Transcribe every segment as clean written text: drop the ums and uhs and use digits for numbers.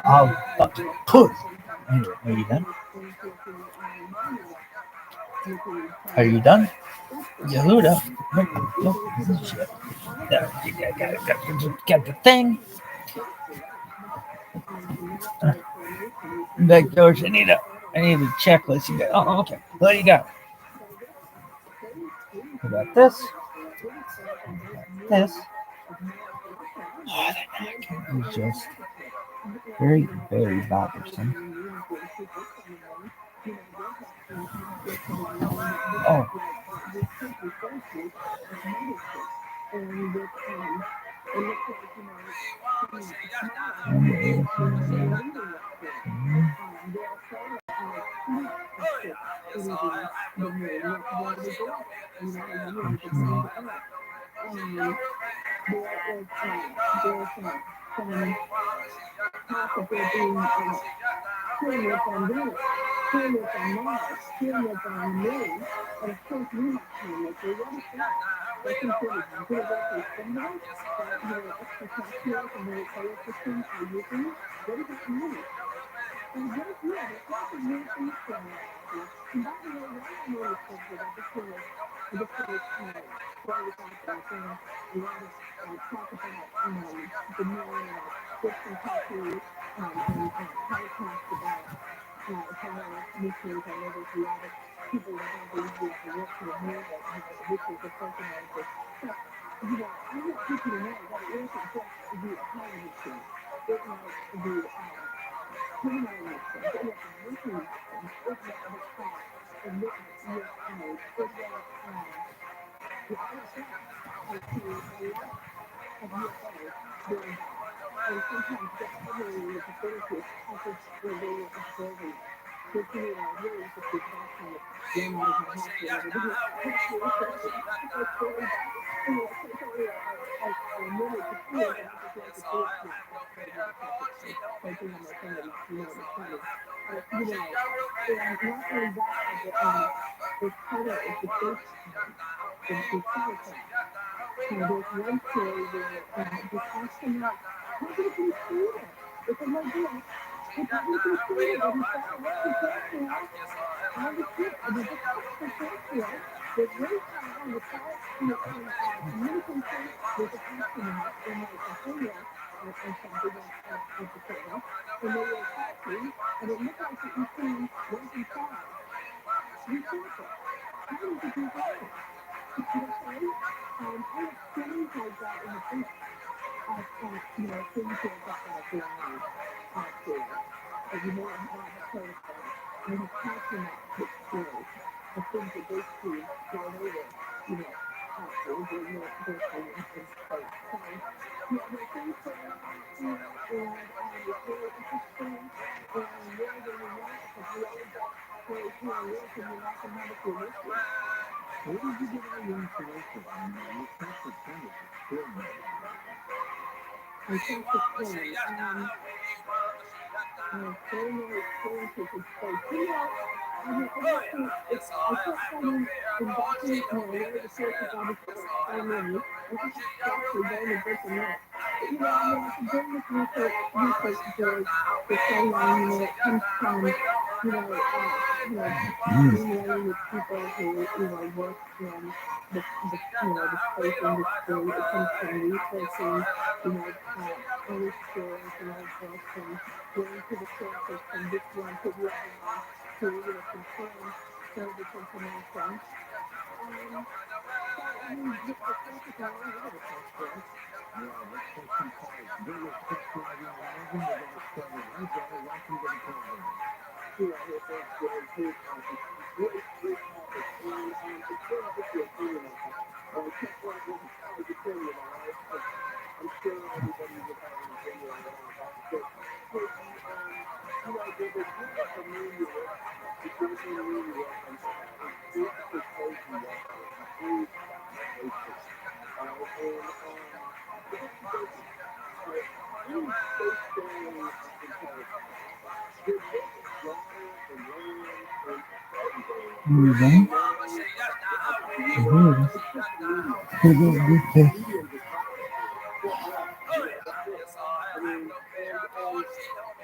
I'll fucking push. Anyway, are you done? Are you done? Yehuda. Nope. Shit. Get the thing. Back George, I need a checklist. You got, oh, okay. What do you got? You got this. This. Oh, the neck is just very, very bothersome. Oh.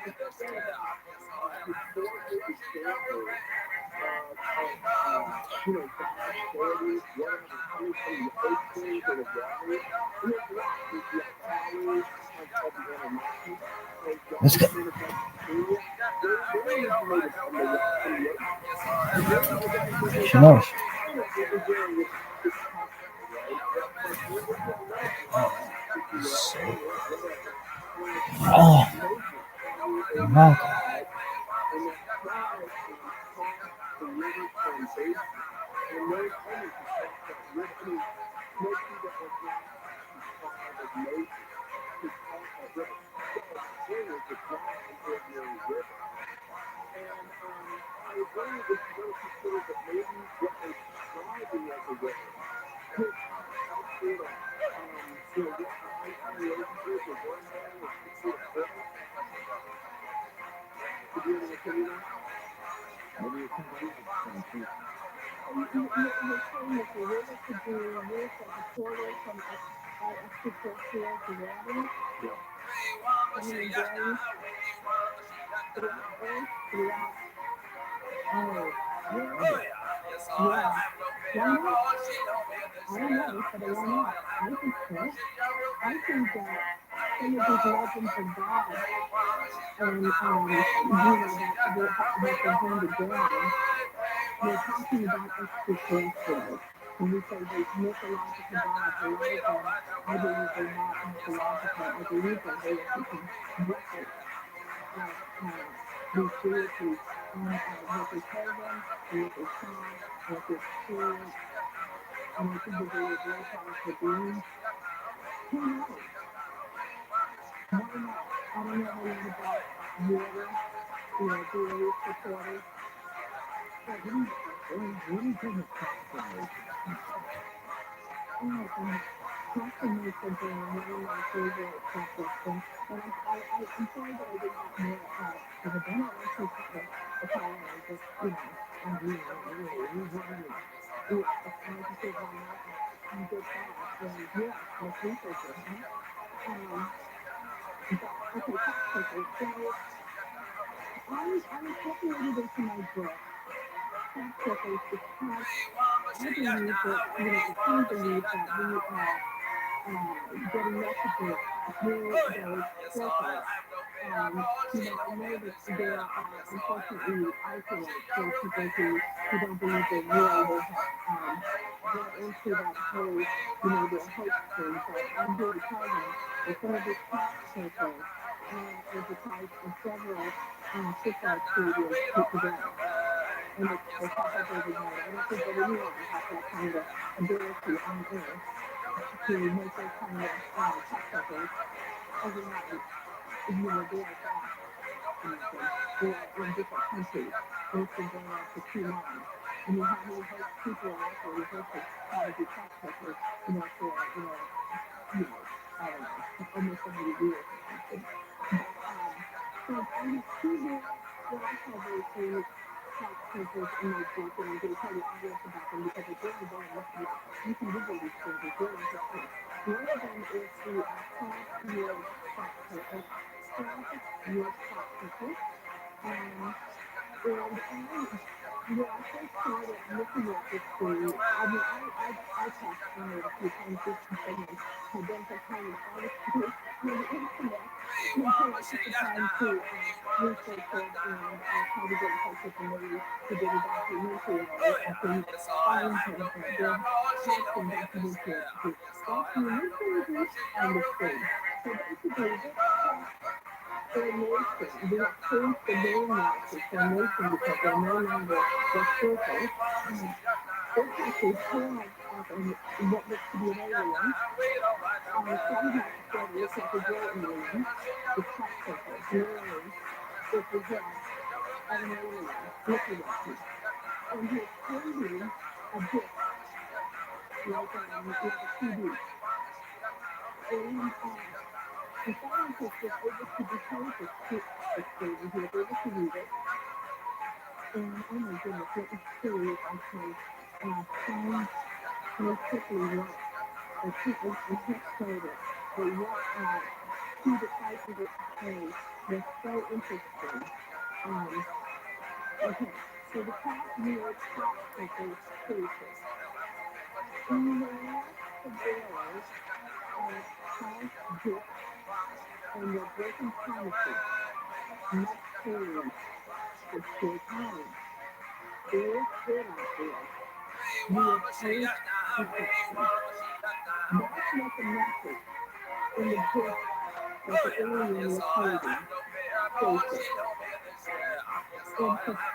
Let's go. She knows. Oh, my God. was so interesting. Um, okay, so the top year top pickers cases. Beware the bearers of false gifts and their broken promises, much pain for short time. There is good out there. We are faith deception. That's not the message in the gift that the alien was holding. Faces.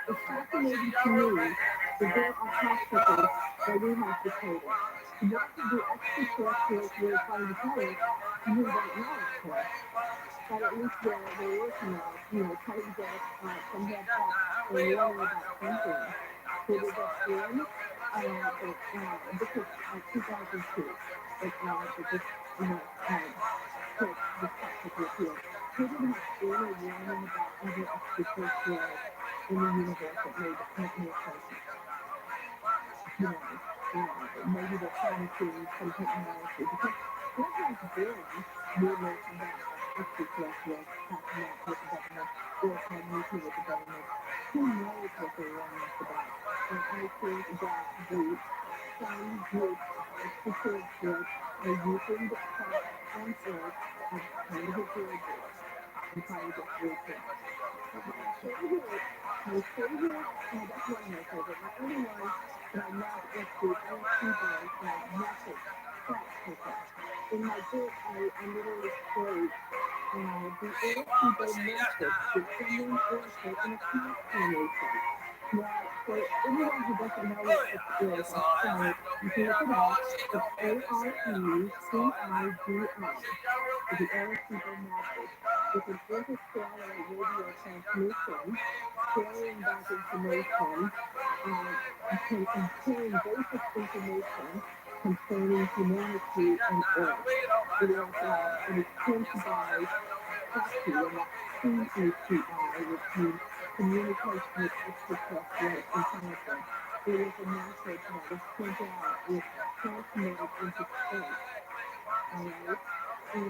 It's fascinating to me that there are hospitals that we have located. What the extraterrestrials were trying to tell us, we don't know, of course. But at least they're working on it, trying to get us some heads up and warning about something. They did that scan, this was 2002, that this topic appeared. They didn't have scan or warning about other extraterrestrials in the universe that make more sense. Maybe they're promising some technology because there has been rumors about extraterrestrials passing out with the government or meeting with the government. Who knows what they're warning us about? And I think that some groups of extraterrestrials are using the crop on Earth as kind of a billboard and trying to get through to us. My favorite, that's one of my favorite. My other one that I love is the LSD message track picker. In my book, I literally state the LSD message is sending Oracle in a transformation. Now, for anyone who doesn't know what this is, I'm sorry, you can look it up. It's ORECIDI. The irreversible message is an interstellar radio transmission carrying back information, carrying basic information concerning humanity and Earth. It is sent by SETI, and that's CETI, which means Communication with Extraterrestrial Intelligence. It is a message that is sent out, it's transmitted into space, all right? And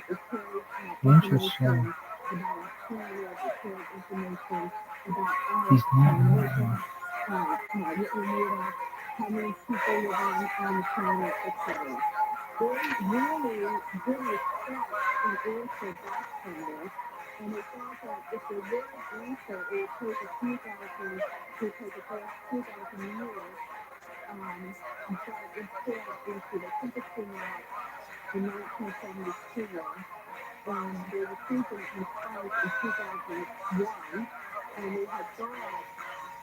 it carries Interesting. information about our planet, it carries information about us, He's not our moving. makeup, what we're made of, how many people live on the planet, etc. They really did a search and answer back from this, and they thought that if they were an answer, it would take a few thousand years, but instead, they sent this thing out in 1972, and they received a response in 2001, and they had thought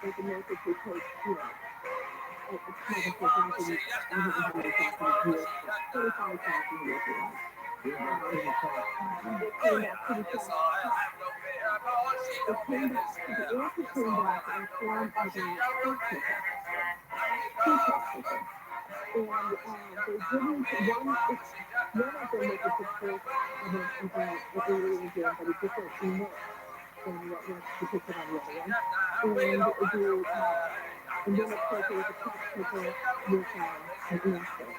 that the message would take, it's not a few thousand, I don't know how many thousand years, 25,000 years ago. They came back pretty fast. It came back, the answer came back in the form of a test paper, two test papers. And they didn't, one of them was a picture of an alien again, but a different look than what was depicted on the other one. And then of course there was a test paper with an answer.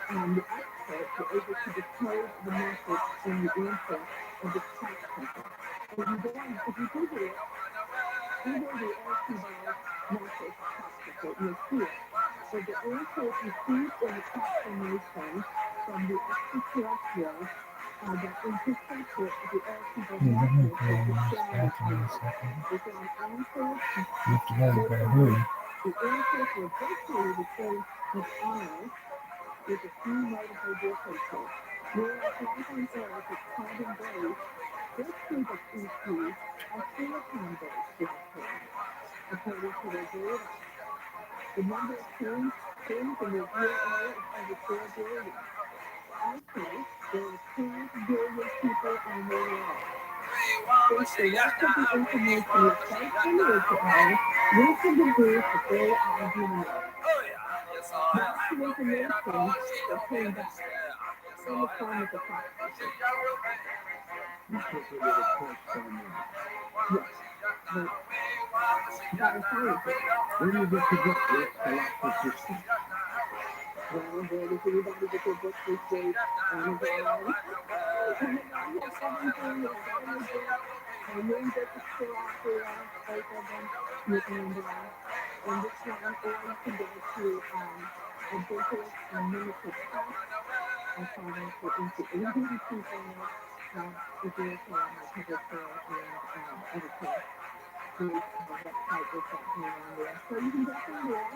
And the experts were able to decode the message in the answer of this test paper. And if you Google the Arecibo message test paper, you'll see it. But the answers received in the transformation from the extraterrestrials that intercepted the Arecibo Yeah, let me message go was in this bathroom in a astonishing. second. They found answers You have to go, you better virtually, hurry. the answers were virtually the same as ours, with a few notable differences. Whereas life on Earth is carbon-based, this group of species are silicon-based life forms, according to their data. The number of things in the real area is over 4 billion. Also, there are 2 billion people on the world. Since the rest of the information is so similar to ours, we can deduce that they are humanoid. That's the information that came back in the form of a text message. You took it with a pinch somewhere. Yes, but by a scientist. Where do you get your book? It's Well, where does anybody get their books these days? Amazon. Amazon has everything. It has all your books. And then just fill out both of them. You can in this one, or you can go to a business unlimited plus. I call them for into 80 people if you're okay on my public sale and other place. The website is that name on there. So you can go from there.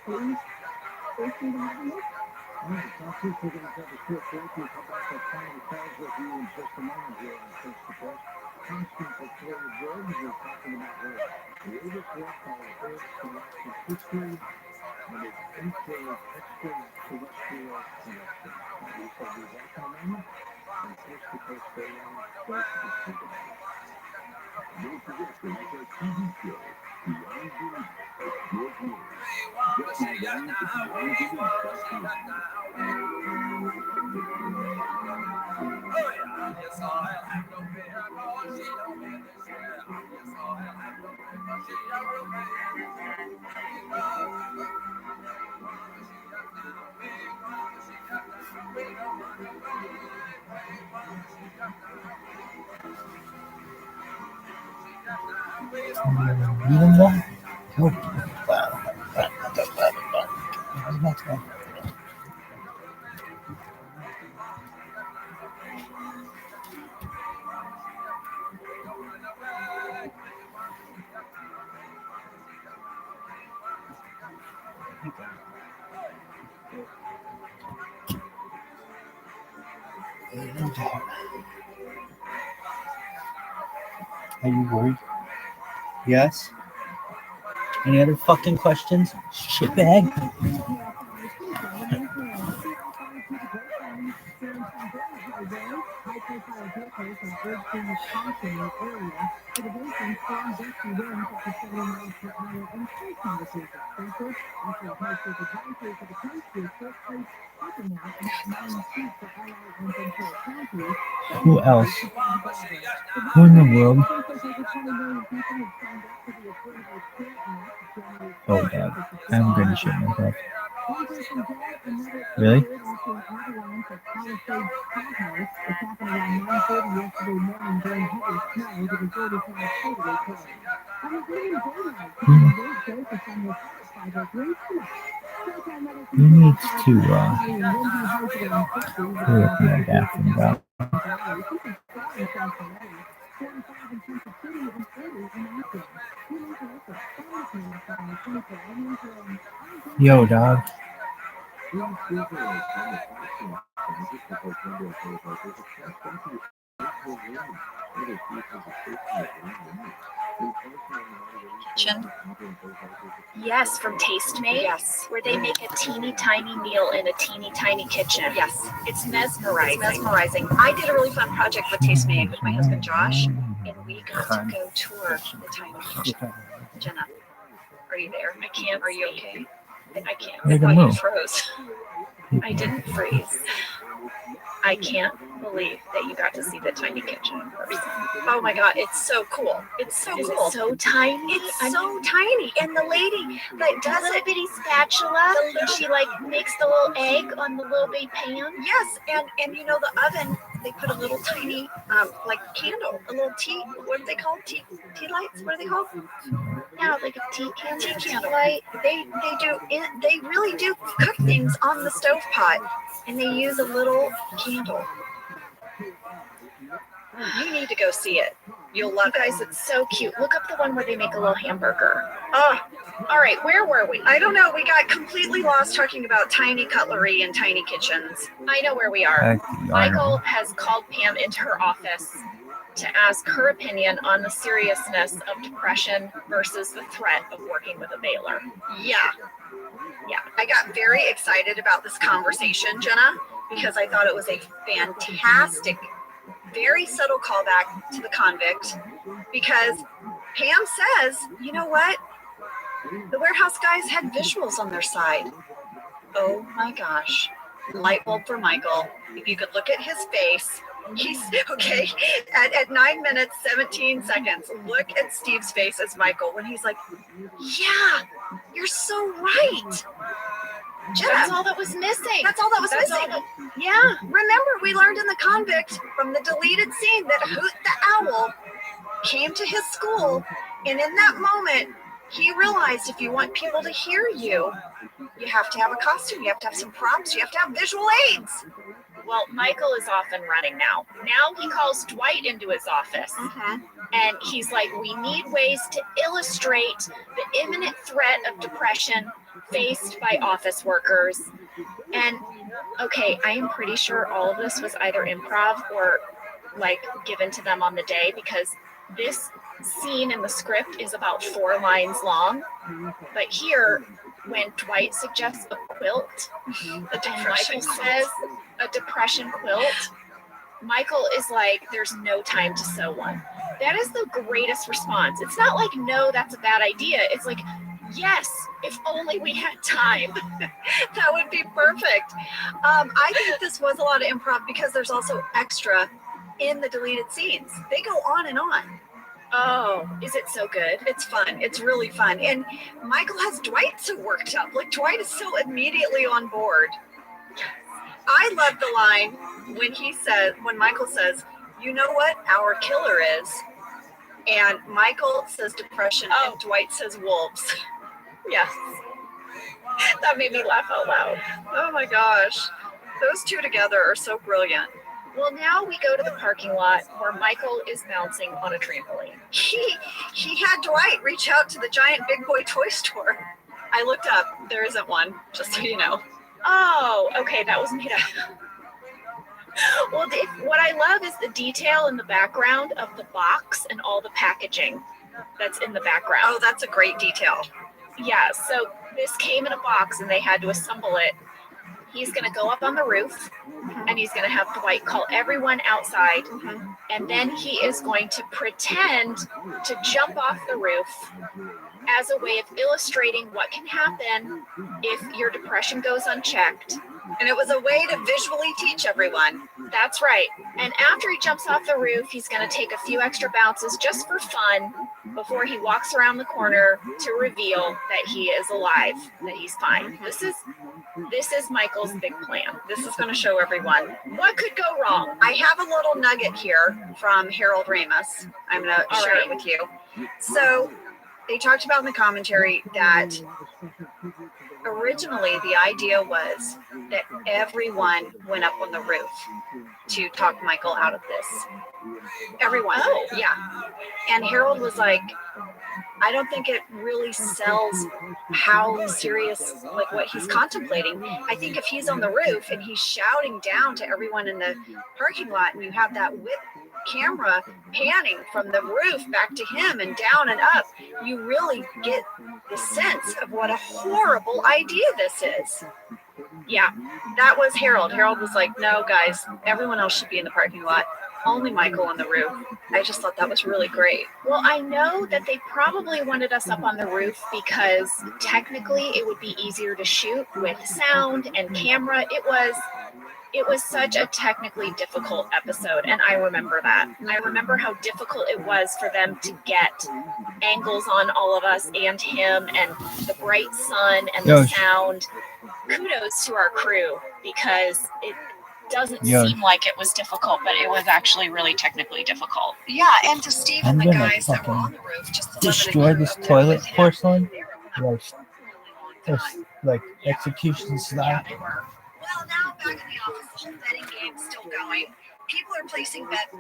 Please feel free to have a look. All right, South Beach, we're going to have a short break. We'll come back with final calls with you in just a moment here on Coast to Coast. Constantly Florida George, we're talking about her latest work called Earth-Galactic History and its extraterrestrial connection. We shall be back in a moment on Coast to Coast Radio. Don't forget to watch our TV show, Beyond Belief, with George Miller. Just log on to beyondbelief.com. Are you worried? Yes? Any other fucking questions? Shitbag? Who else? Who in the world? Oh, God. I'm going to shit myself. Really? You need to clear up my bathroom, dog. Yo, dog. Kitchen? Yes, from Tastemade. Yes, where they make a teeny tiny meal in a teeny tiny kitchen. Yes, it's mesmerizing. I did a really fun project with Tastemade with my husband Josh, and we got to go tour the tiny kitchen. Jenna, are you there? I can't. Are you okay? I can't. I thought you froze. I didn't freeze. I can't believe that you got to see the tiny kitchen in person. Oh my God, it's so cool. It's so cool. It's so tiny. It's so tiny. And the lady that does it, bitty spatula, she like makes the little egg on the little bitty pan. Yes, and you know the oven, they put a little tiny like candle, a little tea. What are they called? Tea lights? What are they called? Yeah, like a tea candle light. They really do cook things on the stovetop, and they use a little candle. You need to go see it. You'll love it. Guys, it's so cute. Look up the one where they make a little hamburger. Oh, all right, where were we? I don't know. We got completely lost talking about tiny cutlery and tiny kitchens. I know where we are. Michael has called Pam into her office to ask her opinion on the seriousness of depression versus the threat of working with a baler. Yeah. I got very excited about this conversation, Jenna, because I thought it was a fantastic, very subtle callback to the convict, because Pam says, you know what? The warehouse guys had visuals on their side. Oh my gosh. Light bulb for Michael. If you could look at his face, he's okay. At 9 minutes, 17 seconds, look at Steve's face as Michael when he's like, yeah, you're so right. That's all that was missing. That's all that was missing. Yeah. Remember, we learned in The Convict from the deleted scene that Hoot the Owl came to his school, and in that moment, he realized if you want people to hear you, you have to have a costume, you have to have some props, you have to have visual aids. Well, Michael is off and running now. Now he calls Dwight into his office. And he's like, we need ways to illustrate the imminent threat of depression faced by office workers. And okay, I am pretty sure all of this was either improv or like given to them on the day, because this scene in the script is about 4 lines long. But here, when Dwight suggests a quilt, and Michael says a depression quilt, Michael is like, there's no time to sew one. That is the greatest response. It's not like, no, that's a bad idea. It's like, yes, if only we had time. That would be perfect. I think this was a lot of improv because there's also extra in the deleted scenes. They go on and on. Oh, is it so good? It's fun. It's really fun. And Michael has Dwight so worked up. Like, Dwight is so immediately on board. I love the line when Michael says, you know what our killer is? And Michael says depression and Dwight says wolves. Yes. That made me laugh out loud. Oh my gosh. Those two together are so brilliant. Well, now we go to the parking lot where Michael is bouncing on a trampoline. He had Dwight reach out to the giant big boy toy store. I looked up. There isn't one, just so you know. Oh, okay. That was made up. Well, what I love is the detail in the background of the box and all the packaging that's in the background. Oh, that's a great detail. Yeah, so this came in a box and they had to assemble it. He's going to go up on the roof and he's going to have Dwight call everyone outside. And then he is going to pretend to jump off the roof as a way of illustrating what can happen if your depression goes unchecked. And it was a way to visually teach everyone. That's right. And after he jumps off the roof, he's going to take a few extra bounces just for fun before he walks around the corner to reveal that he is alive, that he's fine. This is Michael's big plan. This is going to show everyone what could go wrong. I have a little nugget here from Harold Ramis. I'm going to share it with you. So they talked about in the commentary that originally the idea was that everyone went up on the roof to talk Michael out of this. Everyone. Oh. Yeah. And Harold was like, I don't think it really sells how serious, like what he's contemplating. I think if he's on the roof and he's shouting down to everyone in the parking lot and you have that whip camera panning from the roof back to him and down and up, you really get the sense of what a horrible idea this is. Yeah, that was Harold. Harold was like, no, guys, everyone else should be in the parking lot. Only Michael on the roof. I just thought that was really great. Well, I know that they probably wanted us up on the roof because technically it would be easier to shoot with sound and camera. It was such a technically difficult episode, and I remember that. I remember how difficult it was for them to get angles on all of us and him and the bright sun and the sound. Kudos to our crew, because it doesn't seem like it was difficult, but it was actually really technically difficult. Yeah, and to Steve and the guys that were on the roof, just destroy this toilet porcelain, like execution style. Yeah, they were. Well, now back in the office, the betting game's still going. People are placing bets.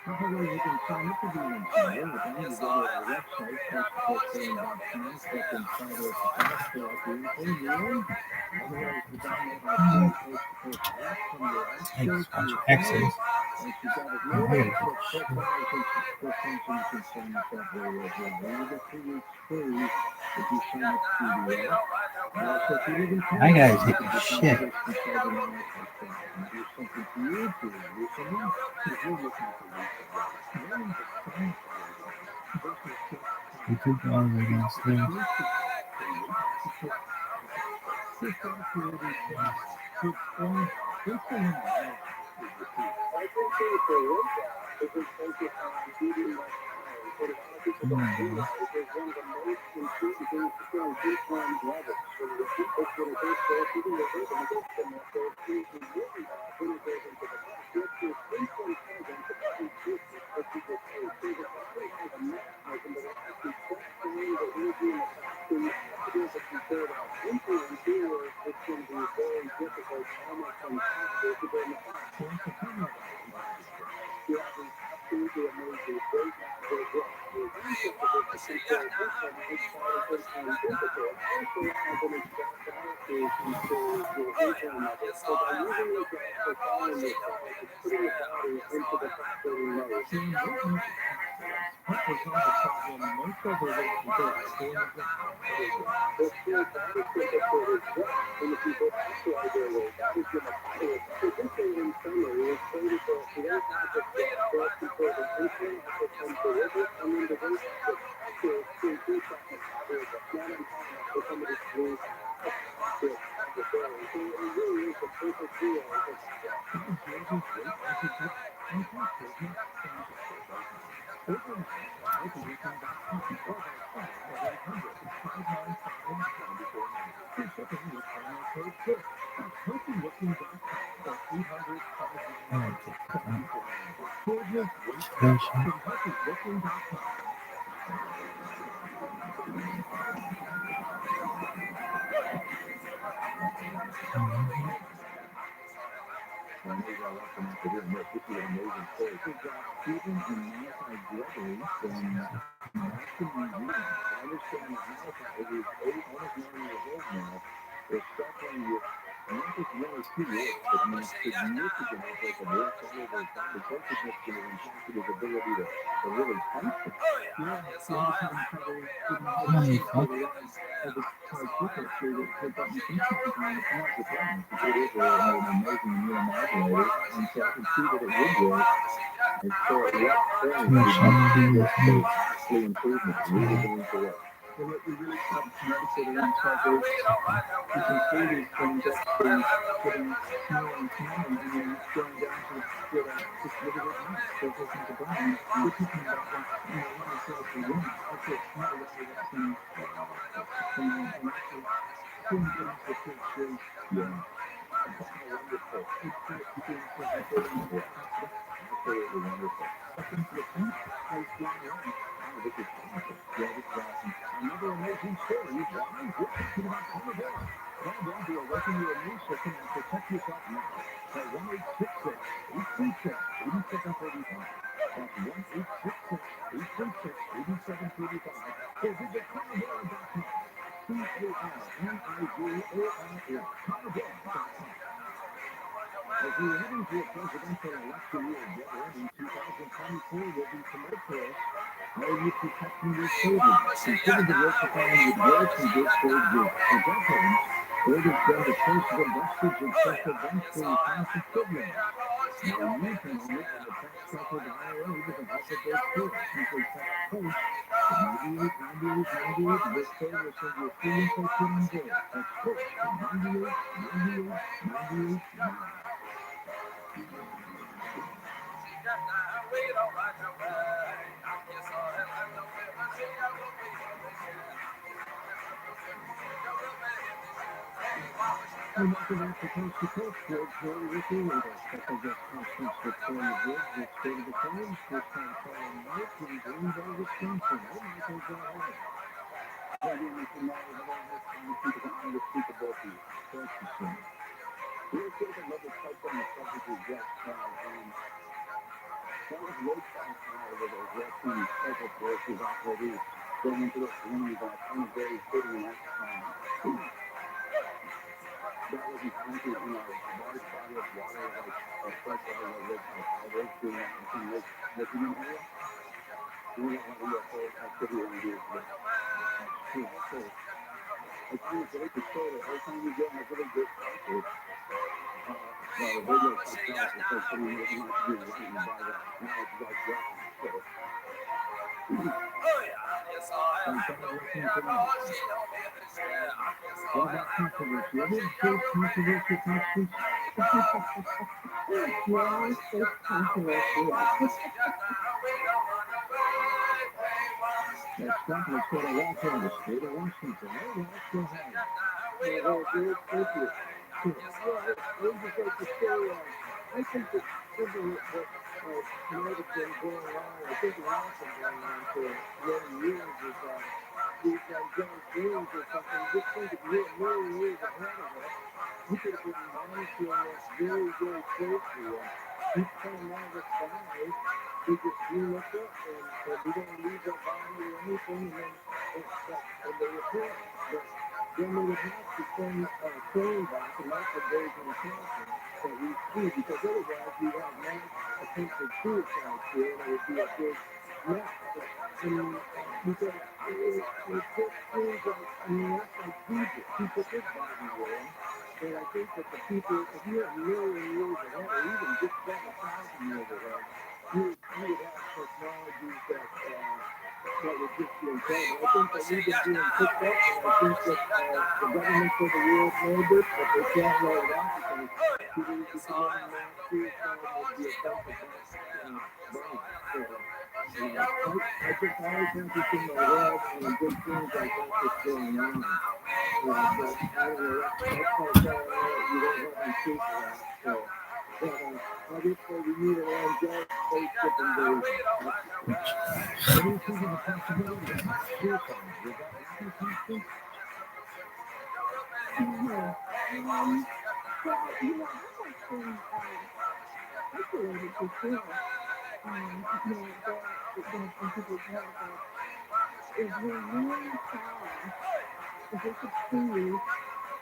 However, you can sign up to be an employer with any go to our website, photooftheday.com, click inside of the task for the info room. Otherwise, you download our post-to-post app from your X's. Once you got it loaded, click profiles and subscriptions, and you can sign yourself very easily. You get 2 weeks free if you sign up to the app. Also, if you live in I gotta Canada, take a shit. do something for you, to do something, if you're looking for We took all the way downstairs. Instant analysis is the key. I think for one job, is just focus on eating less calories. What a lot of people don't realize is one of the most important things to show insulin levels. When you eat this when it goes first, even your rhythm goes from that first to really bad when it goes into the gut. If your insulin presence is business that you get paid. So the body has a mechanism that will actually shut down the energy in the fat. So you have to be able to control that insulin here. It's going to be very difficult, almost impossible to burn the fat. So what's the formula that you can describe? You have these absolutely amazing great labs that work. The concept of this is control insulin is part of insulin synthesis, also as an exact biopsy control your insulin levels. So by using the exact profile in your cells, it's putting the body into the fat burning mode. So in what makes it possible? What was one of the problem most overweight people are doing is the opposite. It's your body temperature is right, and if you go outside their weight, that is your metabolism. So just in summary, it's trying to one type of blood control the insulin, also comes the liver, and then the weight loss is also to increase that metabolism. Not uncommon for somebody to lose half their target dairy. So it really is the perfect deal as a fat loss. What observers weight loss is good content does not stand up for right now. Overnight, likeforlike.com or by calling at 800-595-9490. For shipping with promo code PUSH. That's HealthyLooking.com or 800-595-9490. Coordinate weight loss from HealthyLooking.com. Well, maybe I'll let them after hearing this. This is an amazing story. Good job, Stephen and Malachi Gregory from Boston, New Zealand. I understand that Malachi, who's almost 9 years old now, is suffering with not just 1 or 2 years, but significant outbreak of work all over his body. So significant it impacted his ability to really function. Yeah, so every time I try to give my head to the tricycle to get that function behind it, not the problem. It is an amazing immunomodulator, and so I can see that it would work. And so at what point would you see the improvement really going to work? Well, what we really have to notice it around cycles, you can see these things actually getting smaller and smaller, and then it's going down to get a just little bit more. So it goes into brain. We're talking about like, one of the cells per woman. Okay, it's not really that same, and actually seeing it into the picture, yeah. Wonderful. It's quite important. Absolutely wonderful. Welcome to the point. Place down one. Oh, this is awesome. Yeah, this is awesome. Another amazing story. Why? We're talking about carnivore. Call them to awaken your immune system and protect yourself now. Call 1-866-836-8735. That's 1-866-836-8735. Or visit carnivore.com. CARNIVORE. Carnivore.com. As we head into a presidential election year, in 2024 will be tumultuous. How are you protecting your children? Consider diversifying with work and good trade groups. For decades, it has been the choice of investors in special banks for retirement programs. Now you can own it in a tax-sheltered IRA with the help of those tools. Simply text POST to 989898. This code will send you a free info kit on gold. That's POST to 989898 now. And welcome back to Coast to Coast. George Joey with you with our special guest Constance Victoria Woods with State of the Times. First time calling Mike in Greenville, Wisconsin. Hey, Michael, go ahead. Well, you mentioned that we have all this time to speak about how to speak to both of you. Thank you so much. Real quick, I'd love to touch on the subject we just had. That was low profile with a addressing several sources already going into the community that kind of very fitting that that wasn't counted in a large body of water like a freshwater lake like ours doing that in Lake Michigan area. We don't have UFO activity around here today. That's true. So I find it great to show that every time you get in a really good concert, the radio cuts out, it's like something that you have to do right and buy that. Now it's like that. So, I'm kind of listening to that. What about controversy? Have you ever heard controversy, Constance? Yeah, it's controversy. Next up, let's go to Walter in the state of Washington. Hey, Walt, go ahead. George, thank you. I would just like to say, I think that something that might have been going on, I think it has been going on for many years, is these giant dreams or something. Just think if you're a million years ahead of us, you could have been monitoring us very, very closely. Each time one of us dies, we just dream us up, and we don't lose our body or anything, and then they report us. But then we would have to send our phone back, and that's what goes in the coffin that we see, because otherwise we have mass attempted suicide here, and it would be a big mess. But, I mean, because it just seems like, I mean, that's like Jesus. He put his body there. And I think that the people, if you're a million years ahead, or even just 7,000 years ahead, you would have technologies that would just be incredible. I think that we've been being picked up, and I think that the governments of the world know this, but they can't roll it out because people would be calling mass suicide would be a bunch of bombs. So I just always have this in my head, and big things like that's what's going on. But I don't know, that's like you don't have any proof of that. So, but obviously we need an angelic spaceship invasion. What do you think of the possibility of suicide? Would that happen, Constance? Well, that's actually speculated before. When people talk about if we really saw, if we could see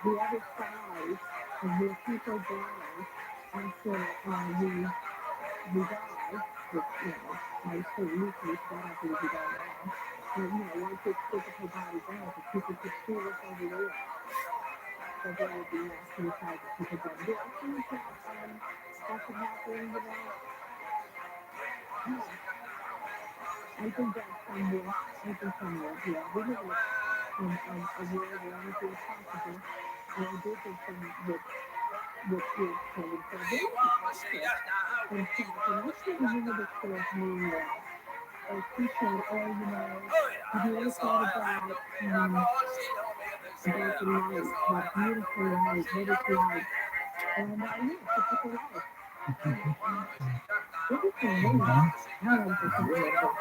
the other side of where people die after we die, which, I say usually start after we die now, once this physical body dies, if people could see what's over there, that there would be mass suicide that people die. Do I think that could happen, Yeah. I think that's somewhere, yeah. We live in a world where anything is possible. And I do think what you're telling for them in fact, and I can't remember the correct name now. She said, have you ever thought about the light, that beautiful light, what it's like? And yes, it's just a light. Interesting, isn't it? I don't think it's wonderful.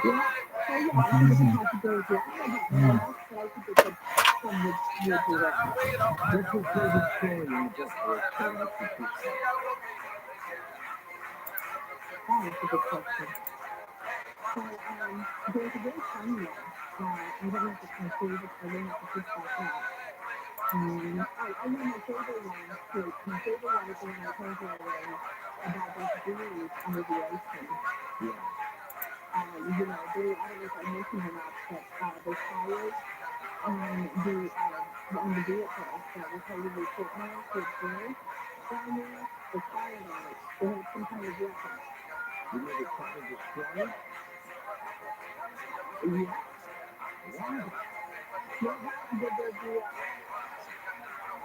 Yeah, so yeah, I think it's a possibility. I don't know about mass, but I think it's some would be right. What's your favorite story in the book? Oh, that's a good question. So, there's a very funny one. I don't know if it's my favorite, I may have to think about that. I know my favorite one is the one I told you already about those bees under the ocean. Yeah. I don't know if I mentioned or not, but they fired on the vehicle that was holding the equipment to burn down there. They fired on it. They had some kind of weapon. You mean they tried to destroy it? Yeah. Wow. Well,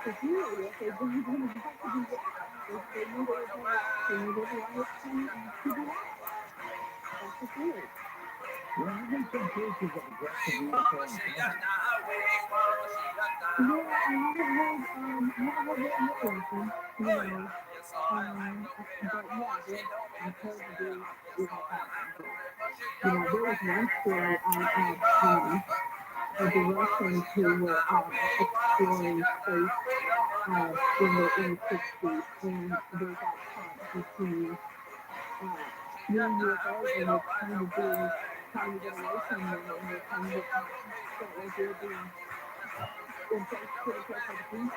the theory is they didn't want it to be that. They knew they didn't want it to be that. That's the theory. Well, I've heard some cases of aggressive military intelligence. Yeah, I haven't heard that information, but yeah, I've heard that they have happened. There was one story of the Russians who were exploring space in the 60s, and they got caught between 3 UFOs, and they're trying to get away from them, and they're trying to felt like they were being in place to the place like a police.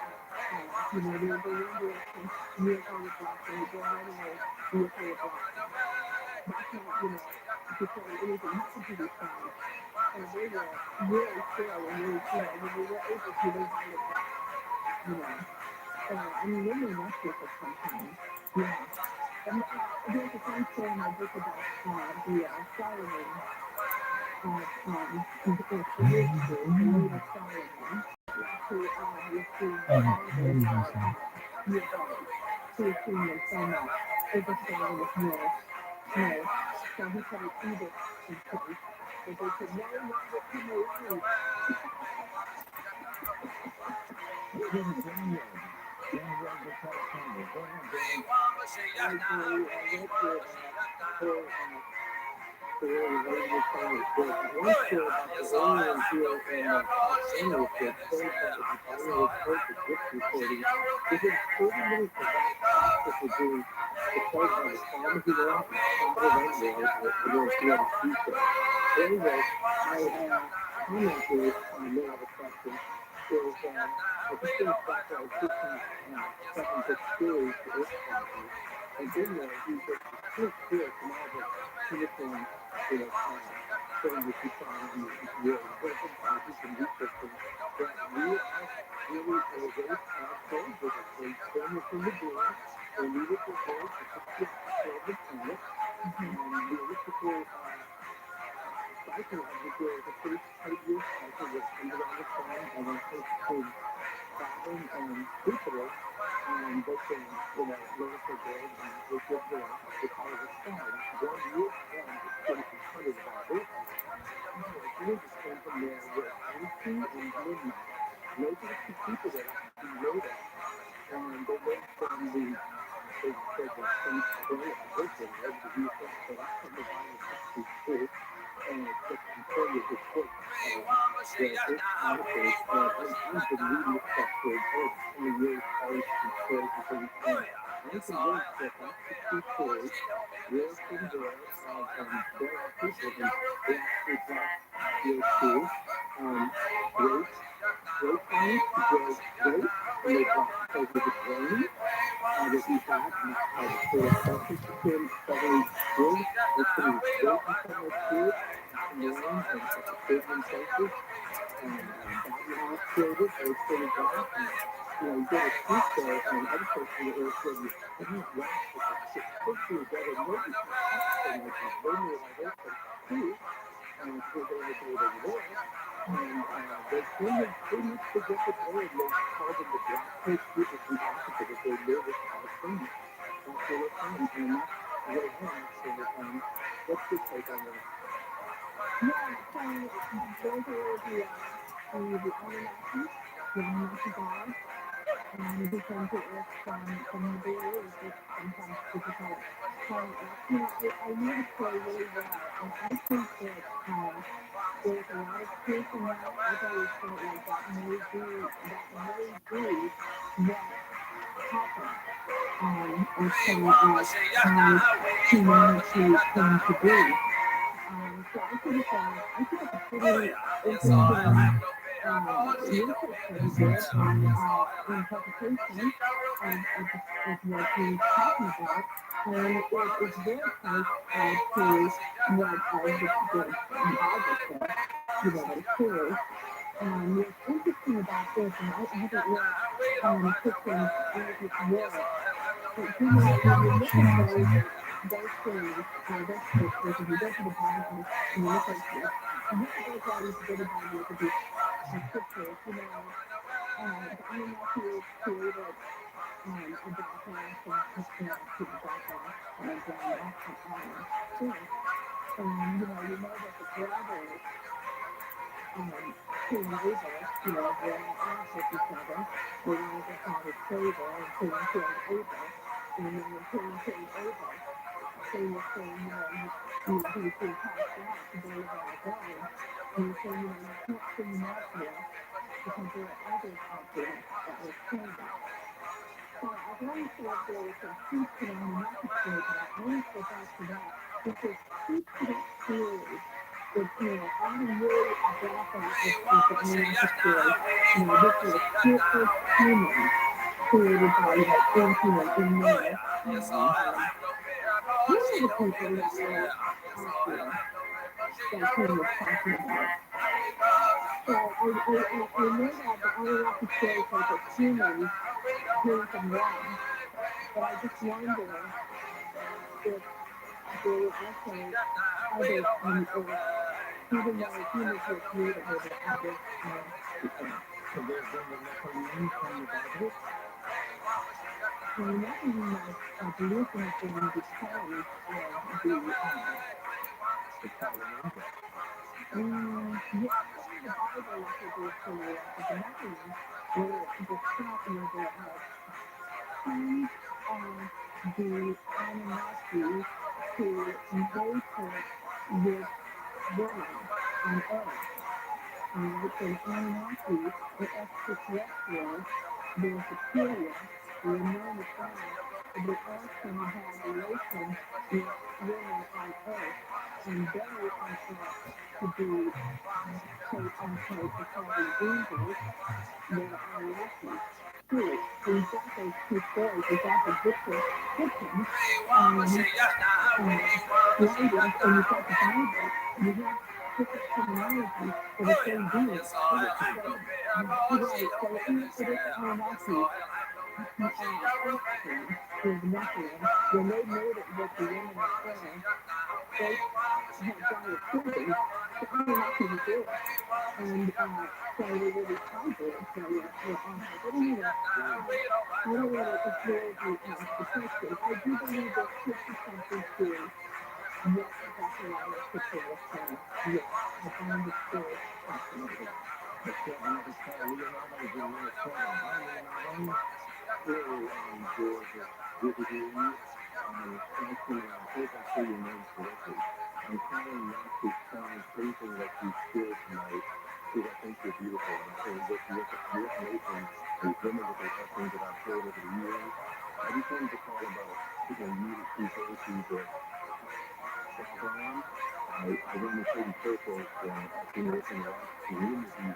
They were in one direction, UFO was blocking, they go another way, UFO was blocking. That's not, before anything happened to these guys. So they were really scared, and when they were able to, they held it back, So, I mean, they may mess with us sometimes. Yeah. And there's a fun story in my book about the Solomon expedition, the leader Solomon, who was seeing UFOs. to seeing them so much. They just thought it was more. No. So he put an edict in place that they could no longer come around. Anyway, I commented on one of the questions is I just finished back our 15 7 series to Earth Country, and in there he said it's clear from all the uniform, thing that you saw on the website, you can research them, that we are really a race of soldiers. They came from the blue, they needed to go to the planet, and the elliptical cycle of the first 8 years cycle was under the sun, and then first to Saturn and Jupiter, and they can, lower for gold, and they get there, they call it a star. That's 1 year from it's pretty concerned about this. We just came from there with MC and Midnight. Those are the two people that actually wrote it, and they wrote from the same story I worked in, right? The research, so that's from the volume 62, and it's just completely a good book. This article, I've been reading this stuff for 20 years, always some stories and things, and I'm convinced that that's the true story. We're from there, there are people that they actually drop CO2, race, science to grow weight, and they drop over the brain, that you have, and that's how the solar plexus became suddenly good. It's going to be great in some of food, and land, and certain places, and that now created, or created gas, and you go to food store and other places in the earth where you use gas to push you together, maybe some oxygen, like a thermoization too, for the day over there. And they pretty much forget the air, and they call them the black hole people from Africa, that they live with our friends. That's where they're from, and that's where they're from. So, what's your take on that? Yeah, so those are the Anunnaki, God, who came to Earth from the Blue Earth, which sometimes people call it. So, I know the story really well, and I think that there's a lot of truth in that. I've always felt like that may be what happened, as far as how humanity came to be. So I think it's a pretty interesting research that he did and interpretation of what he's talking about. And it is very close to what the Bible says, that it's true. What's interesting about this, and I haven't read Christian work, but when you look at those theories, those scriptures, and you go to the Bible and you look at this, and you have to go out into the Bible, look at these scriptures, the Anunnaki was created a backlash and to the backlash and that's the truth. And you know that the brothers came over, they all answered each other. They wanted to have his favor, and Cain killed Abel. And then when Cain killed Abel, Cain was saying, he was being cast out to go live on the ground. And he was saying, you can't bring him out here because there are others out there that will kill you. So I've always thought there was some truth to the Anunnaki story, but I always go back to that. If there's truth to that theory, that, I'm really about that with the Anunnaki story. This was pure human created by that infinite in there. Who are the people that were out there that Cain was talking about? So I know that the Anunnaki story says that humans came from one, but I just wonder if there were also others on Earth, even though humans were created, there were others people. So there's been the Nephilim from the Bible? And nothing like pollution from the colors of the yeah, the Bible like it is for the Matthew, where the stuff where the sons of the Anunnaki to make it with women on earth. And with the Anunnaki, the extraterrestrials, the superior, were known as that, they also had relations with women on earth, and they are thought to be, quote unquote, the fallen angels, the Anunnaki. Too. So you've got those two stories. You've got the victims, language, and you've got the Bible. You have different terminology for the same being. Right. So even for this Anunnaki, is Nephilim, when they made it with the women of Earth, they had giant children. The Anunnaki was there. And so they really hybrids, so they're awful. But anyway, I don't want to avoid the question. I do believe there could be something to what Zachariah picture was saying. Yes, I find the story fascinating. Let's get another call. Leonardo's in Minnesota. Hi, Leonardo. Hello, George. Good to hear you. Question, I hope I say your name correctly. I'm trying not to sound anything that you shared tonight because I think you're beautiful. And I think with your information and some of the things that I've heard over the years, I just wanted to call about, you refer to the plan. I run in certain circles in the Iraq community,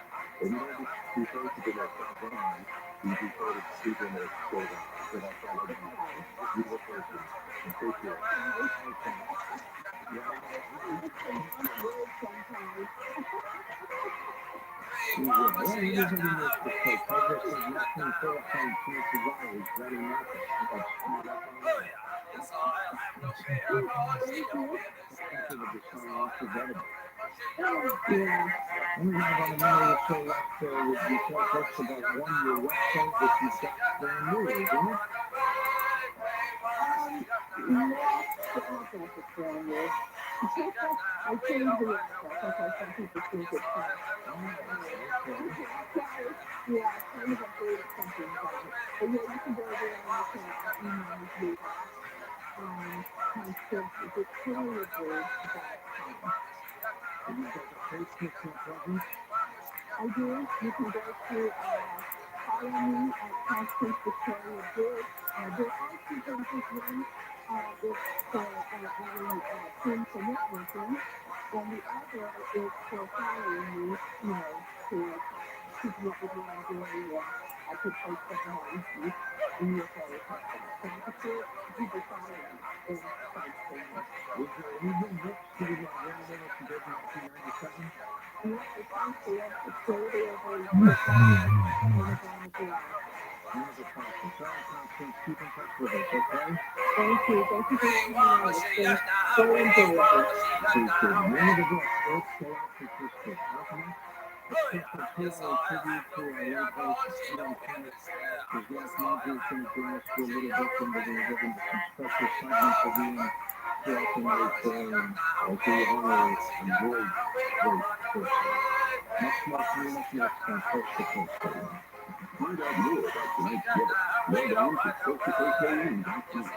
and we don't just refer to them as Saigon, we refer to them as Shogun. So that's all I do. Beautiful person. And take care. Yeah. And we have on a minute or so left with you talk us about your website that you've got brand new, isn't it? Brand new. I changed the address. Okay, some people think it's yeah, kind of updated something about it. But yeah, you can go there and you can email me my stuff. It's TRILLIONAIRE.com. And you've got a Facebook presence? I do. You can go to follow me at Constant Victoria Good. There are two pages. One is for adding pins for networking, and the other is for following me, to keep up with what I'm doing. I could post stuff on YouTube and you'll follow stuff. So I prefer people following me than sites for me. Was there any books that you got brand new that you did in 1997? Yeah, it's on sale. It's totally over Amazon as well. Wonderful, Constance. All right, Constance, keep in touch with us, okay? Thank you. Thank you for having me on. It's been so enjoyable. Appreciate it. Name of the book, Earth's Galactic History. Up next, a special 2-hour tribute to our late host, Adam Kenneth. His wife Margie is going to join us for a little bit, and we're going to get into some special segments again throughout the night as we honor a great person. Much more coming up next on Coast to Coast. Find out more about tonight's guest. Log on to coasttocoastdaily.com.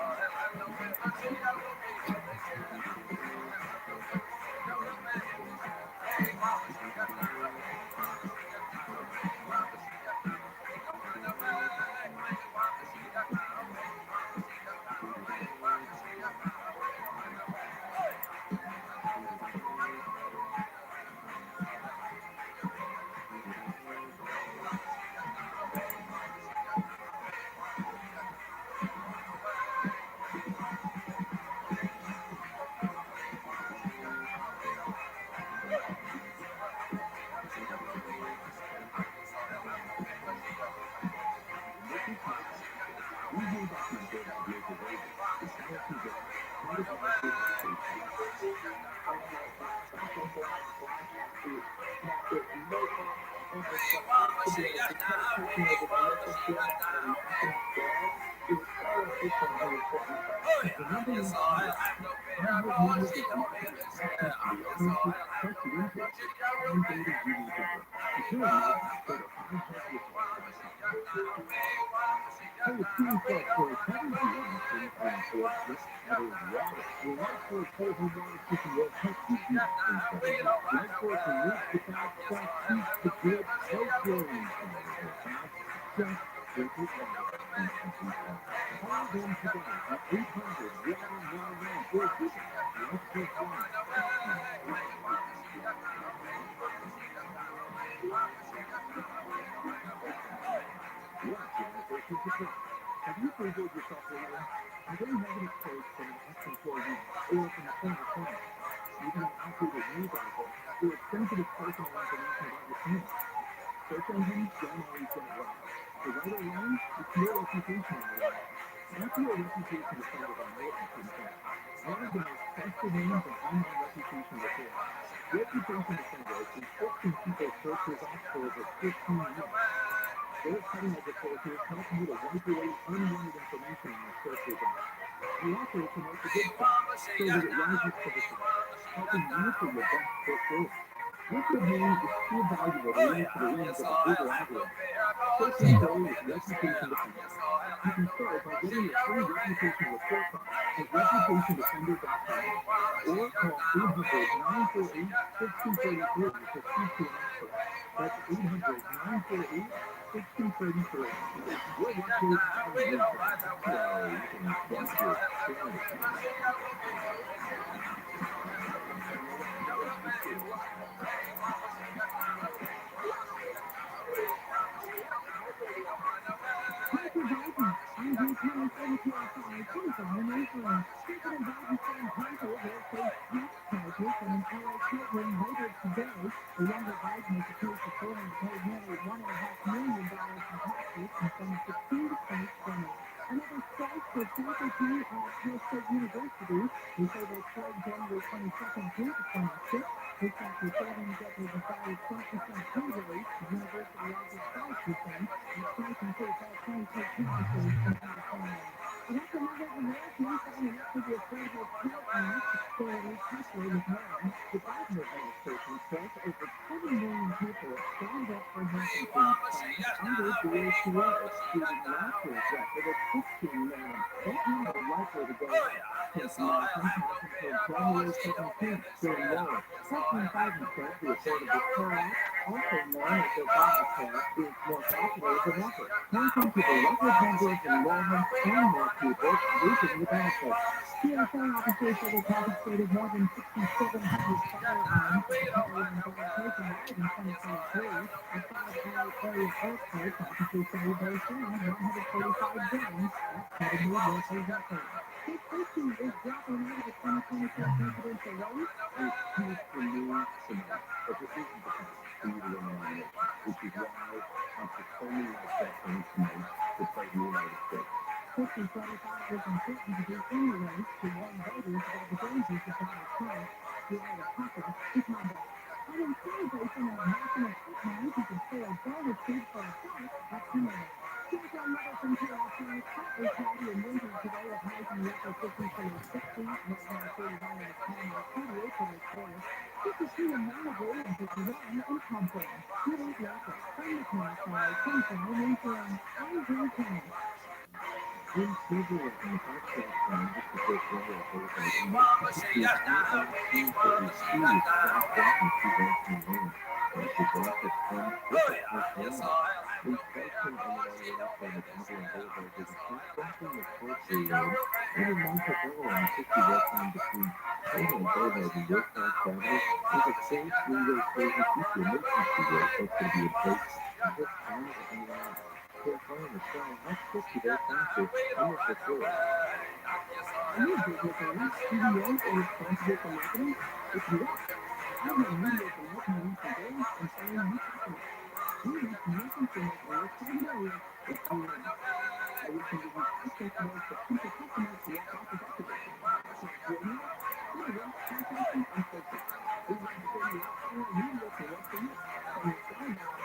And it's to be able to take taking over the relationship and acting scared is so efficiently important. Because remember you every move is marketing action for the audiences trusted into it. Find data you need to work. To hear more, go to findhelpresults.com. Hey, it's Steve Flex for coverage and reinforcement. That is right. Your Likeforce whole home water system will help you do that thing coverage. Likeforce removes the bad stuff, keeps the good, no chlorine chemicals or fast. Just drink it water and every time. Call them today at 800 1111 or visit likeforcewater.com. Yes, it's a trick. Have you Googled yourself lately? Are there negative quotes from an ex-employee or from a former client? Even an outdated news article or sensitive personal information about your family? Search engines don't always get it right. So right or wrong, it's your reputation on the line. That's where Reputation Defender by Norton comes in. One of the most trusted names in online reputation repair. Reputation Defender has been fixing people's searches off for over 15 years. Their cutting-edge approaches help you to wipe away unwanted information in your search results. They also promote the good stuff so that it rises to the top, helping you for your best foot forward. This would mean it's too valuable to leave to the whims of a Google algorithm. Search and Go with Reputation Defender. You can start by getting your free reputation report card at reputationdefender.com or call 800-948-6233 to speak to an expert. That's 800-948-6233. We're lucky having you today, so you can get your experience. President Biden, I'm here telling Secretary Sorry, please on the newsroom. President Biden's son Hunter will face tax charges in an LA courtroom later today. The younger Biden is accused of failing to pay nearly $1.5 million in taxes in 2016 to 2020. Another strike for faculty at Penn State University. They say they'll strike January 22nd through the 26th. This after failing to get their desired 12% pay raise. The university offers 5%. The strike includes all 20 campuses in California. Elected members of Maryland signing up for the Affordable Care Act. Fairly tougher with Maryland. The Biden administration says over 20 million people signed up for health insurance plans under the ACA, leaving last year's record at 16 million. That number likely to go up since Americans have until January 17th to enroll. President Biden says the Affordable Care Act, also known as Obamacare, is more popular than ever, pointing to the record number of enrollment and more people using the benefit. TSA officers say they confiscated more than 6,700 firearms at the Carry-on Demonstration Riot in 2023. At 5 LA area airports, officers say they found 145 guns. That's set a new local record. Chris Christie is dropping out of the 2024 presidential race. It's huge for me tonight, but this isn't the time for you to win the nomination, which is why I'm postponing my campaign tonight to fight in the United States. Christie said he thought it was important to be in the race to warn voters about the dangers of Donald Trump. Uriah Tucker is my bet. And in celebration of National Foot Month, you can score a bonus seed for a park at Truman. Here's our Mother from TRC. Partly cloudy and windy today with highs in the upper 50s to low 60s. Right now 31 in Tacoma, 38 for Lake Forest, 52 in Malibu, and 51 in Compton. Today's local from the Peninsula, 24 newsroom. I'm Jim King. In February, Foxtrot planned just before Florida Thursday in Massachusetts, ROTHSCHILD for a serious crash walking through Washington Lane. After that, the fun with a close line. A cycling underway from the Avalon Boulevard was attacked crossing the Parkway Road over Montefello on 60 westbound between Avalon Boulevard and Yorktown Travelers. There's a full three-way closure due to emergency work that's going to be in place at this time of the night. Clarifying the trial, next 50-day council, I'm with the floor. Are you a business owner, CEO, or responsible for marketing? If you are, I help mediate the marketing needs of those and find new customers. We reach more consumers in your target area with online. I will send you access to those potential customers to your cost effectively. Search radio, video, podcasting, and social. We want to show you our media to work for you. From your soundbar,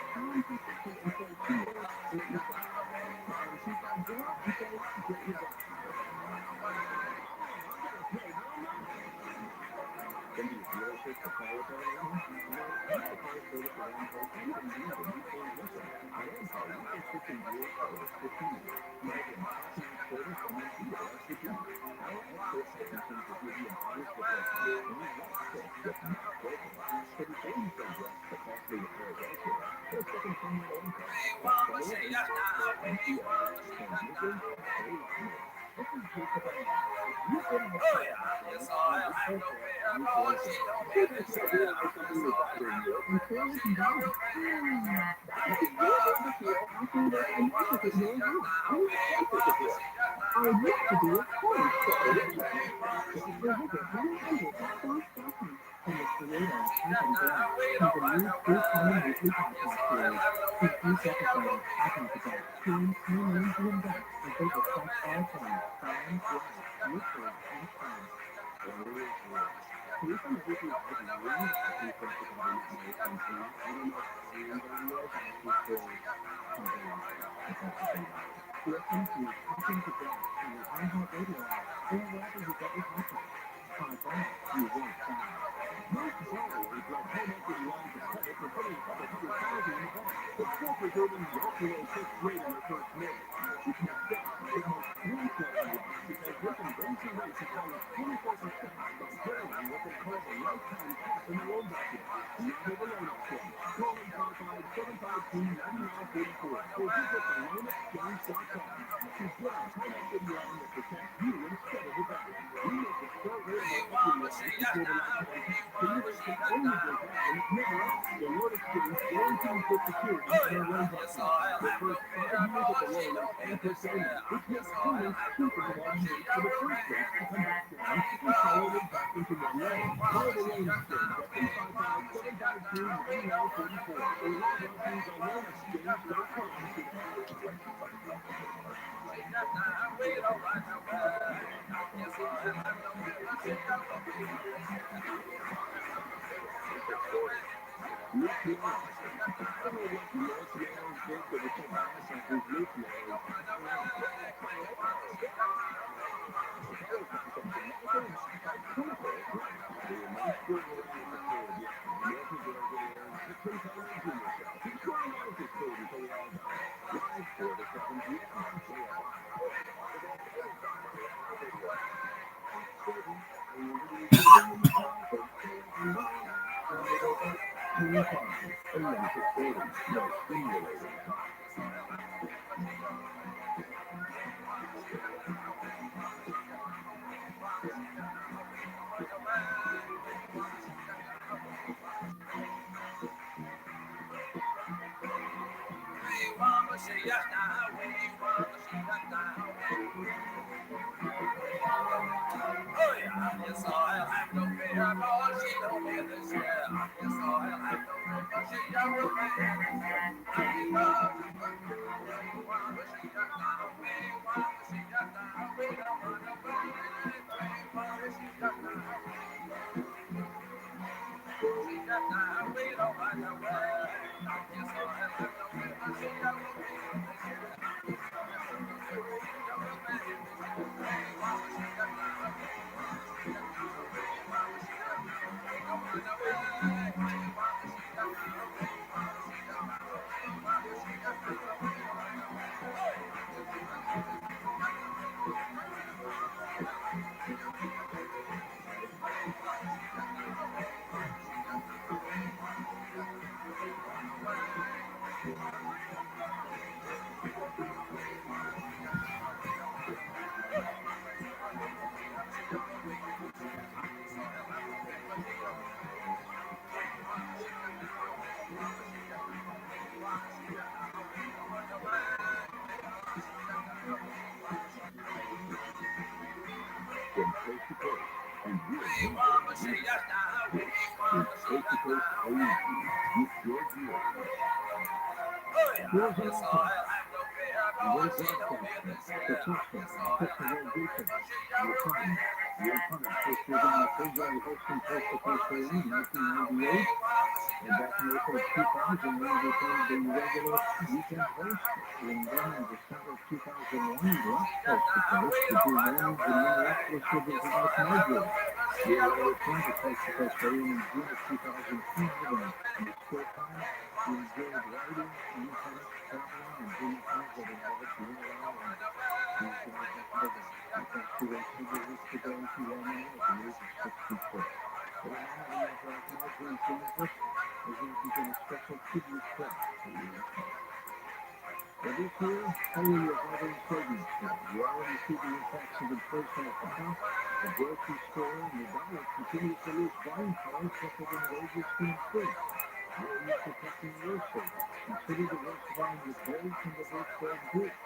Your opponent first was on the Thursday hosting Coast to Coast Day in 1998. And back in April 2000, we became the regular weekend host. And then in December of 2001, we left Coast to Coast to do mornings in Minneapolis with his wife Marjorie. We then returned to Coast Day in June of 2005, and in his spare time, he enjoyed writing, new tennis, traveling, and doing things that involve being around animals. He's the most active guy. He passed away several weeks ago in Tulane at the age of 64. For the moment, we have Marjorie joins us as we begin a special tribute show to the listeners. For this year, Hallelujah is having savings sale. You already see the impacts of inflation at the pump. The grocery store and the dollar continues to lose buying power quicker than wages can increase. How are you protecting your savings? Consider diversifying your gold from the Birchgold Group.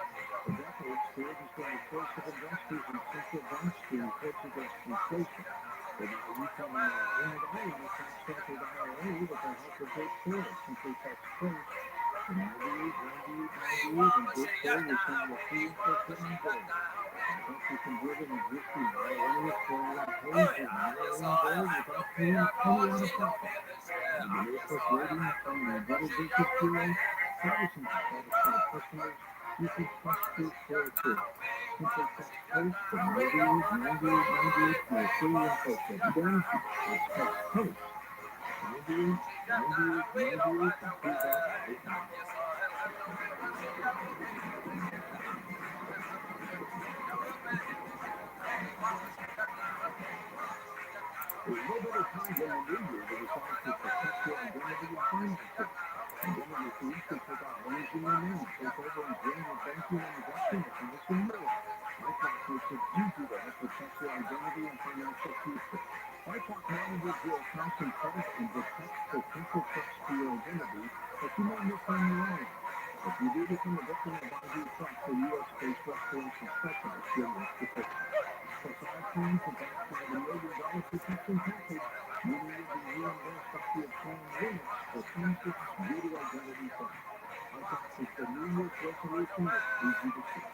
For decades, gold has been the choice of investors and central banks to hedge against inflation. Whether you're reclaiming your own dollar in a tax-sheltered IRA with the help of Birchgold, simply text FIRST to 989898 and Birchgold will send you a free info kit on gold. It'll help you convert an existing IRA, 401ks, or IRA in gold without paying a penny out of pocket. With an A+ rating from the Better Business Bureau, thousands of satisfied customers, you can trust Birchgold too. Simply text POST to 989898 for a free info kit. Again, that's text POST 989898 and do that right now. There's no better time than the new year to decide to protect your identity and finances. Identity thieves can take out loans in your name, take over and drain your banking and investing accounts, and more. LifeLock makes it easy to help protect your identity and financial future. LifeLock monitors your accounts and credit and detects potential threats to your identity that you may miss on your own. If you do become a victim of ID theft, a U.S.-based restoration specialist will work to fix it. Plus, all plans are backed by the $1 million protection package, meaning you'll be reimbursed up to your plan limits for things lost due to identity theft. LifeLock is the New Year's resolution that's easy to keep.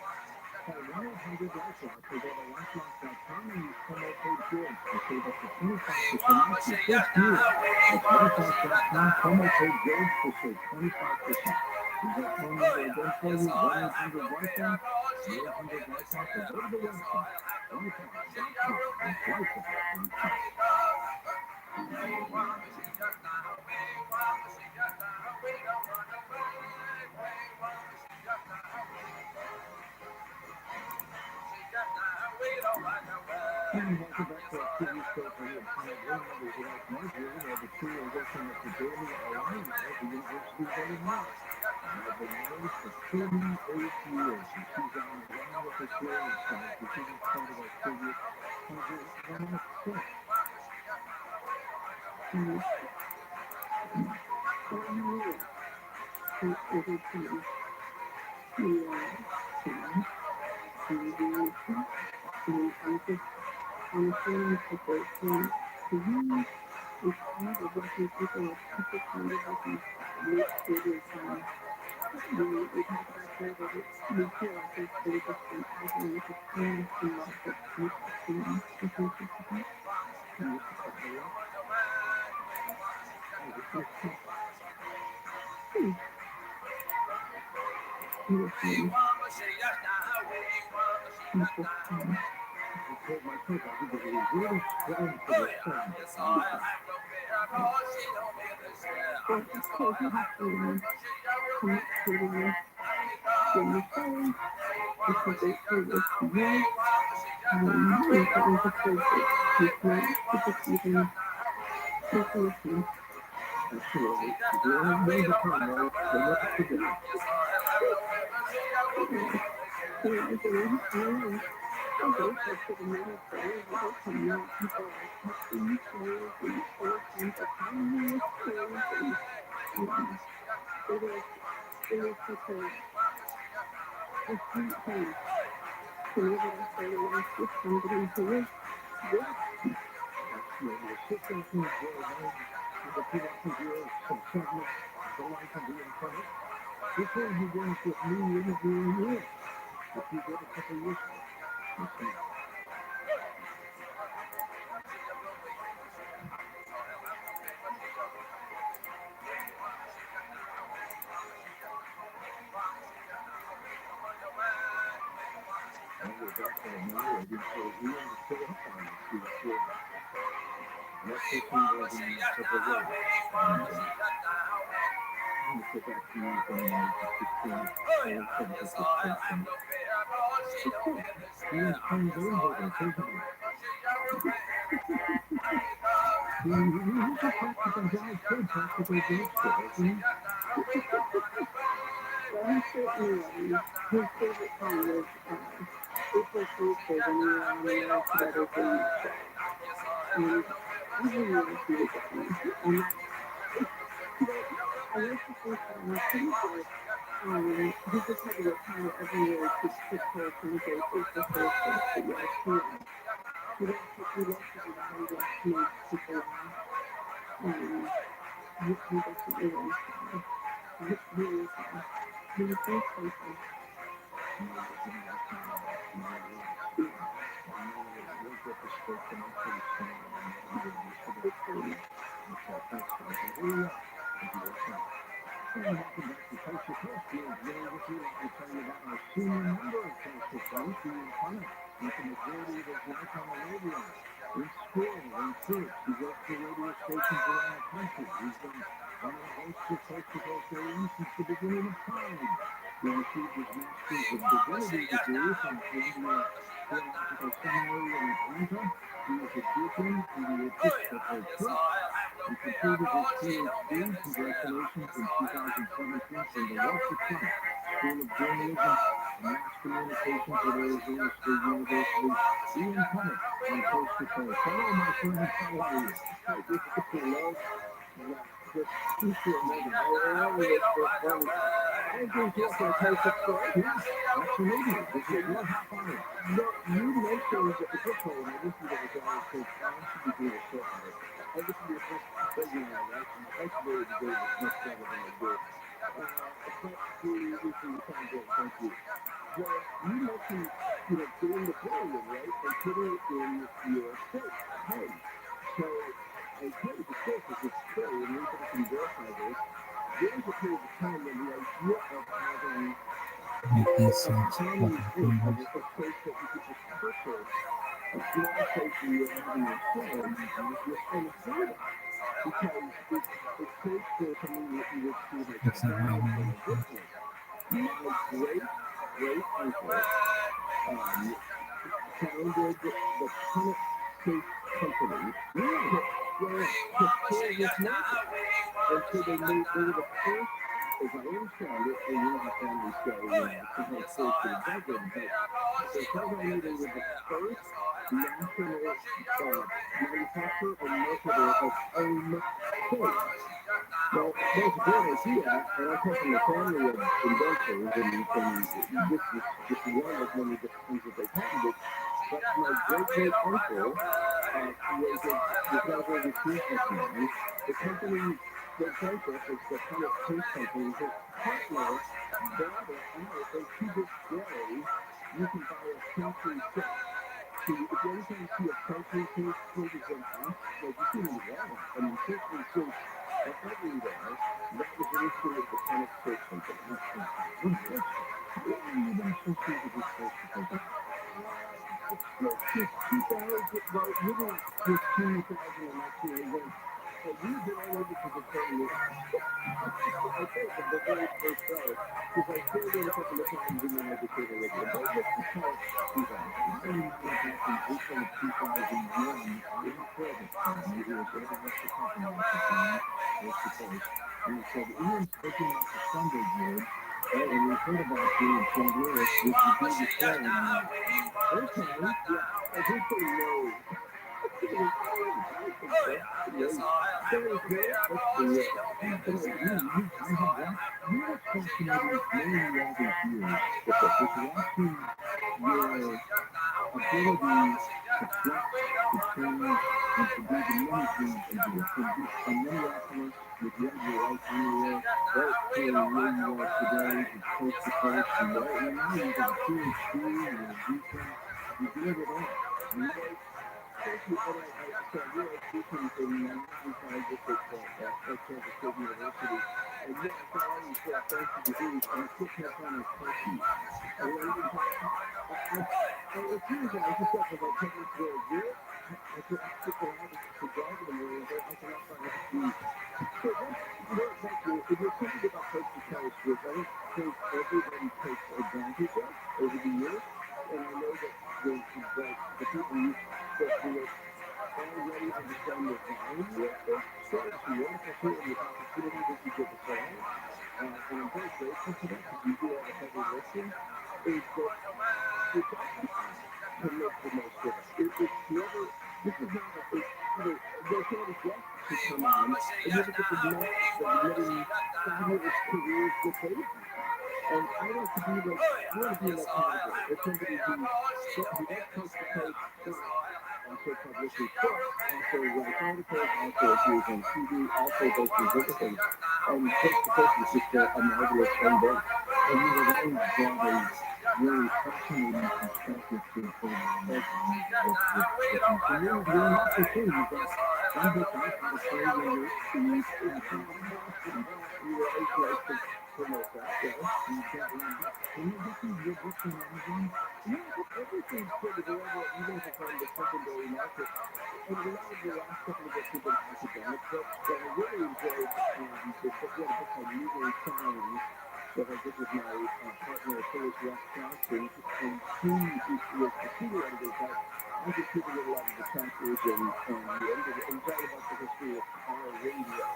Call 1-800-LifeLock or go to LifeLock.com and use promo code George to save up to 25% off your first year. That's LifeLock.com, promo code George to save 25%. Is that phone number again for you? 1-800-LifeLock, 1-800-LifeLock, or go to the website, LifeLock.com. That's LifeLock.com. And welcome back to our tribute show for the Planet Room members like Marjorie, where the two are working at the Daily Alumni at the University of Illinois. They've been married for 38 years, and she's on the line with us here, and so this isn't part of our tribute. Marjorie, I want to say. I'm feeling support to you. It's kind of like you people are people kind of like you live through this we talk about here that we feel like it's really just been arguing with the friends and love that you experience with your sister. Can you start to look? I told myself I think it was really strong for the sun. Well, it's because you have to connect to the phone. It's a great service to you. It's always a place you can even listen. Absolutely. If you have made the time, though, then what's the day? I'm grateful for the many prayers that are coming out. People are texting me prayers and other friends are calling me with prayers. And it is such a sweet thing to know that I started life with somebody who is good. Absolutely. Sit back and enjoy one of the production viewers some segments of the life of the incarnate. This one begins with me interviewing you, which we did a couple years ago. Listen up. we're back to the now waiting for Ian to show up on us. He was here. And that person was in several ways. I'm going to get back to you from the 16 all from this person. It's good. Ian's playing very hard and occasionally. We usually practical guys could practical girls isn't Well, he certainly was. His favorite song was April Fool's Day when we were all in there together doing the show. And every year he would get me. And that's, I went to see him and pretty good. He just had to work hard every year to put forth things like April Fool's Day for years. He likes to do that. He likes to make people laugh. He definitely was. He was very playful. Senior member of Social Place, Ian Connor, with the majority of his life on the radio. In school, in church, he worked for radio stations around the country. He's been one of the hosts of Coast to Coast AM since the beginning of time. He received his Master's of Divinity degree from Columbia Theological Seminary in Atlanta. He was a deacon in the Episcopal Church. He completed his PhD, congratulations, in 2017 from the ROTHSCHILD School of Journalism and Mass Communications at Arizona State University. Ian Connor on Coast to Coast. Hello, my friend. How are you? I just love just feature moment. I love it. I think what can I take it for? Yeah, absolutely. This is your half hour. No, you mentioned that the book hole, and I listened to the guy who said, I should be doing a show on it. I listened to your first segment on that, and my first day today was much better than I did. But the issue you sound great, thank you. Well, you mentioned, doing the billion, right? And putting it in your safe at home. So I tell you the truth, because it's true, and anybody can verify this. There was a period of time when the idea of having Make this a sense. family safe, of a safe that you could just purchase, a small safe where you have in your home, was unheard of. Because it's safe for something that you would see like a It's not dog my or a business. My great uncle founded the Punnett Safe Company. Really? To fill this market. And so they were the first, as I understand it, and you know how families go, sometimes close to the dozen, but as far as I know, they were the first national manufacturer and marketer of home safe. Now, that's a great idea, and I come from a family of inventors, and this is one of many different things that they patented. But my great-great-uncle was not very businessman. The company that bankrupt is the Punnett Safe Company. His partner bought it out, and to this day, you can buy a Century safe. So if you anytime see a Century safe printed in X, like you see them in Walmart, I mean, Century safes are everywhere. That was initially the Punnett Safe Company. That's fantastic. How long have you been associated with Social Company? Since 2000, well, really since 2019, when we've been all over to the family. I think from the very first day, because I filled in a couple of times and then I became a regular. But let's just call it 2000. I remember back in April of 2001, I had called a friend who was going to ask the company at the time, Coast to Coast, and he said, Ian's taking off a Sunday gig, and we heard about you in St. Louis, would you do the show? And I'm like, okay, yeah, I did say no. You did it all. Thank you. And I realized teaching in 1995 just at Kansas State University. And yet, I thought I was so fancy disease, and I still can't find my car keys. And then I as soon as I just got about 10 minutes ago, I could stick around to drive in the morning, but I cannot find my keys. So that's, thank you. If there's something about postal cards which I don't think everybody takes advantage of over the years, and I know that the people who already understand the value of this. So it's a wonderful tool and the opportunity that you give us all. And I'm very grateful for that because you do all the heavy lifting. Is that it's up to us to make the most of it. It's never, this is not there's not a guest to come on and you look at the many fabulous careers that they've had. And I want to be like, I want to be in that category. As somebody who does coast to coast, also publishes books, also writes articles, also appears on TV, also does these other things. And coast to coast is just a marvelous thing there. And you have always brought a very fascinating perspective to the program. And you're not the thing, you've got one book out, How to Play Your Roots, and you always like to promote that, yes. You've got one book. And you're getting your books on Amazon. Everything's sort of available, even if it's on the secondary market. And a lot of the last couple of books have been academic books, but I really enjoyed the book. We had a book called Moving Signs that I did with my partner, ROTHSCHILD, and she was the senior editor, but I contributed a lot of the chapters and the end of it. And it's all about the history of car radio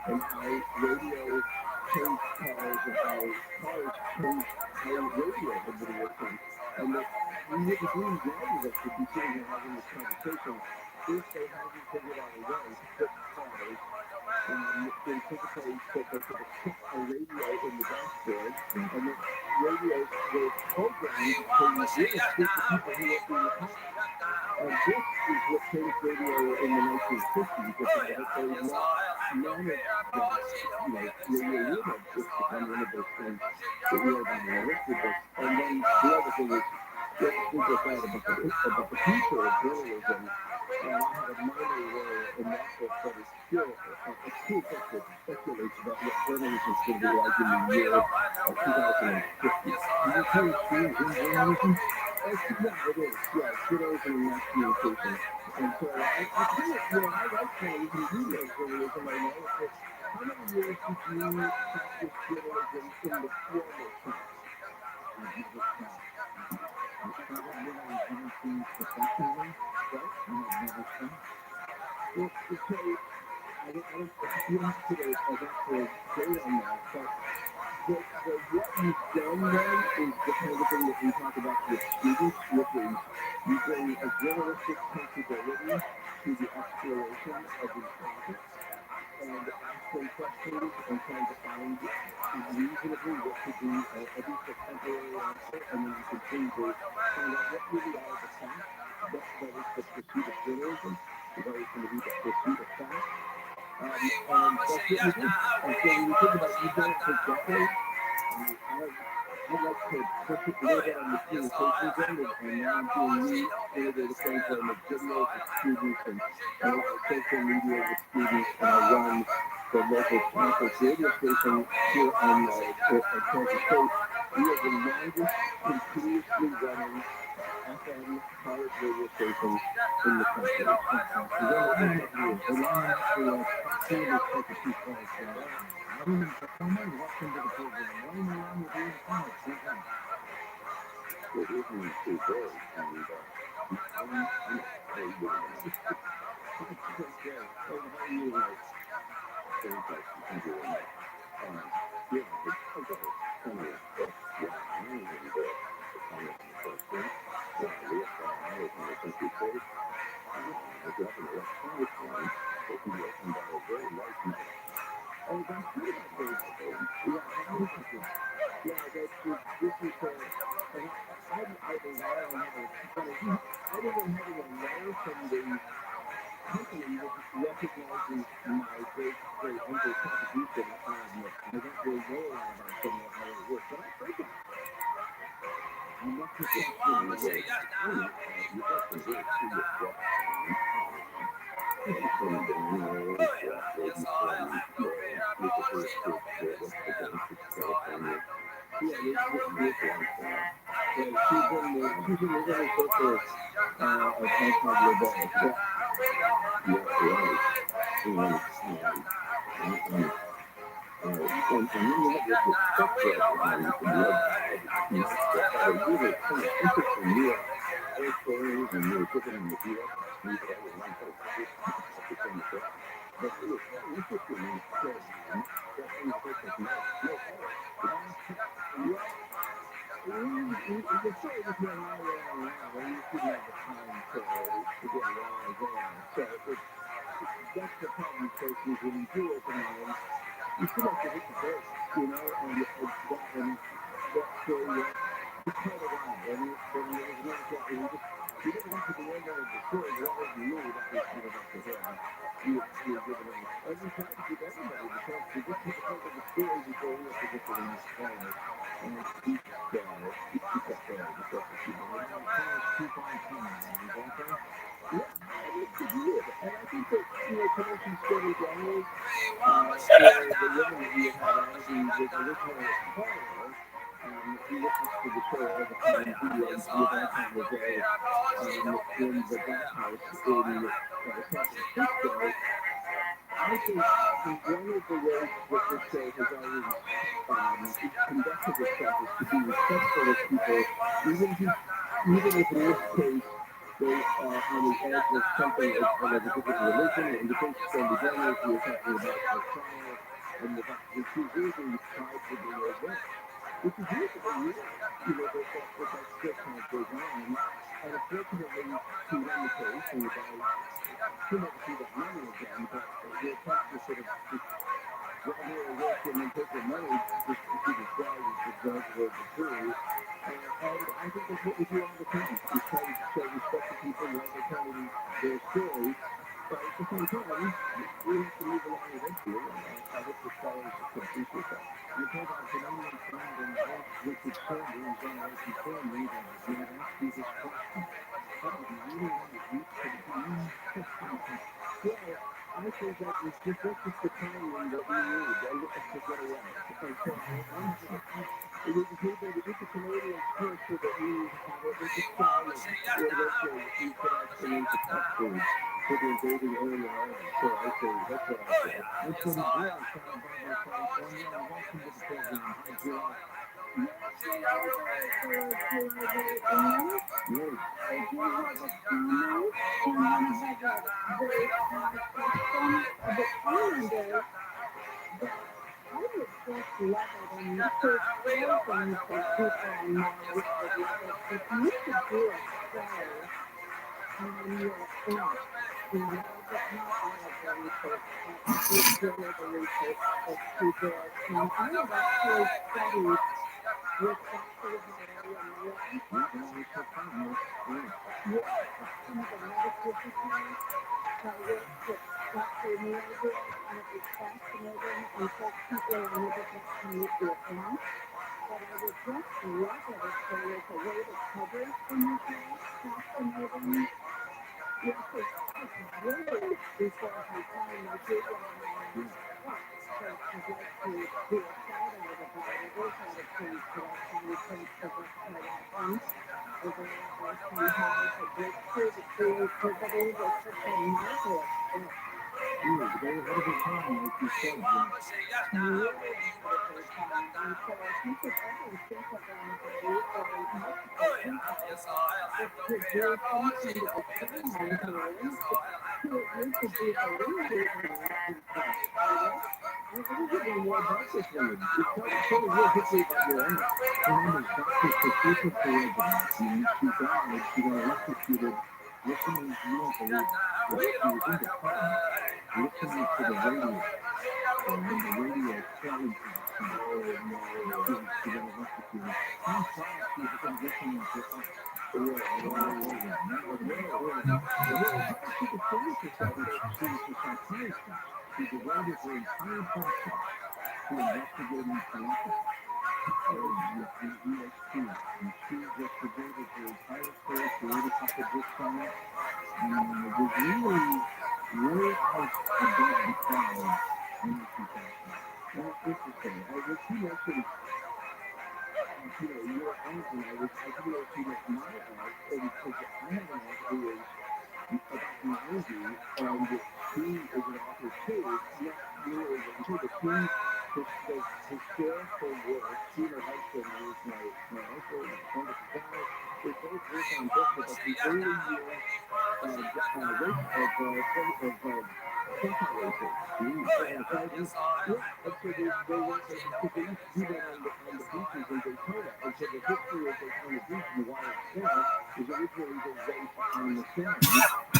and how radio changed cars and how cars changed how radio had been working. And that we wouldn't be many of us would be sitting here having this conversation if they hadn't figured out a way to put cars in such a place that they could put a radio in the dashboard, and the radios were programmed to really speak to people who were in the car. And this is what changed radio in the 1950s, that they managed that, radio unit just become one of those things that we are about to work with this. And then the other thing is, what we just out about the future of journalism, and I had a minor role in that book, but it's still a cool book that speculates about what journalism is going to be like in the year of 2050. Is it PhD in journalism? Yeah, it is. Yeah, it's journalism and mass communication. And so I kind of, I like journalism, you love journalism, I know. But how many years did you practice journalism in the formal sense? I've never stopped. I started when I was 19 professionally, right? And I've never stopped. Well, so I don't, you don't have to put an actual date on that, but what you've done then is the kind of thing that we talk about with students, which is you bring a journalistic sensibility to the exploration of these topics and asking questions and trying to find reasonably what could be at least a temporary answer, and then you continue to find out what really are the facts. That is the pursuit of journalism. Is always going to be the pursuit of facts. And that's what we do. And so when you think about it, you've done it for decades. I'd like to push it a little bit on the communications end, and now I'm doing new innovative things where I make videos with students and a lot of social media with students, and I run the local campus radio station here on Kansas State. We are the longest continuously running FM college radio station in the country. It's fantastic. And I'm actually proximity to two calls. Welcome to the program. Why am I on with you in the comments? Good evening to Bill, and I'm how are you doing tonight? Okay, how are you tonight? Fantastic, thank you very much. Yeah, I've got a ton of books flying, and to comment on the question, reapply is an essential code. If you have an electronic one, it can be opened by a very light knife. Oh, that's good about those. Yeah, I've looked at this. Yeah, this is and I'm out of line on having, but other than having a letter from the company that recognizes my great uncle contribution, I don't really know a lot about some of how it works, but I'll take it. I'm not professional with it. You have some very serious questions. From Daniel, Rob, from Lucas California. Yeah, this like she's in the little circle of unpopular balls. Yeah, right. And then you have this respect for it, and you can love a really kind of interesting new stories and new different in the US. You could have one place but it was so interesting and so that in the first place, the story was going on and you couldn't have the time to get around there. So that's the problem you face is when you do open mind, you feel like you hit the brakes, and that story was quite a while. And it was not that you didn't get to the end of the story, you already knew that was kind of like the end. You were given every time to give everybody the chance to just take a part of the story before we have to get to the next part. And keep that going. Keep on coming. Yeah, I like to do it. And I think that, commercial story generally, the women that you had on, the original caller, he listens to the show all the time. He was on the day in the bathhouse in San Francisco. I think one of the ways that this show has always conducted itself is to be respectful of people, even if in this case they are on the edge of something of a particular religion, or in the case of Sandy Daniels, we were talking about her trial, and the fact that she's using pride to be their event, which is usually real, that still kind of goes on, and unfortunately, to run the case, and the guy still never see that money again, but the attempt to sort of just grab her away and then take her money just to see the trial with the judge or the jury. And I think that's what we do all the time. We try to show respect to people while they're telling their story. But at the same time, we have to move along eventually. I hope the scholars can appreciate that. You told our Canadian friend and host Richard Sanders on our family that we had asked you this question. How do you really want to eat for the bean? Well, I think that it's just the timing that we need to get away. And so it was able to get the Canadians first so that we have it with the style of eventually you could actually use the pet food for the invading area island. So I say, that's what I say. Let's go to Jill, Santa Barbara, California, and welcome to the program. Hi, Jill. she mentioned, your aunt, and I didn't know she meant my aunt, and because I have an aunt who is about 90, and she is an author too, not nearly as you, but she does historical work. She and her husband, who's my uncle, a wonderful guy, they both work on books about the early years of profile racing. And so they went, because they used to do that on the beaches in Daytona, and so the history of Daytona Beach and why it's there is originally the race on the sand.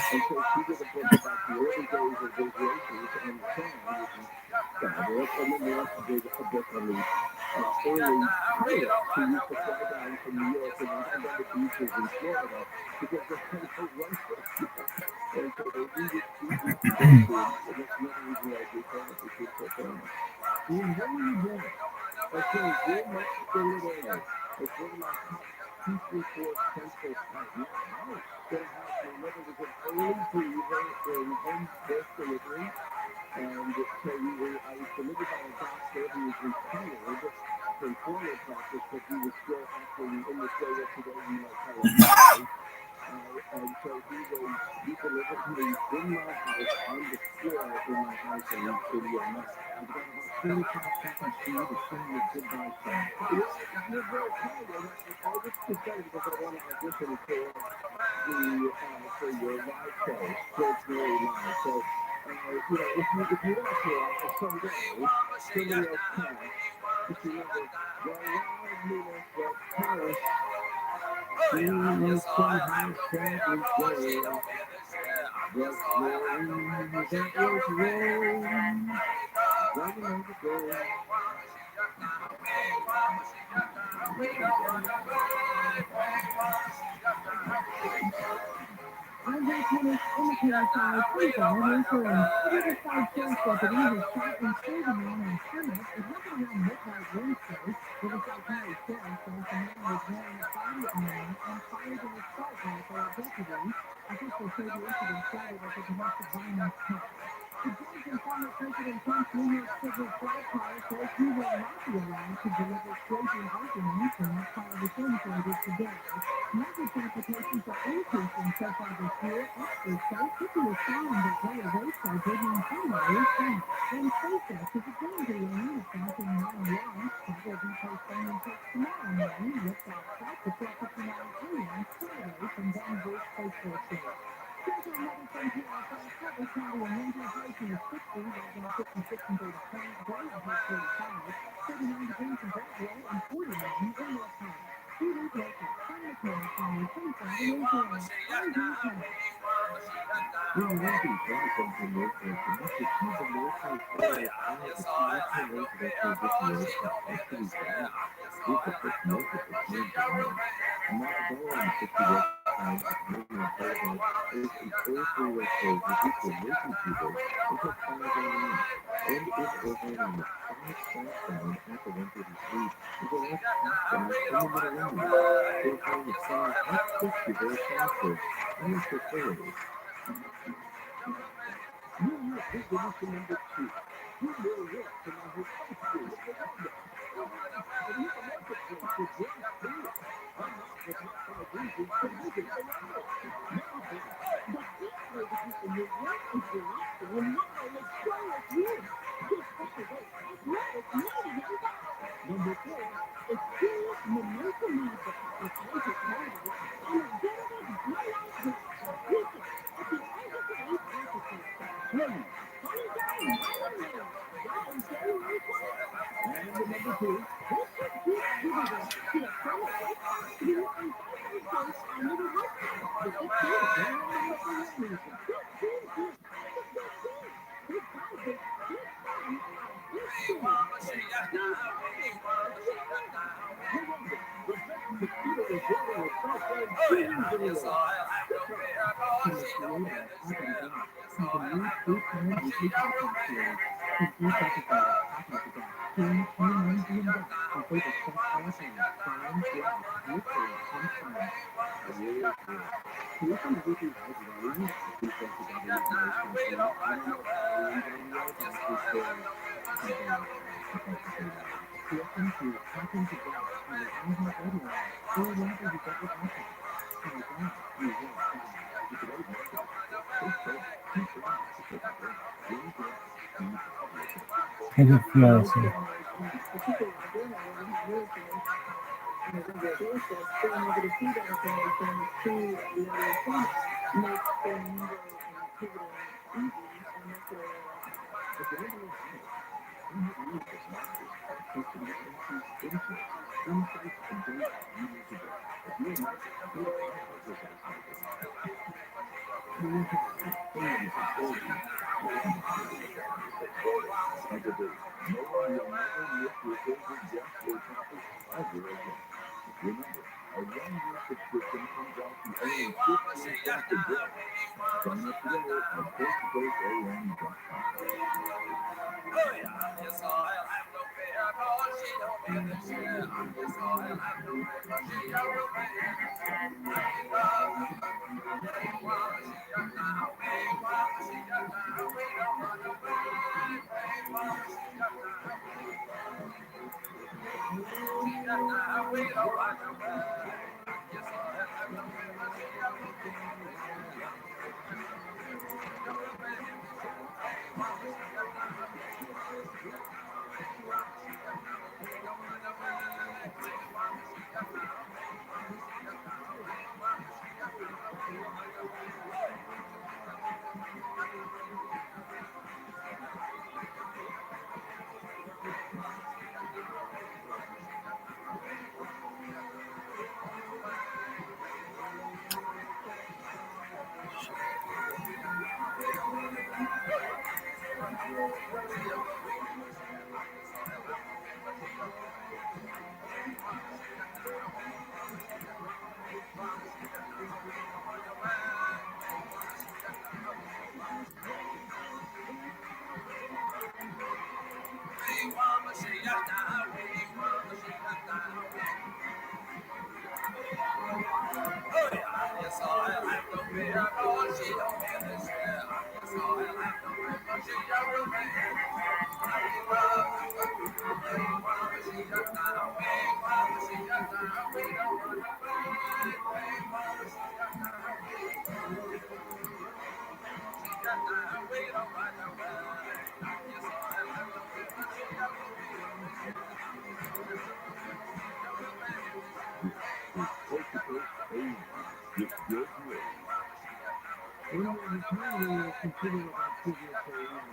And so she did a book about the early days of those races on the sand, which is fabulous. And then they also did a book on the early pilots who used to fly down from New York and land on the beaches in Florida because they had no runway. And so they needed to go to, and that's another reason why Daytona became so famous. Ian, where were you born? Okay, we're next to TRILLIONAIRE. It's one of my top 2, 3, 4 central spots. Yeah, nice. Got a house. My mother was an early believer in home birth delivery. And so I was delivered by a doctor who was retired from formal practice, but he was still acting in this way that today we might call a guy. And so he delivered me in my house, on the floor in my house in Wilmette. I've got about 45 seconds for you to sing your goodbye song. Well, you're very kind, and I was excited because I want to audition for your live show, George Mary Live. So, if you want to, someday, somebody else can, just remember, the loneliness of Paris, she is somehow sadly gone. The glory that was Rome, gone overgrown. I'm Jack Minnis, indicator side, please follow me for a Riverside Sheriff's deputy who shot and killed a man on Summit. It happened around midnight Wednesday. Riverside County Sheriff says the man was wearing a body armor and fired an assault rifle at deputies. Officials say the incident started at the domestic violence talk. The judge in former President Trump's New York scheduled flight car says he will not be allowed to deliver sweeping arguments when that car returns later today. Mortgage applications are increasing so far this year. Experts say people are sign that lower rates are bringing homeowners back. And SpaceX is agreeing to land a Falcon 9 launch. That will be postponed until tomorrow morning. Liftoff set to 4:59 a.m. Saturday from Denver's Space Force Base. Sunshine weather from PRI, partly cloudy and windy, high near 60, right now 56 in Data Point, Dayton has 45, 39 degrees in Brentwood, and 41 in North Park. We leave local, from the PRI, 25 in Israel. I'm Jack Minnis. Well, one of these wonderful from Northwest, and you should see the Northwest Airways flag. It's the national way to actually get the air stuff. That's pretty bad. We've got this multiple times a day. I'm not going on 50 west side of Canadian Boulevard. There's a toll freeway closed with equal emergency brakes until 5 a.m. And in Irvine on the 5 southbound at the 133, there's a large crash in the middle lane. Therefore, the sign at 60 very faster. I'm not so clear. New Year's resolution number 2. Do more work for my responsible with the window. And hit the marketplace with one tool. I'm not with my 5 reasons to make it the window. Marketplace. The best way to keep the new year is relaxing and now let's play with you. Get special rates as low as $99. Number 4. Experience Momentum Magic with Magic Marbles and a Veteran Daylight Gift. Visit at the all-you-can-eat marketplace. 20. Anytime, anywhere. Guys, January 20th. And the number 2. This is Gift Giveaway. Get a promo code you and 5 points on your website. Visit Gift Gift. Big prizes, big fun at Gift Remember, the best mosquito report in the Southland 2 years in a row. From the creator of Ootd, from the new foodporn weekly podcast series, from each episode of Talking to Death, King, TRUMAN, and Death, our favorite stuff all time, crime, life, mystery, and science. Can you come everything out wrong? Please go to government noise control. I don't know how anybody else actually says something like that. Welcome to Talking to God on the iHeart Radio app or wherever you get your podcasts. And with that, we will find you today message. Stay safe, keep warm, take a break, really good, and Take it The slow, next sir. generation, the people that are doing it already have new information. And as Rabbi says, being able to see that information to the other channel makes their number and pivoting easy, and that's what I like. If you're into this video, iHeart News does not is access to the agency's insights, insights, and data you need today. If you're a marketer, go to iHeart Results now. Millions of children today, knowing you'll never miss your favorite guest or topic ever again. Remember, a 1-year subscription comes out to only 15 cents a day. Sign up today at coasttocoastam.com. When we return, we will continue with our previous comments.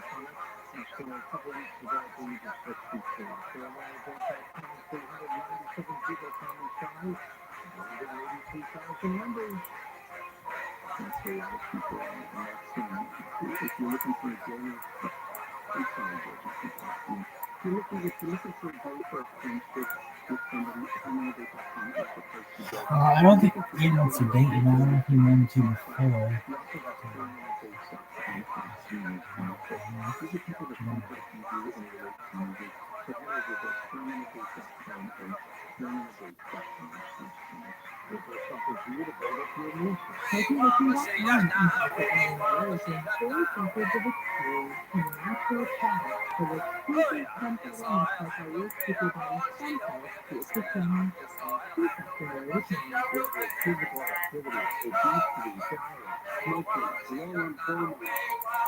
So a couple weeks ago, I believe it's just before. So I want to go back to 397 people coming shy, 183,000 members. That's a lot of people, and that's, if you're looking for a daily, I'm sorry, if you're looking for a day for a friendship with somebody, TRUMAN is the place to go. I don't think he wants to date you now. I don't know if he wanted to before. We also have TRUMAN site. These are people that contact you and relate to music. So head over to TRUMAN and TRUMAN.com. If there's something for you to build up your music. Taking.com and TrUMAN is employees include the true and natural products for the super simple and psychotic people body samples to efficient Whether it's physical activity, obesity, diet, smoking, low employment,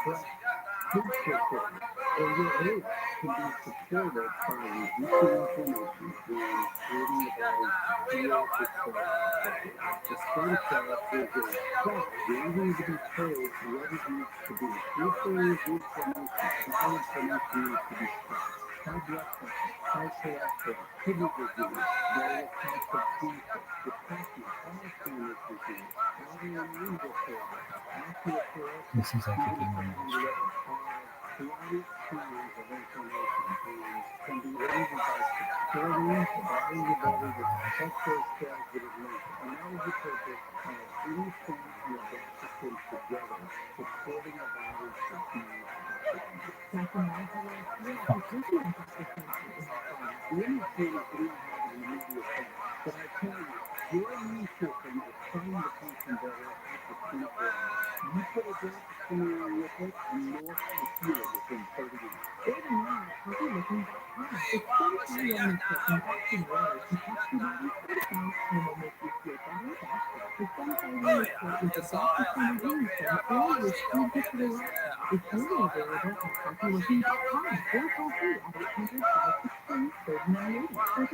stress, food control, or your age can be supported by reducing inflammation and creating the body's feel itself. The stem cell is a cell waiting to be told what it needs to do. If there is inflammation, that inflammation needs to be stopped. High blood pressure, high cholesterol, kidney disease, various types of cancer, depression, Alzheimer's disease, autoimmune disorder, osteoporosis, This is like a game and of chronic signs of inflammation and can be relieved by supporting the body with protect those cells that it needs. And that is the purpose of anything your doctor puts together, supporting the body to be the industry is going to have an immediate effect. But I tell you, your immune system is trying to function better after 24 hours. You put a drop of cinnamon with it, and you'll feel it within 30 minutes. Or not, I'll be looking back. It's 25 on the and will make you feel better, faster. The sunflower lemon spray is the best December healing spray and your food victory life. It's only available at healthyliving.com or toll free at 800-563-3980. That's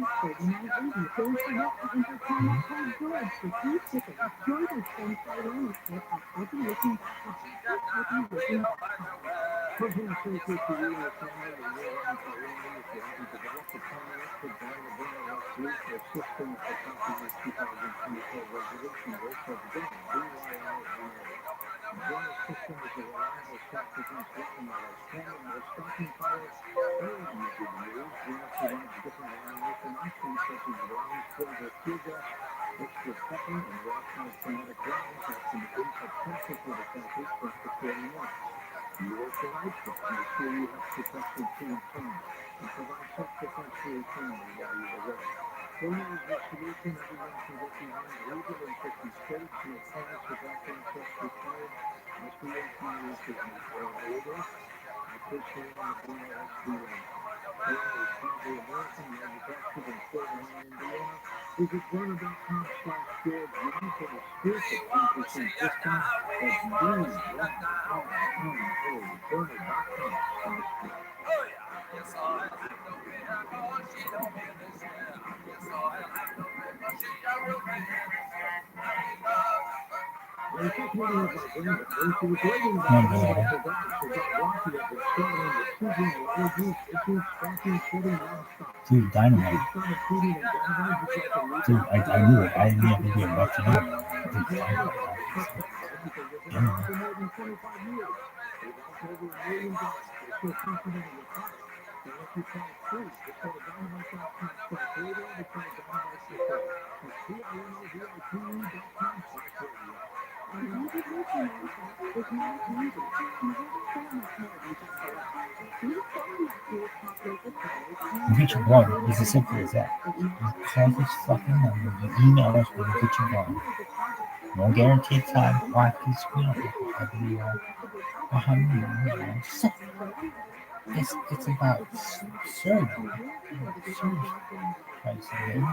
800-563-3980. Don't forget to enter promo code George for free shipping. George's sunflower lemon spray at healthyliving.com. That's healthyliving.com. Personal safety for you and your family and your life are only if you haven't developed a permanent to join the ViralRabbi solution system of the company's 2024 resolution works have done. ViralRabbi. Joint system is a reliable self-defense weapon that has formidable stopping power anywhere you do the move. Joint provides different ammunition options such as rounds filled with tear gas, extra pepper, and rational kinetic rounds that can increase the potential for the attackers for up to 40 minutes. You work the right foot. Make sure you have protection to and from, and provide self-defense for your family while you're away. Formula is the solution. Everyone can get behind. Legal in 50 states. No parents or background checks required. Must be 18 years of age or older. I personally own the VRSB line. Formula is proudly American, manufactured and sold in Indiana. Visit Burner.com/George now for the exclusive 10% discount. That's Burner.com/George. In fact, meeting with my grandmother, she was waiting by the window for God. She got lucky at the struggling with choosing the allergies, itching, scratching, sweating nonstop. Dude, dynamite. She started feeding and grabbing just like a Dude, I knew it. I didn't have to be a veterinarian. Dude, because dynamite. they've been around for more than 25 years. They've helped over 1 million dogs. They're so confident in their product. They'll let you try it free. Just go to dynamite.com/radio to try Dynamite for free. That's DINOVITE.com/radio. Imagination manifest is not easy. You have so much more than just a web. These photographs top local sellers and You get your blog. It's as simple as that. You call this fucking number. You email us when you get your blog. No guaranteed time. Why? Because we don't know how many it's about surge. Pricing.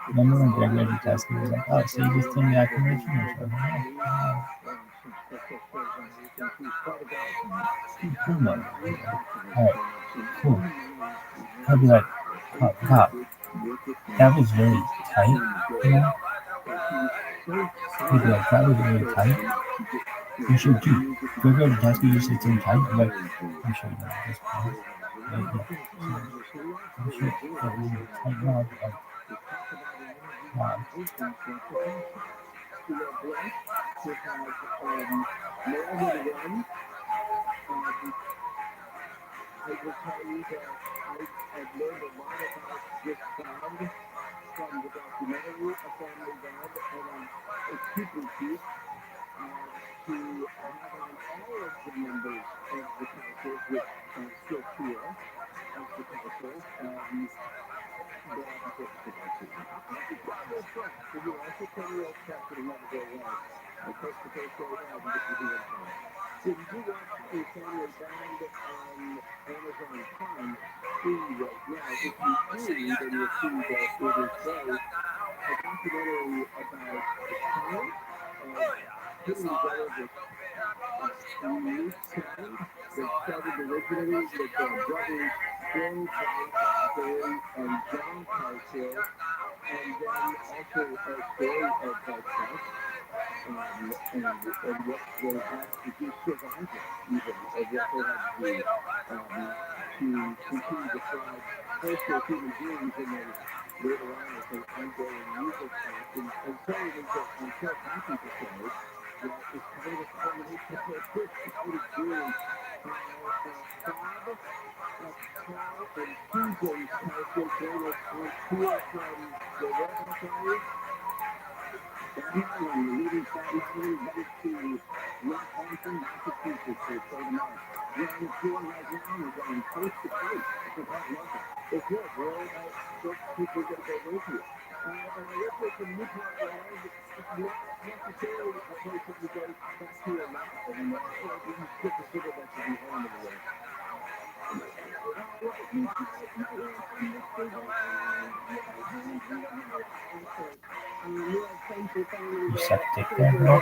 Remember when Greg read the test and he was like, oh, so you just told me I can reach you? Alright, cool. I'll be like, oh, wow, that was really tight, you know? He'd be like, that was really tight. You should do. Greg read the test and you said it's tight. I'm like, I'm sure you know this point. I'm sure that we would tighten up. Like, wow. I will tell you that I've learned a lot about this band from the documentary, A Family Band, and it's super cute to have on all of the members of the council, which still here as the council, that important to us. That's a fabulous song. So, you know, that's a 10-year-old track that'll never go away. And coast to coast right now, because we do it time. So did you watch A Family Band on Amazon Prime free right now? If you do, then you'll see that it is both a documentary about the talent of putting together this unique sound that started originally with the brothers Bill, Frank, Barry, and John Carswell, and then also a story of success. And what they had to do, survival, even, of what they had to do to continue to thrive, first as human beings, and then later on as an ongoing music act. And so it is that I'm so happy to say that it's kind of a culmination of their first is really how Bob, Paul, and Susan Carswell bring us on tour from the West Side. Daniel and the leading Staten Island headed to Northampton, Massachusetts for a show tomorrow. We're on the tour right now, and we're going coast to coast. It's a hot local. It's good. Well, that's people that go with you. And I live in Newport, Rhode Island. It's not necessarily a place that you go back to a lot anymore. So you just consider that to be home in a way. You septic there, bro?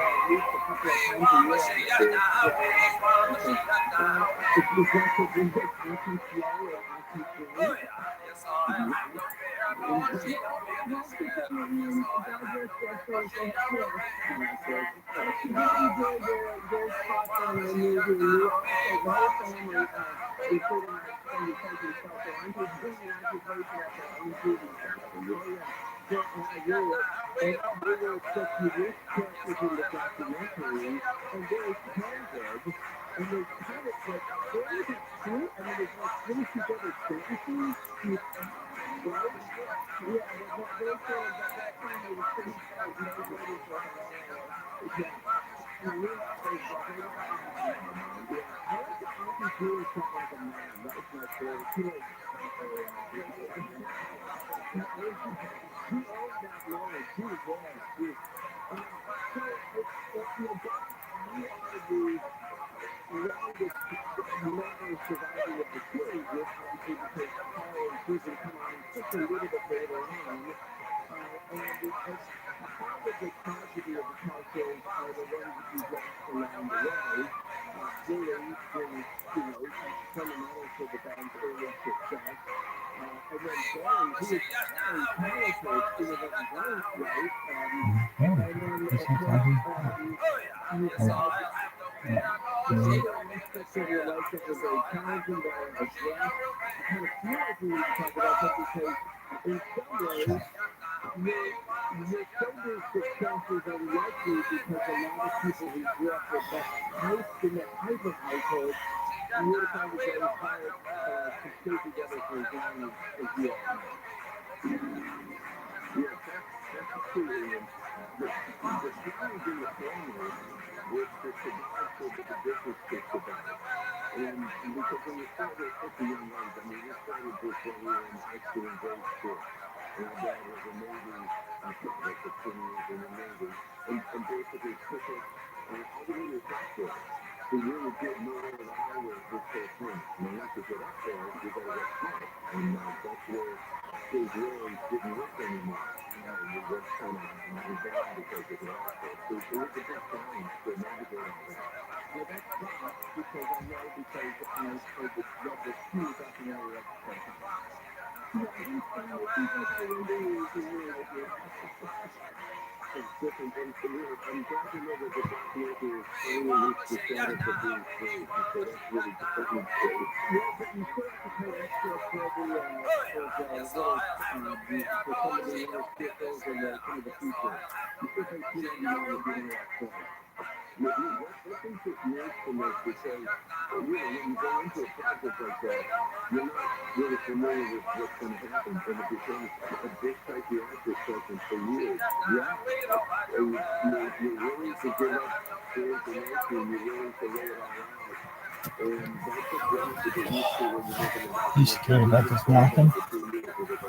You scared about this knocking?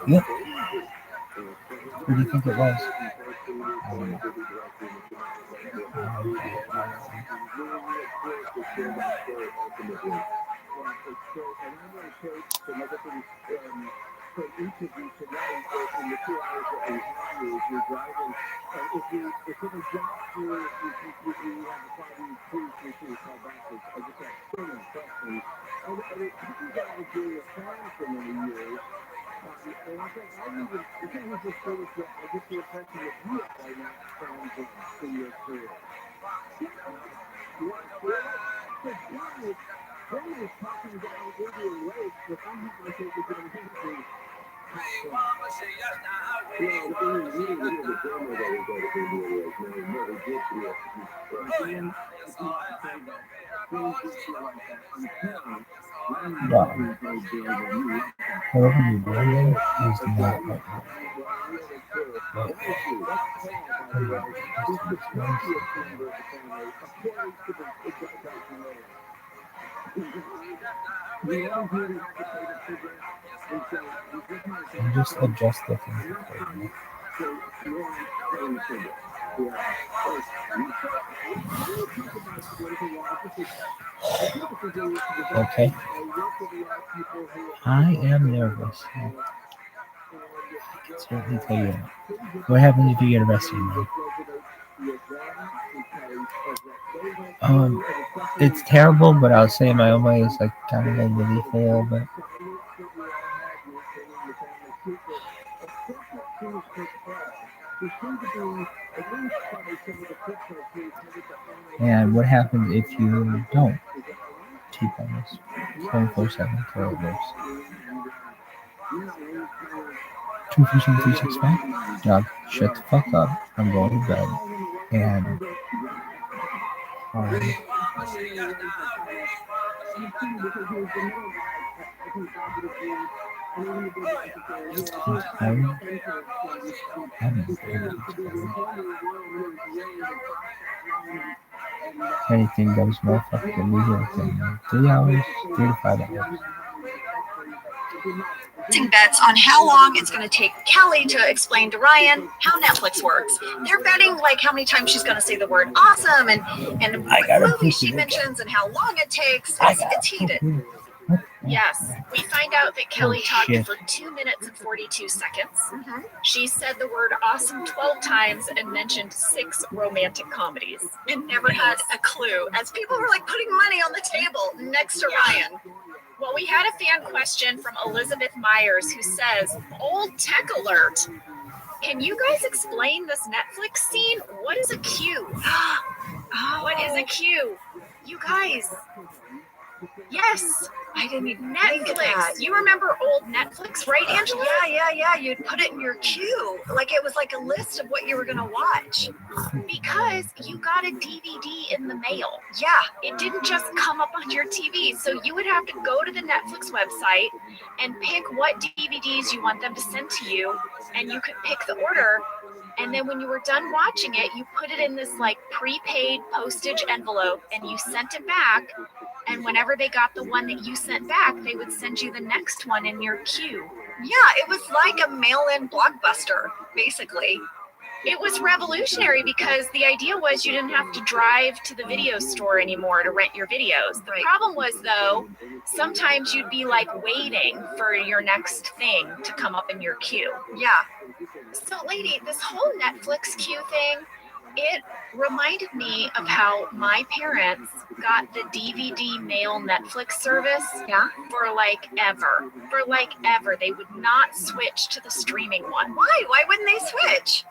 Yep. Who do you think it was? I don't know. Whatever you do is not like that. But, anyway, He's the twentieth member of the family, according to the documentary. We all hear we have to pay the figure, and so we just want to and just adjust the things accordingly. so you want to pay the figure. Okay. I am nervous. I can certainly tell you that. What happens if you get arrested, man? It's terrible, but I'll say in my own way, it's like kind of a relief a little bit. And what happens if you don't cheat on this 24/7 till it works? 247-365. Dog, shut the fuck up. I'm going to bed. And anything goes motherfucking illegal within 3 hours, 3 to 5 hours. Bets on how long it's going to take Kelly to explain to Ryan how Netflix works. They're betting like how many times she's going to say the word awesome and what movie she mentions and how long it takes. It's heated. Yes, we find out that Kelly talked for 2 minutes and 42 seconds. She said the word awesome 12 times and mentioned 6 romantic comedies and never had a clue, as people were like putting money on the table next to Ryan. Well, we had a fan question from Elizabeth Myers who says, "Old tech alert. Can you guys explain this Netflix scene? What is a queue?" What is a queue? You guys. Yes. I didn't even Netflix. You remember old Netflix, right, Angela? Yeah. You'd put it in your queue. Like it was like a list of what you were going to watch. Because you got a DVD in the mail. Yeah. It didn't just come up on your TV. So you would have to go to the Netflix website and pick what DVDs you want them to send to you. And you could pick the order. And then when you were done watching it, you put it in this like prepaid postage envelope and you sent it back. And whenever they got the one that you sent back, they would send you the next one in your queue. Yeah, it was like a mail-in Blockbuster, basically. It was revolutionary because the idea was you didn't have to drive to the video store anymore to rent your videos. The problem was, though, sometimes you'd be like waiting for your next thing to come up in your queue. Yeah. So, lady, this whole Netflix queue thing, it reminded me of how my parents got the DVD mail Netflix service for like ever. They would not switch to the streaming one. Why? Why wouldn't they switch?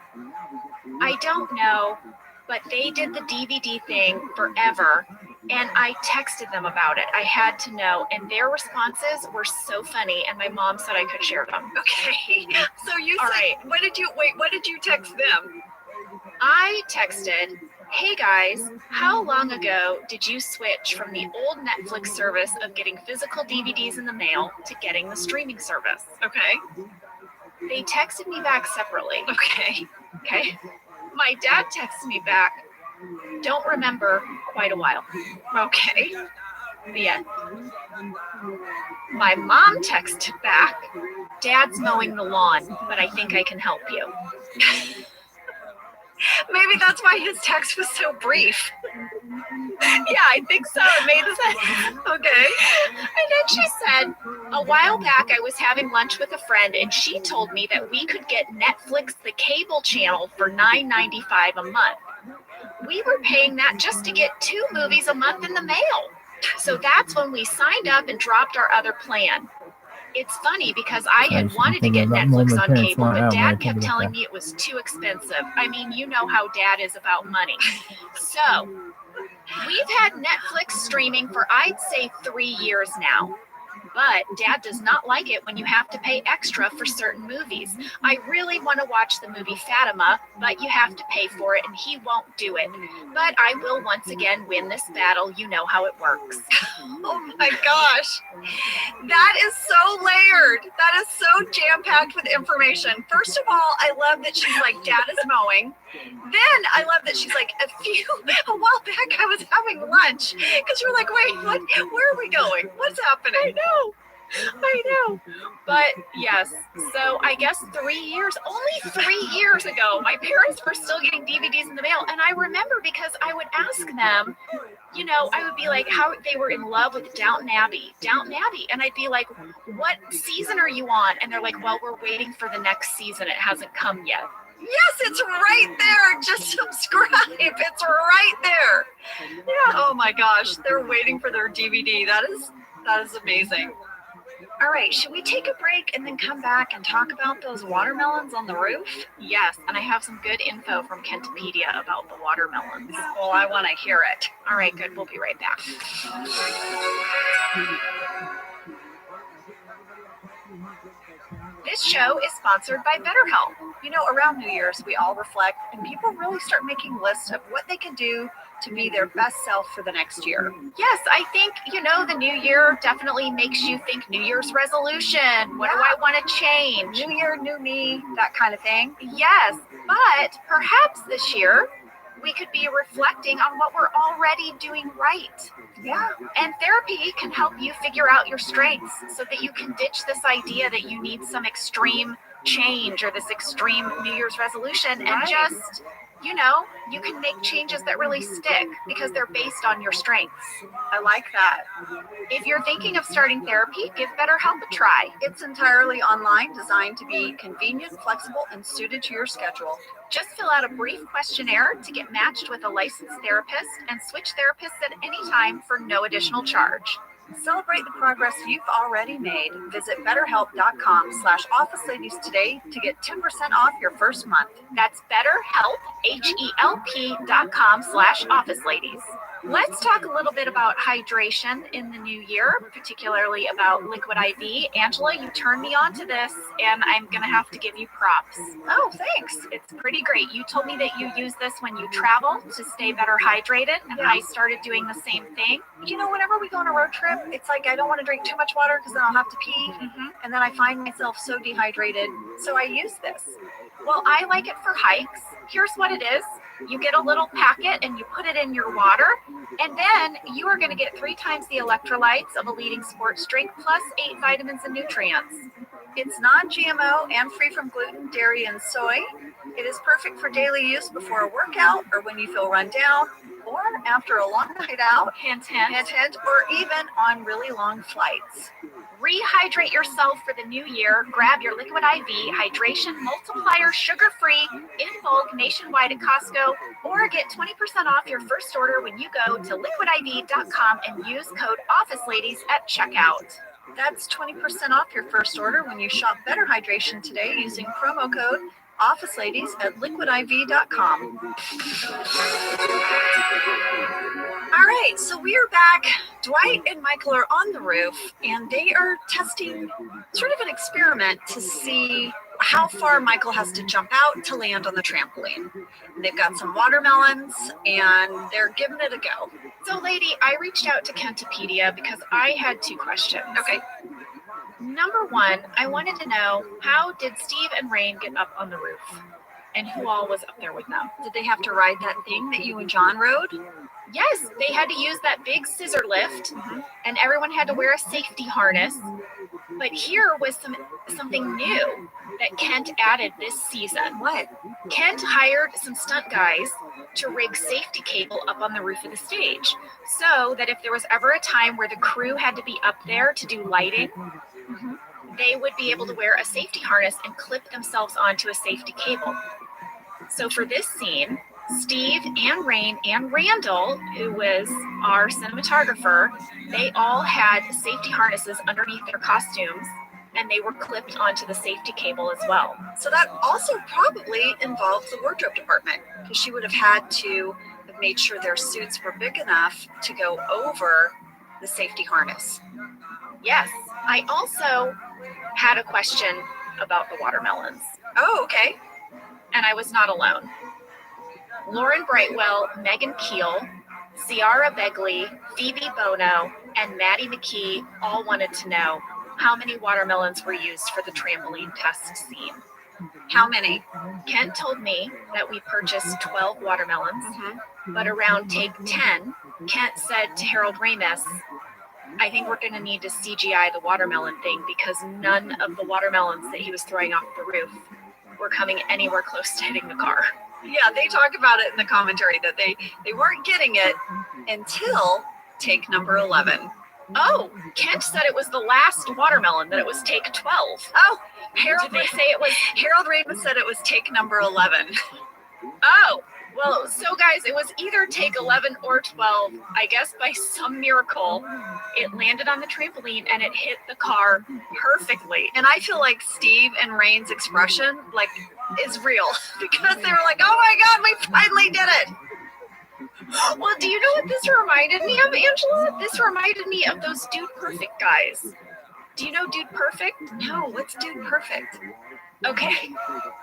I don't know, but they did the DVD thing forever. And I texted them about it. I had to know. And their responses were so funny. And my mom said I could share them. Okay. So you said, right. What did you text them? I texted, "Hey guys, how long ago did you switch from the old Netflix service of getting physical DVDs in the mail to getting the streaming service?" Okay. They texted me back separately. Okay. My dad texted me back, "Don't remember, quite a while." Okay. The end. My mom texted back, "Dad's mowing the lawn, but I think I can help you." Maybe that's why his text was so brief. Yeah, I think so. It made sense. Okay. And then she said, "A while back, I was having lunch with a friend, and she told me that we could get Netflix, the cable channel, for $9.95 a month. We were paying that just to get 2 movies a month in the mail. So that's when we signed up and dropped our other plan. It's funny because I had wanted to get Netflix on cable, but Dad kept telling me it was too expensive. I mean, you know how Dad is about money. So we've had Netflix streaming for, I'd say, 3 years now. but Dad does not like it when you have to pay extra for certain movies. I really want to watch the movie Fatima, but you have to pay for it and he won't do it. But I will once again win this battle. You know how it works. Oh my gosh. That is so layered. That is so jam-packed with information. First of all, I love that she's like, Dad is mowing. Then I love that she's like, a while back I was having lunch. Because you're like, wait, what? Where are we going? What's happening? I know. But yes, so I guess only 3 years ago, my parents were still getting DVDs in the mail. And I remember because I would ask them, you know, I would be like, how they were in love with Downton Abbey. And I'd be like, what season are you on? And they're like, well, we're waiting for the next season. It hasn't come yet. Yes, it's right there. Just subscribe. It's right there. Yeah. Oh my gosh. They're waiting for their DVD. That is amazing. All right, should we take a break and then come back and talk about those watermelons on the roof? Yes, and I have some good info from Kentopedia about the watermelons. Well, I want to hear it. All right, good. We'll be right back. This show is sponsored by BetterHelp. You know, around New Year's, we all reflect, and people really start making lists of what they can do to be their best self for the next year. Yes, I think, you know, the new year definitely makes you think New Year's resolution. What do I want to change? New year, new me, that kind of thing. Yes, but perhaps this year we could be reflecting on what we're already doing right. Yeah. And therapy can help you figure out your strengths so that you can ditch this idea that you need some extreme change or this extreme New Year's resolution and just, you know, you can make changes that really stick because they're based on your strengths. I like that. If you're thinking of starting therapy, give BetterHelp a try. It's entirely online, designed to be convenient, flexible, and suited to your schedule. Just fill out a brief questionnaire to get matched with a licensed therapist and switch therapists at any time for no additional charge. Celebrate the progress you've already made. Visit BetterHelp.com/OfficeLadies today to get 10% off your first month. That's BetterHelp, HELP.com/OfficeLadies. Let's talk a little bit about hydration in the new year, particularly about liquid IV. Angela, you turned me on to this, and I'm going to have to give you props. Oh, thanks. It's pretty great. You told me that you use this when you travel to stay better hydrated, and I started doing the same thing. You know, whenever we go on a road trip, it's like I don't want to drink too much water because then I'll have to pee, and then I find myself so dehydrated, so I use this. Well, I like it for hikes. Here's what it is. You get a little packet and you put it in your water, and then you are going to get 3 times the electrolytes of a leading sports drink plus 8 vitamins and nutrients. It's non-GMO and free from gluten, dairy, and soy. It is perfect for daily use before a workout or when you feel run down or after a long night out, hint, or even on really long flights. Rehydrate yourself for the new year. Grab your Liquid IV Hydration Multiplier sugar-free in bulk nationwide at Costco, or get 20% off your first order when you go to liquidiv.com and use code OfficeLadies at checkout. That's 20% off your first order when you shop Better Hydration today using promo code OfficeLadies at liquidiv.com. All right, so we are back. Dwight and Michael are on the roof, and they are testing sort of an experiment to see how far Michael has to jump out to land on the trampoline. They've got some watermelons, and they're giving it a go. So, lady, I reached out to Kentopedia because I had 2 questions. Okay. Number 1, I wanted to know, how did Steve and Rain get up on the roof? And who all was up there with them? Did they have to ride that thing that you and John rode? Yes, they had to use that big scissor lift, and everyone had to wear a safety harness. But here was something new that Kent added this season. What? Kent hired some stunt guys to rig safety cable up on the roof of the stage, so that if there was ever a time where the crew had to be up there to do lighting, they would be able to wear a safety harness and clip themselves onto a safety cable. So for this scene, Steve and Rain and Randall, who was our cinematographer, they all had safety harnesses underneath their costumes, and they were clipped onto the safety cable as well. So that also probably involves the wardrobe department, because she would have had to have made sure their suits were big enough to go over the safety harness. Yes. I also had a question about the watermelons. Oh, okay. And I was not alone. Lauren Brightwell, Megan Keel, Ciara Begley, Phoebe Bono, and Maddie McKee all wanted to know how many watermelons were used for the trampoline test scene. How many? Kent told me that we purchased 12 watermelons, but around take 10, Kent said to Harold Ramis, I think we're going to need to CGI the watermelon thing because none of the watermelons that he was throwing off the roof were coming anywhere close to hitting the car. Yeah, they talk about it in the commentary that they weren't getting it until take number 11. Oh, Kent said it was the last watermelon, that it was take 12. Oh, Did they say it was? Harold Ramis said it was take number 11. Oh, well, so guys, it was either take 11 or 12. I guess by some miracle, it landed on the trampoline and it hit the car perfectly. And I feel like Steve and Rain's expression is real because they were like, oh my God, we finally did it. Well, do you know what this reminded me of, Angela? This reminded me of those Dude Perfect guys. Do you know Dude Perfect? No, what's Dude Perfect? Okay,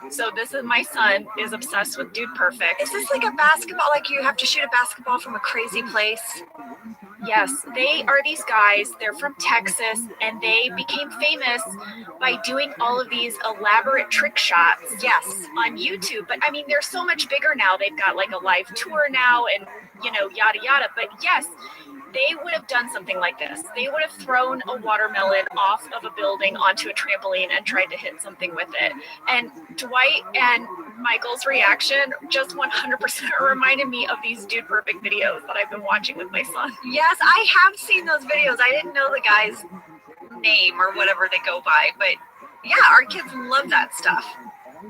so this is my son is obsessed with Dude Perfect. Is this like a basketball, like you have to shoot a basketball from a crazy place? Yes, they are these guys. They're from Texas, and they became famous by doing all of these elaborate trick shots. Yes, on YouTube. But I mean, they're so much bigger now. They've got like a live tour now, and yada yada. But yes, they would have done something like this. They would have thrown a watermelon off of a building onto a trampoline and tried to hit something with it. And Dwight and Michael's reaction just 100% reminded me of these Dude Perfect videos that I've been watching with my son. Yes, I have seen those videos. I didn't know the guy's name or whatever they go by, but yeah, our kids love that stuff.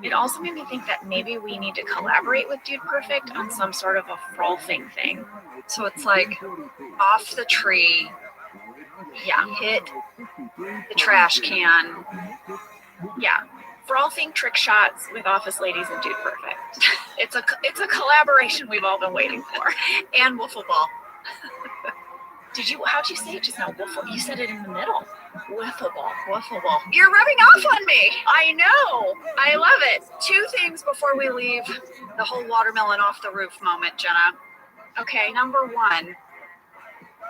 It also made me think that maybe we need to collaborate with Dude Perfect on some sort of a frolfing thing. So it's like off the tree, yeah, hit the trash can. Yeah, frolfing trick shots with Office Ladies and Dude Perfect. It's a collaboration we've all been waiting for. And wiffle ball. How'd you say it just now? Wiffle. You said it in the middle. Wiffle ball. Wiffle ball. You're rubbing off on me. I know. I love it. 2 things before we leave the whole watermelon off the roof moment, Jenna. Okay. Number 1,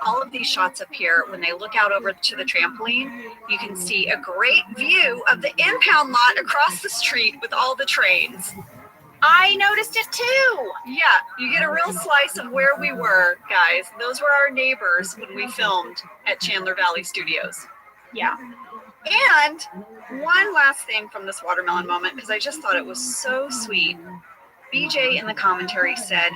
all of these shots up here, when they look out over to the trampoline, you can see a great view of the impound lot across the street with all the trains. I noticed it too. Yeah, you get a real slice of where we were, guys. Those were our neighbors when we filmed at Chandler Valley Studios. Yeah. And one last thing from this watermelon moment, because I just thought it was so sweet. BJ in the commentary said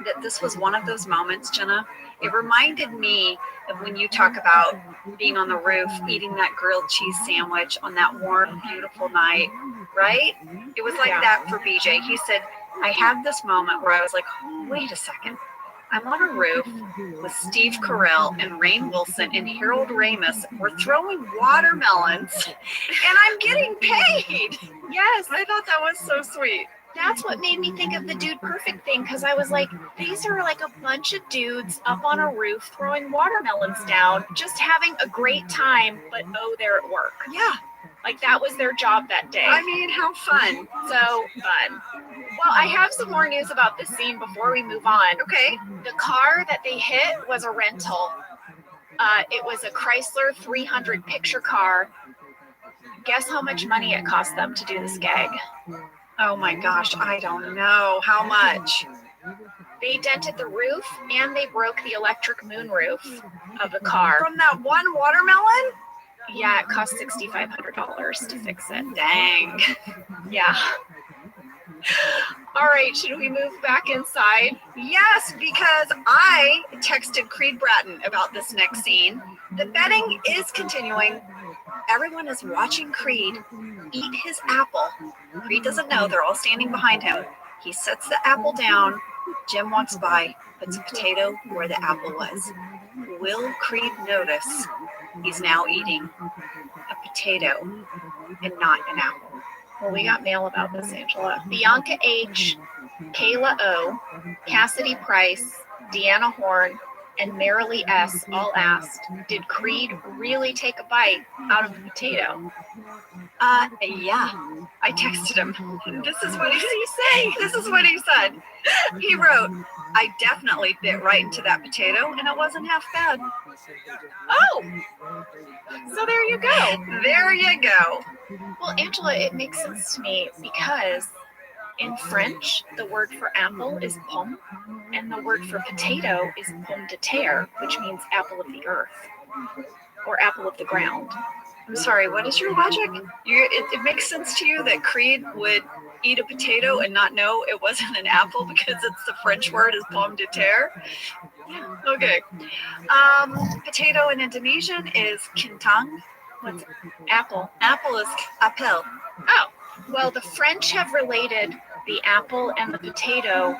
that this was one of those moments, Jenna. It reminded me of when you talk about being on the roof, eating that grilled cheese sandwich on that warm, beautiful night, right? It was like that for BJ. He said, I had this moment where I was like, wait a second. I'm on a roof with Steve Carell and Rainn Wilson and Harold Ramis. We're throwing watermelons and I'm getting paid. Yes. I thought that was so sweet. That's what made me think of the Dude Perfect thing, because I was like, these are like a bunch of dudes up on a roof throwing watermelons down, just having a great time, but they're at work. Yeah. Like that was their job that day. I mean, how fun. So fun. Well, I have some more news about this scene before we move on. Okay. The car that they hit was a rental. It was a Chrysler 300 picture car. Guess how much money it cost them to do this gag? Oh my gosh, I don't know. How much? They dented the roof and they broke the electric moonroof of the car. From that one watermelon? Yeah, it cost $6,500 to fix it. Dang. Yeah. All right, should we move back inside? Yes, because I texted Creed Bratton about this next scene. The betting is continuing. Everyone is watching Creed eat his apple. Creed doesn't know, they're all standing behind him. He sets the apple down. Jim walks by, puts a potato where the apple was. Will Creed notice he's now eating a potato and not an apple? Well, we got mail about this, Angela. Bianca H., Kayla O., Cassidy Price, Deanna Horn, And Marilee S. all asked, did Creed really take a bite out of the potato? Yeah. I texted him. This is what he say. This is what he said. He wrote, I definitely bit right into that potato and it wasn't half bad. Oh, so there you go. There you go. Well, Angela, it makes sense to me because in French, the word for apple is pomme, and the word for potato is pomme de terre, which means apple of the earth, or apple of the ground. I'm sorry, what is your logic? It makes sense to you that Creed would eat a potato and not know it wasn't an apple because it's the French word is pomme de terre? Yeah. Okay. Potato in Indonesian is kentang. What's apple? Apple is apel. Oh, well, the French have related the apple and the potato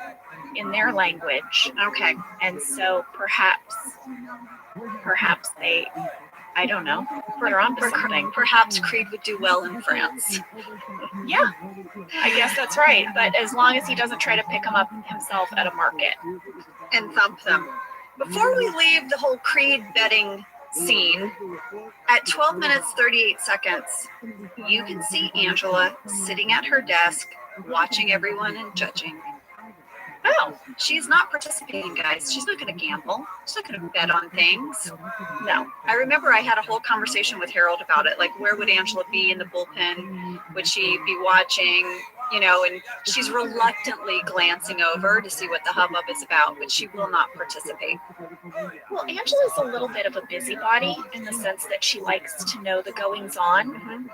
in their language. Okay. And so perhaps they, I don't know, they're on to something. Perhaps Creed would do well in France. Yeah, I guess that's right. But as long as he doesn't try to pick them up himself at a market. And thump them. Before we leave the whole Creed betting scene, at 12 minutes 38 seconds, you can see Angela sitting at her desk, watching everyone and judging. Oh, she's not participating, guys. She's not going to gamble. She's not going to bet on things. no. I remember I had a whole conversation with Harold about it. Like, where would Angela be in the bullpen? Would she be watching? You know, and she's reluctantly glancing over to see what the hubbub is about, but she will not participate. Well, Angela's a little bit of a busybody in the sense that she likes to know the goings on,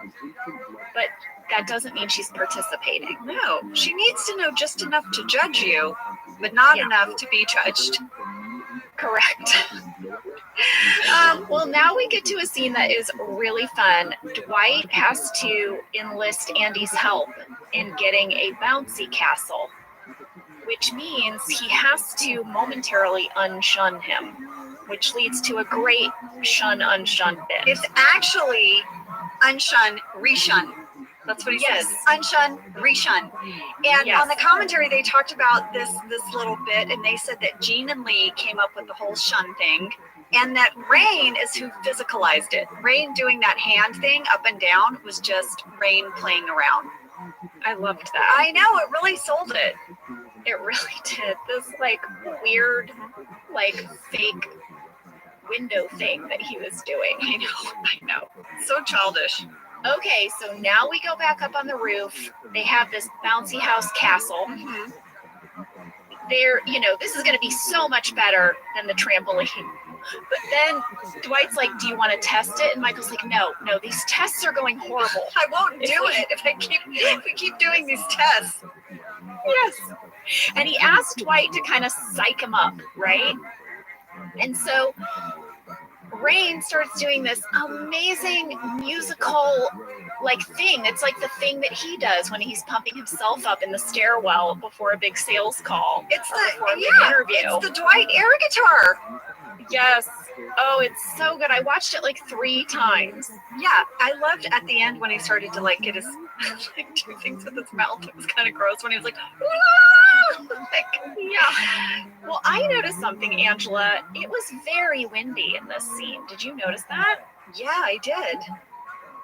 but that doesn't mean she's participating. No, she needs to know just enough to judge you, but not enough to be judged. Correct. Well, now we get to a scene that is really fun. Dwight has to enlist Andy's help in getting a bouncy castle, which means he has to momentarily unshun him, which leads to a great shun-unshun bit. It's actually unshun, reshun. That's what he says. Unshun, reshun. And on the commentary, they talked about this little bit, and they said that Gene and Lee came up with the whole shun thing, and that Rain is who physicalized it. Rain doing that hand thing up and down was just Rain playing around. I loved that. I know, it really sold it. It really did. This weird, fake window thing that he was doing. I know. So childish. Okay, so now we go back up on the roof. They have this bouncy house castle. Mm-hmm. This is going to be so much better than the trampoline. But then Dwight's like, do you want to test it? And Michael's like, no, these tests are going horrible. I won't do it if we keep doing these tests. Yes. And he asked Dwight to kind of psych him up, right? And so Rain starts doing this amazing musical thing. It's like the thing that he does when he's pumping himself up in the stairwell before a big sales call. It's before a big interview. It's the Dwight air guitar. Yes. Oh, it's so good. I watched it 3 times. Yeah, I loved at the end when he started to get his do things with his mouth. It was kind of gross when he was like, yeah. Well, I noticed something, Angela. It was very windy in this scene. Did you notice that? Yeah, I did.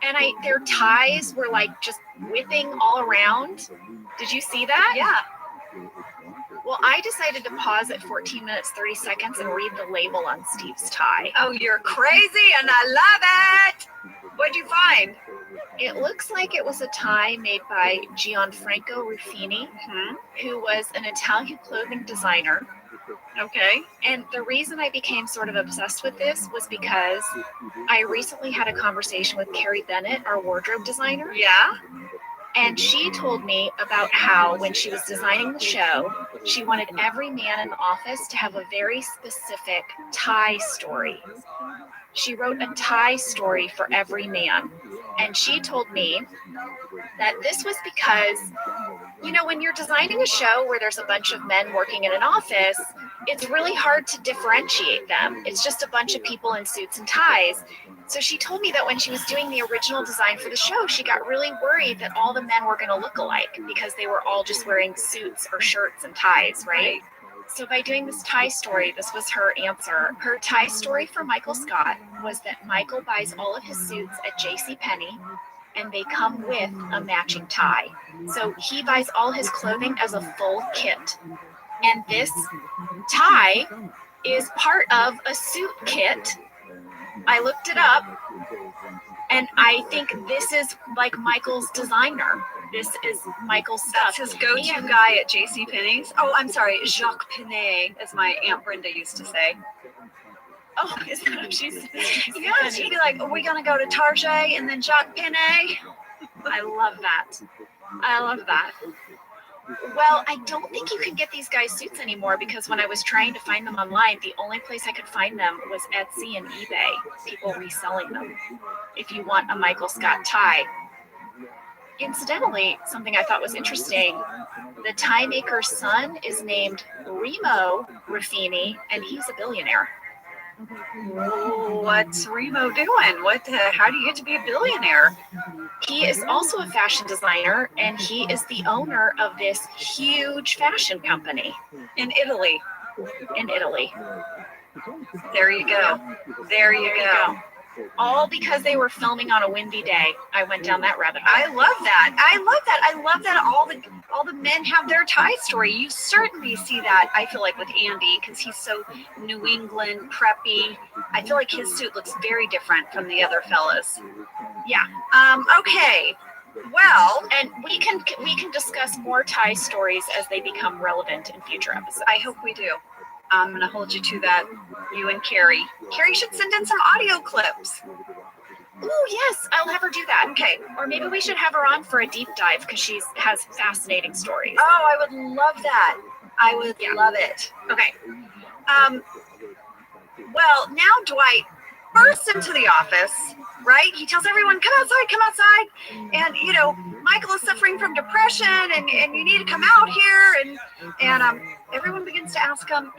And their ties were just whipping all around. Did you see that? Yeah. Well, I decided to pause at 14 minutes, 30 seconds and read the label on Steve's tie. Oh, you're crazy and I love it. What'd you find? It looks like it was a tie made by Gianfranco Ruffini, who was an Italian clothing designer. Okay. And the reason I became sort of obsessed with this was because I recently had a conversation with Carrie Bennett, our wardrobe designer. Yeah. And she told me about how when she was designing the show, she wanted every man in the office to have a very specific tie story. She wrote a tie story for every man. And she told me that this was because, when you're designing a show where there's a bunch of men working in an office, it's really hard to differentiate them. It's just a bunch of people in suits and ties. So she told me that when she was doing the original design for the show, she got really worried that all the men were going to look alike because they were all just wearing suits or shirts and ties, right? So by doing this tie story, this was her answer. Her tie story for Michael Scott was that Michael buys all of his suits at JCPenney, and they come with a matching tie. So he buys all his clothing as a full kit. And this tie is part of a suit kit. I looked it up, and I think this is like Michael's designer. This is Michael's stuff. That's his go-to guy at JCPenney's. Oh, I'm sorry, Jacques Penney, as my Aunt Brenda used to say. Oh, is that what she's? Yeah, she'd be like, are we going to go to Target and then Jacques Penney? I love that. I love that. Well, I don't think you can get these guys' suits anymore because when I was trying to find them online, the only place I could find them was Etsy and eBay, people reselling them. If you want a Michael Scott tie. Incidentally, something I thought was interesting, the tie maker's son is named Remo Ruffini, and he's a billionaire. What's Remo doing? How do you get to be a billionaire? He is also a fashion designer, and he is the owner of this huge fashion company In Italy. in Italy. There you go. There you go. All because they were filming on a windy day. I went down that rabbit hole. I love that. I love that all the men have their tie story. You certainly see that, I feel like, with Andy, because he's so New England preppy. I feel like his suit looks very different from the other fellas. Yeah. Okay. Well, And we can discuss more tie stories as they become relevant in future episodes. I hope we do. I'm going to hold you to that, you and Carrie. Carrie should send in some audio clips. Oh, yes, I'll have her do that. Okay. Or maybe we should have her on for a deep dive because she has fascinating stories. Oh, I would love that. I would love it. Okay. Well, now Dwight bursts into the office, right? He tells everyone, come outside. And, Michael is suffering from depression and you need to come out here. And everyone begins to ask him,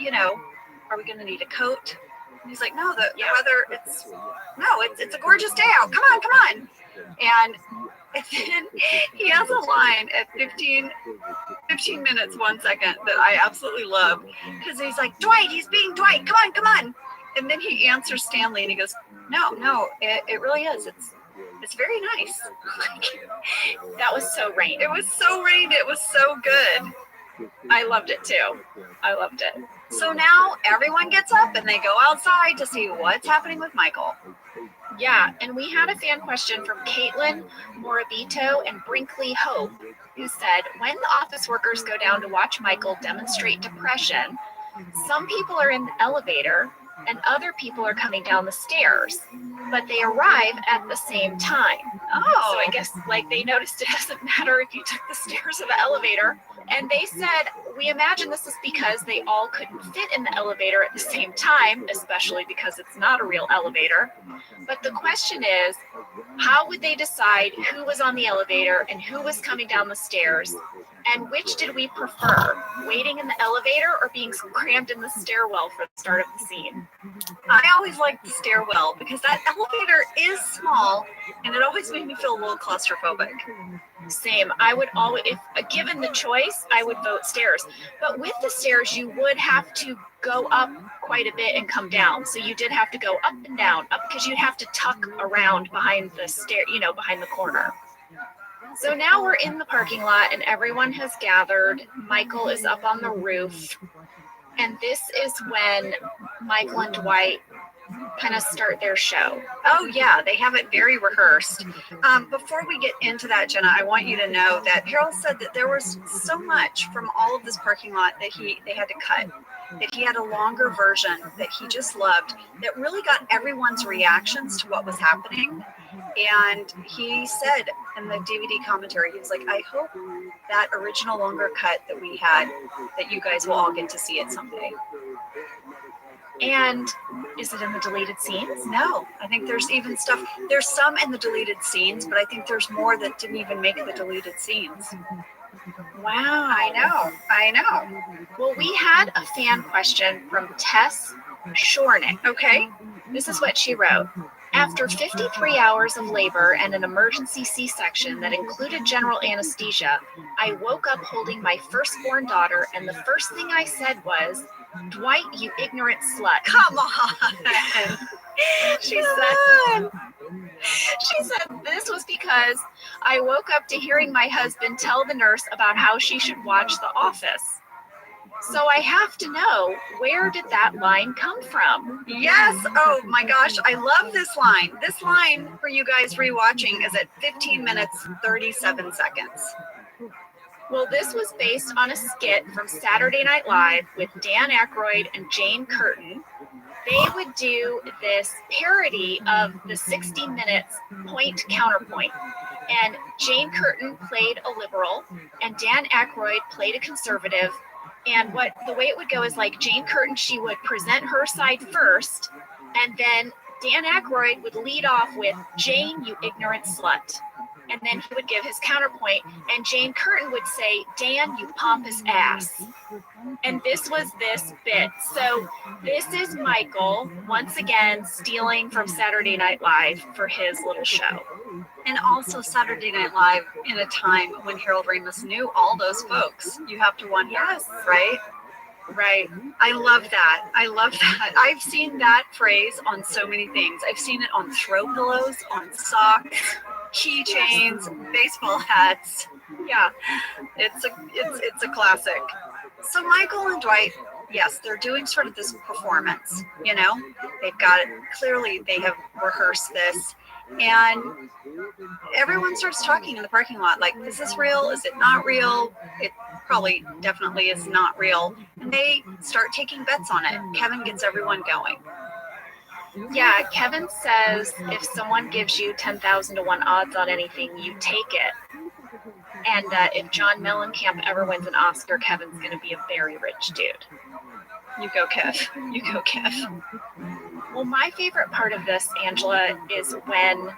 are we going to need a coat? And he's like, no, the weather, it's a gorgeous day out. Come on. And then he has a line at 15 minutes, 1 second that I absolutely love. Because he's like, Dwight, Dwight, come on. And then he answers Stanley and he goes, no, it really is. It's very nice. That was so rain. It was so rained. It was so good. I loved it too. I loved it. So now everyone gets up and they go outside to see what's happening with Michael. Yeah, and we had a fan question from Caitlin Morabito and Brinkley Hope, who said, when the office workers go down to watch Michael demonstrate depression, some people are in the elevator and other people are coming down the stairs, but they arrive at the same time. Oh, So I guess they noticed it doesn't matter if you took the stairs or the elevator. And they said, we imagine this is because they all couldn't fit in the elevator at the same time, especially because it's not a real elevator. But the question is, how would they decide who was on the elevator and who was coming down the stairs? And which did we prefer, waiting in the elevator or being crammed in the stairwell for the start of the scene? I always liked the stairwell because that elevator is small and it always made me feel a little claustrophobic. Same. I would always, if given the choice, I would vote stairs. But with the stairs, you would have to go up quite a bit and come down. So you did have to go up and down, up because you'd have to tuck around behind the stair, behind the corner. So now we're in the parking lot and everyone has gathered. Michael is up on the roof. And this is when Michael and Dwight kind of start their show. Oh, yeah, they have it very rehearsed. Before we get into that, Jenna, I want you to know that Harold said that there was so much from all of this parking lot that they had to cut, that he had a longer version that he just loved, that really got everyone's reactions to what was happening. And he said in the DVD commentary, he was like, I hope that original longer cut that we had, that you guys will all get to see it someday. And is it in the deleted scenes? No, I think there's even stuff. There's some in the deleted scenes, but I think there's more that didn't even make the deleted scenes. Wow. I know. Well, we had a fan question from Tess Shornick. Okay. This is what she wrote. After 53 hours of labor and an emergency C-section that included general anesthesia, I woke up holding my firstborn daughter, and the first thing I said was, "Dwight, you ignorant slut." Come on. She said this was because I woke up to hearing my husband tell the nurse about how she should watch The Office. So I have to know, where did that line come from? Yes. Oh my gosh. I love this line. This line for you guys rewatching is at 15 minutes, 37 seconds. Well, this was based on a skit from Saturday Night Live with Dan Aykroyd and Jane Curtin. They would do this parody of the 60 Minutes point counterpoint. And Jane Curtin played a liberal, and Dan Aykroyd played a conservative. And the way it would go is like Jane Curtin, she would present her side first, and then Dan Aykroyd would lead off with, "Jane, you ignorant slut." And then he would give his counterpoint, and Jane Curtin would say, "Dan, you pompous ass." And this was this bit. So this is Michael, once again, stealing from Saturday Night Live for his little show. And also Saturday Night Live in a time when Harold Ramis knew all those folks. You have to wonder, Yes. right? Right. I love that. I love that. I've seen that phrase on so many things. I've seen it on throw pillows, on socks, keychains, baseball hats. Yeah, it's a classic. So Michael and Dwight, yes, they're doing sort of this performance. You know, they've got it. Clearly, they have rehearsed this. And everyone starts talking in the parking lot like, is this real? Is it not real? It probably definitely is not real. And they start taking bets on it. Kevin gets everyone going. Yeah, Kevin says if someone gives you 10,000 to 1 odds on anything, you take it. And if John Mellencamp ever wins an Oscar, Kevin's going to be a very rich dude. You go, Kev. You go, Kev. Well, my favorite part of this, Angela, is when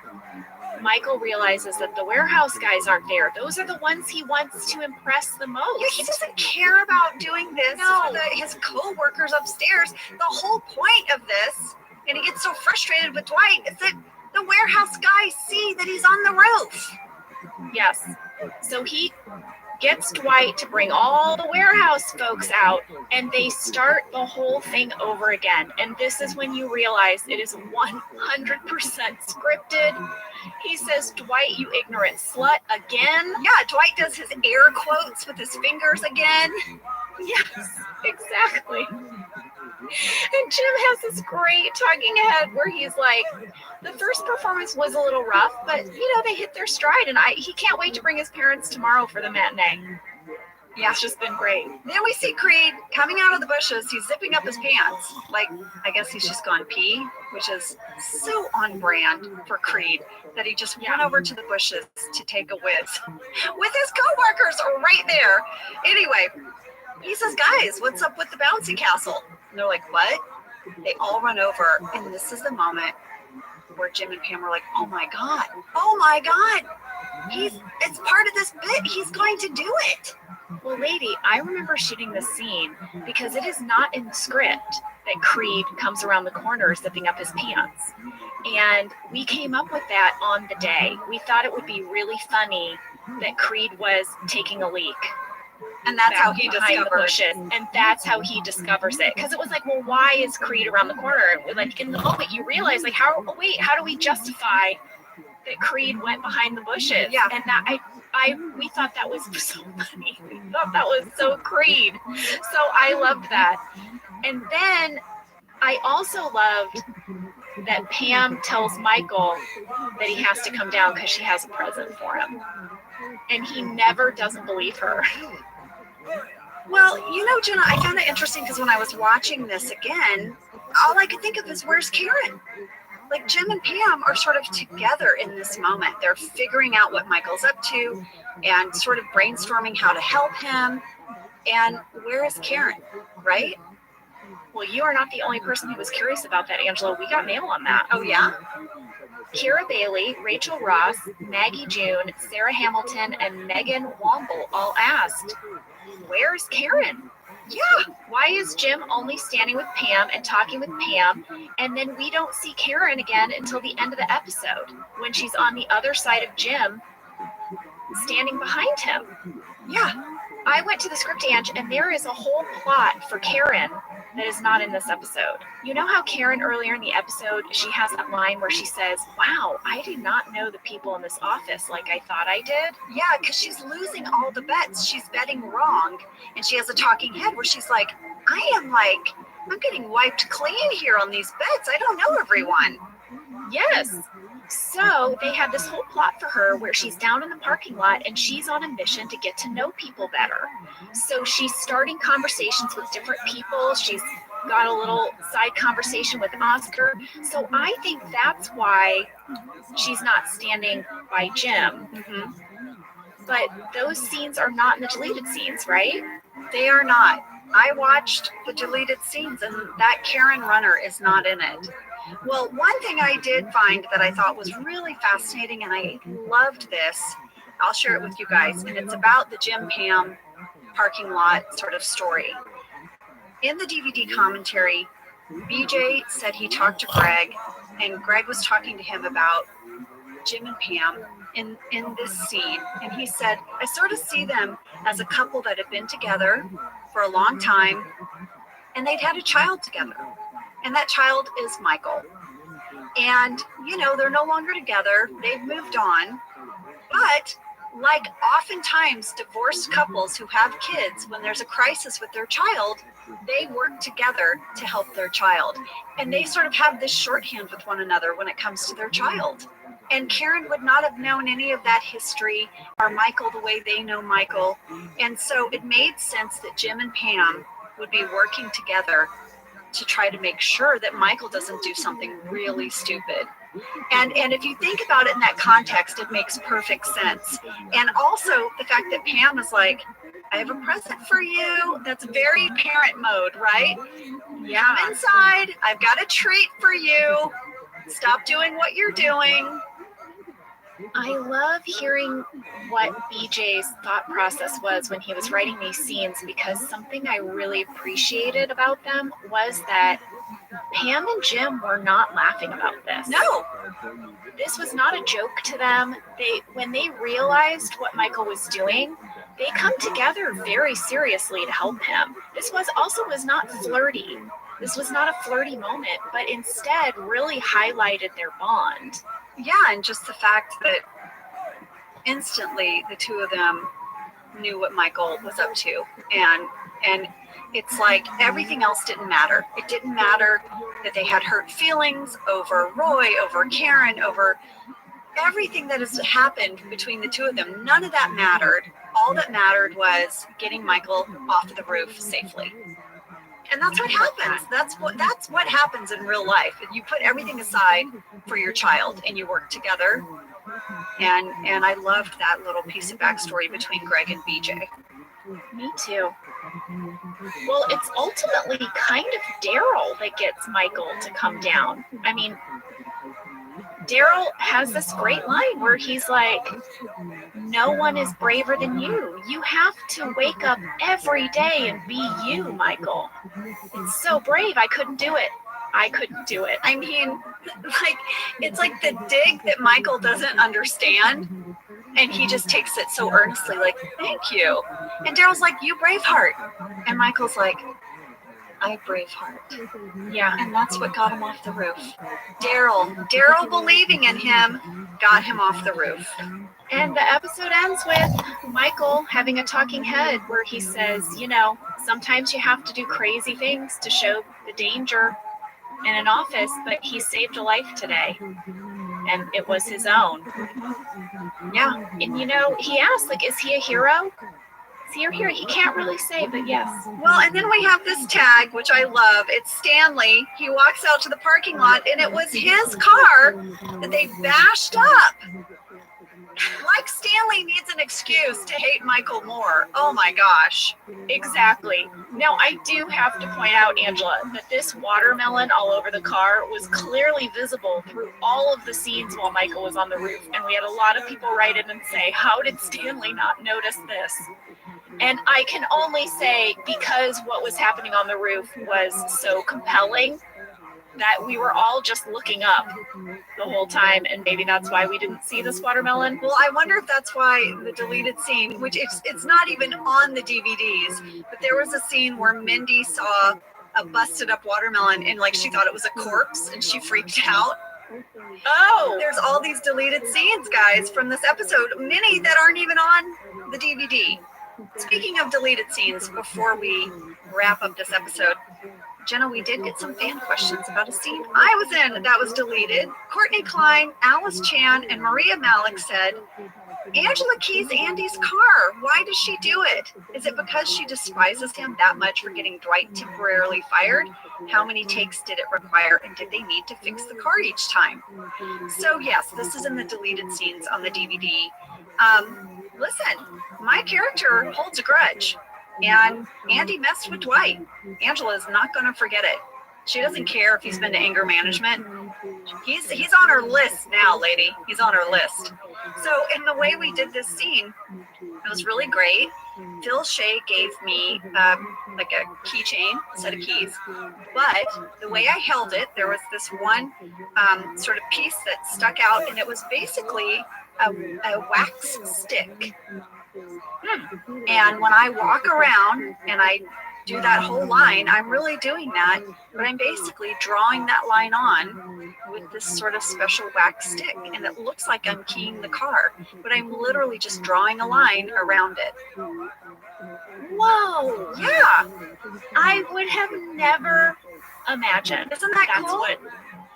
Michael realizes that the warehouse guys aren't there. Those are the ones he wants to impress the most. Yeah, he doesn't care about doing this for his co-workers upstairs. The whole point of this, and he gets so frustrated with Dwight, is that the warehouse guys see that he's on the roof. Yes. So he gets Dwight to bring all the warehouse folks out, and they start the whole thing over again. And this is when you realize it is 100% scripted. He says, "Dwight, you ignorant slut," again. Yeah, Dwight does his air quotes with his fingers again. Yes, exactly. And Jim has this great talking head where he's like, the first performance was a little rough, but they hit their stride, and he can't wait to bring his parents tomorrow for the matinee. Yeah, it's just been great. Then we see Creed coming out of the bushes. He's zipping up his pants. Like, I guess he's just gone pee, which is so on brand for Creed that he just went over to the bushes to take a whiz with his coworkers right there. Anyway, he says, "Guys, what's up with the bouncy castle?" And they're like, "What?" They all run over, and this is the moment where Jim and Pam are like, "Oh my God. Oh my God. It's part of this bit. He's going to do it." Well, lady, I remember shooting this scene because it is not in the script that Creed comes around the corner zipping up his pants. And we came up with that on the day. We thought it would be really funny that Creed was taking a leak. And that's how he discovers it. And that's how he discovers it. Because it was like, well, why is Creed around the corner? Like, in the moment, you realize, like, how do we justify that Creed went behind the bushes? Yeah. And that we thought that was so funny. We thought that was so Creed. So I loved that. And then I also loved that Pam tells Michael that he has to come down because she has a present for him. And he never doesn't believe her. Well, Jenna, I found it interesting because when I was watching this again, all I could think of is, where's Karen? Like, Jim and Pam are sort of together in this moment. They're figuring out what Michael's up to and sort of brainstorming how to help him. And where is Karen, right? Well, you are not the only person who was curious about that, Angela. We got mail on that. Oh, yeah? Kira Bailey, Rachel Ross, Maggie June, Sarah Hamilton, and Megan Womble all asked, "Where's Karen?" Yeah. Why is Jim only standing with Pam and talking with Pam, and then we don't see Karen again until the end of the episode when she's on the other side of Jim, standing behind him? Yeah. I went to the script, Ange, and there is a whole plot for Karen that is not in this episode. You know how Karen earlier in the episode, she has that line where she says, wow, I did not know the people in this office like I thought I did. Yeah, because she's losing all the bets. She's betting wrong. And she has a talking head where she's like, I'm getting wiped clean here on these bets. I don't know everyone. Yes. So they had this whole plot for her where she's down in the parking lot and she's on a mission to get to know people better. So she's starting conversations with different people. She's got a little side conversation with Oscar. So I think that's why she's not standing by Jim. Mm-hmm. But those scenes are not in the deleted scenes, right? They are not. I watched the deleted scenes and that Karen Runner is not in it. Well, one thing I did find that I thought was really fascinating, and I loved this, I'll share it with you guys, and it's about the Jim Pam parking lot sort of story. In the DVD commentary, BJ said he talked to Greg, and Greg was talking to him about Jim and Pam in this scene, and he said, I sort of see them as a couple that have been together for a long time, and they'd had a child together. And that child is Michael. And, they're no longer together. They've moved on. But like oftentimes divorced couples who have kids, when there's a crisis with their child, they work together to help their child. And they sort of have this shorthand with one another when it comes to their child. And Karen would not have known any of that history or Michael the way they know Michael. And so it made sense that Jim and Pam would be working together to try to make sure that Michael doesn't do something really stupid. And if you think about it in that context, it makes perfect sense. And also the fact that Pam is like, I have a present for you. That's very parent mode, right? Yeah. Come inside. I've got a treat for you. Stop doing what you're doing. I love hearing what BJ's thought process was when he was writing these scenes, because something I really appreciated about them was that Pam and Jim were not laughing about this. No. This was not a joke to them. When they realized what Michael was doing, they come together very seriously to help him. This was not flirty. This was not a flirty moment, but instead really highlighted their bond. Yeah, and just the fact that instantly the two of them knew what Michael was up to. And it's like everything else didn't matter. It didn't matter that they had hurt feelings over Roy, over Karen, over everything that has happened between the two of them. None of that mattered. All that mattered was getting Michael off the roof safely. And that's what happens. That's what happens in real life. You put everything aside for your child and you work together. And I loved that little piece of backstory between Greg and BJ. Me too. Well, it's ultimately kind of Daryl that gets Michael to come down. I mean, Daryl has this great line where he's like, no one is braver than you. You have to wake up every day and be you, Michael. It's so brave. I couldn't do it. I mean, it's like the dig that Michael doesn't understand. And he just takes it so earnestly, like, thank you. And Daryl's like, you Braveheart. And Michael's like, I Braveheart. Yeah. And that's what got him off the roof. Daryl believing in him got him off the roof. And the episode ends with Michael having a talking head where he says, sometimes you have to do crazy things to show the danger in an office, but he saved a life today. And it was his own. Yeah. And he asked, is he a hero? Is he a hero? He can't really say, but yes. Well, and then we have this tag, which I love. It's Stanley. He walks out to the parking lot, and it was his car that they bashed up. Like Stanley needs an excuse to hate Michael more. Oh my gosh. Exactly. Now, I do have to point out, Angela, that this watermelon all over the car was clearly visible through all of the scenes while Michael was on the roof. And we had a lot of people write in and say, how did Stanley not notice this? And I can only say, because what was happening on the roof was so compelling, that we were all just looking up the whole time, and maybe that's why we didn't see this watermelon. Well, I wonder if that's why the deleted scene, which it's not even on the DVDs, but there was a scene where Mindy saw a busted up watermelon and like she thought it was a corpse and she freaked out. Oh, There's all these deleted scenes, guys, from this episode, many that aren't even on the DVD. Speaking of deleted scenes, before we wrap up this episode, Jenna, we did get some fan questions about a scene I was in that was deleted. Courtney Klein, Alice Chan, and Maria Malik said, Angela keys Andy's car. Why does she do it? Is it because she despises him that much for getting Dwight temporarily fired? How many takes did it require, and did they need to fix the car each time? So yes, this is in the deleted scenes on the DVD. Listen, my character holds a grudge, and Andy messed with Dwight. Angela is not going to forget it. She doesn't care if he's been to anger management. He's on her list now, lady. He's on her list. So in the way we did this scene, it was really great. Phil Shea gave me like a keychain, a set of keys, but the way I held it, there was this one sort of piece that stuck out, and it was basically a wax stick. And when I walk around and I do that whole line, I'm really doing that, but I'm basically drawing that line on with this sort of special wax stick, and it looks like I'm keying the car, but I'm literally just drawing a line around it. whoa. Yeah, I would have never imagined. isn't that That's cool? what.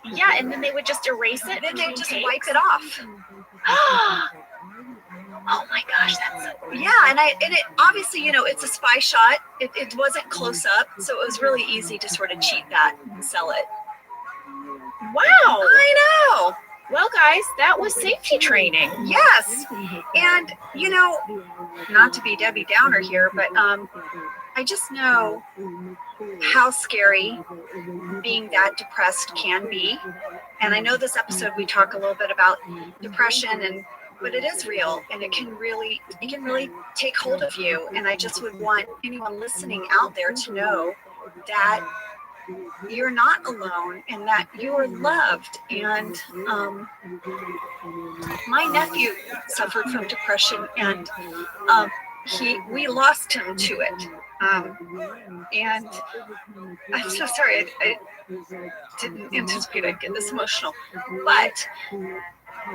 Yeah, and then they would just erase it. Then they just takes. wipe it off. Oh my gosh, that's so cool. Yeah, and it obviously, you know, it's a spy shot. It wasn't close up, so it was really easy to sort of cheat that and sell it. Wow. I know. Well, guys, that was safety training. Yes. And, you know, not to be Debbie Downer here, but I just know how scary being that depressed can be. And I know this episode we talk a little bit about depression, but it is real, and it can really take hold of you. And I just would want anyone listening out there to know that you're not alone and that you are loved. And my nephew suffered from depression, and we lost him to it. And I'm so sorry, I didn't anticipate I'd get this emotional, but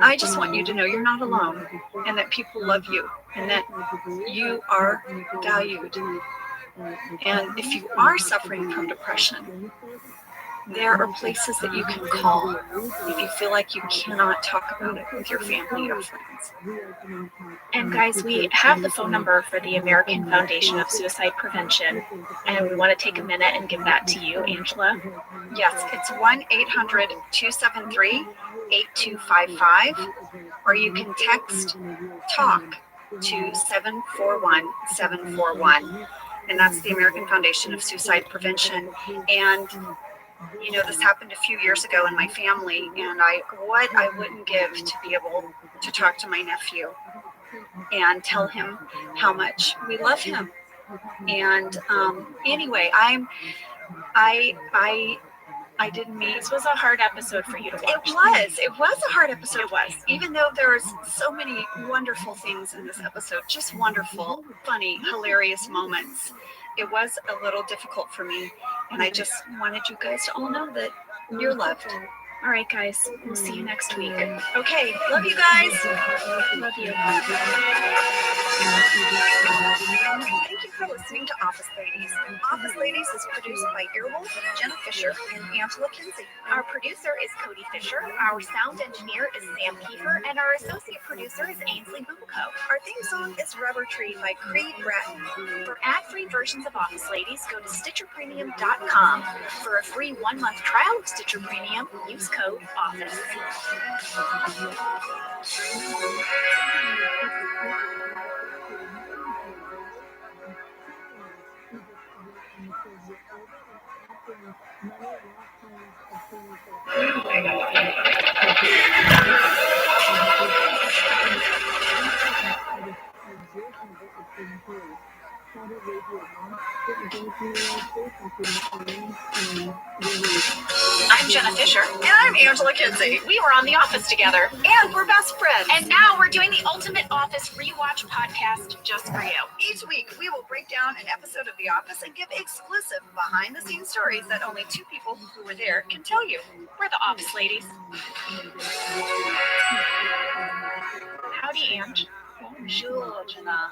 I just want you to know you're not alone, and that people love you, and that you are valued. And if you are suffering from depression, there are places that you can call if you feel like you cannot talk about it with your family or friends. And guys, we have the phone number for the American Foundation of Suicide Prevention, and we want to take a minute and give that to you, Angela. Yes, it's 1-800-273-8255, or you can text TALK to 741-741, and that's the American Foundation of Suicide Prevention. And you know, this happened a few years ago in my family, and what I wouldn't give to be able to talk to my nephew and tell him how much we love him. And anyway, I didn't mean. This was a hard episode for you to watch. It was a hard episode. It was. Even though there's so many wonderful things in this episode, just wonderful, funny, hilarious moments, it was a little difficult for me. And I just wanted you guys to all know that you're loved. All right, guys. We'll see you next week. Okay. Love you guys. Love you. Thank you for listening to Office Ladies. Office Ladies is produced by Earwolf, Jenna Fisher, and Angela Kinsey. Our producer is Cody Fisher. Our sound engineer is Sam Kiefer, and our associate producer is Ainsley Bumco. Our theme song is Rubber Tree by Creed Bratton. For ad-free versions of Office Ladies, go to StitcherPremium.com. For a free 1-month trial of Stitcher Premium, use code OFFICE. Angela Kinsey. We were on The Office together, and we're best friends. And now we're doing the Ultimate Office Rewatch podcast just for you. Each week, we will break down an episode of The Office and give exclusive behind-the-scenes stories that only two people who were there can tell you. We're the Office ladies. Howdy, Ange. Bonjour, Jenna.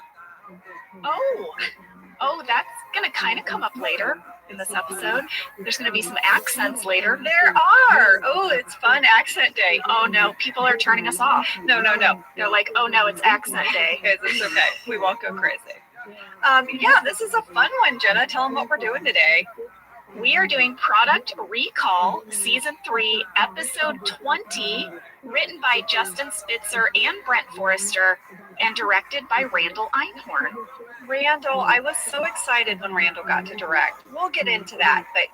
Oh, that's gonna kind of come up later in this episode. There's gonna be some accents later. There are. Oh, it's fun accent day. Oh no, people are turning us off. No. They're like, oh no, it's accent day. It's okay. We won't go crazy. Yeah, this is a fun one, Jenna. Tell them what we're doing today. We are doing Product Recall, Season 3, Episode 20, written by Justin Spitzer and Brent Forrester, and directed by Randall Einhorn. Randall, I was so excited when Randall got to direct. We'll get into that, but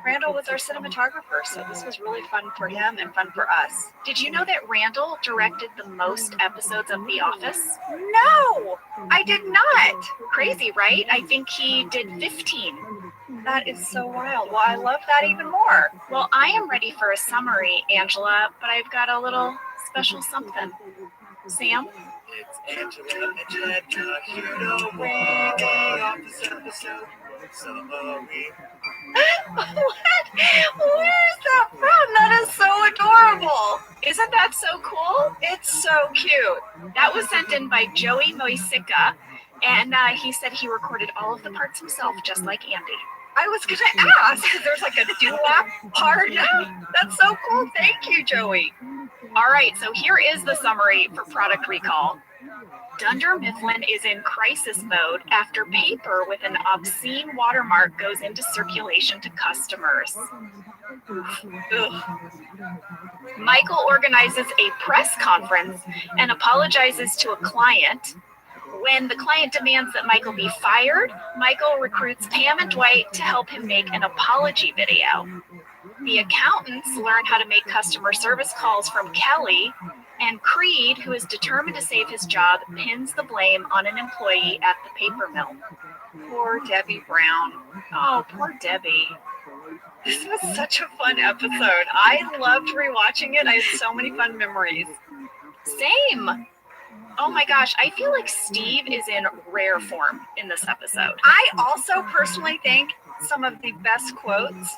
Randall was our cinematographer, so this was really fun for him and fun for us. Did you know that Randall directed the most episodes of The Office? No, I did not. Crazy, right? I think he did 15. That is so wild. Well, I love that even more. Well, I am ready for a summary, Angela, but I've got a little special something. Sam? It's Angela and Jenna here to read the Office episode summary. What? Where's that from? That is so adorable. Isn't that so cool? It's so cute. That was sent in by Joey Moisica, and he said he recorded all of the parts himself, just like Andy. I was going to ask, because there's like a doo-wop part. That's so cool. Thank you, Joey. All right, so here is the summary for Product Recall. Dunder Mifflin is in crisis mode after paper with an obscene watermark goes into circulation to customers. Ugh. Michael organizes a press conference and apologizes to a client. When the client demands that Michael be fired, Michael recruits Pam and Dwight to help him make an apology video. The accountants learn how to make customer service calls from Kelly, and Creed, who is determined to save his job, pins the blame on an employee at the paper mill. Poor Debbie Brown. Oh, poor Debbie. This was such a fun episode. I loved rewatching it. I had so many fun memories. Same. Oh my gosh, I feel like Steve is in rare form in this episode. I also personally think some of the best quotes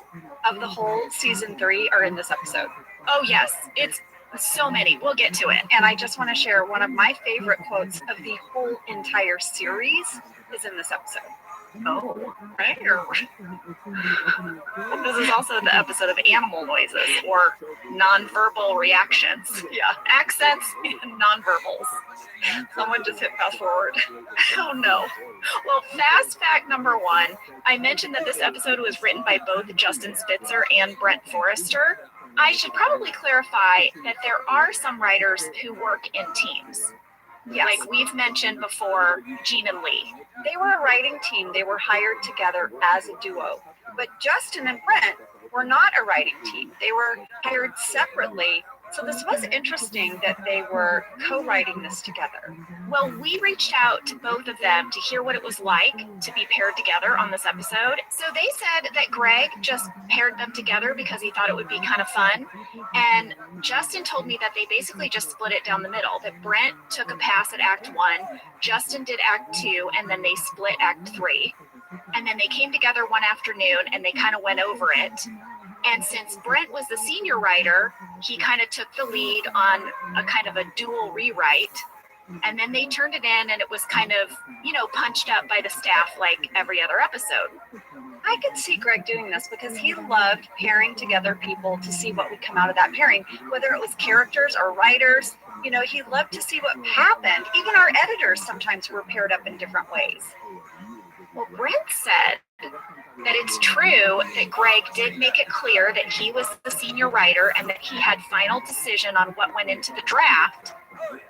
of the whole season 3 are in this episode. Oh yes, it's so many. We'll get to it. And I just want to share one of my favorite quotes of the whole entire series is in this episode. Oh, rare. This is also the episode of animal noises or nonverbal reactions. Yeah, accents and nonverbals. Someone just hit fast forward. Oh no. Well, fast fact number 1, I mentioned that this episode was written by both Justin Spitzer and Brent Forrester. I should probably clarify that there are some writers who work in teams. Yes. Like we've mentioned before, Gene and Lee. They were a writing team. They were hired together as a duo. But Justin and Brent were not a writing team. They were hired separately. So this was interesting that they were co-writing this together. Well, we reached out to both of them to hear what it was like to be paired together on this episode. So they said that Greg just paired them together because he thought it would be kind of fun. And Justin told me that they basically just split it down the middle, that Brent took a pass at Act 1, Justin did Act 2, and then they split Act 3. And then they came together one afternoon and they kind of went over it. And since Brent was the senior writer, he kind of took the lead on a kind of a dual rewrite. And then they turned it in and it was kind of, punched up by the staff like every other episode. I could see Greg doing this because he loved pairing together people to see what would come out of that pairing, whether it was characters or writers. He loved to see what happened. Even our editors sometimes were paired up in different ways. Well, Brent said that it's true that Greg did make it clear that he was the senior writer and that he had final decision on what went into the draft.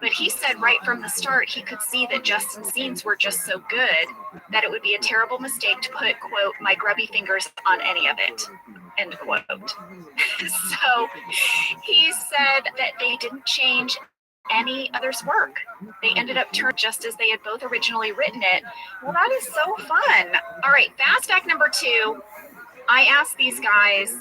But he said right from the start he could see that Justin's scenes were just so good that it would be a terrible mistake to put, quote, my grubby fingers on any of it, end quote. So he said that they didn't change any other's work. They ended up turning just as they had both originally written it. Well, that is so fun. All right, fast fact number 2. I asked these guys,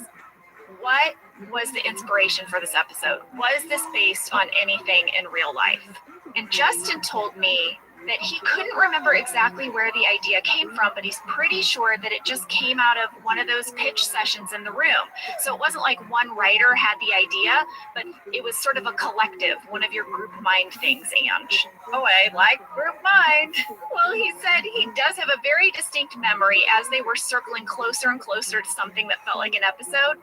what was the inspiration for this episode? Was this based on anything in real life? And Justin told me that he couldn't remember exactly where the idea came from, but he's pretty sure that it just came out of one of those pitch sessions in the room. So it wasn't like one writer had the idea, but it was sort of a collective, one of your group mind things, Ange. Oh, I like group mind. Well, he said he does have a very distinct memory as they were circling closer and closer to something that felt like an episode.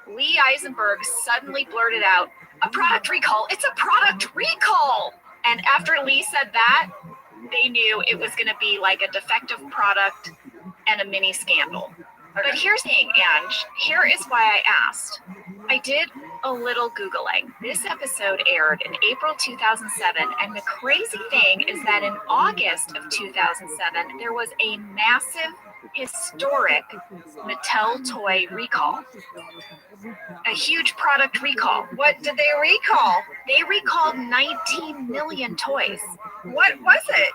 Lee Eisenberg suddenly blurted out, "A product recall! It's a product recall!" And after Lee said that, they knew it was going to be like a defective product and a mini scandal. But here's the thing, Ange. Here is why I asked. I did a little Googling. This episode aired in April 2007, and the crazy thing is that in August of 2007, there was a massive, historic Mattel toy recall. A huge product recall. What did they recall? They recalled 19 million toys. What was it?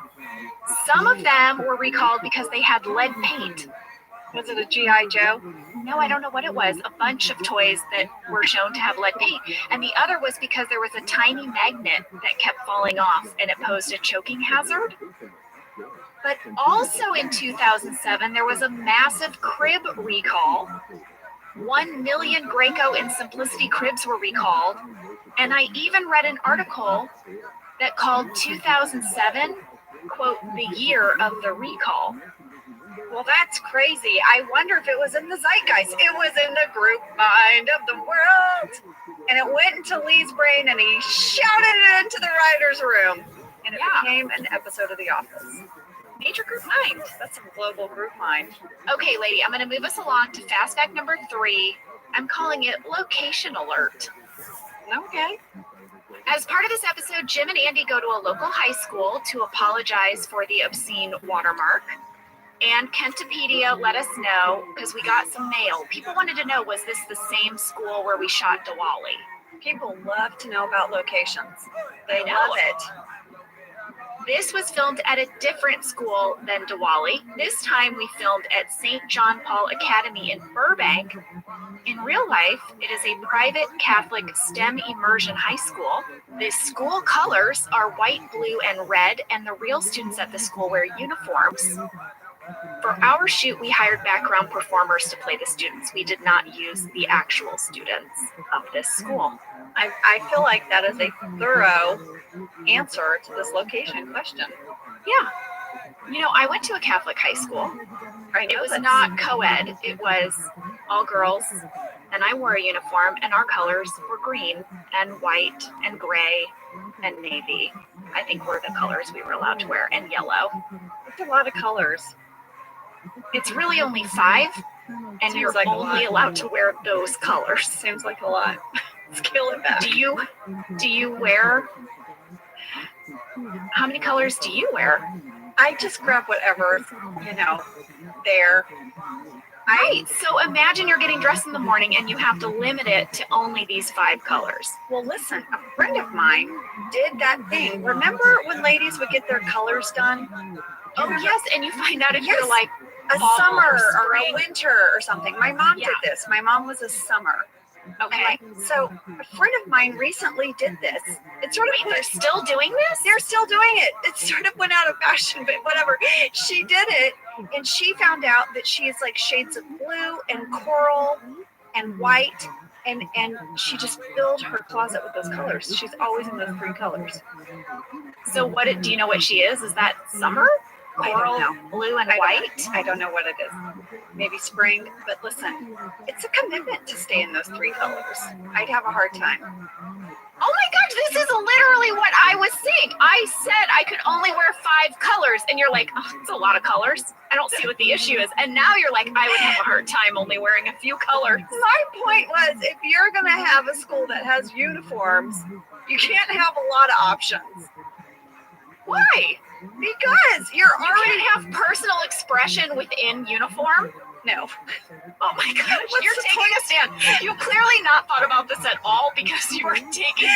Some of them were recalled because they had lead paint. Was it a G.I. Joe? No, I don't know what it was. A bunch of toys that were shown to have lead paint. And the other was because there was a tiny magnet that kept falling off and it posed a choking hazard. But also in 2007, there was a massive crib recall. 1 million Graco and Simplicity cribs were recalled. And I even read an article that called 2007, quote, the year of the recall. Well, that's crazy. I wonder if it was in the zeitgeist. It was in the group mind of the world. And it went into Lee's brain and he shouted it into the writer's room. And it became an episode of The Office. Major group mind. That's some global group mind. Okay, lady, I'm going to move us along to fast fact number 3. I'm calling it location alert. Okay. As part of this episode, Jim and Andy go to a local high school to apologize for the obscene watermark. And Kentopedia let us know, because we got some mail. People wanted to know, was this the same school where we shot Diwali? People love to know about locations. They know love it. This was filmed at a different school than Diwali. This time we filmed at St. John Paul Academy in Burbank. In real life, it is a private Catholic STEM immersion high school. The school colors are white, blue, and red, and the real students at the school wear uniforms. For our shoot, we hired background performers to play the students. We did not use the actual students of this school. I feel like that is a thorough answer to this location question. Yeah. You know, I went to a Catholic high school. It was not co-ed. It was all girls. And I wore a uniform, and our colors were green and white and gray and navy. I think were the colors we were allowed to wear, and yellow. It's a lot of colors. It's really only 5, and you're like only allowed to wear those colors. Seems like a lot. Scale it back. Do you wear? How many colors do you wear? I just grab whatever, there. Right. So imagine you're getting dressed in the morning and you have to limit it to only these 5 colors. Well, listen, a friend of mine did that thing. Remember when ladies would get their colors done? Oh, yes. And you find out if you're like a fall summer or spring. a winter or something. My mom did this. My mom was a summer. Okay. So a friend of mine recently did this. It sort of They're still doing this? They're still doing it. It sort of went out of fashion, but whatever. She did it, and she found out that she has like shades of blue and coral and white, and she just filled her closet with those colors. She's always in those 3 colors. So do you know what she is? Is that summer? Coral, blue, and white? I don't know what it is. Maybe spring. But listen, it's a commitment to stay in those 3 colors. I'd have a hard time. Oh my gosh, this is literally what I was saying. I said I could only wear 5 colors, and you're like, oh, it's a lot of colors. I don't see what the issue is. And now you're like, I would have a hard time only wearing a few colors. My point was, if you're going to have a school that has uniforms, you can't have a lot of options. Why? Because you can't have personal expression within uniform? No. Oh my gosh, you're taking a stand. You clearly not thought about this at all because you were taking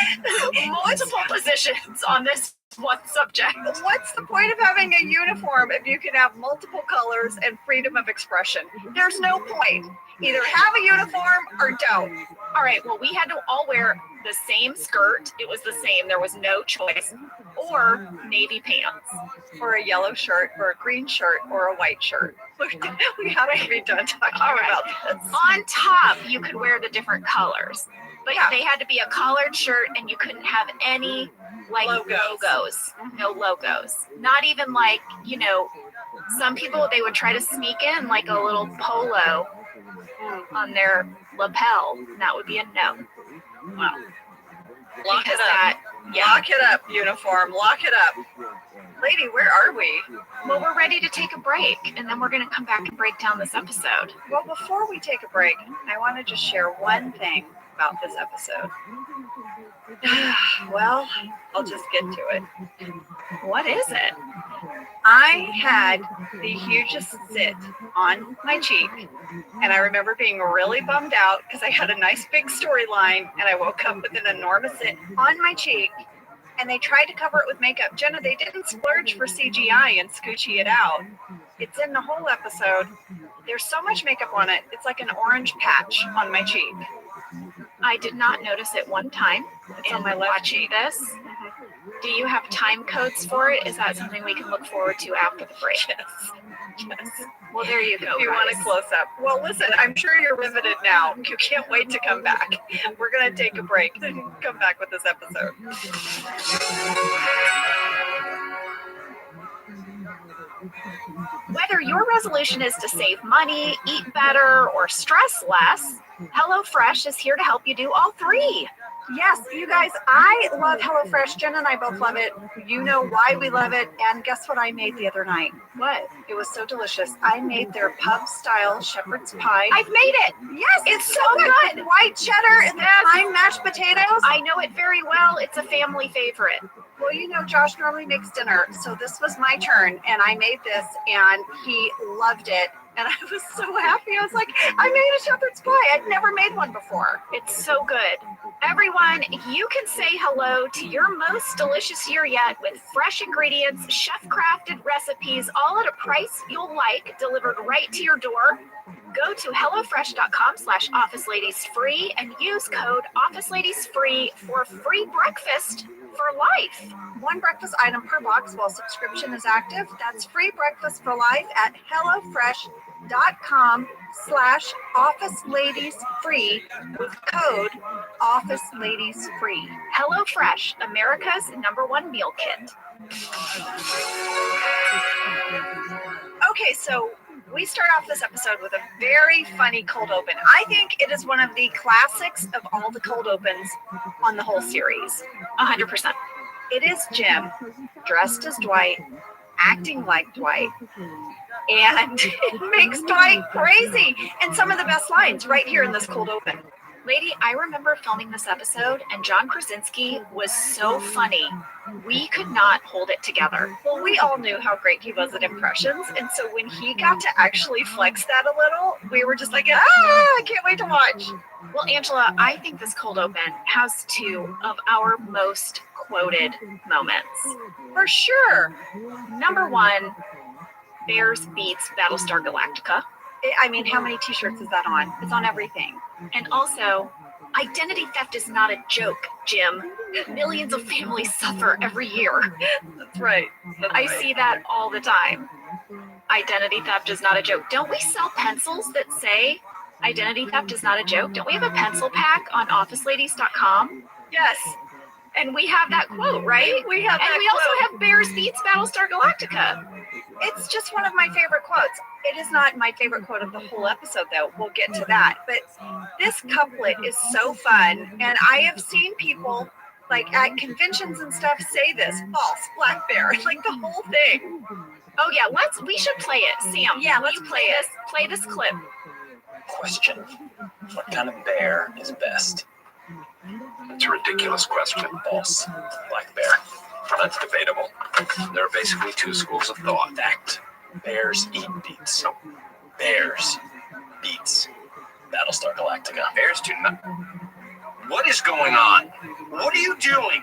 multiple positions on this one subject. What's the point of having a uniform if you can have multiple colors and freedom of expression? There's no point. Either have a uniform or don't. All right, well, we had to all wear the same skirt. It was the same. There was no choice. Or navy pants. Or a yellow shirt, or a green shirt, or a white shirt. We had to be done talking about this. On top, you could wear the different colors. But they had to be a collared shirt, and you couldn't have any like logos. No logos. Not even like, you know, some people, they would try to sneak in like a little polo on their lapel. And that would be a no. Wow. Lock Because it up. Lock it up, uniform. Lock it up. Lady, where are we? Well, we're ready to take a break, and then we're going to come back and break down this episode. Well, before we take a break, I want to just share one thing about this episode. Well, I'll just get to it. What is it? I had the hugest zit on my cheek, and I remember being really bummed out because I had a nice big storyline, and I woke up with an enormous zit on my cheek, and they tried to cover it with makeup. Jenna, they didn't splurge for CGI and scoochy it out. It's in the whole episode. There's so much makeup on it. It's like an orange patch on my cheek. I did not notice it one time. It's on my left cheek. This. Do you have time codes for it? Is that something we can look forward to after the break? Yes. Well, there you go. You want a close up. Well, listen, I'm sure you're riveted now. You can't wait to come back. We're going to take a break and come back with this episode. Whether your resolution is to save money, eat better, or stress less, HelloFresh is here to help you do all three. Yes, you guys, I love HelloFresh. Jen and I both love it. You know why we love it. And guess what I made the other night? What? It was so delicious. I made their pub-style shepherd's pie. I've made it. Yes, it's so good. White cheddar and the thyme mashed potatoes. I know it very well. It's a family favorite. Well, you know, Josh normally makes dinner, so this was my turn, and I made this, and he loved it. And I was so happy. I was like, I made a shepherd's pie. I'd never made one before. It's so good. Everyone, you can say hello to your most delicious year yet with fresh ingredients, chef-crafted recipes, all at a price you'll like, delivered right to your door. Go to hellofresh.com/officeladiesfree and use code officeladiesfree for free breakfast for life. One breakfast item per box while subscription is active. That's free breakfast for life at hellofresh.com/officeladiesfree with code officeladiesfree. HelloFresh, America's #1 meal kit. Okay, so we start off this episode with a very funny cold open. I think it is one of the classics of all the cold opens on the whole series. 100%. It is Jim, dressed as Dwight, acting like Dwight, and it makes Dwight crazy. And some of the best lines right here in this cold open. Lady, I remember filming this episode, and John Krasinski was so funny. We could not hold it together. Well, we all knew how great he was at impressions, and so when he got to actually flex that a little, we were just like, I can't wait to watch. Well, Angela, I think this cold open has two of our most quoted moments. For sure. Number one, Bears beats Battlestar Galactica. I mean, how many t-shirts is that on? It's on everything. And also, identity theft is not a joke, Jim. Millions of families suffer every year. That's right. I see that all the time. Identity theft is not a joke. Don't we sell pencils that say identity theft is not a joke? Don't we have a pencil pack on officeladies.com? Yes. And we have that quote, right? We have that and we quote. Also have Bears beats Battlestar Galactica. It's just one of my favorite quotes. It is not my favorite quote of the whole episode, though. We'll get to that. But this couplet is so fun. And I have seen people, like at conventions and stuff, say this. False, black bear, like the whole thing. Oh, yeah. We should play it, Sam. Yeah, let's play this. Play this clip. Question. What kind of bear is best? It's a ridiculous question. False. Black bear. That's debatable. There are basically two schools of thought. Fact. Bears eat beets. Bears beets Battlestar Galactica. Bears do not. What is going on? What are you doing?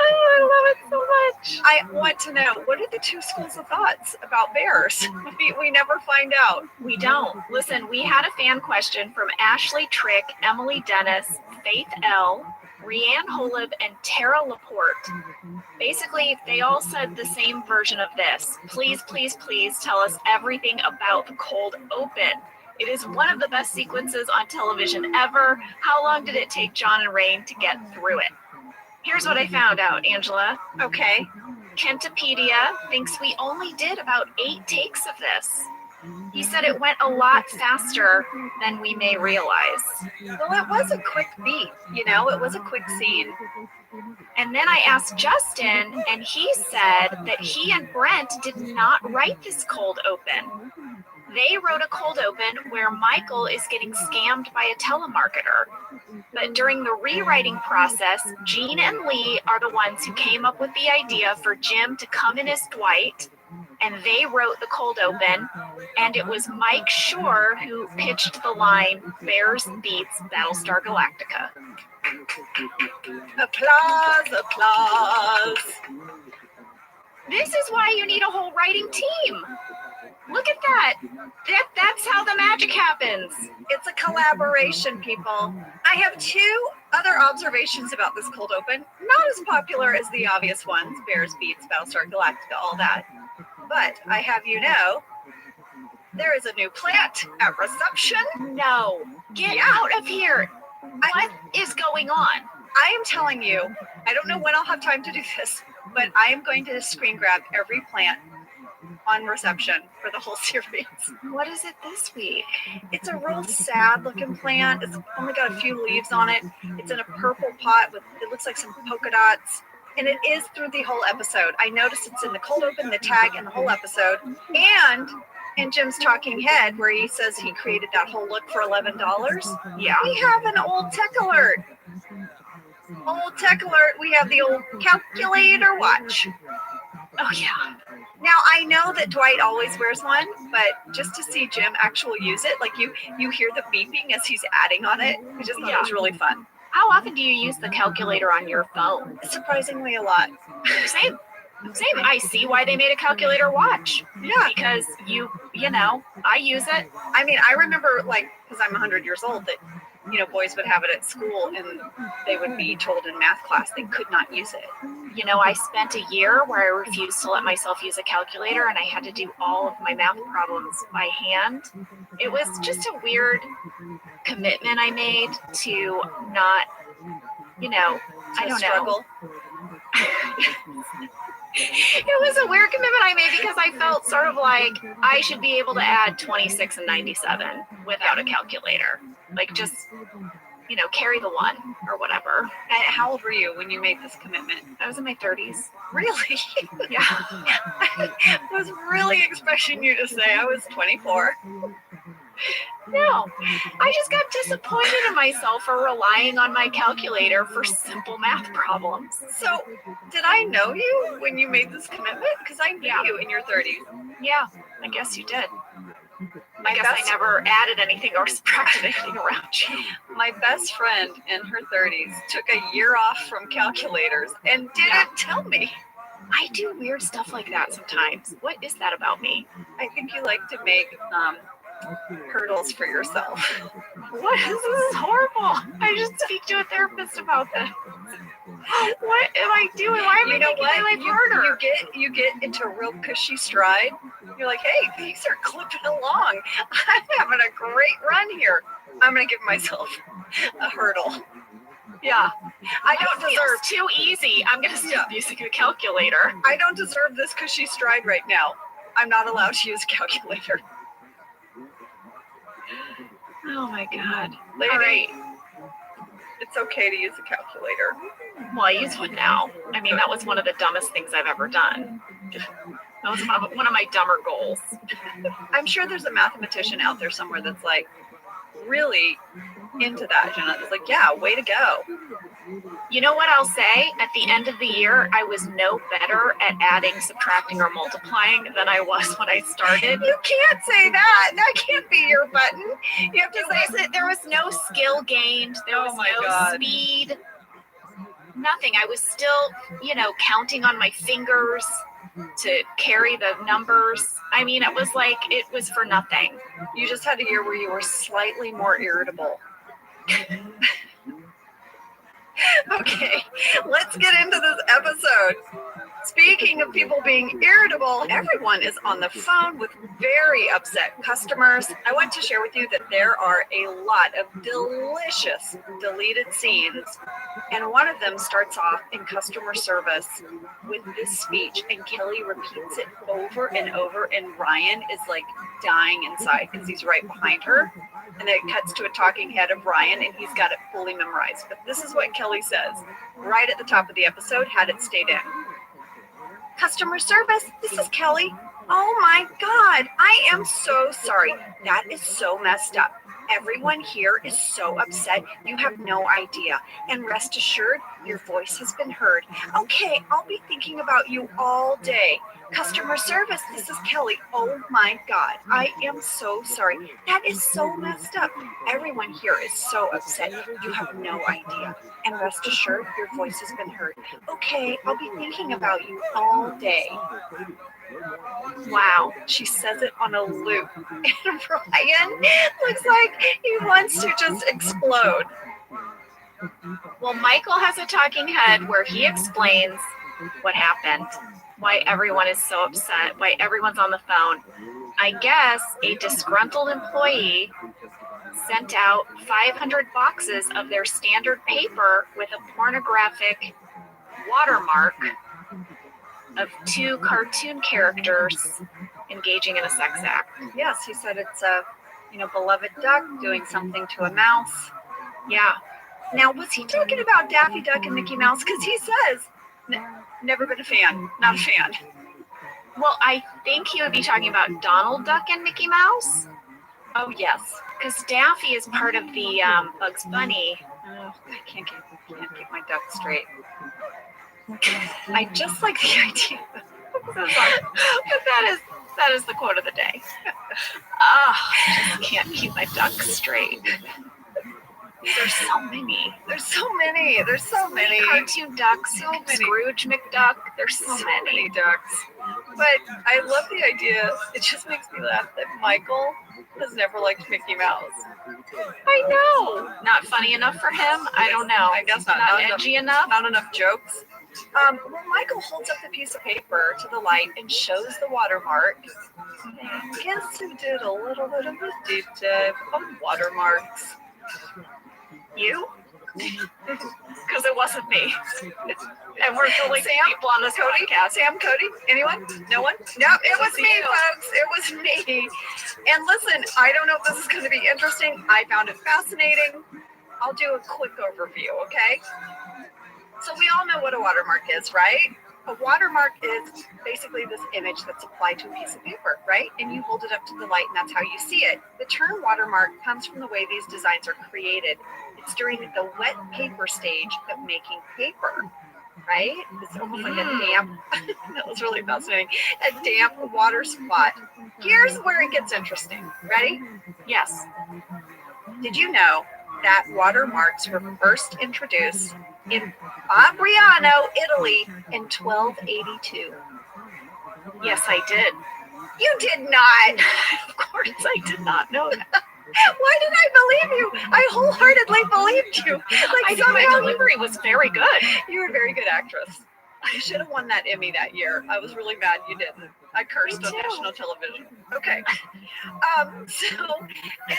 I love it so much. I want to know, what are the two schools of thoughts about bears? We never find out. We don't. Listen, we had a fan question from Ashley Trick, Emily Dennis, Faith L., Rianne Holub, and Tara Laporte. Basically, they all said the same version of this. Please, please, please tell us everything about the cold open. It is one of the best sequences on television ever. How long did it take John and Rain to get through it? Here's what I found out, Angela. Okay. Kentopedia thinks we only did about 8 takes of this. He said it went a lot faster than we may realize. Well, it was a quick beat, it was a quick scene. And then I asked Justin, and he said that he and Brent did not write this cold open. They wrote a cold open where Michael is getting scammed by a telemarketer. But during the rewriting process, Gene and Lee are the ones who came up with the idea for Jim to come in as Dwight, and they wrote the cold open, and it was Mike Shore who pitched the line, Bears beats Battlestar Galactica. Applause, applause. This is why you need a whole writing team. Look at that. That's how the magic happens. It's a collaboration, people. I have 2 other observations about this cold open. Not as popular as the obvious ones, Bears beats Battlestar Galactica, all that. But I have there is a new plant at reception. No, get out of here. What is going on? I am telling you, I don't know when I'll have time to do this, but I am going to screen grab every plant on reception for the whole series. What is it this week? It's a real sad looking plant. It's only got a few leaves on it. It's in a purple pot with, it looks like some polka dots. And it is through the whole episode. I noticed it's in the cold open, the tag, and the whole episode. And in Jim's talking head, where he says he created that whole look for $11. Yeah. We have an old tech alert. Old tech alert. We have the old calculator watch. Oh, yeah. Now, I know that Dwight always wears one, but just to see Jim actually use it, like you hear the beeping as he's adding on it. I just thought it was really fun. How often do you use the calculator on your phone? Surprisingly a lot. Same. I see why they made a calculator watch. Yeah. Because you know, I use it. I mean, I remember, because I'm 100 years old, that, boys would have it at school and they would be told in math class they could not use it. I spent a year where I refused to let myself use a calculator, and I had to do all of my math problems by hand. It was just a weird commitment I made to not, I don't struggle. It was a weird commitment I made because I felt sort of like I should be able to add 26 and 97 without a calculator. Like, just, carry the one or whatever. And how old were you when you made this commitment? I was in my 30s. Really? Yeah. I was really expecting you to say I was 24. No, I just got disappointed in myself for relying on my calculator for simple math problems. So, did I know you when you made this commitment? Because I knew you in your 30s. Yeah, I guess you did. I guess I never added anything or subtracted anything around you. My best friend in her 30s took a year off from calculators and didn't tell me. I do weird stuff like that sometimes. What is that about me? I think you like to make hurdles for yourself. What? This is horrible. I just speak to a therapist about this. What am I doing? Why am I making my life harder? You get into a real cushy stride. You're like, hey, things are clipping along. I'm having a great run here. I'm gonna give myself a hurdle. Yeah. I don't deserve too easy. I'm gonna stop using a calculator. I don't deserve this cushy stride right now. I'm not allowed to use a calculator. Oh my God. Lady, all right. It's okay to use a calculator. Well, I use one now. I mean, that was one of the dumbest things I've ever done. That was one of my dumber goals. I'm sure there's a mathematician out there somewhere that's like really into that, Jenna. It's like, yeah, way to go. You know what I'll say? At the end of the year, I was no better at adding, subtracting, or multiplying than I was when I started. You can't say that. That can't be your button. You have to say there was no skill gained. There was no speed. Nothing. I was still, counting on my fingers to carry the numbers. I mean, it was like, it was for nothing. You just had a year where you were slightly more irritable. Okay, let's get into this episode. Speaking of people being irritable, everyone is on the phone with very upset customers. I want to share with you that there are a lot of delicious deleted scenes, and one of them starts off in customer service with this speech, and Kelly repeats it over and over, and Ryan is like dying inside because he's right behind her. And then it cuts to a talking head of Ryan, and he's got it fully memorized. But this is what Kelly says right at the top of the episode, had it stayed in. Customer service, this is Kelly. Oh my God, I am so sorry. That is so messed up. Everyone here is so upset. You have no idea. And rest assured, your voice has been heard. Okay, I'll be thinking about you all day. Customer service, this is Kelly. Oh my God, I am so sorry. That is so messed up. Everyone here is so upset. You have no idea. And rest assured, your voice has been heard. Okay, I'll be thinking about you all day. Wow, she says it on a loop. And Ryan looks like he wants to just explode. Well, Michael has a talking head where he explains what happened, why everyone is so upset, why everyone's on the phone. I guess a disgruntled employee sent out 500 boxes of their standard paper with a pornographic watermark of 2 cartoon characters engaging in a sex act. Yes, he said it's a, beloved duck doing something to a mouse. Yeah. Now, was he talking about Daffy Duck and Mickey Mouse? Because he says, never been a fan, not a fan. Well, I think he would be talking about Donald Duck and Mickey Mouse. Oh, yes. Because Daffy is part of the Bugs Bunny. Oh, I can't keep my duck straight. I just like the idea. So sorry. But that is the quote of the day. I just can't keep my ducks straight. There's so many. Cartoon ducks. So many. Scrooge McDuck. There's so many ducks. But I love the idea. It just makes me laugh that Michael has never liked Mickey Mouse. I know. Not funny enough for him? I don't know. I guess not. Not edgy enough? Not enough jokes. Well, Michael holds up the piece of paper to the light and shows the watermark. And guess who did a little bit of a deep dive on watermarks? You? Because it wasn't me. And we're the only people on this podcast. Sam, Cody, anyone? No one? No, it was me, folks. It was me. And listen, I don't know if this is going to be interesting. I found it fascinating. I'll do a quick overview, okay? So we all know what a watermark is, right? A watermark is basically this image that's applied to a piece of paper, right? And you hold it up to the light, and that's how you see it. The term watermark comes from the way these designs are created. It's during the wet paper stage of making paper, right? It's almost like a damp, that was really fascinating, a damp water spot. Here's where it gets interesting. Ready? Yes. Did you know that watermarks were first introduced in Fabriano, Italy in 1282? Yes, I did. You did not. Of course, I did not know that. Why did I believe you? I wholeheartedly believed you. I thought my delivery was very good. You were a very good actress. You should have won that Emmy that year. I was really mad you didn't. I cursed on national television. Okay. And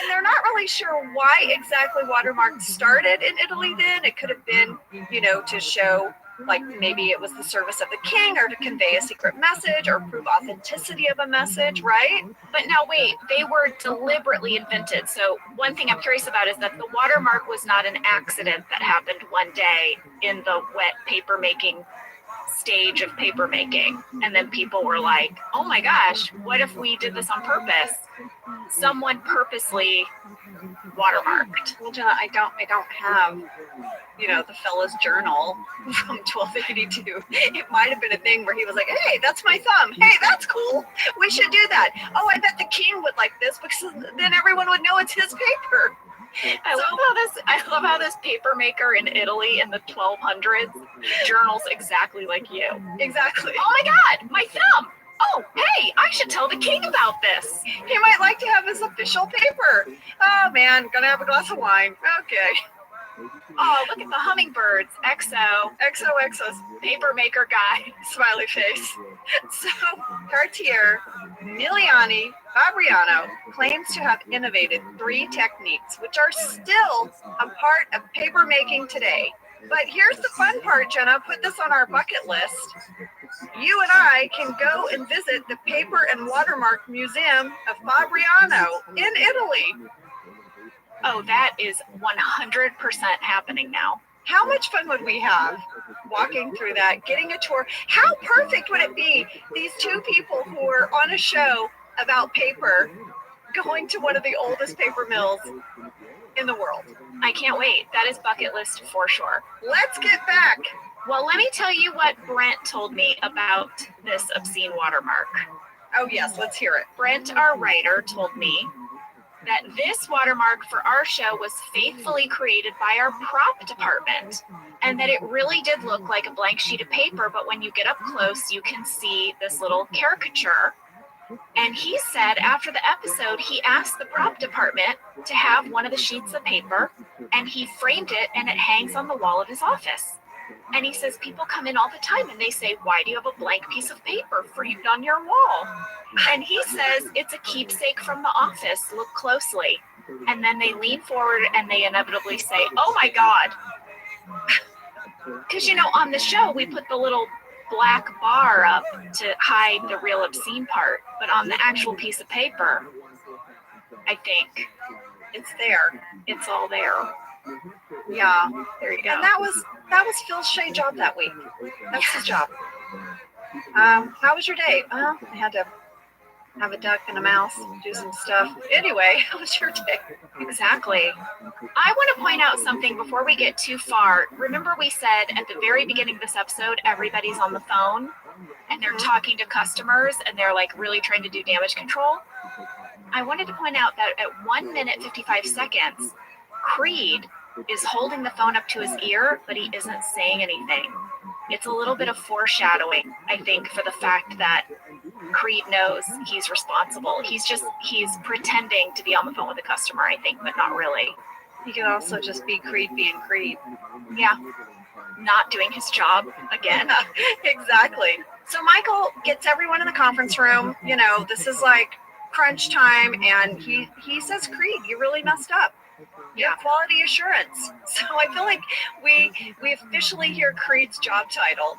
they're not really sure why exactly watermarks started in Italy then. It could have been, to show, like maybe it was the service of the king or to convey a secret message or prove authenticity of a message, right? But now wait, they were deliberately invented. So one thing I'm curious about is that the watermark was not an accident that happened one day in the wet paper making stage of paper making, and then people were like, oh my gosh, what if we did this on purpose? Someone purposely watermarked. Well, Jenna, I don't have the fella's journal from 1282. It might have been a thing where he was like, hey, that's my thumb. Hey, that's cool. We should do that. Oh, I bet the king would like this because then everyone would know it's his paper. I love how this paper maker in Italy in the 1200s journals exactly like you. Exactly. Oh my God, my thumb. Oh, hey, I should tell the king about this. He might like to have his official paper. Oh man, gonna have a glass of wine. Okay. Oh, look at the hummingbirds. XOXO's Paper maker guy. smiley face. So, Cartier Miliani Fabriano claims to have innovated 3 techniques which are still a part of paper making today. But here's the fun part, Jenna. Put this on our bucket list. You and I can go and visit the Paper and Watermark Museum of Fabriano in Italy. Oh, that is 100% happening now. How much fun would we have walking through that, getting a tour? How perfect would it be? These 2 people who are on a show about paper going to one of the oldest paper mills in the world. I can't wait. That is bucket list for sure. Let's get back. Well, let me tell you what Brent told me about this obscene watermark. Oh yes, let's hear it. Brent, our writer, told me that this watermark for our show was faithfully created by our prop department, and that it really did look like a blank sheet of paper, but when you get up close, you can see this little caricature. And he said after the episode, he asked the prop department to have one of the sheets of paper, and he framed it, and it hangs on the wall of his office. And he says people come in all the time and they say, why do you have a blank piece of paper framed on your wall? And he says it's a keepsake from the office. Look closely. And then they lean forward and they inevitably say, oh my God. Because, on the show, we put the little black bar up to hide the real obscene part. But on the actual piece of paper, I think it's there. It's all there. Yeah, there you go. And that was Phil's Shea job that week. That's his job. How was your day? Well, I had to have a duck and a mouse, do some stuff. Anyway, how was your day? Exactly. I want to point out something before we get too far. Remember we said at the very beginning of this episode, everybody's on the phone and they're talking to customers and they're like really trying to do damage control. I wanted to point out that at 1 minute 55 seconds, Creed is holding the phone up to his ear, but he isn't saying anything. It's a little bit of foreshadowing, I think, for the fact that Creed knows he's responsible. He's pretending to be on the phone with a customer, I think, but not really. He could also just be Creed being Creed. Yeah. Not doing his job again. Exactly. So Michael gets everyone in the conference room. This is like crunch time, and he says, Creed, you really messed up. Yeah, quality assurance. So I feel like we officially hear Creed's job title.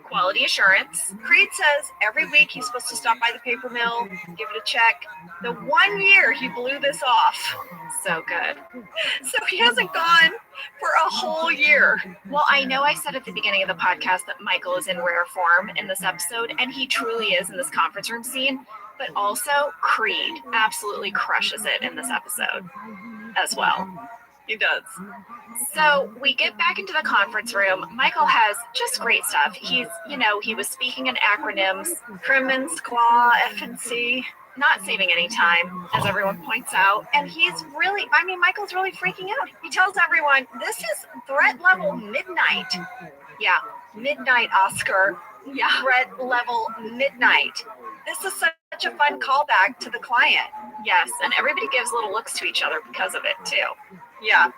Quality assurance. Creed says every week he's supposed to stop by the paper mill, give it a check. The 1 year he blew this off. So good. So he hasn't gone for a whole year. Well, I know I said at the beginning of the podcast that Michael is in rare form in this episode, and he truly is in this conference room scene, but also Creed absolutely crushes it in this episode as well. He does. So we get back into the conference room. Michael has just great stuff. He's, he was speaking in acronyms, Crimin, Squaw, FNC, not saving any time, as everyone points out. And Michael's really freaking out. He tells everyone, this is threat level midnight. Yeah. Midnight, Oscar. Yeah. Threat level midnight. This is such a fun callback to the client. Yes, and everybody gives little looks to each other because of it, too. Yeah.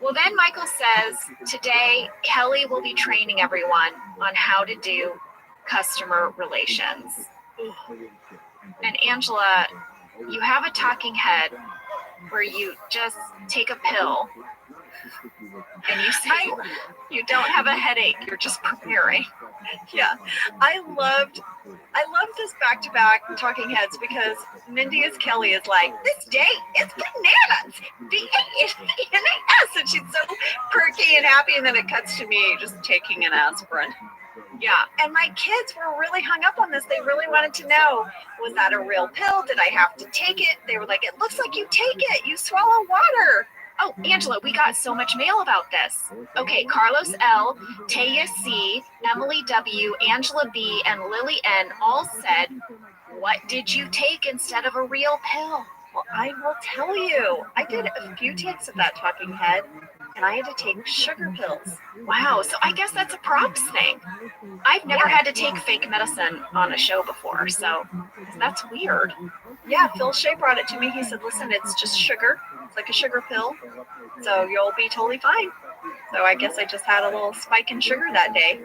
Well, then Michael says, today, Kelly will be training everyone on how to do customer relations. And Angela, you have a talking head where you just take a pill and you say you don't have a headache, you're just preparing. Yeah, I loved this back-to-back talking heads because Mindy as Kelly is like, this day it's bananas, B-A-N-A-S, and she's so perky and happy, and then it cuts to me just taking an aspirin. Yeah, and my kids were really hung up on this. They really wanted to know, was that a real pill? Did I have to take it? They were like, it looks like you take it. You swallow water. Oh, Angela, we got so much mail about this. Okay, Carlos L., Taya C., Emily W., Angela B., and Lily N. all said, what did you take instead of a real pill? Well, I will tell you, I did a few takes of that talking head, and I had to take sugar pills. Wow, so I guess that's a props thing. I've never had to take fake medicine on a show before, so that's weird. Yeah, Phil Shea brought it to me. He said, listen, it's just sugar. It's like a sugar pill, so you'll be totally fine. So I guess I just had a little spike in sugar that day.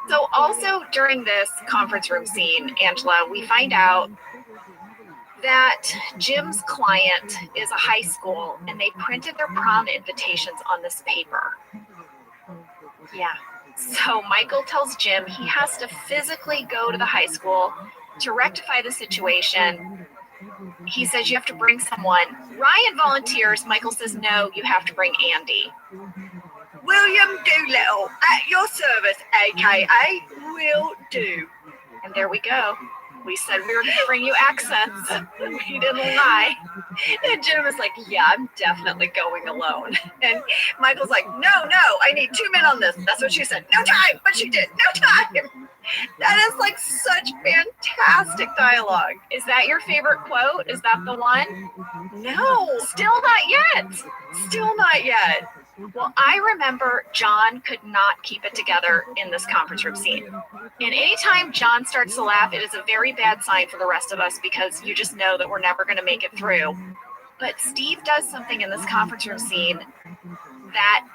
So also during this conference room scene, Angela, we find out that Jim's client is a high school and they printed their prom invitations on this paper. Yeah. So Michael tells Jim he has to physically go to the high school to rectify the situation. He says you have to bring someone. Ryan volunteers. Michael says, no, you have to bring Andy. William Doolittle at your service, aka Will Do. And there we go. We said we were going to bring you accents. We didn't lie. And Jim is like, yeah, I'm definitely going alone. And Michael's like, no, I need 2 men on this. That's what she said. No time. But she did. No time. That is like such fantastic dialogue. Is that your favorite quote? Is that the one? No. Still not yet. Still not yet. Well, I remember John could not keep it together in this conference room scene. And anytime John starts to laugh, it is a very bad sign for the rest of us because you just know that we're never going to make it through. But Steve does something in this conference room scene that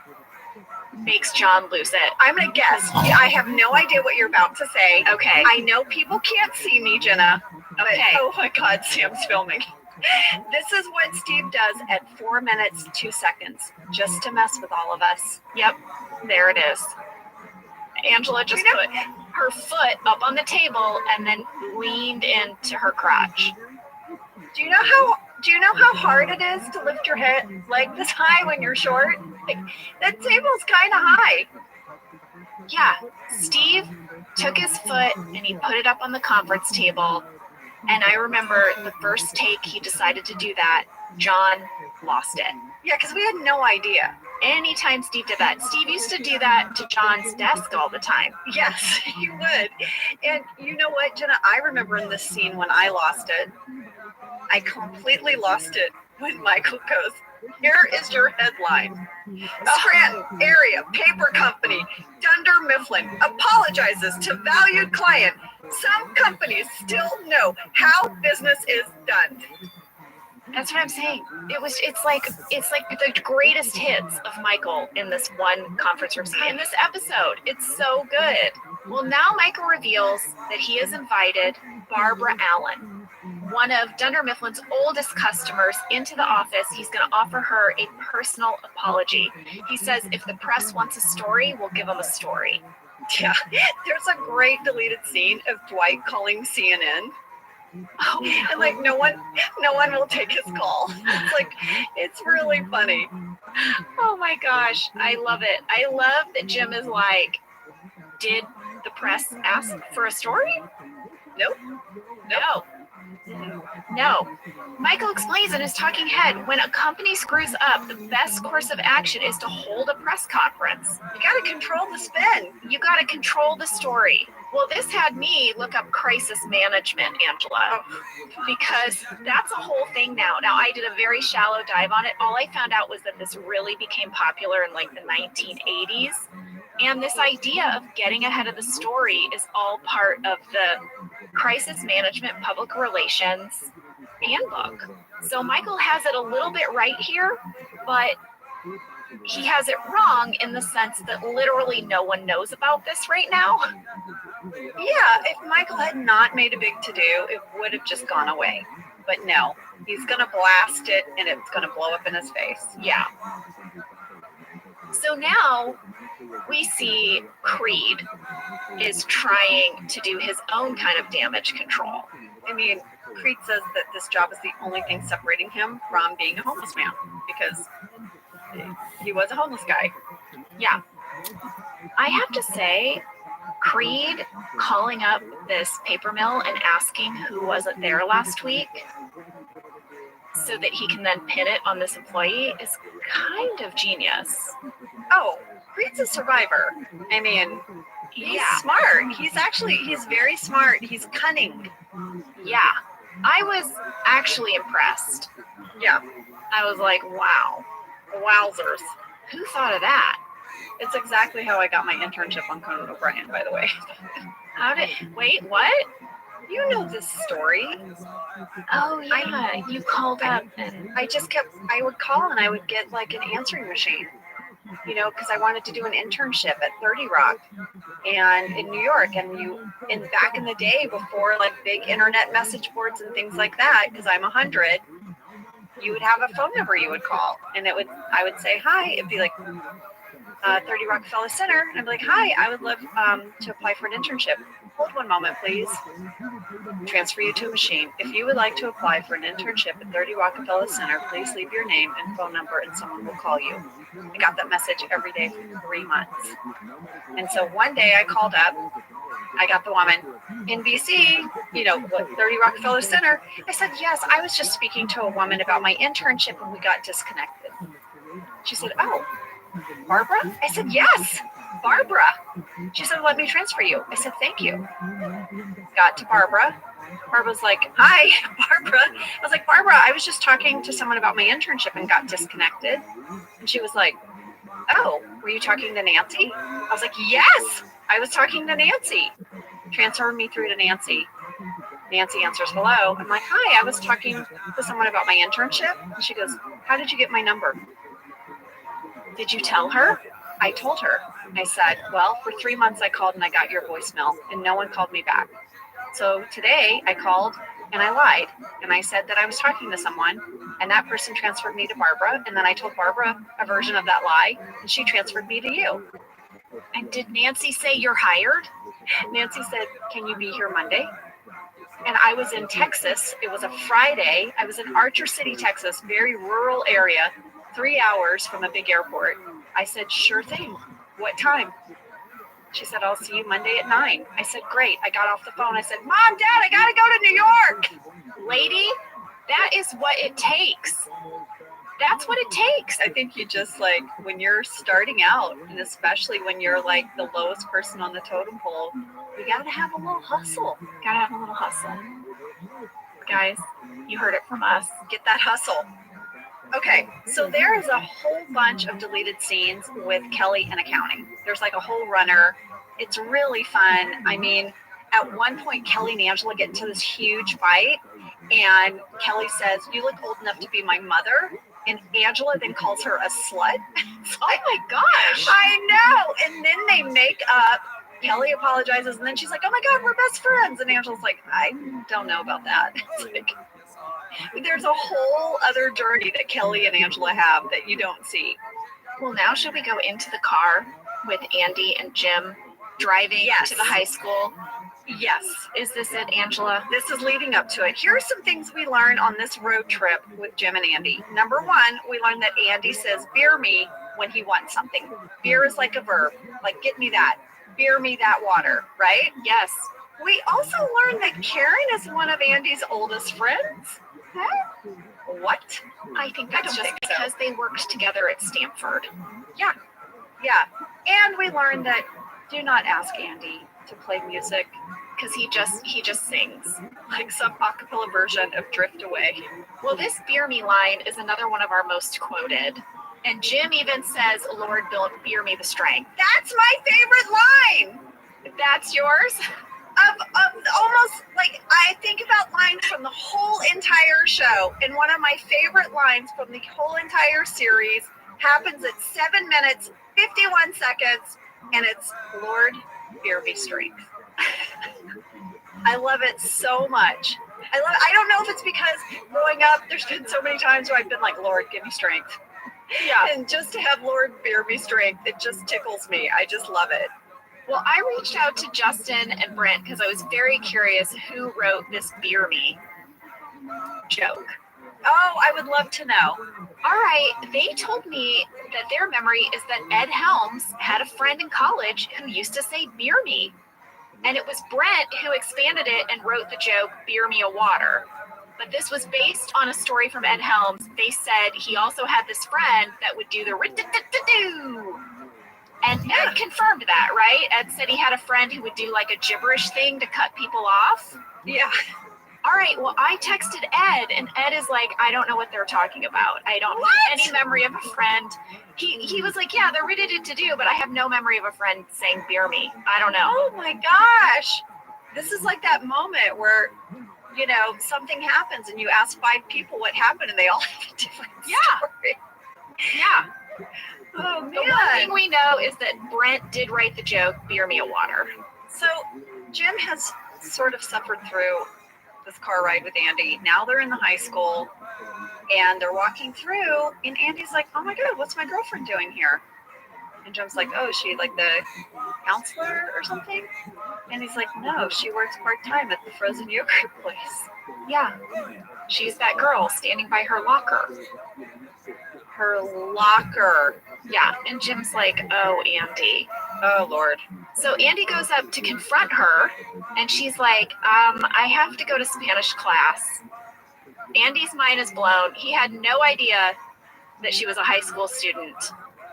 makes John lose it. I'm going to guess. I have no idea what you're about to say. Okay. I know people can't see me, Jenna. Okay. But, oh my God, Sam's filming. This is what Steve does at 4 minutes, 2 seconds, just to mess with all of us. Yep, there it is. Angela just put her foot up on the table and then leaned into her crotch. Do you know how hard it is to lift your head like this high when you're short? Like, that table's kind of high. Yeah, Steve took his foot and he put it up on the conference table. And I remember the first take he decided to do that, John lost it. Yeah, because we had no idea. Anytime Steve did that, Steve used to do that to John's desk all the time. Yes, he would. And you know what, Jenna? I remember in this scene when I lost it. I completely lost it when Michael goes, here is your headline. Scranton Area Paper Company, Dunder Mifflin, apologizes to valued client. Some companies still know how business is done. That's what I'm saying. It's like the greatest hits of Michael in this one conference room scene. In this episode, it's so good. Well, now Michael reveals that he has invited Barbara Allen, one of Dunder Mifflin's oldest customers, into the office. He's going to offer her a personal apology. He says if the press wants a story, we'll give them a story. Yeah, there's a great deleted scene of Dwight calling CNN. Oh, and like no one will take his call. It's like, it's really funny. Oh my gosh, I love it. I love that Jim is like, did the press ask for a story? Nope. No. Michael explains in his talking head, when a company screws up, the best course of action is to hold a press conference. You got to control the spin. You got to control the story. Well, this had me look up crisis management, Angela, because that's a whole thing now. Now, I did a very shallow dive on it. All I found out was that this really became popular in like the 1980s. And this idea of getting ahead of the story is all part of the crisis management public relations handbook. So Michael has it a little bit right here, but he has it wrong in the sense that literally no one knows about this right now. Yeah, if Michael had not made a big to-do, it would have just gone away. But no, he's going to blast it and it's going to blow up in his face. Yeah. So now we see Creed is trying to do his own kind of damage control. I mean, Creed says that this job is the only thing separating him from being a homeless man because he was a homeless guy. Yeah. I have to say, Creed calling up this paper mill and asking who wasn't there last week so that he can then pin it on this employee is kind of genius. Oh, Creed's a survivor. I mean, he's smart. He's very smart. He's cunning. Yeah, I was actually impressed. Yeah. I was like, wow. Wowzers. Who thought of that? It's exactly how I got my internship on Conan O'Brien, by the way. Wait, what? You know this story. Oh yeah, you called up and I would call and I would get like an answering machine, because I wanted to do an internship at 30 Rock and in New York. And back in the day before like big internet message boards and things like that, because I'm 100, you would have a phone number you would call, and I would say hi. It'd be like 30 Rockefeller Center, and I'd be like, hi, I would love to apply for an internship. Hold one moment, please. Transfer you to a machine. If you would like to apply for an internship at 30 Rockefeller Center, please leave your name and phone number, and someone will call you. I got that message every day for 3 months. And so one day I called up. I got the woman in BC, 30 Rockefeller Center. I said, yes, I was just speaking to a woman about my internship and we got disconnected. She said, oh, Barbara? I said, yes, Barbara. She said, let me transfer you. I said, thank you. Got to Barbara. Barbara's like, hi, Barbara. I was like, Barbara, I was just talking to someone about my internship and got disconnected. And she was like, oh, were you talking to Nancy? I was like, yes, I was talking to Nancy. Transfer me through to Nancy. Nancy answers, hello. I'm like, hi, I was talking to someone about my internship. And she goes, how did you get my number? Did you tell her? I told her. I said, well, for 3 months I called and I got your voicemail and no one called me back. So today I called and I lied. And I said that I was talking to someone and that person transferred me to Barbara. And then I told Barbara a version of that lie and she transferred me to you. And did Nancy say you're hired? Nancy said, can you be here Monday? And I was in Texas. It was a Friday. I was in Archer City, Texas, very rural area, 3 hours from a big airport. I said, sure thing. What time? She said, I'll see you Monday at 9. I said, great. I got off the phone. I said, Mom, Dad, I got to go to New York. Lady, that is what it takes. That's what it takes. I think you just when you're starting out, and especially when you're like the lowest person on the totem pole, you got to have a little hustle. Gotta have a little hustle. Guys, you heard it from us. Get that hustle. Okay, so there is a whole bunch of deleted scenes with Kelly and accounting. There's like a whole runner. It's really fun. I mean, at one point, Kelly and Angela get into this huge fight, and Kelly says, you look old enough to be my mother. And Angela then calls her a slut. Oh my gosh. I know. And then they make up. Kelly apologizes, and then she's like, oh my God, we're best friends. And Angela's like, I don't know about that. It's like, there's a whole other journey that Kelly and Angela have that you don't see. Well, now should we go into the car with Andy and Jim driving to the high school? Yes. Is this it, Angela? This is leading up to it. Here are some things we learned on this road trip with Jim and Andy. Number one, we learned that Andy says, beer me when he wants something. Beer is like a verb, like get me that. Beer me that water, right? Yes. We also learned that Karen is one of Andy's oldest friends. Huh? What? I think that's just because they worked together at Stanford. Yeah. And we learned that do not ask Andy to play music because he just sings like some acapella version of Drift Away. Well, this beer me line is another one of our most quoted. And Jim even says, Lord, beer me the strength. That's my favorite line. That's yours? Of almost like I think about lines from the whole entire show, and one of my favorite lines from the whole entire series happens at 7 minutes 51 seconds, and it's Lord, beer me strength. I love it so much. I don't know if it's because growing up there's been so many times where I've been like, Lord, give me strength. Yeah. And just to have Lord, beer me strength, it just tickles me. I just love it. Well, I reached out to Justin and Brent because I was very curious who wrote this beer me joke. Oh, I would love to know. All right. They told me that their memory is that Ed Helms had a friend in college who used to say beer me. And it was Brent who expanded it and wrote the joke, beer me a water. But this was based on a story from Ed Helms. They said he also had this friend that would do the ri-do-do-do-do. And Ed confirmed that, right? Ed said he had a friend who would do like a gibberish thing to cut people off. Yeah. All right, well, I texted Ed, and Ed is like, I don't know what they're talking about. I don't have any memory of a friend. He was like, yeah, they're ready to do, but I have no memory of a friend saying beer me. I don't know. Oh my gosh. This is like that moment where, you know, something happens and you ask 5 people what happened and they all have a different story. Yeah. Oh The one thing man. we know is that Brent did write the joke, beer me a water. So Jim has sort of suffered through this car ride with Andy. Now they're in the high school and they're walking through and Andy's like, oh my God, what's my girlfriend doing here? And Jim's like, oh, is she like the counselor or something? And he's like, no, she works part-time at the frozen yogurt place. Yeah. She's that girl standing by her locker. Her locker. Yeah. And Jim's like, oh, Andy. Oh, Lord. So Andy goes up to confront her, and she's like, I have to go to Spanish class. Andy's mind is blown. He had no idea that she was a high school student.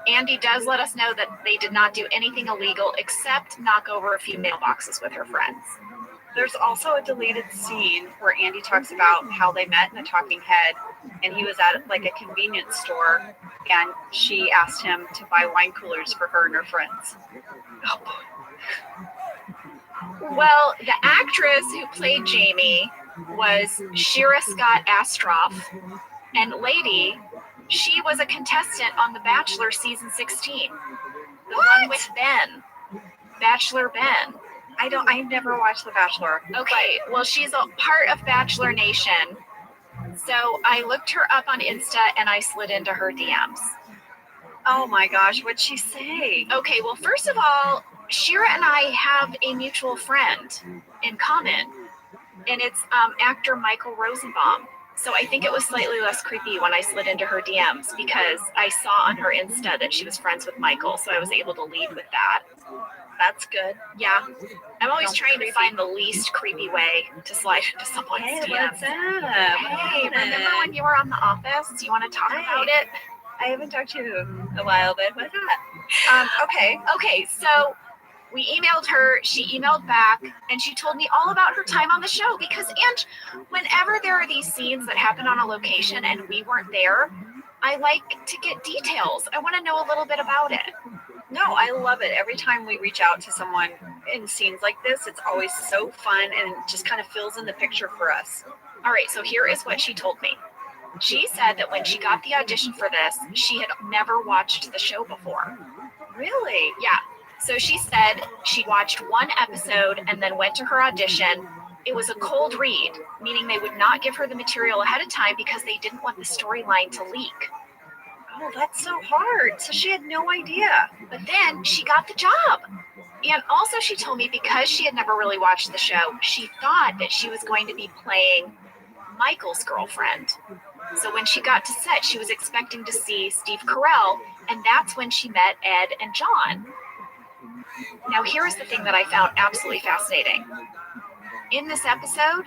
Andy does let us know that they did not do anything illegal except knock over a few mailboxes with her friends. There's also a deleted scene where Andy talks about how they met in a talking head and he was at like a convenience store and she asked him to buy wine coolers for her and her friends. Oh, boy. Well, the actress who played Jamie was Shira Scott Astroff, and lady, she was a contestant on The Bachelor season 16. The one with Ben. Bachelor Ben. I've never watched The Bachelor. Okay, well, she's a part of Bachelor Nation. So I looked her up on Insta and I slid into her DMs. Oh my gosh, what'd she say? Okay, well, first of all, Shira and I have a mutual friend in common, and it's actor Michael Rosenbaum. So I think it was slightly less creepy when I slid into her DMs because I saw on her Insta that she was friends with Michael, so I was able to lead with that. That's good. Yeah. I'm always Sounds trying creepy. to find the least creepy way to slide into someone's Hey, DMs. what's up? Hey, remember when you were on The Office? Do you want to talk about it? I haven't talked to you in a while, but what's up? Okay, so we emailed her, she emailed back, and she told me all about her time on the show because, and whenever there are these scenes that happen on a location and we weren't there, I like to get details. I want to know a little bit about it. No, I love it. Every time we reach out to someone in scenes like this, it's always so fun and it just kind of fills in the picture for us. All right, so here is what she told me. She said that when she got the audition for this, she had never watched the show before. Really? Yeah. So she said she watched one episode and then went to her audition. It was a cold read, meaning they would not give her the material ahead of time because they didn't want the storyline to leak. Oh, that's so hard. So she had no idea. But then she got the job. And also she told me because she had never really watched the show, she thought that she was going to be playing Michael's girlfriend. So when she got to set, she was expecting to see Steve Carell, and that's when she met Ed and John. Now, here's the thing that I found absolutely fascinating. In this episode,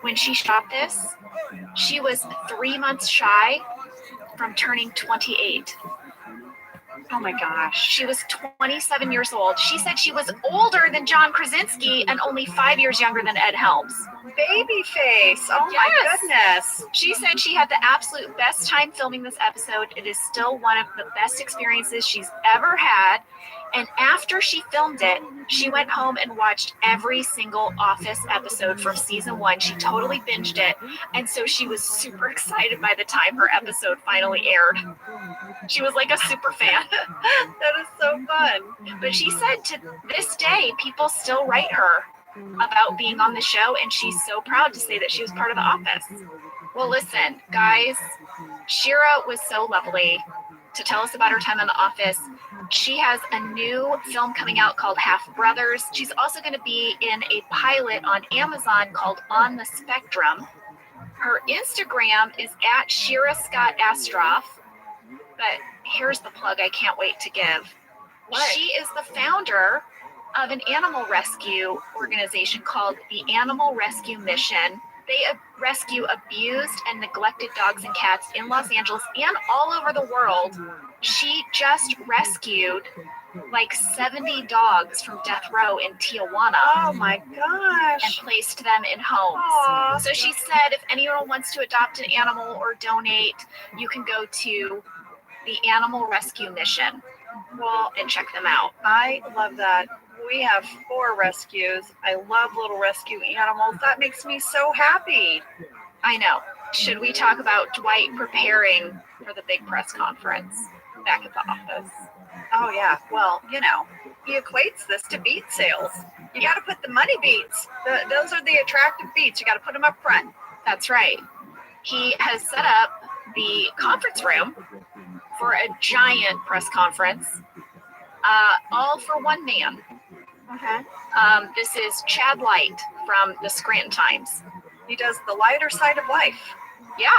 when she shot this, she was 3 months shy from turning 28. Oh my gosh. She was 27 years old. She said she was older than John Krasinski and only 5 years younger than Ed Helms. Baby face. Oh Yes. my goodness. She said she had the absolute best time filming this episode. It is still one of the best experiences she's ever had. And after she filmed it, she went home and watched every single Office episode from season 1. She totally binged it. And so she was super excited by the time her episode finally aired. She was like a super fan. That is so fun. But she said to this day, people still write her about being on the show, and she's so proud to say that she was part of The Office. Well, listen, guys, Shira was so lovely to tell us about her time on The Office. She has a new film coming out called Half Brothers. She's also going to be in a pilot on Amazon called On the Spectrum. Her Instagram is at Shira Scott Astroff. But here's the plug I can't wait to give. What? She is the founder of an animal rescue organization called the Animal Rescue Mission. They rescue abused and neglected dogs and cats in Los Angeles and all over the world. She just rescued like 70 dogs from death row in Tijuana. Oh my gosh. And placed them in homes. Aww. So she said if anyone wants to adopt an animal or donate, you can go to the Animal Rescue Mission. Well, and check them out. I love that. We have 4 rescues. I love little rescue animals. That makes me so happy. I know. Should we talk about Dwight preparing for the big press conference back at the office? Oh yeah. Well, you know, he equates this to beat sales. You got to put the money beats. Those are the attractive beats. You got to put them up front. That's right. He has set up the conference room for a giant press conference, all for one man. Okay. This is Chad Light from the Scranton Times. He does the lighter side of life. Yeah.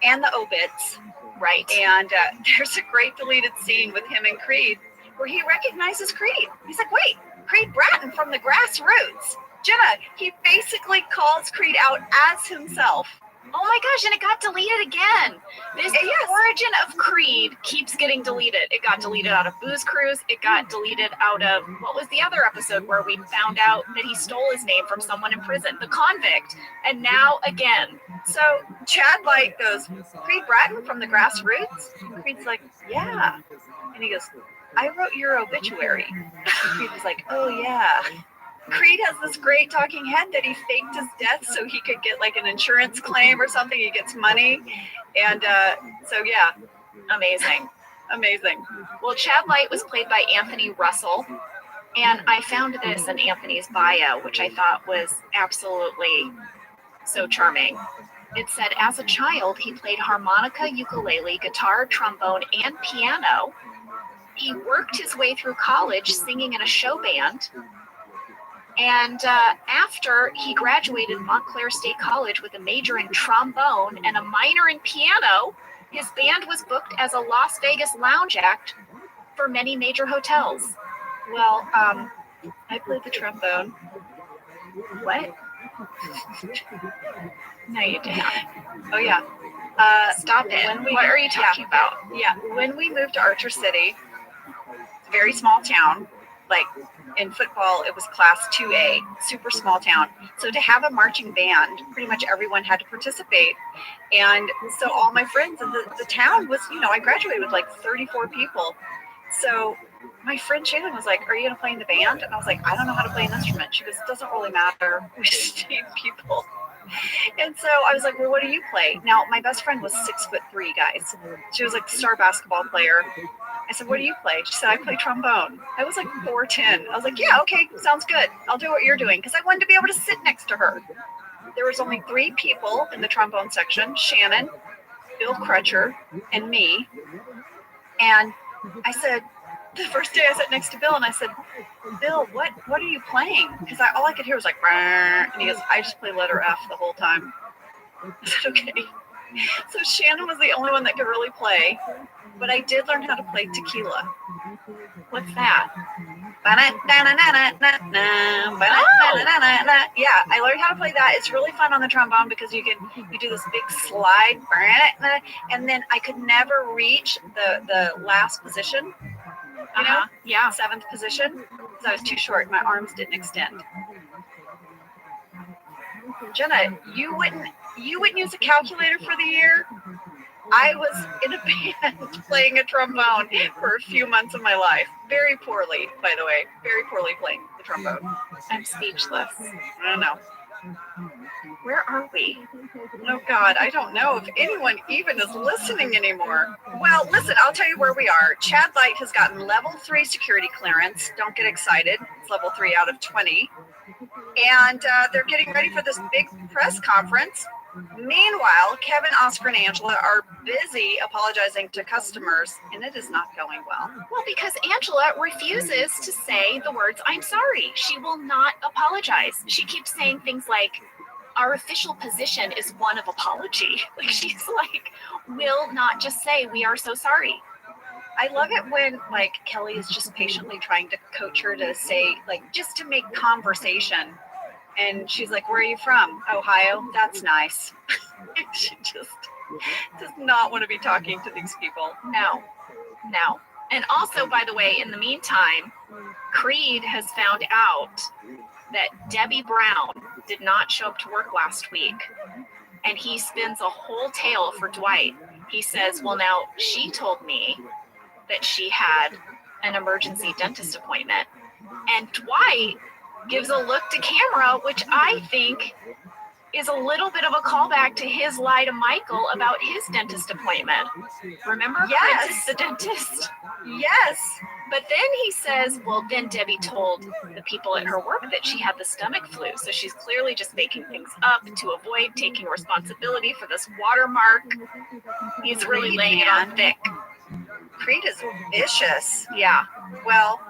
And the obits. Right. And there's a great deleted scene with him and Creed where he recognizes Creed. He's like, wait, Creed Bratton from the Grassroots. Jenna, he basically calls Creed out as himself. Oh my gosh, and it got deleted again. This origin of Creed keeps getting deleted. It got deleted out of Booze Cruise. It got deleted out of, what was the other episode where we found out that he stole his name from someone in prison? The Convict. And now again. So Chad Light goes, Creed Bratton from the Grassroots? And Creed's like, yeah. And he goes, I wrote your obituary. Creed was like, oh yeah. Creed has this great talking head that he faked his death so he could get like an insurance claim or something. He gets money. And so, yeah, amazing. Amazing. Well, Chad Light was played by Anthony Russell. And I found this in Anthony's bio, which I thought was absolutely so charming. It said, as a child, he played harmonica, ukulele, guitar, trombone, and piano. He worked his way through college singing in a show band. And after he graduated Montclair State College with a major in trombone and a minor in piano, his band was booked as a Las Vegas lounge act for many major hotels. Well, I played the trombone. What? No, you didn't. Oh, yeah. Stop it. What are you talking about? Yeah, when we moved to Archer City, it's a very small town, like in football, it was class 2A, super small town. So to have a marching band, pretty much everyone had to participate. And so all my friends in the town was, you know, I graduated with like 34 people. So my friend Shannon was like, are you going to play in the band? And I was like, I don't know how to play an instrument. She goes, it doesn't really matter. We just need people. And so I was like, well, what do you play? Now, my best friend was 6'3", guys. She was like a star basketball player. I said, what do you play? She said, I play trombone. I was like 4'10". I was like, yeah, okay, sounds good. I'll do what you're doing. Because I wanted to be able to sit next to her. There was only 3 people in the trombone section, Shannon, Bill Crutcher, and me. And I said, the first day I sat next to Bill and I said, Bill, what are you playing? Because all I could hear was like, and he goes, I just play letter F the whole time. I said, okay. So Shannon was the only one that could really play, but I did learn how to play tequila. What's that? Yeah, I learned how to play that. It's really fun on the trombone because you do this big slide, and then I could never reach the last position. You know, yeah, 7th position, because I was too short. My arms didn't extend. Jenna, you wouldn't use a calculator for the year? I was in a band playing a trombone for a few months of my life. Very poorly, by the way. Very poorly playing the trombone. I'm speechless. I don't know. Where are we? Oh, God, I don't know if anyone even is listening anymore. Well, listen, I'll tell you where we are. Chad Light has gotten level 3 security clearance. Don't get excited. It's level 3 out of 20. And they're getting ready for this big press conference. Meanwhile, Kevin, Oscar, and Angela are busy apologizing to customers, and it is not going well. Well, because Angela refuses to say the words, I'm sorry. She will not apologize. She keeps saying things like, our official position is one of apology. Like, she's like, will not just say, we are so sorry. I love it when, like, Kelly is just patiently trying to coach her to say, like, just to make conversation. And she's like, where are you from? Ohio? That's nice. She just does not want to be talking to these people. No. And also, by the way, in the meantime, Creed has found out that Debbie Brown did not show up to work last week. And he spins a whole tale for Dwight. He says, well, now she told me that she had an emergency dentist appointment. And Dwight gives a look to camera, which I think is a little bit of a callback to his lie to Michael about his dentist appointment. Remember? Yes. Princess the dentist? Yes. But then he says, well, then Debbie told the people at her work that she had the stomach flu. So she's clearly just making things up to avoid taking responsibility for this watermark. He's really laying it on thick. Creed is vicious. Yeah. Well,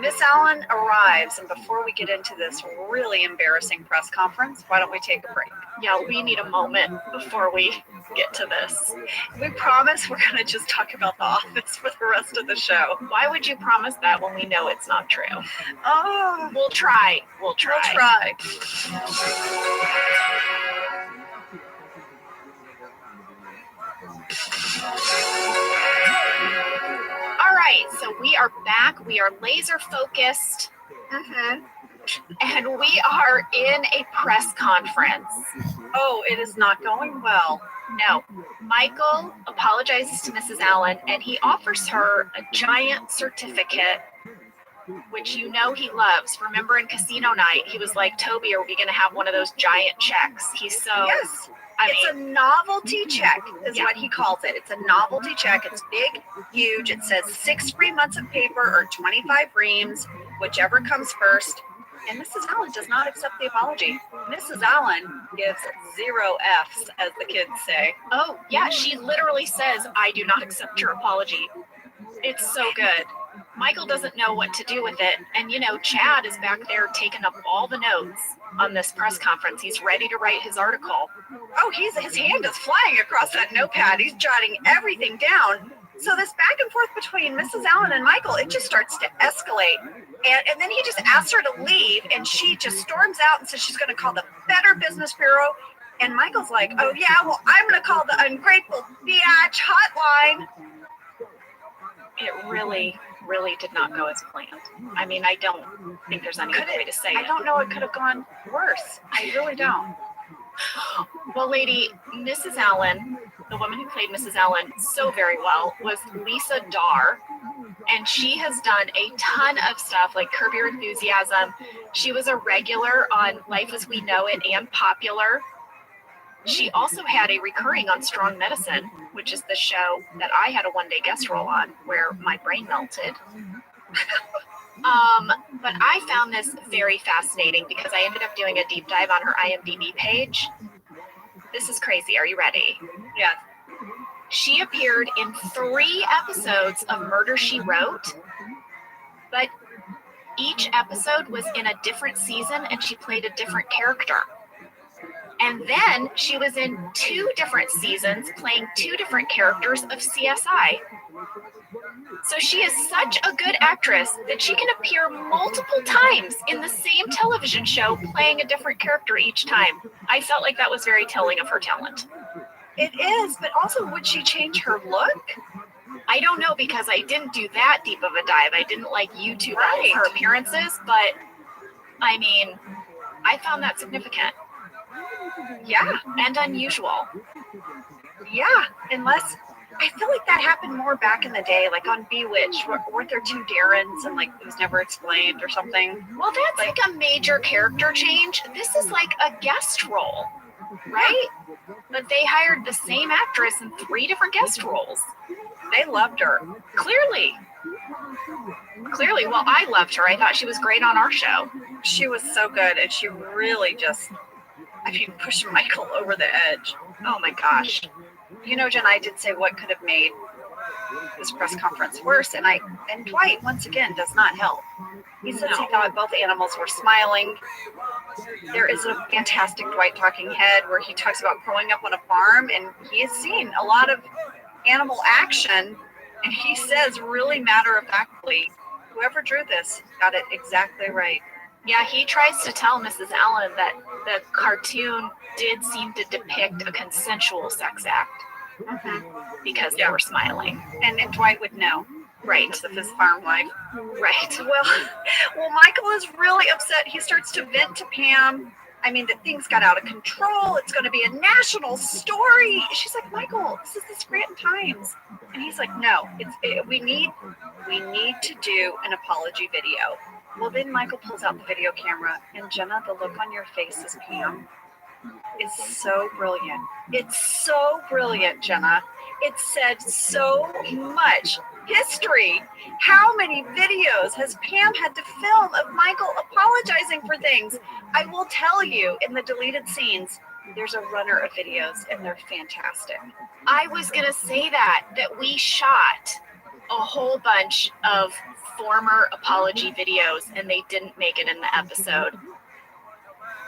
Miss Allen arrives, and before we get into this really embarrassing press conference, why don't we take a break? Yeah, we need a moment before we get to this. We promise we're going to just talk about The Office for the rest of the show. Why would you promise that when we know it's not true? Oh, We'll try. We'll try. we'll try. All right, so we are back. We are laser focused. And we are in a press conference. Oh, it is not going well. No. Michael apologizes to Mrs. Allen, and he offers her a giant certificate, which you know he loves. Remember in Casino Night, he was like, Toby, are we going to have one of those giant checks? He's so... Yes. It's a novelty check is what he calls it. It's a novelty check. It's big, huge. It says 6 free months of paper or 25 reams, whichever comes first. And Mrs. Allen does not accept the apology. Mrs. Allen gives 0 Fs, as the kids say. Oh, yeah, she literally says, I do not accept your apology. It's so good. Michael doesn't know what to do with it. And, you know, Chad is back there taking up all the notes on this press conference. He's ready to write his article. Oh, his hand is flying across that notepad. He's jotting everything down. So this back and forth between Mrs. Allen and Michael, it just starts to escalate. And then he just asks her to leave, and she just storms out and says she's going to call the Better Business Bureau. And Michael's like, oh, yeah, well, I'm going to call the Ungrateful Biatch hotline. It really did not go as planned. I mean, I don't think there's any other way to say it. I don't know it could have gone worse. I really don't. Well, lady, Mrs. Allen, the woman who played Mrs. Allen so very well, was Lisa Darr. And she has done a ton of stuff like Curb Your Enthusiasm. She was a regular on Life as We Know It and Popular. She also had a recurring on Strong Medicine, which is the show that I had a one-day guest role on where my brain melted. But I found this very fascinating because I ended up doing a deep dive on her IMDb page. This is crazy. Are you ready? Yeah. She appeared in 3 episodes of Murder, She Wrote, but each episode was in a different season and she played a different character. And then she was in 2 different seasons playing 2 different characters of CSI. So she is such a good actress that she can appear multiple times in the same television show playing a different character each time. I felt like that was very telling of her talent. It is, but also would she change her look? I don't know because I didn't do that deep of a dive. I didn't like YouTube all of her appearances, but I mean, I found that significant. Yeah. And unusual. Yeah, unless I feel like that happened more back in the day, like on Bewitched. Weren't there 2 Darrens and like it was never explained or something? Well, that's like a major character change. This is like a guest role, right? But they hired the same actress in 3 different guest roles. They loved her. Clearly. Well, I loved her. I thought she was great on our show. She was so good, and she really just, pushed Michael over the edge. Oh my gosh. You know, Jen, I did say what could have made this press conference worse, and Dwight, once again, does not help. He says he thought both animals were smiling. There is a fantastic Dwight talking head where he talks about growing up on a farm, and he has seen a lot of animal action, and he says really matter-of-factly, whoever drew this got it exactly right. Yeah, he tries to tell Mrs. Allen that the cartoon did seem to depict a consensual sex act because they were smiling. And Dwight would know. Right, of his farm life. Right. Well, Michael is really upset. He starts to vent to Pam. I mean, that things got out of control. It's going to be a national story. She's like, Michael, this is the Scranton Times. And he's like, no, we need to do an apology video. Well, then Michael pulls out the video camera, and Jenna, the look on your face as Pam is so brilliant. It's so brilliant, Jenna. It said so much history. How many videos has Pam had to film of Michael apologizing for things? I will tell you, in the deleted scenes, there's a runner of videos, and they're fantastic. I was going to say that we shot a whole bunch of former apology videos, and they didn't make it in the episode.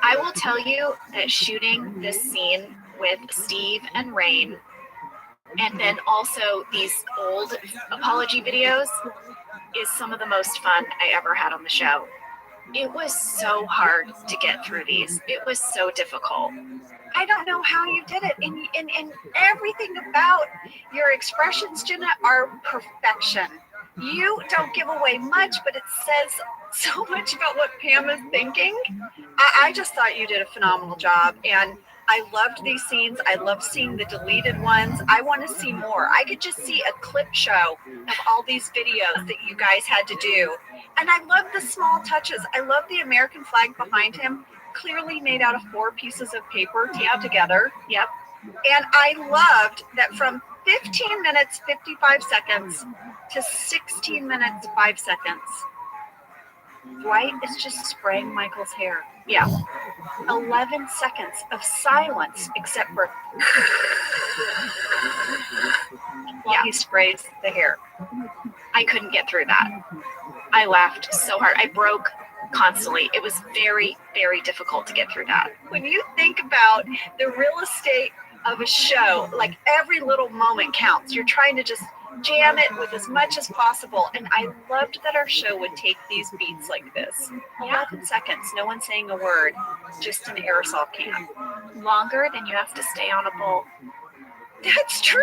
I will tell you that shooting this scene with Steve and Rain, and then also these old apology videos, is some of the most fun I ever had on the show. It was so hard to get through these. It was so difficult. I don't know how you did it. And everything about your expressions, Jenna, are perfection. You don't give away much, but it says so much about what Pam is thinking. I just thought you did a phenomenal job. And I loved these scenes. I loved seeing the deleted ones. I want to see more. I could just see a clip show of all these videos that you guys had to do. And I love the small touches. I love the American flag behind him, clearly made out of 4 pieces of paper taped together. Yep. And I loved that from 15 minutes, 55 seconds to 16 minutes, 5 seconds, Dwight is just spraying Michael's hair. Yeah. 11 seconds of silence, except for while he sprays the hair. I couldn't get through that. I laughed so hard. I broke constantly. It was very, very difficult to get through that. When you think about the real estate of a show, like every little moment counts. You're trying to just jam it with as much as possible. And I loved that our show would take these beats like this. 11 seconds, no one saying a word, just an aerosol can. Longer than you have to stay on a bull. That's true.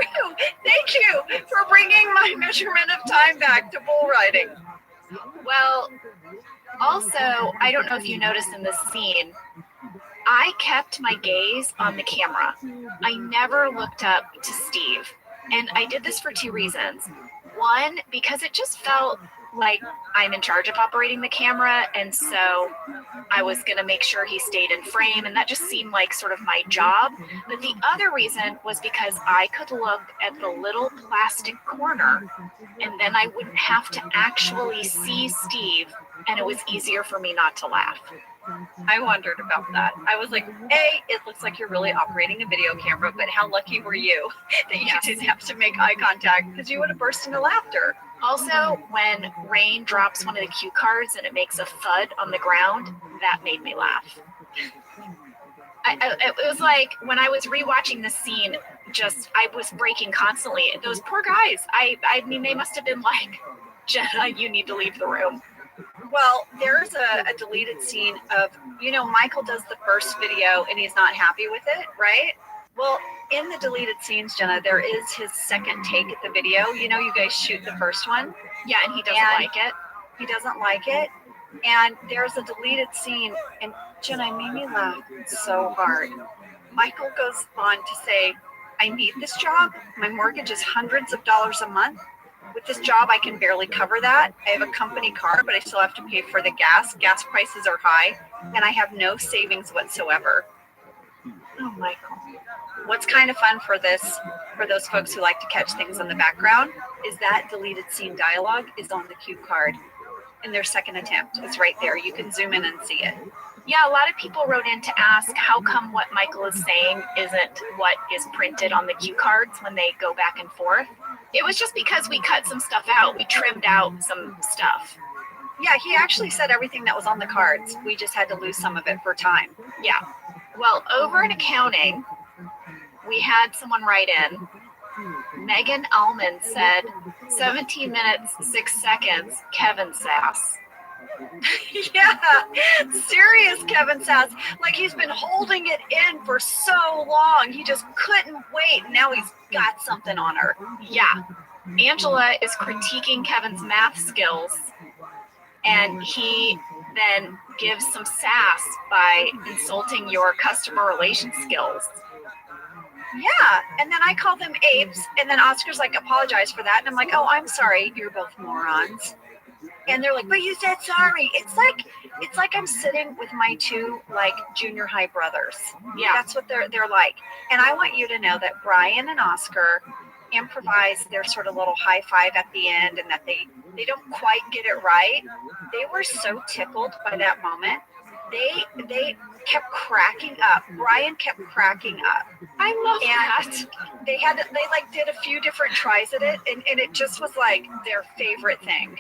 Thank you for bringing my measurement of time back to bull riding. Well, also, I don't know if you noticed in this scene, I kept my gaze on the camera. I never looked up to Steve. And I did this for 2 reasons. One, because it just felt like I'm in charge of operating the camera, and so I was going to make sure he stayed in frame, and that just seemed like sort of my job. But the other reason was because I could look at the little plastic corner, and then I wouldn't have to actually see Steve, and it was easier for me not to laugh. I wondered about that. I was like, A, it looks like you're really operating a video camera, but how lucky were you that you didn't have to make eye contact, because you would have burst into laughter. Also, when Rain drops one of the cue cards and it makes a thud on the ground, that made me laugh. It was like when I was rewatching the scene, I was breaking constantly. Those poor guys, I mean, they must have been like, Jenna, you need to leave the room. Well, there's a deleted scene of, Michael does the first video and he's not happy with it, right? Well, in the deleted scenes, Jenna, there is his second take at the video. You guys shoot the first one. Yeah, and he doesn't like it. He doesn't like it. And there's a deleted scene, and Jenna, it made me laugh so hard. Michael goes on to say, I need this job. My mortgage is hundreds of dollars a month. With this job, I can barely cover that. I have a company car, but I still have to pay for the gas. Gas prices are high, and I have no savings whatsoever. Oh, Michael. What's kind of fun for those folks who like to catch things in the background, is that deleted scene dialogue is on the cue card in their second attempt. It's right there. You can zoom in and see it. Yeah, a lot of people wrote in to ask how come what Michael is saying isn't what is printed on the cue cards when they go back and forth. It was just because we cut some stuff out. We trimmed out some stuff. Yeah, he actually said everything that was on the cards. We just had to lose some of it for time. Yeah. Well, over in accounting, we had someone write in. Megan Allman said, 17 minutes, 6 seconds, Kevin Sass. Yeah, serious Kevin Sass. Like he's been holding it in for so long. He just couldn't wait. Now he's got something on her. Yeah. Angela is critiquing Kevin's math skills, and he then gives some sass by insulting your customer relation skills. Yeah, and then I call them apes, and then Oscar's like, apologize for that, and I'm like, oh, I'm sorry, you're both morons. And they're like, but you said sorry. It's like I'm sitting with my two like junior high brothers. Yeah, that's what they're like. And I want you to know that Brian and Oscar improvise their sort of little high five at the end, and that they don't quite get it right. They were so tickled by that moment. They kept cracking up. Brian kept cracking up. I love that. They like did a few different tries at it, and it just was like their favorite thing.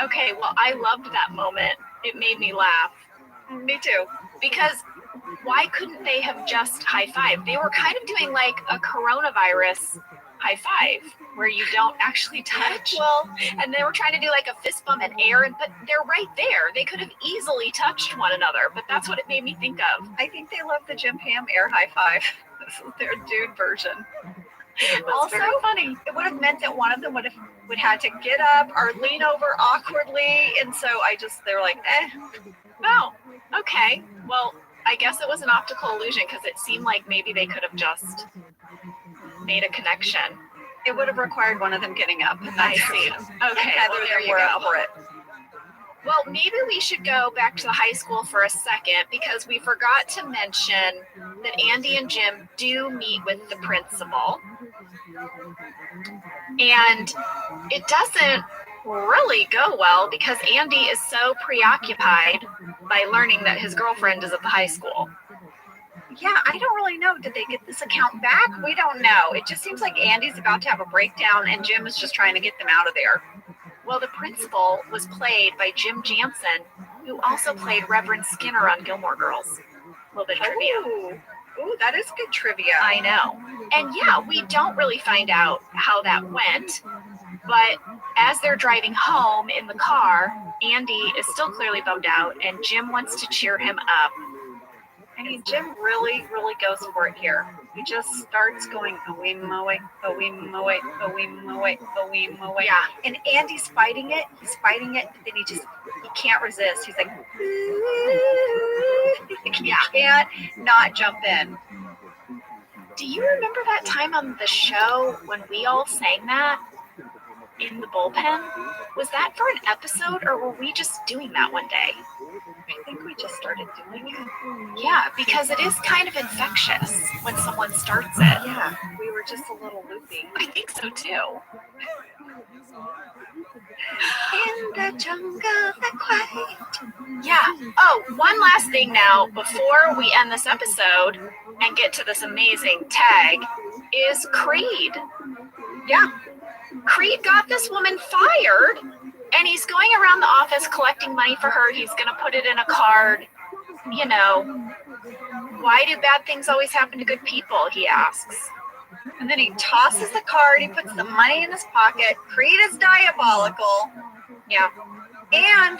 Okay, well, I loved that moment. It made me laugh. Me too. Because why couldn't they have just high-fived? They were kind of doing like a coronavirus high-five, where you don't actually touch. Well, and they were trying to do like a fist bump in air, but they're right there. They could have easily touched one another, but that's what it made me think of. I think they love the Jim Pam air high-five. This is their dude version. Also funny. It would have meant that one of them would had to get up or lean over awkwardly, and so they were like, oh, okay. Well, I guess it was an optical illusion, because it seemed like maybe they could have just made a connection. It would have required one of them getting up. I see. Okay, well, there you go. Over it. Well, maybe we should go back to the high school for a second, because we forgot to mention that Andy and Jim do meet with the principal. And it doesn't really go well, because Andy is so preoccupied by learning that his girlfriend is at the high school. Yeah, I don't really know. Did they get this account back? We don't know. It just seems like Andy's about to have a breakdown, and Jim is just trying to get them out of there. Well, the principal was played by Jim Jansen, who also played Reverend Skinner on Gilmore Girls. A little bit of trivia. Ooh, that is good trivia. I know. And yeah, we don't really find out how that went, but as they're driving home in the car, Andy is still clearly bummed out, and Jim wants to cheer him up. I mean, Jim really, really goes for it here. He just starts going, away, moe, away, moe, away, moe, away, moe. Yeah, and Andy's fighting it. He's fighting it, but then he can't resist. He's like, he can't not jump in. Do you remember that time on the show when we all sang that in the bullpen? Was that for an episode, or were we just doing that one day? I think we just started doing it. Yeah, because it is kind of infectious when someone starts it. Yeah, we were just a little loopy. I think so too. In the jungle, the quiet. Yeah. Oh, one last thing now before we end this episode and get to this amazing tag is Creed. Yeah. Creed got this woman fired, and he's going around the office collecting money for her. He's going to put it in a card. You know, why do bad things always happen to good people, he asks. And then he tosses the card. He puts the money in his pocket. Creed is diabolical. Yeah. And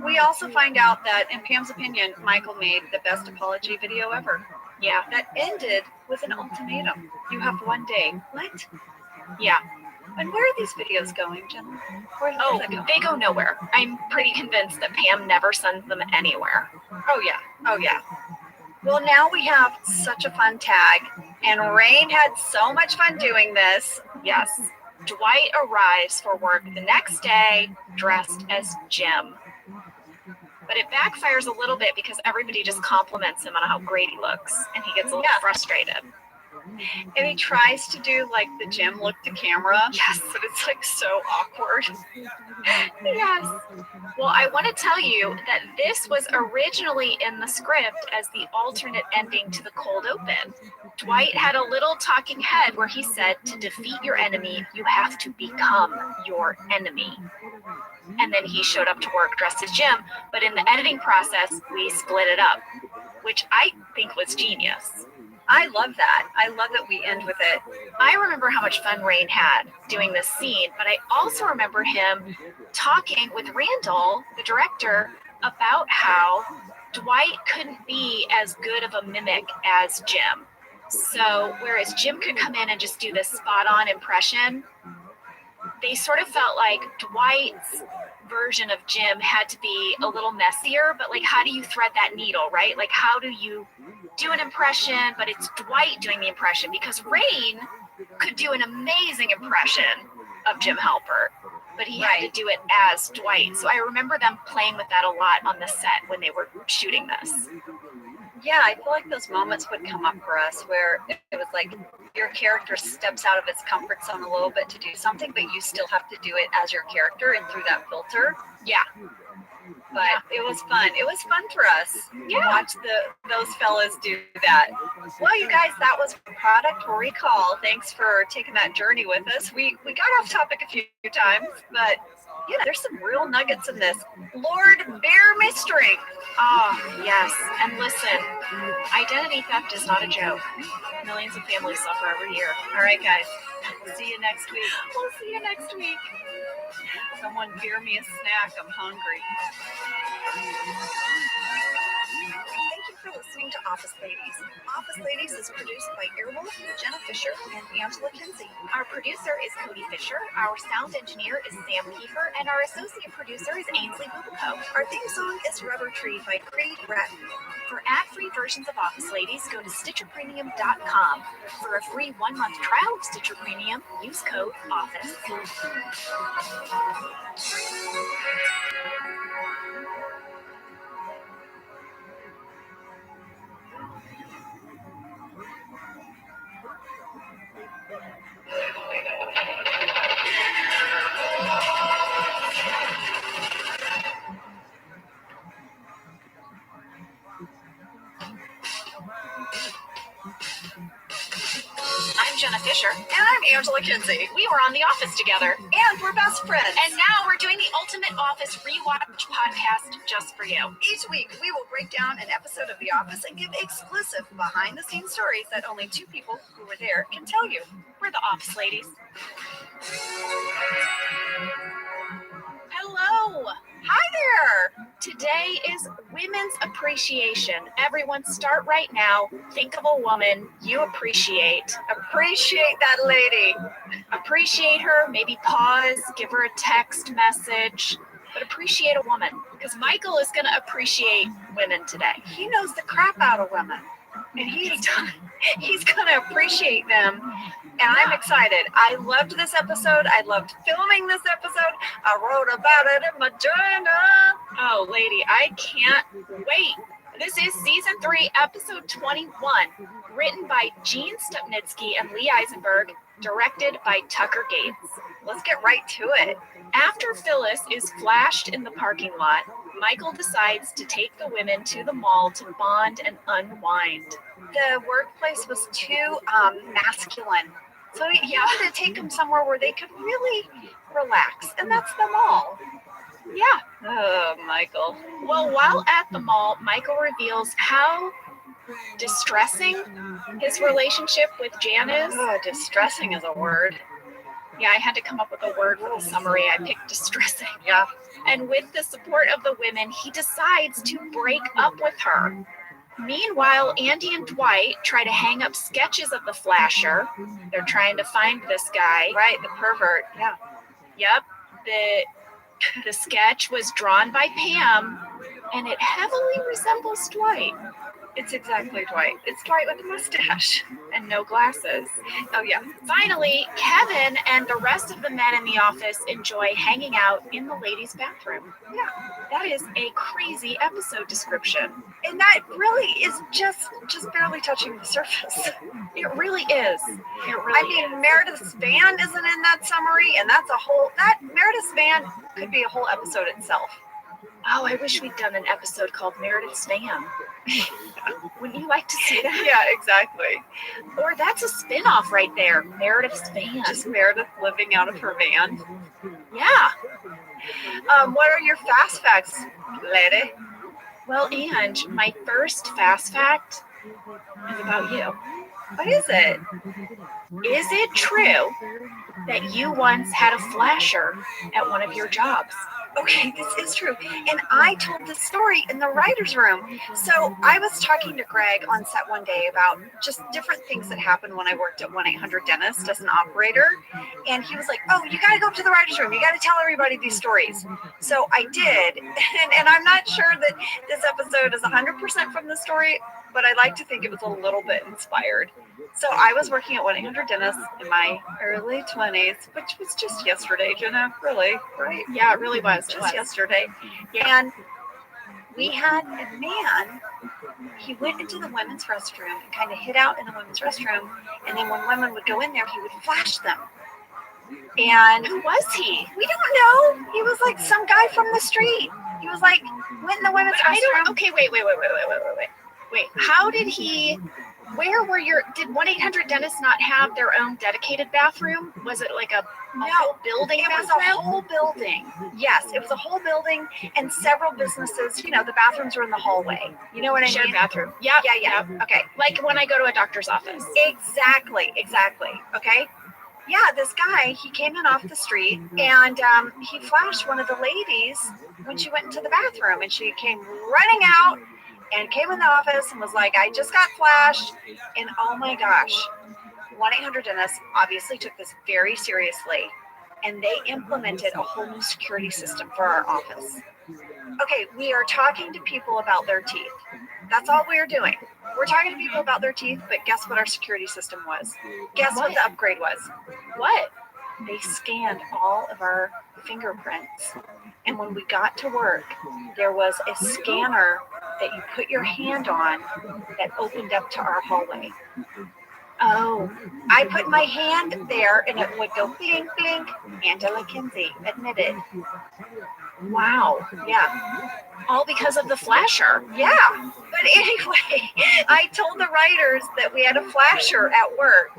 we also find out that, in Pam's opinion, Michael made the best apology video ever. Yeah. That ended with an ultimatum. You have one day. What? Yeah. And where are these videos going, Jenna? Oh, they go nowhere. I'm pretty convinced that Pam never sends them anywhere. Oh, yeah. Oh, yeah. Well, now we have such a fun tag, and Rain had so much fun doing this. Yes. Dwight arrives for work the next day dressed as Jim. But it backfires a little bit because everybody just compliments him on how great he looks, and he gets a little frustrated. And he tries to do like the Jim look to camera. Yes. But it's like so awkward. Yes. Well, I want to tell you that this was originally in the script as the alternate ending to the cold open. Dwight had a little talking head where he said, to defeat your enemy, you have to become your enemy. And then he showed up to work dressed as Jim. But in the editing process, we split it up, which I think was genius. I love that. I love that we end with it. I remember how much fun Rain had doing this scene, but I also remember him talking with Randall, the director, about how Dwight couldn't be as good of a mimic as Jim. So whereas Jim could come in and just do this spot-on impression, they sort of felt like Dwight's version of Jim had to be a little messier, but like, how do you thread that needle, right? Like, how do you do an impression, but it's Dwight doing the impression? Because Rain could do an amazing impression of Jim Halpert, but he had to do it as Dwight. So I remember them playing with that a lot on the set when they were shooting this. Yeah, I feel like those moments would come up for us where it was like your character steps out of its comfort zone a little bit to do something, but you still have to do it as your character and through that filter. Yeah. But it was fun. It was fun for us to watch those fellas do that. Well, you guys, that was Product Recall. Thanks for taking that journey with us. We got off topic a few times, but yeah, there's some real nuggets in this. Lord Bear Mystery. Oh, yes. And listen, identity theft is not a joke. Millions of families suffer every year. All right, guys. We'll see you next week. We'll see you next week. Someone beer me a snack. I'm hungry. Thank you for listening to Office Ladies. Office Ladies is produced by Earwolf, Jenna Fisher, and Angela Kinsey. Our producer is Cody Fisher. Our sound engineer is Sam Kiefer, and our associate producer is Ainsley Bubico. Our theme song is Rubber Tree by Creed Bratton. For ad-free versions of Office Ladies, go to StitcherPremium.com. For a free 1-month trial of Stitcher Premium, use code OFFICE. I'm Jenna Fisher. And I'm Angela Kinsey. We were on The Office together. And we're best friends. And now we're doing the Ultimate Office Rewatch podcast just for you. Each week, we will break down an episode of The Office and give exclusive behind-the-scenes stories that only two people who were there can tell you. We're the Office Ladies. Hello. Hi there. Today is Women's Appreciation. Everyone start right now. Think of a woman you appreciate. Appreciate that lady. Appreciate her. Maybe pause. Give her a text message. But appreciate a woman. Because Michael is going to appreciate women today. He knows the crap out of women. And he's going to appreciate them. And I'm excited. I loved this episode. I loved filming this episode. I wrote about it in my journal. Oh, lady, I can't wait. This is Season 3, Episode 21, written by Gene Stupnitsky and Lee Eisenberg, directed by Tucker Gates. Let's get right to it. After Phyllis is flashed in the parking lot, Michael decides to take the women to the mall to bond and unwind. The workplace was too masculine. So he wanted to take them somewhere where they could really relax, and that's the mall. Yeah. Oh, Michael. Well, while at the mall, Michael reveals how distressing his relationship with Jan is. Oh, distressing is a word. Yeah, I had to come up with a word for the summary. I picked distressing. Yeah. And with the support of the women, he decides to break up with her. Meanwhile, Andy and Dwight try to hang up sketches of the flasher. They're trying to find this guy. Right, the pervert. Yeah. Yep. The sketch was drawn by Pam, and it heavily resembles Dwight. It's exactly Dwight. It's Dwight with a mustache. And no glasses. Oh, yeah. Finally, Kevin and the rest of the men in the office enjoy hanging out in the ladies' bathroom. Yeah. That is a crazy episode description. And that really is just barely touching the surface. It really is. I mean, Meredith's band isn't in that summary, and that Meredith's band could be a whole episode itself. Oh, I wish we'd done an episode called Meredith's Van. Wouldn't you like to see that? Yeah, exactly. Or that's a spin-off right there, Meredith's Van. Just Meredith living out of her van. Yeah. What are your fast facts, lady? Well, Ange, my first fast fact is about you. What is it? Is it true that you once had a flasher at one of your jobs? Okay, this is true. And I told this story in the writer's room. So I was talking to Greg on set one day about just different things that happened when I worked at 1-800-DENTIST as an operator. And he was like, oh, you got to go up to the writer's room. You got to tell everybody these stories. So I did. And I'm not sure that this episode is 100% from the story, but I like to think it was a little bit inspired. So I was working at 1-800-DENTIST in my early 20s, which was just yesterday, Jenna, really, right? Yeah, it really was. Just yesterday. And we had a man, he went into the women's restroom and kind of hid out in the women's restroom. And then when women would go in there, he would flash them. And Who was he? we don't know. He was like some guy from the street. He was like, went in the women's I restroom. don't. Okay, wait. How did he? Where were your? Did 1-800-DENTIST not have their own dedicated bathroom? Was it like a whole building It was bathroom? a whole building. Yes, it was a whole building and several businesses. You know, the bathrooms were in the hallway. You know what I Shared mean? bathroom. Yeah. Yeah. Okay. Like when I go to a doctor's office. Exactly. Okay. Yeah, this guy, he came in off the street and he flashed one of the ladies when she went into the bathroom, and she came running out and came in the office and was like, I just got flashed. And oh my gosh, 1-800-DENTIST obviously took this very seriously, and they implemented a whole new security system for our office. Okay, we are talking to people about their teeth. That's all we are doing. We're talking to people about their teeth, but guess what our security system was? Guess what the upgrade was? What? They scanned all of our fingerprints. And when we got to work, there was a scanner that you put your hand on that opened up to our hallway. Oh, I put my hand there and it would go blink, blink. Angela Kinsey admitted. wow. Yeah. All because of the flasher. Yeah. But anyway, I told the writers that we had a flasher at work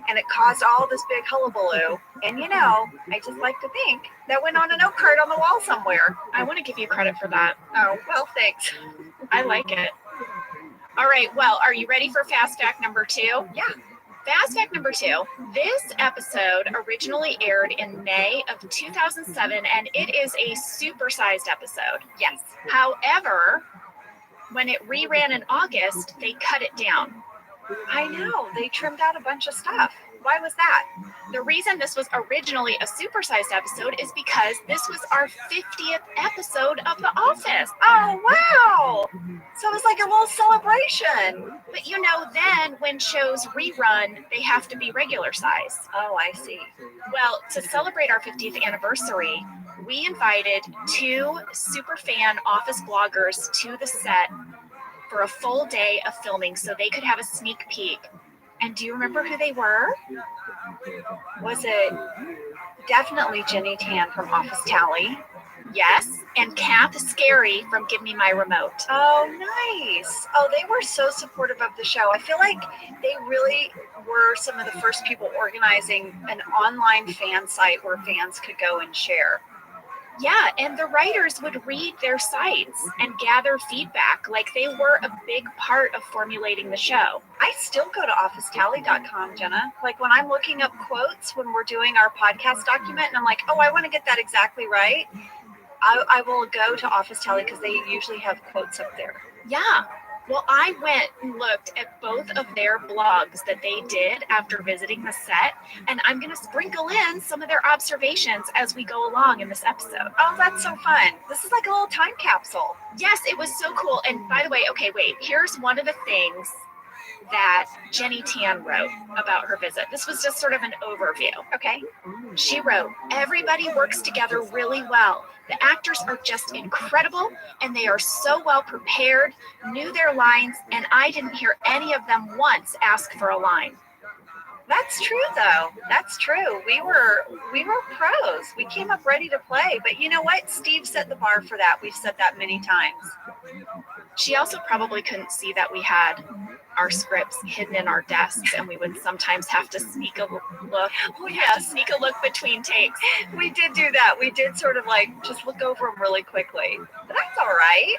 and it caused all this big hullabaloo. And you know, I just like to think that went on a note card on the wall somewhere. I want to give you credit for that. Oh, well, thanks. I like it. All right. Well, are you ready for fast fact number 2? Yeah. Fast fact number 2. This episode originally aired in May of 2007, and it is a supersized episode. Yes. However, when it reran in August, they cut it down. I know. They trimmed out a bunch of stuff. Why was that? The reason this was originally a supersized episode is because this was our 50th episode of The Office. Oh, wow. So it was like a little celebration. But you know, then when shows rerun, they have to be regular size. Oh, I see. Well, to celebrate our 50th anniversary, we invited 2 super fan office bloggers to the set for a full day of filming so they could have a sneak peek. And do you remember who they were? Was it definitely Jenny Tan from Office Tally? Yes, and Kath Scary from Give Me My Remote. Oh, nice. Oh, they were so supportive of the show. I feel like they really were some of the first people organizing an online fan site where fans could go and share. Yeah, and the writers would read their sites and gather feedback like they were a big part of formulating the show. I still go to officetally.com, Jenna. Like when I'm looking up quotes when we're doing our podcast document and I'm like, oh, I want to get that exactly right, I will go to Office Tally because they usually have quotes up there. Yeah. Well, I went and looked at both of their blogs that they did after visiting the set, and I'm going to sprinkle in some of their observations as we go along in this episode. Oh, that's so fun. This is like a little time capsule. Yes, it was so cool. And by the way, okay, wait, here's one of the things that Jenny Tan wrote about her visit. This was just sort of an overview. Okay. She wrote, everybody works together really well. The actors are just incredible, and they are so well prepared, knew their lines, and I didn't hear any of them once ask for a line. That's true, though. That's true. We were pros. We came up ready to play. But you know what? Steve set the bar for that. We've said that many times. She also probably couldn't see that we had our scripts hidden in our desks, and we would sometimes have to sneak a look. We had to sneak a look between takes. We did do that. We did sort of like just look over them really quickly. But that's all right.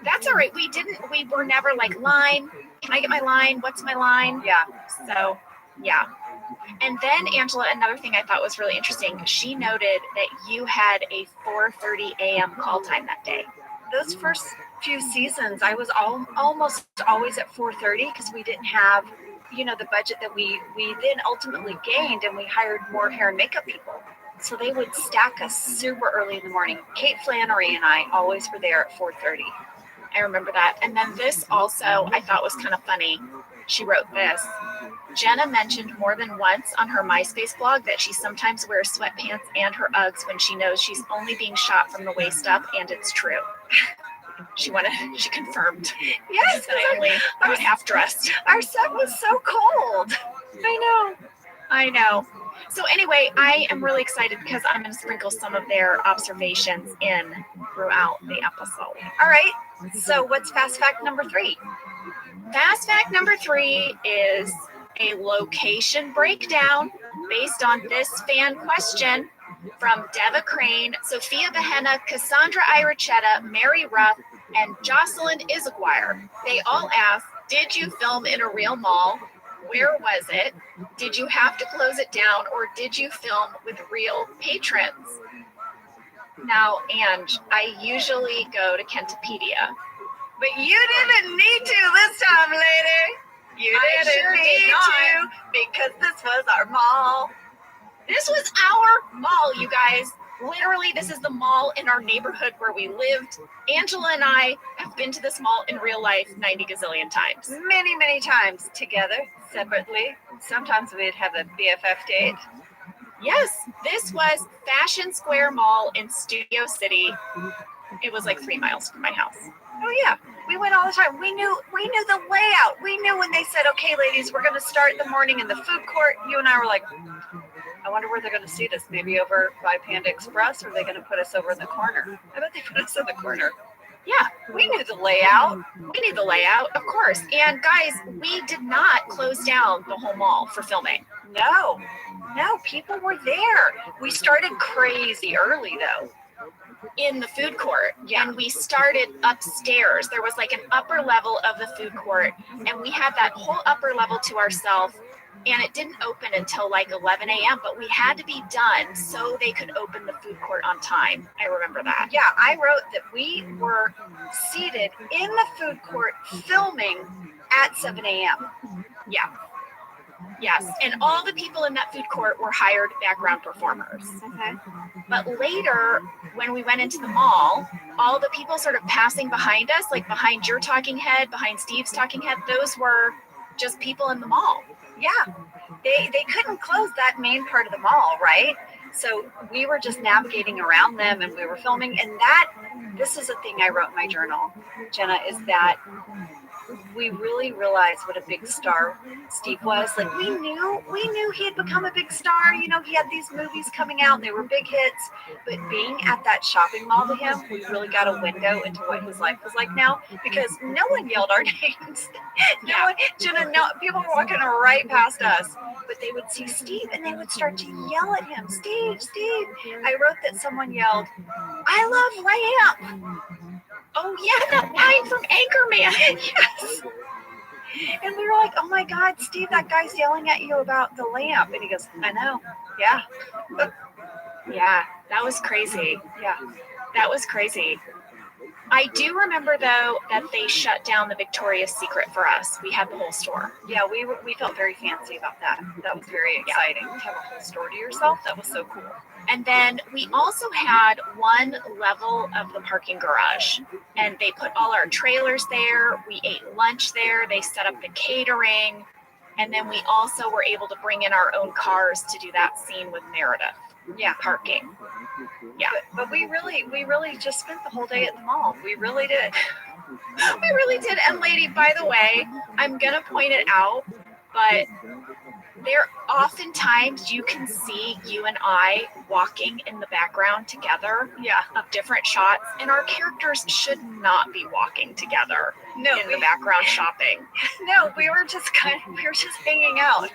That's all right. We were never like, line. Can I get my line? What's my line? Yeah. So, yeah. And then, Angela, another thing I thought was really interesting, she noted that you had a 4:30 a.m. call time that day. Those first few seasons, I was almost always at 4:30 because we didn't have, the budget that we then ultimately gained, and we hired more hair and makeup people. So they would stack us super early in the morning. Kate Flannery and I always were there at 4:30. I remember that. And then this also I thought was kind of funny. She wrote this. Jenna mentioned more than once on her MySpace blog that she sometimes wears sweatpants and her Uggs when she knows she's only being shot from the waist up, and it's true. She confirmed. Yes, that I was half dressed. Our set was so cold. I know. So anyway, I am really excited because I'm going to sprinkle some of their observations in throughout the episode. All right. So what's fast fact number 3? Fast fact number 3 is a location breakdown based on this fan question from Deva Crane, Sophia Behenna, Cassandra Irachetta, Mary Ruff, and Jocelyn Isaguirre. They all asked, did you film in a real mall? Where was it? Did you have to close it down, or did you film with real patrons? Now, Ange, I usually go to Kentopedia. But you didn't need to this time, lady. You didn't need to, because this was our mall. This was our mall, you guys. Literally, this is the mall in our neighborhood where we lived. Angela and I have been to this mall in real life 90 gazillion times. Many, many times together, separately. Sometimes we'd have a BFF date. Yes, this was Fashion Square Mall in Studio City. It was like 3 miles from my house. Oh yeah, we went all the time. We knew the layout. We knew when they said, okay, ladies, we're going to start the morning in the food court. You and I were like, I wonder where they're going to seat us. Maybe over by Panda Express, or are they going to put us over in the corner? I bet they put us in the corner. Yeah, we knew the layout. We knew the layout, of course. And guys, we did not close down the whole mall for filming. No, people were there. We started crazy early, though. In the food court, and we started upstairs. There was like an upper level of the food court, and we had that whole upper level to ourselves, and it didn't open until like 11 a.m., but we had to be done so they could open the food court on time. I remember that. Yeah, I wrote that we were seated in the food court filming at 7 a.m. Yeah. Yes, and all the people in that food court were hired background performers. Okay. But later, when we went into the mall, all the people sort of passing behind us, like behind your talking head, behind Steve's talking head, those were just people in the mall. Yeah, they couldn't close that main part of the mall, right? So we were just navigating around them, and we were filming. And this is a thing I wrote in my journal, Jenna, is that we really realized what a big star Steve was. Like we knew he had become a big star. He had these movies coming out, and they were big hits. But being at that shopping mall to him, we really got a window into what his life was like now, because no one yelled our names. People were walking right past us, but they would see Steve and they would start to yell at him, Steve. I wrote that someone yelled, I love Lamp. Oh yeah, that line from Anchorman. Yes. And we were like, oh my God, Steve, that guy's yelling at you about the lamp. And he goes, I know. Yeah. Yeah, that was crazy. Yeah. That was crazy. I do remember, though, that they shut down the Victoria's Secret for us. We had the whole store. Yeah, we felt very fancy about that. That was very exciting to have a whole store to yourself. That was so cool. And then we also had one level of the parking garage, and they put all our trailers there. We ate lunch there. They set up the catering. And then we also were able to bring in our own cars to do that scene with Meredith. Yeah, parking. Yeah. But we really just spent the whole day at the mall. We really did. We really did. And lady, by the way, I'm going to point it out, but there oftentimes you can see you and I walking in the background together, of different shots, and our characters should not be walking together in the background shopping. No, we were just hanging out.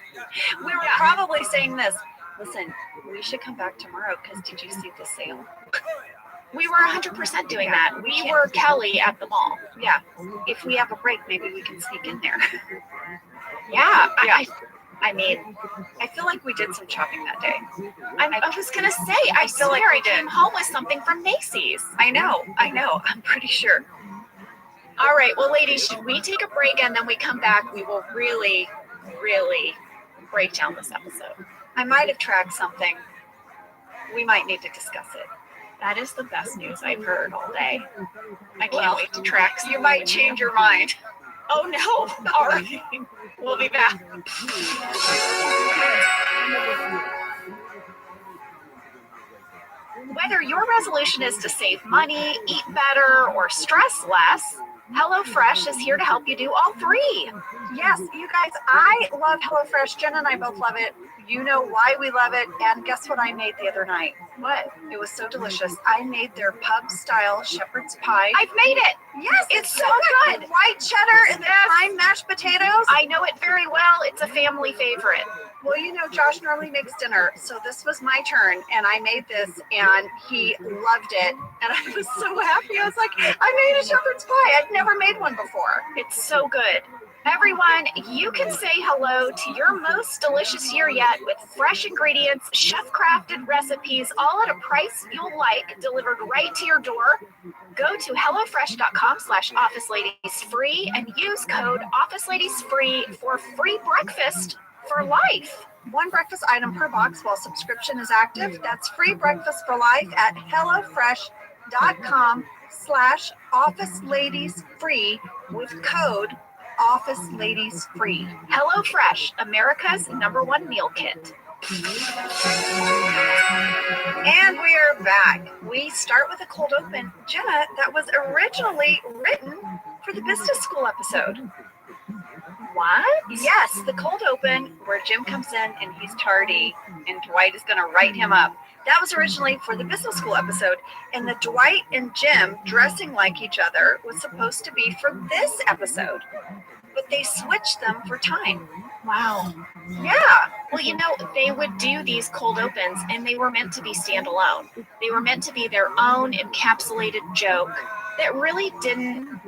We were probably saying this. Listen, we should come back tomorrow because did you see the sale? We were 100% doing that. We were Kelly at the mall. Yeah. If we have a break, maybe we can sneak in there. Yeah. I mean, I feel like we did some shopping that day. I was gonna say, I feel like swear we I came did. home with something from Macy's. I know. I'm pretty sure. All right, well, ladies, should we take a break and then we come back? We will really, really break down this episode. I might have tracked something. We might need to discuss it. That is the best news I've heard all day. I can't wait to track. You might change your mind. Oh no! All right, we'll be back. Whether your resolution is to save money, eat better, or stress less, HelloFresh is here to help you do all three. Yes, you guys, I love HelloFresh. Jen and I both love it. You know why we love it. And guess what I made the other night? What? It was so delicious. I made their pub-style shepherd's pie. I've made it. Yes, It's so good. White cheddar and the Yes. prime mashed potatoes. I know it very well. It's a family favorite. Well, you know, Josh normally makes dinner, so this was my turn, and I made this, and he loved it, and I was so happy. I was like, I made a shepherd's pie. I'd never made one before. It's so good. Everyone, you can say hello to your most delicious year yet with fresh ingredients, chef-crafted recipes, all at a price you'll like, delivered right to your door. Go to HelloFresh.com/OfficeLadiesFree and use code OfficeLadiesFree for free breakfast for life. One breakfast item per box while subscription is active. That's free breakfast for life at HelloFresh.com/OfficeLadiesFree with code OfficeLadiesFree. HelloFresh, America's #1 meal kit. And we are back. We start with a cold open. Jenna, that was originally written for the business school episode. What? Yes, the cold open where Jim comes in and he's tardy and Dwight is going to write him up. That was originally for the business school episode. And the Dwight and Jim dressing like each other was supposed to be for this episode. But they switched them for time. Wow. Yeah. Well, you know, they would do these cold opens and they were meant to be standalone. They were meant to be their own encapsulated joke that really didn't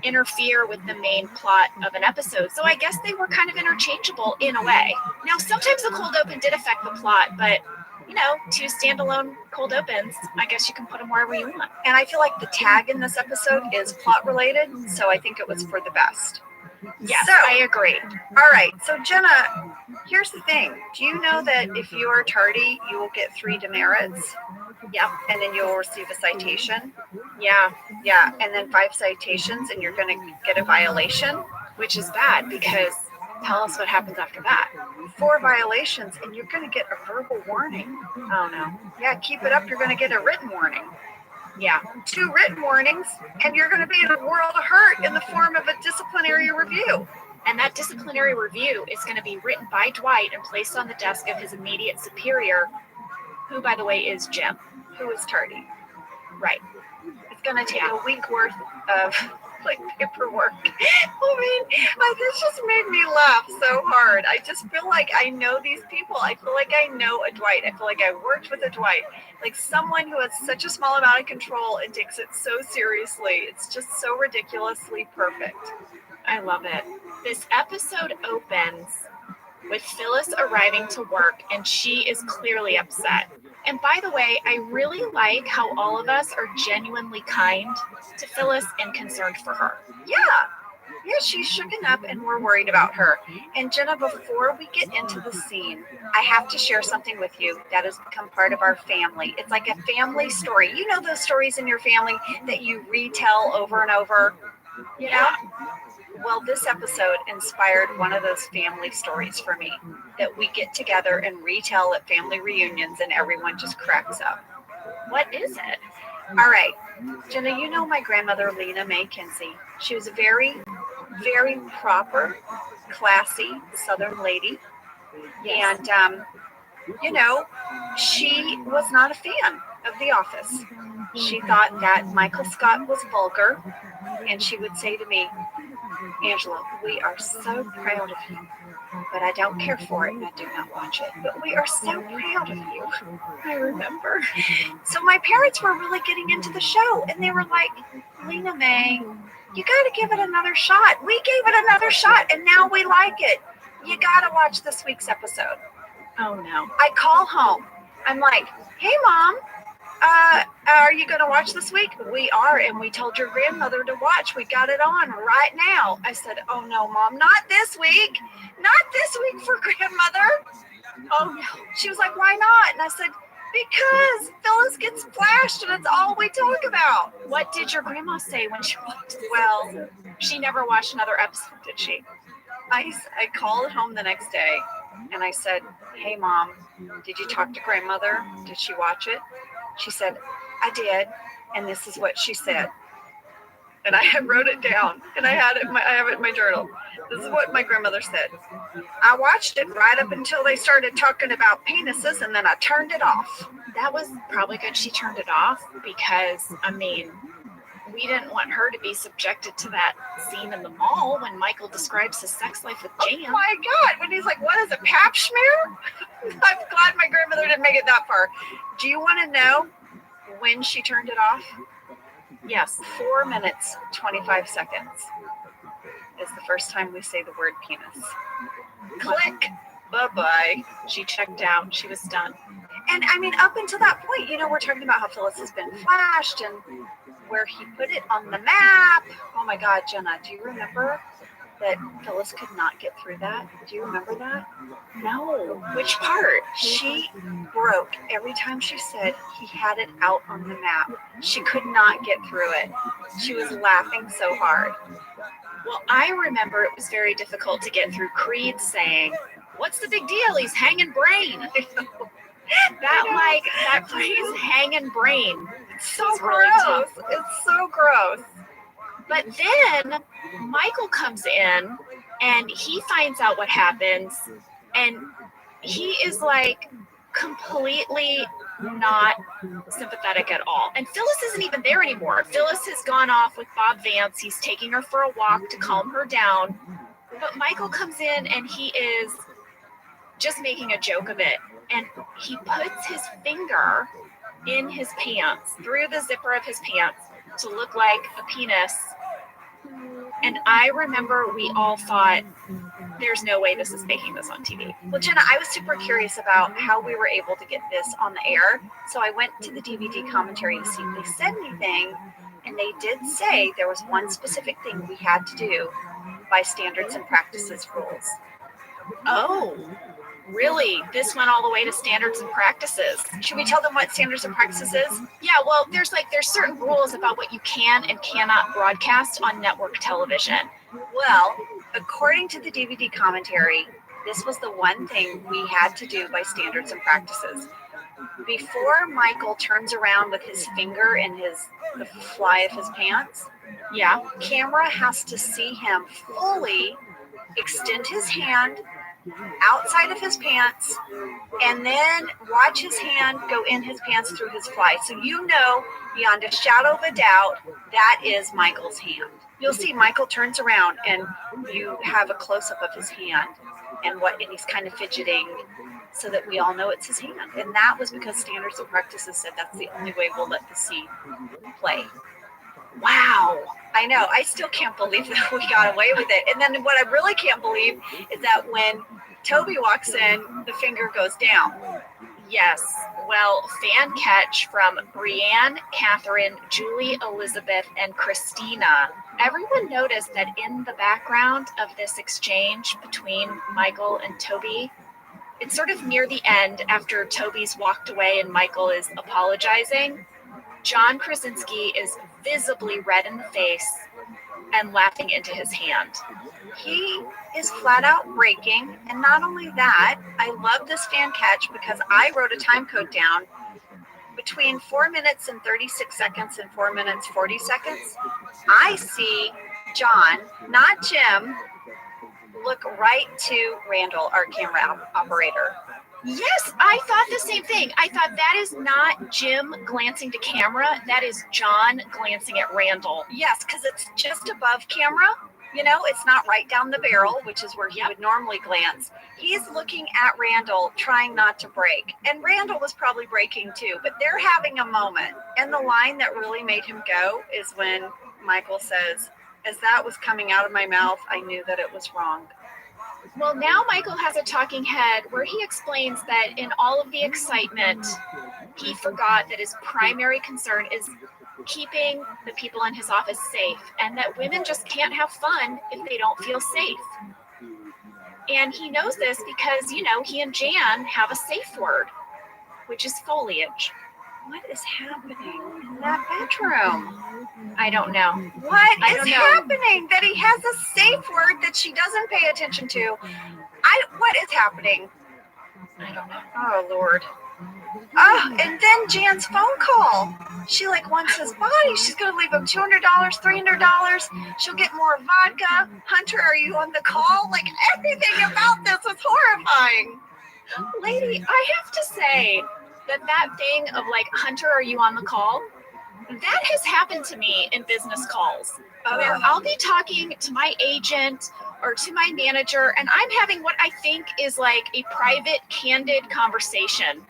interfere with the main plot of an episode. So I guess they were kind of interchangeable in a way. Now, sometimes the cold open did affect the plot, but you know, 2 standalone cold opens, I guess you can put them wherever you want. And I feel like the tag in this episode is plot related, so I think it was for the best. Yes, So- I agree. All right, so Jenna, here's the thing. Do you know that if you are tardy, you will get 3 demerits? Yep. And then you'll receive a citation? Yeah, Yeah, and then 5 citations, and you're going to get a violation? which is bad because tell us what happens after that. 4 violations, and you're going to get a verbal warning. Oh no. Yeah, keep it up, you're going to get a written warning. Yeah. 2 written warnings, and you're going to be in a world of hurt in the form of a disciplinary review. And that disciplinary review is going to be written by Dwight and placed on the desk of his immediate superior, who, by the way, is Jim. Who is tardy? Right. It's going to take a week worth of like paperwork. I mean, this just made me laugh so hard. I just feel like I know these people. I feel like I know a Dwight. I feel like I worked with a Dwight. Like someone who has such a small amount of control and takes it so seriously. It's just so ridiculously perfect. I love it. This episode opens with Phyllis arriving to work, and she is clearly upset. And by the way, I really like how all of us are genuinely kind to Phyllis and concerned for her. Yeah, she's shooken up and we're worried about her. And Jenna, before we get into the scene, I have to share something with you that has become part of our family. It's like a family story. You know those stories in your family that you retell over and over, you know? Well, this episode inspired one of those family stories for me that we get together and retell at family reunions and everyone just cracks up. What is it? All right, Jenna, you know my grandmother, Lena Mae Kinsey. She was a very, very proper, classy Southern lady. Yes. And, you know, she was not a fan of The Office. She thought that Michael Scott was vulgar. And she would say to me, Angela, we are so proud of you, but I don't care for it and I do not watch it. But we are so proud of you. I remember. So my parents were really getting into the show and they were like, Lena Mae, you got to give it another shot. We gave it another shot and now we like it. you gotta watch this week's episode. Oh no. I call home. I'm like, hey Mom, are you gonna watch this week? We are, and we told your grandmother to watch. We got it on right now. I said, oh no, Mom, not this week. Not this week for grandmother. Oh no. She was like, why not? And I said, because Phyllis gets flashed and it's all we talk about. What did your grandma say when she watched? Well, She never watched another episode, did she? I called home the next day and I said, hey Mom, did you talk to grandmother? Did she watch it? She said, I did. And this is what she said. And I wrote it down and I have it in my journal. This is what my grandmother said. I watched it right up until they started talking about penises and then I turned it off. That was probably good she turned it off because, I mean, we didn't want her to be subjected to that scene in the mall when Michael describes his sex life with Jan. Oh my God, when he's like, what is a pap smear? I'm glad my grandmother didn't make it that far. Do you want to know when she turned it off? Yes. 4 minutes, 25 seconds is the first time we say the word penis. Click. Bye-bye. She checked out. She was done. And I mean, up until that point, you know, we're talking about how Phyllis has been flashed and where he put it on the map. Oh my God, Jenna, do you remember that Phyllis could not get through that? Do you remember that? No. Which part? She broke every time she said he had it out on the map. She could not get through it. She was laughing so hard. Well, I remember it was very difficult to get through Creed saying, what's the big deal? He's hanging brain. That phrase, hanging brain. It's so gross. It's so gross. But then Michael comes in and he finds out what happens and he is like completely not sympathetic at all. And Phyllis isn't even there anymore. Phyllis has gone off with Bob Vance. He's taking her for a walk to calm her down. But Michael comes in and he is just making a joke of it. And he puts his finger in his pants, through the zipper of his pants, to look like a penis. And I remember we all thought, there's no way this is making this on TV. Well, Jenna, I was super curious about how we were able to get this on the air. So I went to the DVD commentary to see if they said anything. And they did say there was one specific thing we had to do by standards and practices rules. Oh, really? This went all the way to standards and practices. Should we tell them what standards and practices is? Yeah, well, there's certain rules about what you can and cannot broadcast on network television. Well, according to the DVD commentary, this was the one thing we had to do by standards and practices. Before Michael turns around with his finger in the fly of his pants, camera has to see him fully extend his hand outside of his pants and then watch his hand go in his pants through his fly. So you know, beyond a shadow of a doubt, that is Michael's hand. You'll see Michael turns around and you have a close-up of his hand and he's kind of fidgeting so that we all know it's his hand. And that was because standards and practices said that's the only way we'll let the scene play. Wow. I know. I still can't believe that we got away with it. And then what I really can't believe is that when Toby walks in, the finger goes down. Yes. Well, fan catch from Brianne, Catherine, Julie, Elizabeth, and Christina. Everyone noticed that in the background of this exchange between Michael and Toby, it's sort of near the end after Toby's walked away and Michael is apologizing. John Krasinski is visibly red in the face and laughing into his hand. He is flat out breaking. And not only that, I love this fan catch because I wrote a time code down. Between 4 minutes and 36 seconds and 4 minutes 40 seconds, I see John, not Jim, look right to Randall, our camera operator. Yes, I thought the same thing. I thought that is not Jim glancing to camera. That is John glancing at Randall. Yes, because it's just above camera. You know, it's not right down the barrel, which is where he would normally glance. He's looking at Randall, trying not to break. And Randall was probably breaking too, but they're having a moment. And the line that really made him go is when Michael says, as that was coming out of my mouth, I knew that it was wrong. Well, now Michael has a talking head where he explains that in all of the excitement, he forgot that his primary concern is keeping the people in his office safe, and that women just can't have fun if they don't feel safe. And he knows this because, you know, he and Jan have a safe word, which is foliage. What is happening in that bedroom? I don't know. What is happening that he has a safe word that she doesn't pay attention to? What is happening? I don't know. Oh, Lord. Oh, and then Jan's phone call. She like wants his body. She's going to leave him $200, $300. She'll get more vodka. Hunter, are you on the call? Like everything about this is horrifying. Lady, I have to say that thing of like, Hunter, are you on the call? That has happened to me in business calls where I'll be talking to my agent or to my manager, and I'm having what I think is like a private, candid conversation.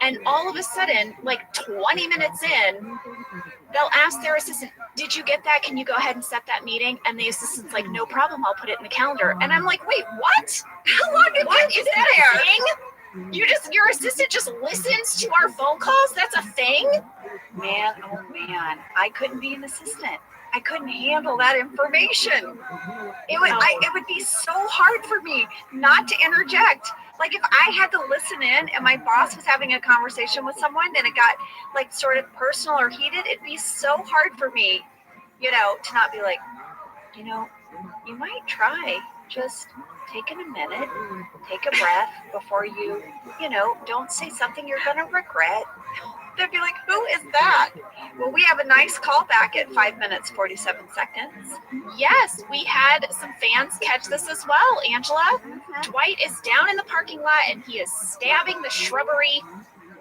And all of a sudden, like 20 minutes in, they'll ask their assistant, did you get that? Can you go ahead and set that meeting? And the assistant's like, no problem, I'll put it in the calendar. And I'm like, wait, what? How long did What you is sit that there? a thing? Your assistant just listens to our phone calls? That's a thing? Man, oh man, I couldn't be an assistant. I couldn't handle that information. It would be so hard for me not to interject. Like if I had to listen in and my boss was having a conversation with someone and it got like sort of personal or heated, it'd be so hard for me, you know, to not be like, you know, you might try just taking a minute, take a breath before you know, don't say something you're going to regret. They'd be like, who is that? Well, we have a nice callback at 5 minutes, 47 seconds. Yes, we had some fans catch this as well, Angela. Dwight is down in the parking lot and he is stabbing the shrubbery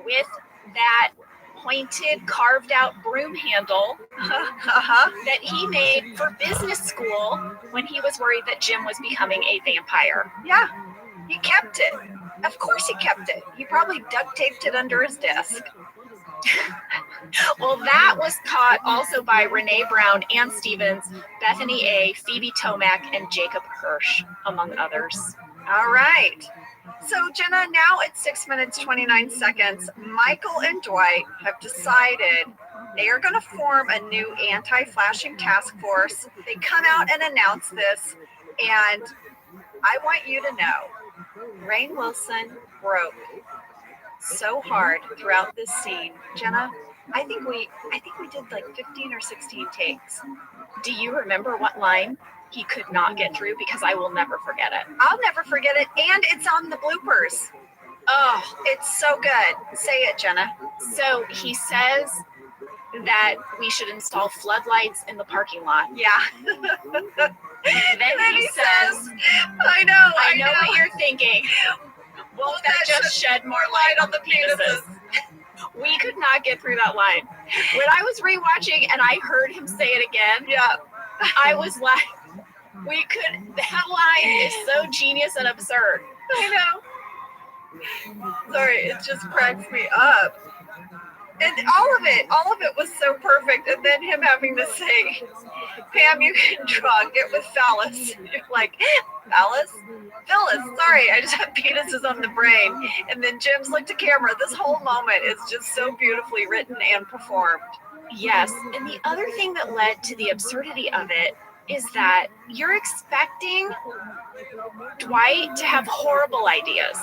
with that pointed, carved out broom handle that he made for business school when he was worried that Jim was becoming a vampire. Yeah, he kept it. Of course he kept it. He probably duct taped it under his desk. Well, that was caught also by Renee Brown, Ann Stevens, Bethany A., Phoebe Tomac, and Jacob Hirsch, among others. All right. So, Jenna, now at 6 minutes, 29 seconds, Michael and Dwight have decided they are going to form a new anti-flashing task force. They come out and announce this, and I want you to know, Rainn Wilson broke so hard throughout this scene. Jenna, I think we did like 15 or 16 takes. Do you remember what line he could not get through? Because I will never forget it. I'll never forget it, and it's on the bloopers. Oh, it's so good. Say it, Jenna. So he says that we should install floodlights in the parking lot. Yeah. Then he says, I know what you're thinking. Won't that just shed more light on the penises? We could not get through that line. When I was rewatching and I heard him say it again, yeah, I was like, that line is so genius and absurd. I know. Sorry, it just cracks me up. And all of it was so perfect. And then him having to say, Pam, you can drug it with phallus. You're like, phallus? Phyllis, sorry, I just have penises on the brain. And then Jim's looked to camera. This whole moment is just so beautifully written and performed. Yes, and the other thing that led to the absurdity of it is that you're expecting Dwight to have horrible ideas.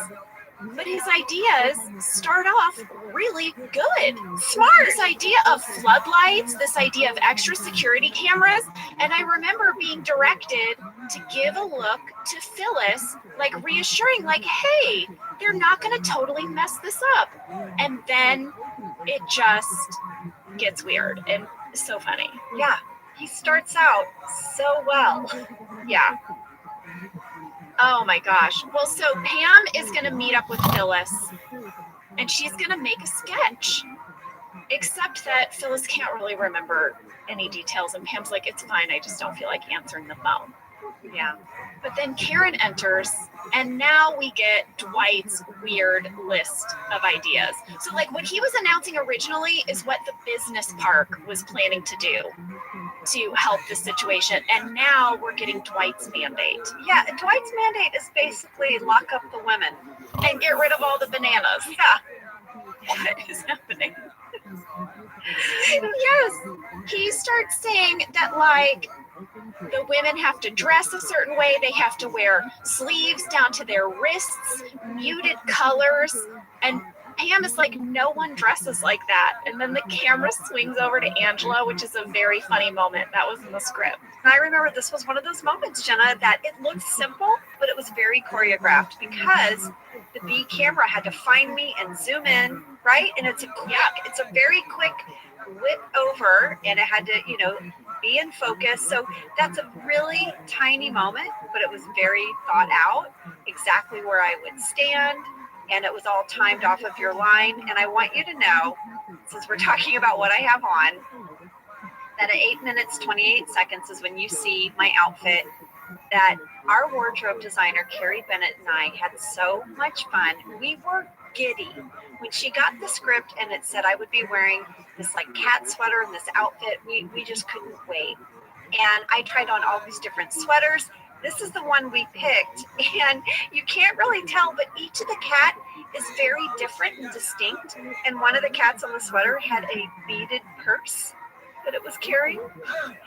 But his ideas start off really good. Smart. This idea of floodlights, this idea of extra security cameras. And I remember being directed to give a look to Phyllis, like reassuring, like, hey, they're not going to totally mess this up. And then it just gets weird and so funny. Yeah, he starts out so well. Yeah. Oh my gosh. Well, so Pam is going to meet up with Phyllis and she's going to make a sketch. Except that Phyllis can't really remember any details and Pam's like, it's fine, I just don't feel like answering the phone. Yeah. But then Karen enters and now we get Dwight's weird list of ideas. So like what he was announcing originally is what the business park was planning to do. to help the situation. And now we're getting Dwight's mandate. Yeah, Dwight's mandate is basically lock up the women And get rid of all the bananas. Yeah. What is happening? Yes. He starts saying that, like, the women have to dress a certain way. They have to wear sleeves down to their wrists, muted colors. And Pam is like, no one dresses like that. And then the camera swings over to Angela, which is a very funny moment. That was in the script. And I remember this was one of those moments, Jenna, that it looked simple, but it was very choreographed because the B camera had to find me and zoom in, right? And it's a very quick whip over, and it had to, be in focus. So that's a really tiny moment, but it was very thought out, exactly where I would stand, and it was all timed off of your line. And I want you to know, since we're talking about what I have on, that at 8 minutes 28 seconds is when you see my outfit, that our wardrobe designer Carrie Bennett and I had so much fun. We were giddy when she got the script and it said I would be wearing this like cat sweater and this outfit. We just couldn't wait. And I tried on all these different sweaters. This is the one we picked, and you can't really tell, but each of the cat is very different and distinct. And one of the cats on the sweater had a beaded purse that it was carrying.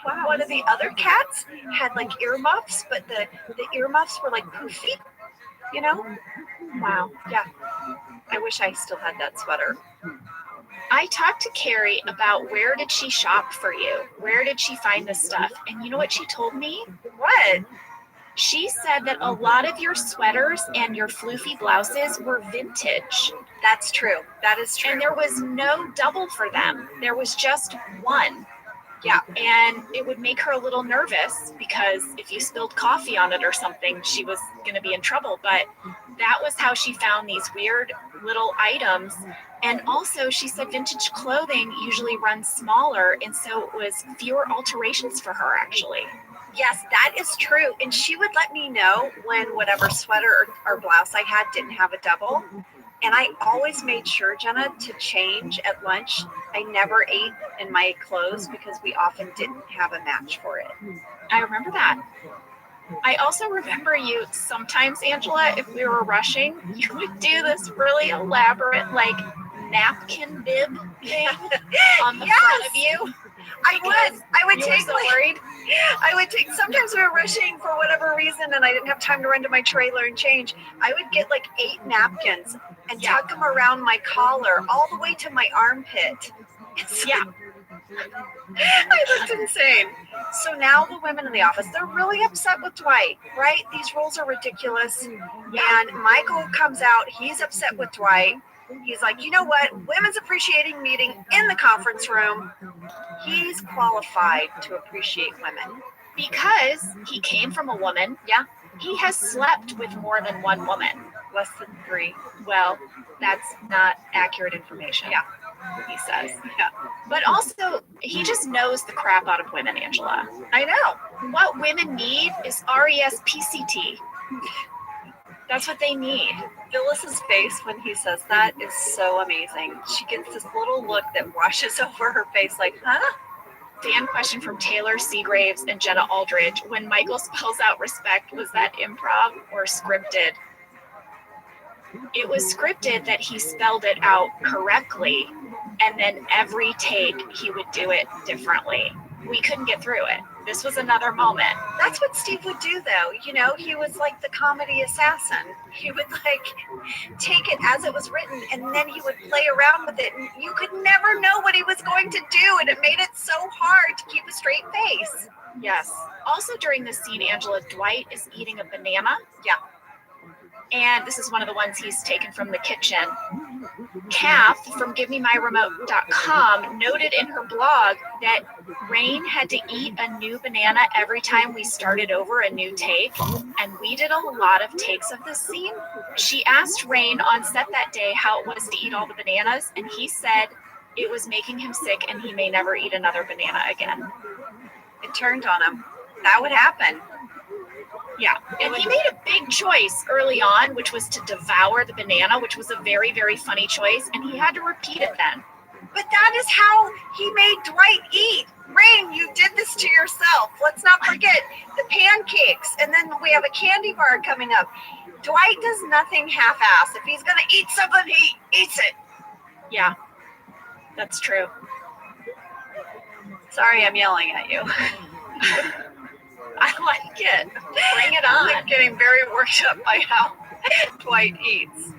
Wow. One of the other cats had like earmuffs, but the earmuffs were like poofy, Wow. Yeah. I wish I still had that sweater. I talked to Carrie about where did she shop for you? Where did she find this stuff? And you know what she told me? What? She said that a lot of your sweaters and your floofy blouses were vintage. That's true. That is true. And there was no double for them. There was just one. Yeah. And it would make her a little nervous because if you spilled coffee on it or something, she was going to be in trouble. But that was how she found these weird little items. And also she said vintage clothing usually runs smaller. And so it was fewer alterations for her, actually. Yes, that is true. And she would let me know when whatever sweater or blouse I had didn't have a double. And I always made sure, Jenna, to change at lunch. I never ate in my clothes because we often didn't have a match for it. I remember that. I also remember you sometimes, Angela, if we were rushing, you would do this really elaborate, like, napkin bib thing on the front of you. I would you take were so worried. Sometimes we were rushing for whatever reason and I didn't have time to run to my trailer and change. I would get like 8 napkins and tuck them around my collar all the way to my armpit. Yeah. I looked insane. So now the women in the office, they're really upset with Dwight, right? These rules are ridiculous. And Michael comes out, he's upset with Dwight. He's like, you know what? Women's appreciating meeting in the conference room. He's qualified to appreciate women. Because he came from a woman. Yeah. He has slept with more than one woman. Less than 3. Well, that's not accurate information. Yeah. He says. Yeah. But also, he just knows the crap out of women, Angela. I know. What women need is RESPCT. That's what they need. Phyllis's face when he says that is so amazing. She gets this little look that washes over her face like, huh? Fan question from Taylor Seagraves and Jenna Aldridge. When Michael spells out respect, was that improv or scripted? It was scripted that he spelled it out correctly, and then every take he would do it differently. We couldn't get through it. This was another moment. That's what Steve would do, though. He was like the comedy assassin. He would take it as it was written, and then he would play around with it, and you could never know what he was going to do, and it made it so hard to keep a straight face. Yes. Also during this scene, Angela, Dwight is eating a banana. Yeah. And this is one of the ones he's taken from the kitchen. Kath from GiveMeMyRemote.com noted in her blog that Rain had to eat a new banana every time we started over a new take, and we did a lot of takes of this scene. She asked Rain on set that day how it was to eat all the bananas, and he said it was making him sick and he may never eat another banana again. It turned on him. That would happen. Yeah, and he made a big choice early on, which was to devour the banana, which was a very, very funny choice, and he had to repeat it then. But that is how he made Dwight eat. Rain, you did this to yourself. Let's not forget the pancakes. And then we have a candy bar coming up. Dwight does nothing half-assed. If he's going to eat something, he eats it. Yeah, that's true. Sorry, I'm yelling at you. I like it. Bring it on. I'm getting very worked up by how Dwight eats.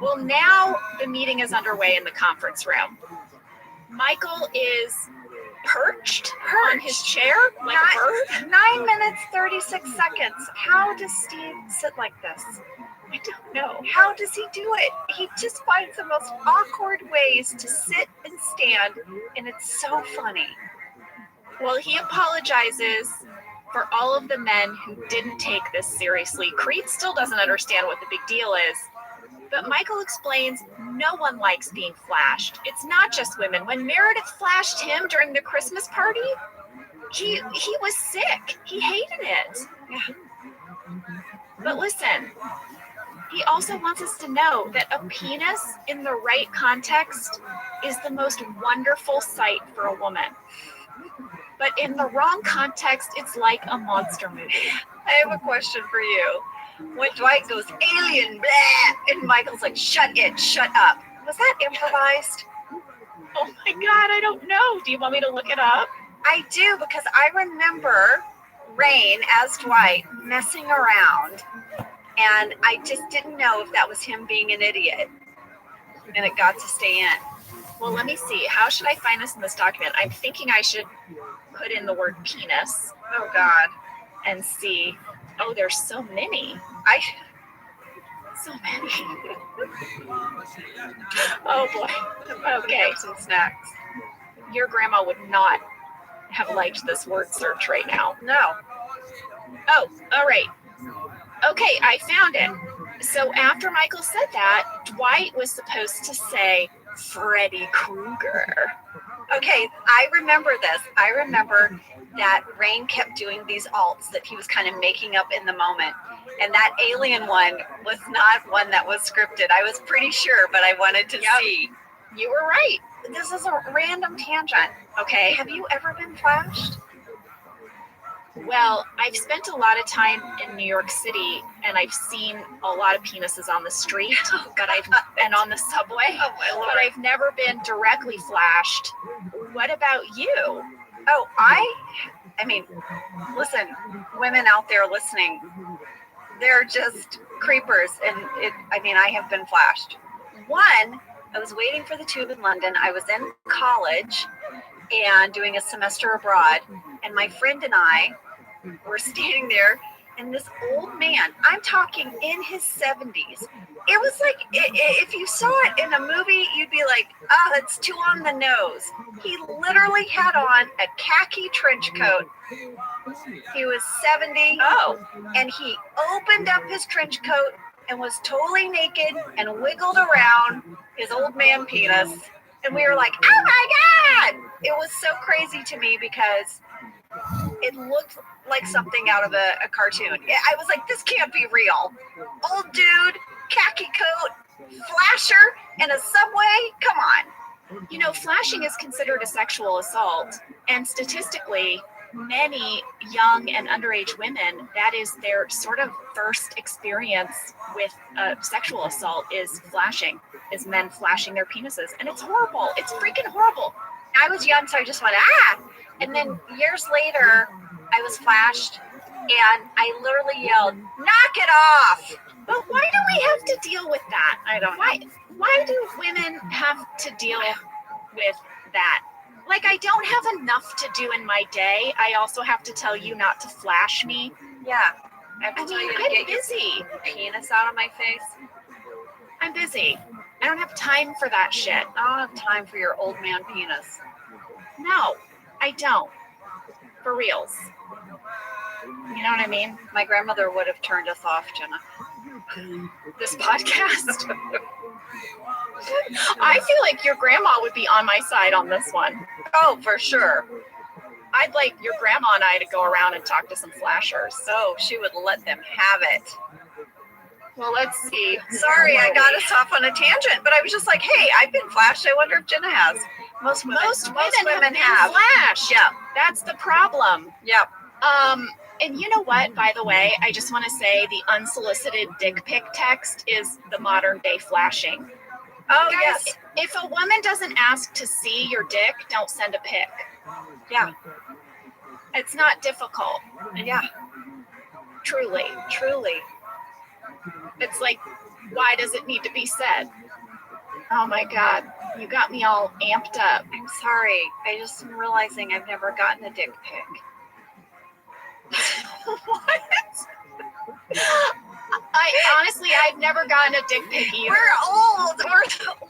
Well, now the meeting is underway in the conference room. Michael is perched on his chair like a bird. 9 minutes, 36 seconds. How does Steve sit like this? I don't know. How does he do it? He just finds the most awkward ways to sit and stand, and it's so funny. Well, he apologizes for all of the men who didn't take this seriously. Creed still doesn't understand what the big deal is. But Michael explains no one likes being flashed. It's not just women. When Meredith flashed him during the Christmas party, he was sick. He hated it. Yeah. But listen, he also wants us to know that a penis in the right context is the most wonderful sight for a woman. But in the wrong context, it's like a monster movie. I have a question for you. When Dwight goes, alien, blah, and Michael's like, shut up. Was that improvised? Oh my God, I don't know. Do you want me to look it up? I do, because I remember Rain as Dwight messing around, and I just didn't know if that was him being an idiot, and it got to stay in. Well, let me see. How should I find this in this document? I'm thinking I should put in the word penis. Oh, God. And see. Oh, there's so many. So many. Oh, boy. Okay. Some snacks. Your grandma would not have liked this word search right now. No. Oh, all right. Okay, I found it. So after Michael said that, Dwight was supposed to say Freddy Krueger. Okay, I remember this. I remember that Rain kept doing these alts that he was kind of making up in the moment. And that alien one was not one that was scripted. I was pretty sure, but I wanted to see. You were right. This is a random tangent. Okay. Have you ever been flashed? Well, I've spent a lot of time in New York City, and I've seen a lot of penises on the street, and on the subway. Oh, my Lord. But I've never been directly flashed. What about you? Oh, I mean, listen, women out there listening, they're just creepers. And I have been flashed. One, I was waiting for the tube in London. I was in college and doing a semester abroad. And my friend and I were standing there, and this old man, I'm talking in his 70s. It was like, if you saw it in a movie, you'd be like, oh, it's too on the nose. He literally had on a khaki trench coat. He was 70. Oh. And he opened up his trench coat and was totally naked and wiggled around his old man penis. And we were like, oh my God! It was so crazy to me because it looked like something out of a cartoon. I was like, this can't be real. Old dude, khaki coat, flasher, and a subway? Come on. You know, flashing is considered a sexual assault, and statistically, many young and underage women, that is their sort of first experience with sexual assault is flashing, is men flashing their penises. And it's horrible. It's freaking horrible. I was young, so I just went, ah! And then years later, I was flashed, and I literally yelled, knock it off! But why do we have to deal with that? I don't know. Why do women have to deal with that? Like, I don't have enough to do in my day. I also have to tell you not to flash me. Yeah. I have to tell you to I'm get busy. your penis out of my face. I'm busy. I don't have time for that shit. I don't have time for your old man penis. No, I don't. For reals. You know what I mean? My grandmother would have turned us off, Jenna. This podcast. I feel like your grandma would be on my side on this one. Oh, for sure. I'd like your grandma and I to go around and talk to some flashers. So she would let them have it. Well, let's see. Sorry, I got us off on a tangent, but I was just like, hey, I've been flashed. I wonder if Jenna has. Most women have. Flashed. Yeah. That's the problem. Yep. And you know what, by the way, I just want to say the unsolicited dick pic text is the modern day flashing. Oh, Guys, yes. if a woman doesn't ask to see your dick, don't send a pic. Yeah. It's not difficult. Yeah. Truly. It's like, why does it need to be said? Oh my God, you got me all amped up. I'm sorry. I just am realizing I've never gotten a dick pic. What? I've never gotten a dick pic either. We're old.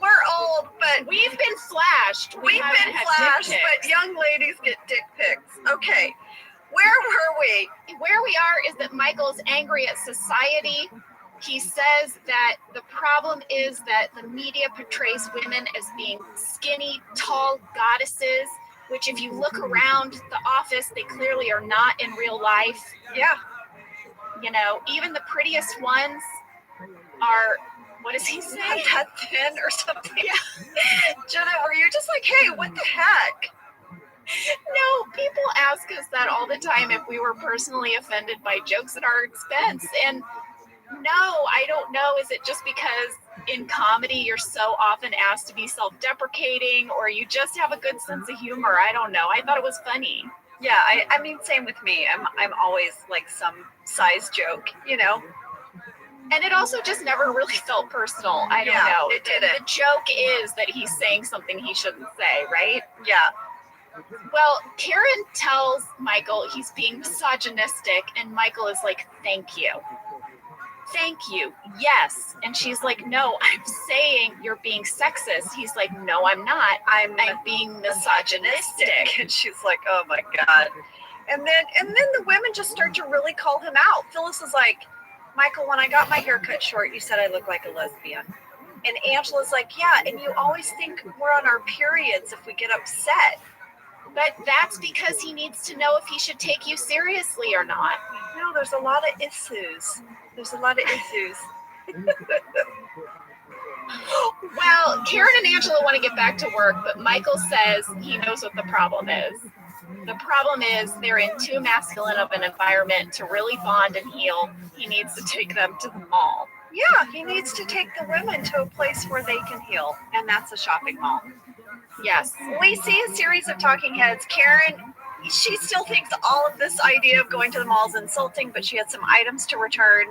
We're old, but We've been flashed. we've been flashed, but young ladies get dick pics. Okay. Where were we? Where we are is that Michael's angry at society. He says that the problem is that the media portrays women as being skinny, tall goddesses, which if you look around the office, they clearly are not in real life. Yeah. You know, even the prettiest ones are, what does he say? Not that thin or something. Yeah. Jenna, were you just like, hey, what the heck? No, people ask us that all the time if we were personally offended by jokes at our expense. And no, I don't know. Is it just because in comedy you're so often asked to be self-deprecating, or you just have a good sense of humor? I don't know. I thought it was funny. Yeah, I mean, same with me. I'm always like some size joke, you know? And it also just never really felt personal. I don't know. It didn't. The joke is that he's saying something he shouldn't say, right? Yeah. Well, Karen tells Michael he's being misogynistic, and Michael is like, thank you. Thank you. Yes. And she's like, no, I'm saying you're being sexist. He's like, no, I'm not. I'm being misogynistic. And she's like, oh my God. And then the women just start to really call him out. Phyllis is like, Michael, when I got my hair cut short, you said I look like a lesbian. And Angela's like, yeah, and you always think we're on our periods if we get upset. But that's because he needs to know if he should take you seriously or not. No, there's a lot of issues. Well, Karen and Angela want to get back to work, but Michael says he knows what the problem is. The problem is they're in too masculine of an environment to really bond and heal. He needs to take them to the mall. Yeah, he needs to take the women to a place where they can heal, and that's a shopping mall. Yes. We see a series of talking heads. Karen, she still thinks all of this idea of going to the mall is insulting, but she had some items to return.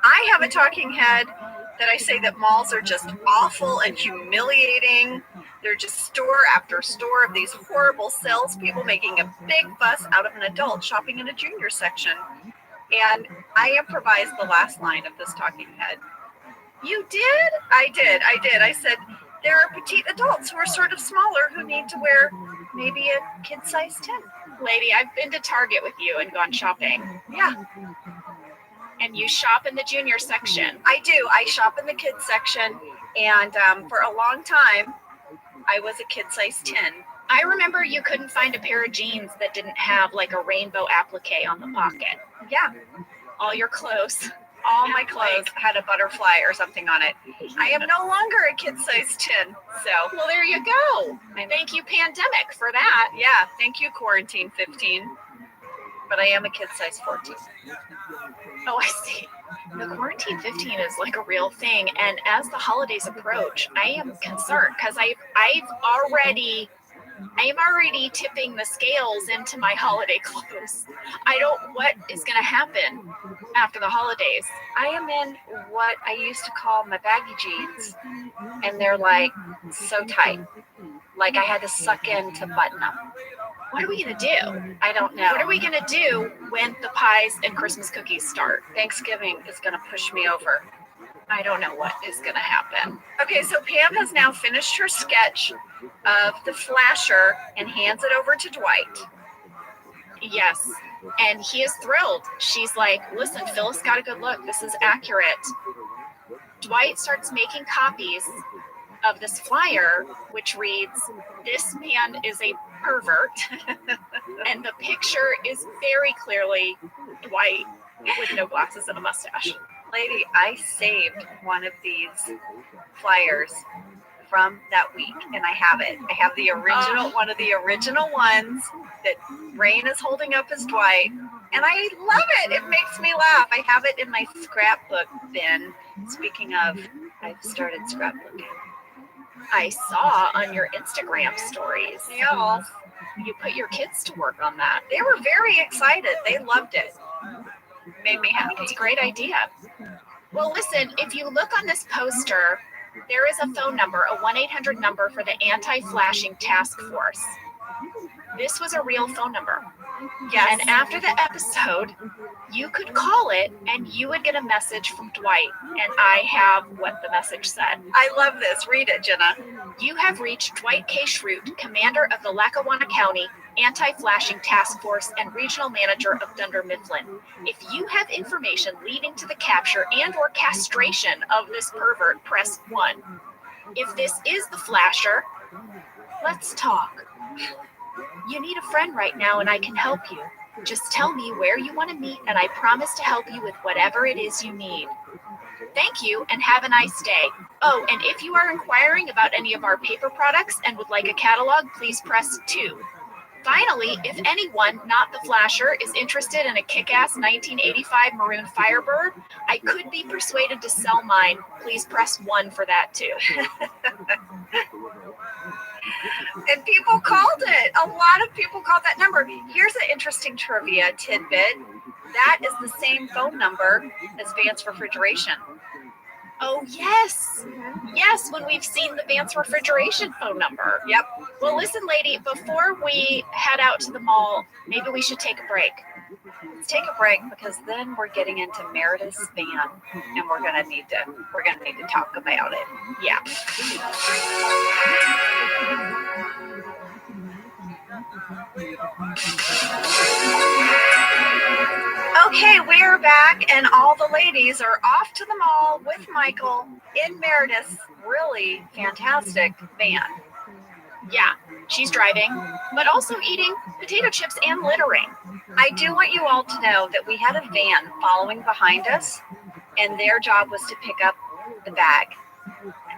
I have a talking head that I say that malls are just awful and humiliating. They're just store after store of these horrible salespeople making a big fuss out of an adult shopping in a junior section. And I improvised the last line of this talking head. You did? I did. I said, there are petite adults who are sort of smaller who need to wear maybe a kid size 10. Lady, I've been to Target with you and gone shopping. Yeah. And you shop in the junior section. I do. I shop in the kids section. And for a long time, I was a kid size 10. I remember you couldn't find a pair of jeans that didn't have like a rainbow applique on the pocket. Yeah. All your clothes. All my clothes had a butterfly or something on it. I am no longer a kid size 10. So, well, there you go. Thank you, pandemic, for that. Yeah. Thank you, quarantine 15. But I am a kid size 14. Oh, I see. The quarantine 15 is like a real thing. And as the holidays approach, I am concerned because I am already tipping the scales into my holiday clothes. What is going to happen after the holidays? I am in what I used to call my baggy jeans, and they're like so tight. Like I had to suck in to button them. What are we going to do? I don't know. What are we going to do when the pies and Christmas cookies start? Thanksgiving is going to push me over. I don't know what is going to happen. Okay, so Pam has now finished her sketch of the flasher and hands it over to Dwight. Yes, and he is thrilled. She's like, listen, Phyllis got a good look. This is accurate. Dwight starts making copies of this flyer, which reads, this man is a pervert. And the picture is very clearly Dwight with no glasses and a mustache. Lady, I saved one of these flyers from that week, and I have it. I have the original, one of the original ones that Rain is holding up as Dwight, and I love it. It makes me laugh. I have it in my scrapbook bin. Speaking of, I've started scrapbooking. I saw on your Instagram stories. Yeah, You put your kids to work on that. they were very excited. They loved it. Made me happy. It's a great idea. Well, listen, if you look on this poster, there is a phone number, a 1-800 number for the anti-flashing task force. This was a real phone number. Yes. And after the episode, you could call it and you would get a message from Dwight. And I have what the message said. I love this. Read it, Jenna. You have reached Dwight K. Schrute, commander of the Lackawanna County Anti-Flashing Task Force and regional manager of Dunder Mifflin. If you have information leading to the capture and or castration of this pervert, press 1. If this is the flasher, let's talk. You need a friend right now and I can help you. Just tell me where you want to meet and I promise to help you with whatever it is you need. Thank you and have a nice day. Oh, and if you are inquiring about any of our paper products and would like a catalog, please press 2. Finally, if anyone, not the flasher, is interested in a kick-ass 1985 maroon Firebird, I could be persuaded to sell mine. Please press 1 for that too. And people called it. A lot of people called that number. Here's an interesting trivia tidbit. That is the same phone number as Vance Refrigeration. Oh, yes. Yes, when we've seen the Vance Refrigeration phone number. Yep. Well, listen, lady, before we head out to the mall, maybe we should take a break. Let's take a break because then we're getting into Meredith's van and we're gonna need to talk about it. Yeah. Okay, we're back and all the ladies are off to the mall with Michael in Meredith's really fantastic van. Yeah, she's driving, but also eating potato chips and littering. I do want you all to know that we had a van following behind us, and their job was to pick up the bag.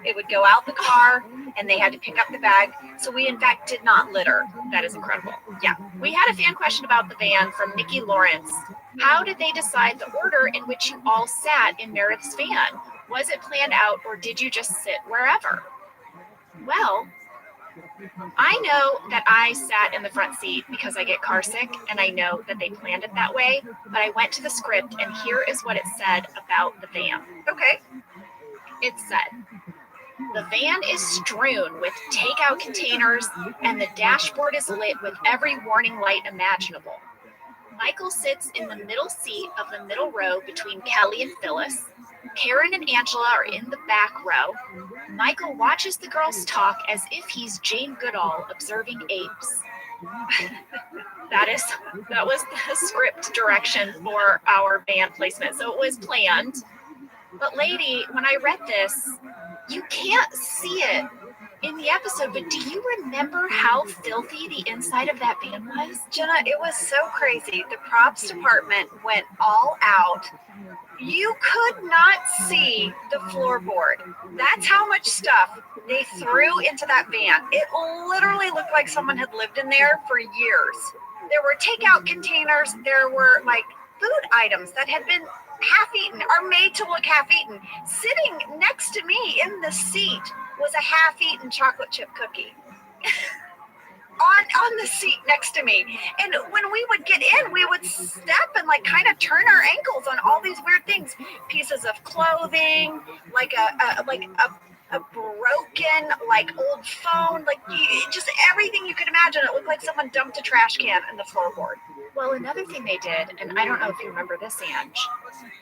It would go out the car, and they had to pick up the bag. So we, in fact, did not litter. That is incredible. Yeah, we had a fan question about the van from Nikki Lawrence. How did they decide the order in which you all sat in Meredith's van? Was it planned out, or did you just sit wherever? Well, I know that I sat in the front seat because I get car sick, and I know that they planned it that way, but I went to the script, and here is what it said about the van. Okay. It said, the van is strewn with takeout containers, and the dashboard is lit with every warning light imaginable. Michael sits in the middle seat of the middle row between Kelly and Phyllis. Karen and Angela are in the back row. Michael watches the girls talk as if he's Jane Goodall observing apes. That was the script direction for our van placement. So it was planned. But lady, when I read this, you can't see it in the episode, but do you remember how filthy the inside of that van was? Jenna, it was so crazy. The props department went all out. You could not see the floorboard. That's how much stuff they threw into that van. It literally looked like someone had lived in there for years. There were takeout containers. There were like food items that had been half-eaten or made to look half-eaten. Sitting next to me in the seat was a half-eaten chocolate chip cookie. on the seat next to me. And when we would get in, we would step and like kind of turn our ankles on all these weird things. Pieces of clothing, like a broken like old phone, like just everything you could imagine. It looked like someone dumped a trash can in the floorboard. Well, another thing they did, and I don't know if you remember this, Ange,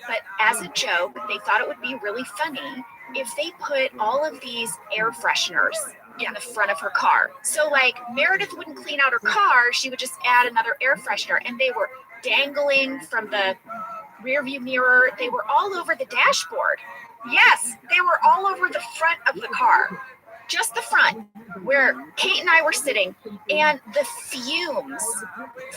but as a joke, they thought it would be really funny if they put all of these air fresheners in the front of her car. So like Meredith wouldn't clean out her car, she would just add another air freshener, and they were dangling from the rear view mirror. They were all over the dashboard. Yes, they were all over the front of the car. just the front, where Kate and I were sitting, and the fumes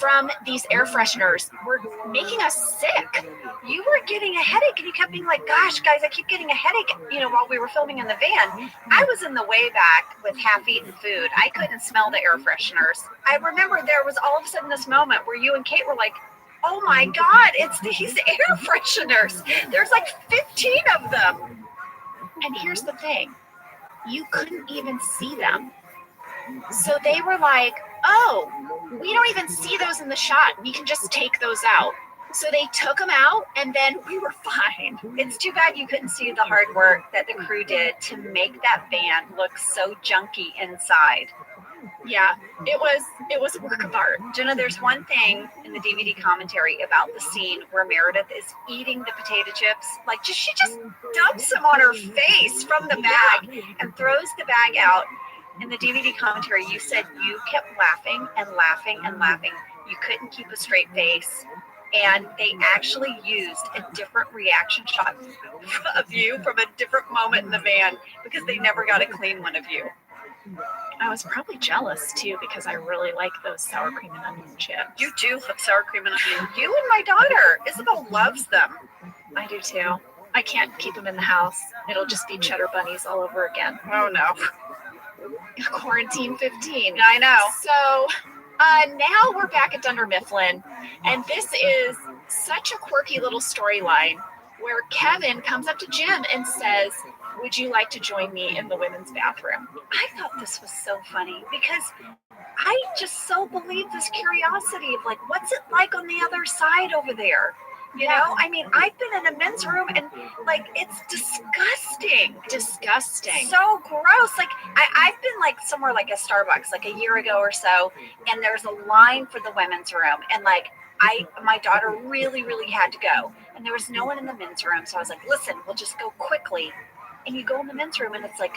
from these air fresheners were making us sick. You were getting a headache, and you kept being like, gosh, guys, I keep getting a headache, while we were filming in the van. I was in the way back with half-eaten food. I couldn't smell the air fresheners. I remember there was all of a sudden this moment where you and Kate were like, oh my God, it's these air fresheners. There's like 15 of them. And here's the thing. You couldn't even see them. So they were like, oh, we don't even see those in the shot. We can just take those out. So they took them out, and then we were fine. It's too bad you couldn't see the hard work that the crew did to make that van look so junky inside. Yeah, it was a work of art. Jenna, there's one thing in the DVD commentary about the scene where Meredith is eating the potato chips. Like, she just dumps them on her face from the bag and throws the bag out. In the DVD commentary, you said you kept laughing and laughing and laughing. You couldn't keep a straight face. And they actually used a different reaction shot of you from a different moment in the van because they never got a clean one of you. I was probably jealous too because I really like those sour cream and onion chips. You do love sour cream and onion. You and my daughter, Isabel, loves them. I do too. I can't keep them in the house. It'll just be cheddar bunnies all over again. Oh no. Quarantine 15. I know. So now we're back at Dunder Mifflin, and this is such a quirky little storyline where Kevin comes up to Jim and says, would you like to join me in the women's bathroom? I thought this was so funny because I just so believe this curiosity of like, what's it like on the other side over there? You know, I mean, I've been in a men's room and like, it's disgusting. Disgusting. So gross. Like I've been like somewhere like a Starbucks like a year ago or so, and there's a line for the women's room, and like my daughter really, really had to go, and there was no one in the men's room. So I was like, listen, we'll just go quickly. And you go in the men's room and it's like,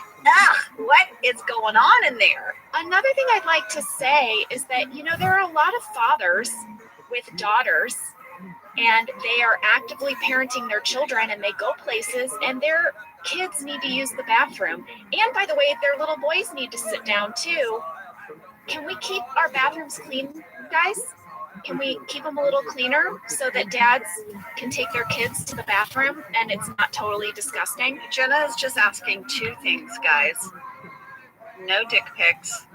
what is going on in there? Another thing I'd like to say is that, there are a lot of fathers with daughters, and they are actively parenting their children, and they go places and their kids need to use the bathroom. And by the way, their little boys need to sit down too. Can we keep our bathrooms clean, guys? Can we keep them a little cleaner so that dads can take their kids to the bathroom and it's not totally disgusting? Jenna is just asking two things, guys. No dick pics.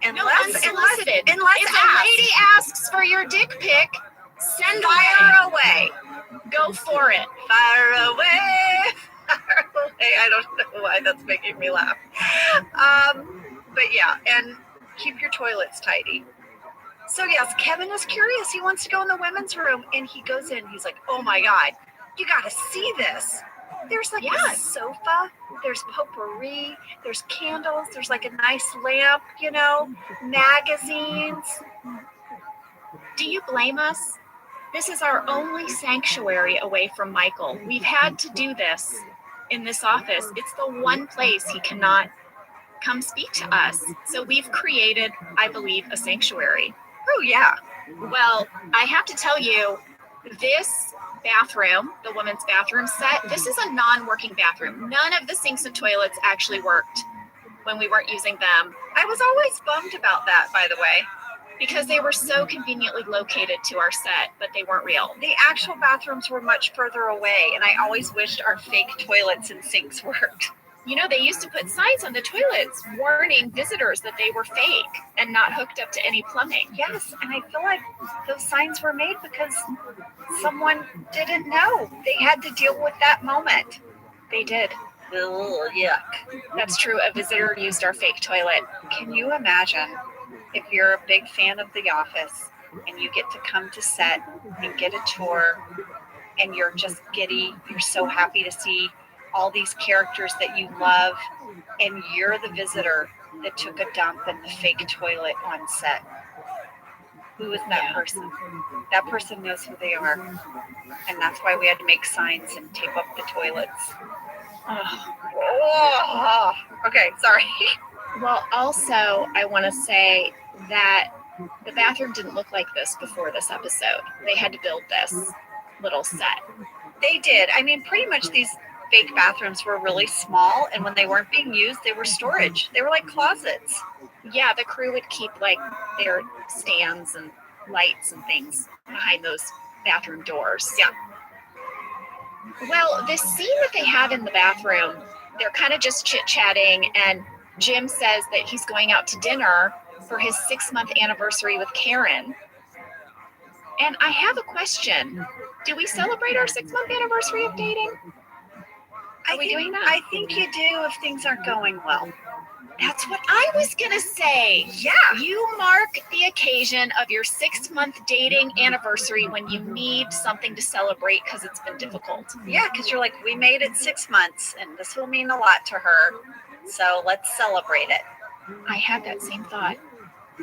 Unsolicited. If a lady asks for your dick pic, send fire away. Go for it. Fire away. Fire away. I don't know why that's making me laugh. But yeah, and keep your toilets tidy. So yes, Kevin is curious. He wants to go in the women's room, and he goes in. He's like, oh my God, you got to see this. There's like a sofa, there's potpourri, there's candles, there's like a nice lamp, magazines. Do you blame us? This is our only sanctuary away from Michael. We've had to do this in this office. It's the one place he cannot come speak to us. So we've created, I believe, a sanctuary. Oh, yeah. Well, I have to tell you, this bathroom, the women's bathroom set, this is a non-working bathroom. None of the sinks and toilets actually worked when we weren't using them. I was always bummed about that, by the way. Because they were so conveniently located to our set, but they weren't real. The actual bathrooms were much further away, and I always wished our fake toilets and sinks worked. They used to put signs on the toilets warning visitors that they were fake and not hooked up to any plumbing. Yes, and I feel like those signs were made because someone didn't know. They had to deal with that moment. They did. Ugh, yuck. That's true. A visitor used our fake toilet. Can you imagine if you're a big fan of The Office and you get to come to set and get a tour and you're just giddy, you're so happy to see all these characters that you love, and you're the visitor that took a dump in the fake toilet on set. Who is that person? That person knows who they are. And that's why we had to make signs and tape up the toilets. Oh. Okay, sorry. Well, also, I want to say that the bathroom didn't look like this before this episode. They had to build this little set. They did. I mean, pretty much these fake bathrooms were really small, and when they weren't being used, they were storage. They were like closets. Yeah, the crew would keep like their stands and lights and things behind those bathroom doors. Yeah. Well, this scene that they have in the bathroom, they're kind of just chit-chatting, and Jim says that he's going out to dinner for his 6-month anniversary with Karen. And I have a question. Do we celebrate our 6-month anniversary of dating? Are we doing that? I think you do if things aren't going well. That's what I was going to say. Yeah. You mark the occasion of your 6-month dating anniversary when you need something to celebrate because it's been difficult. Yeah, because you're like, we made it 6 months, and this will mean a lot to her. So let's celebrate it. I had that same thought.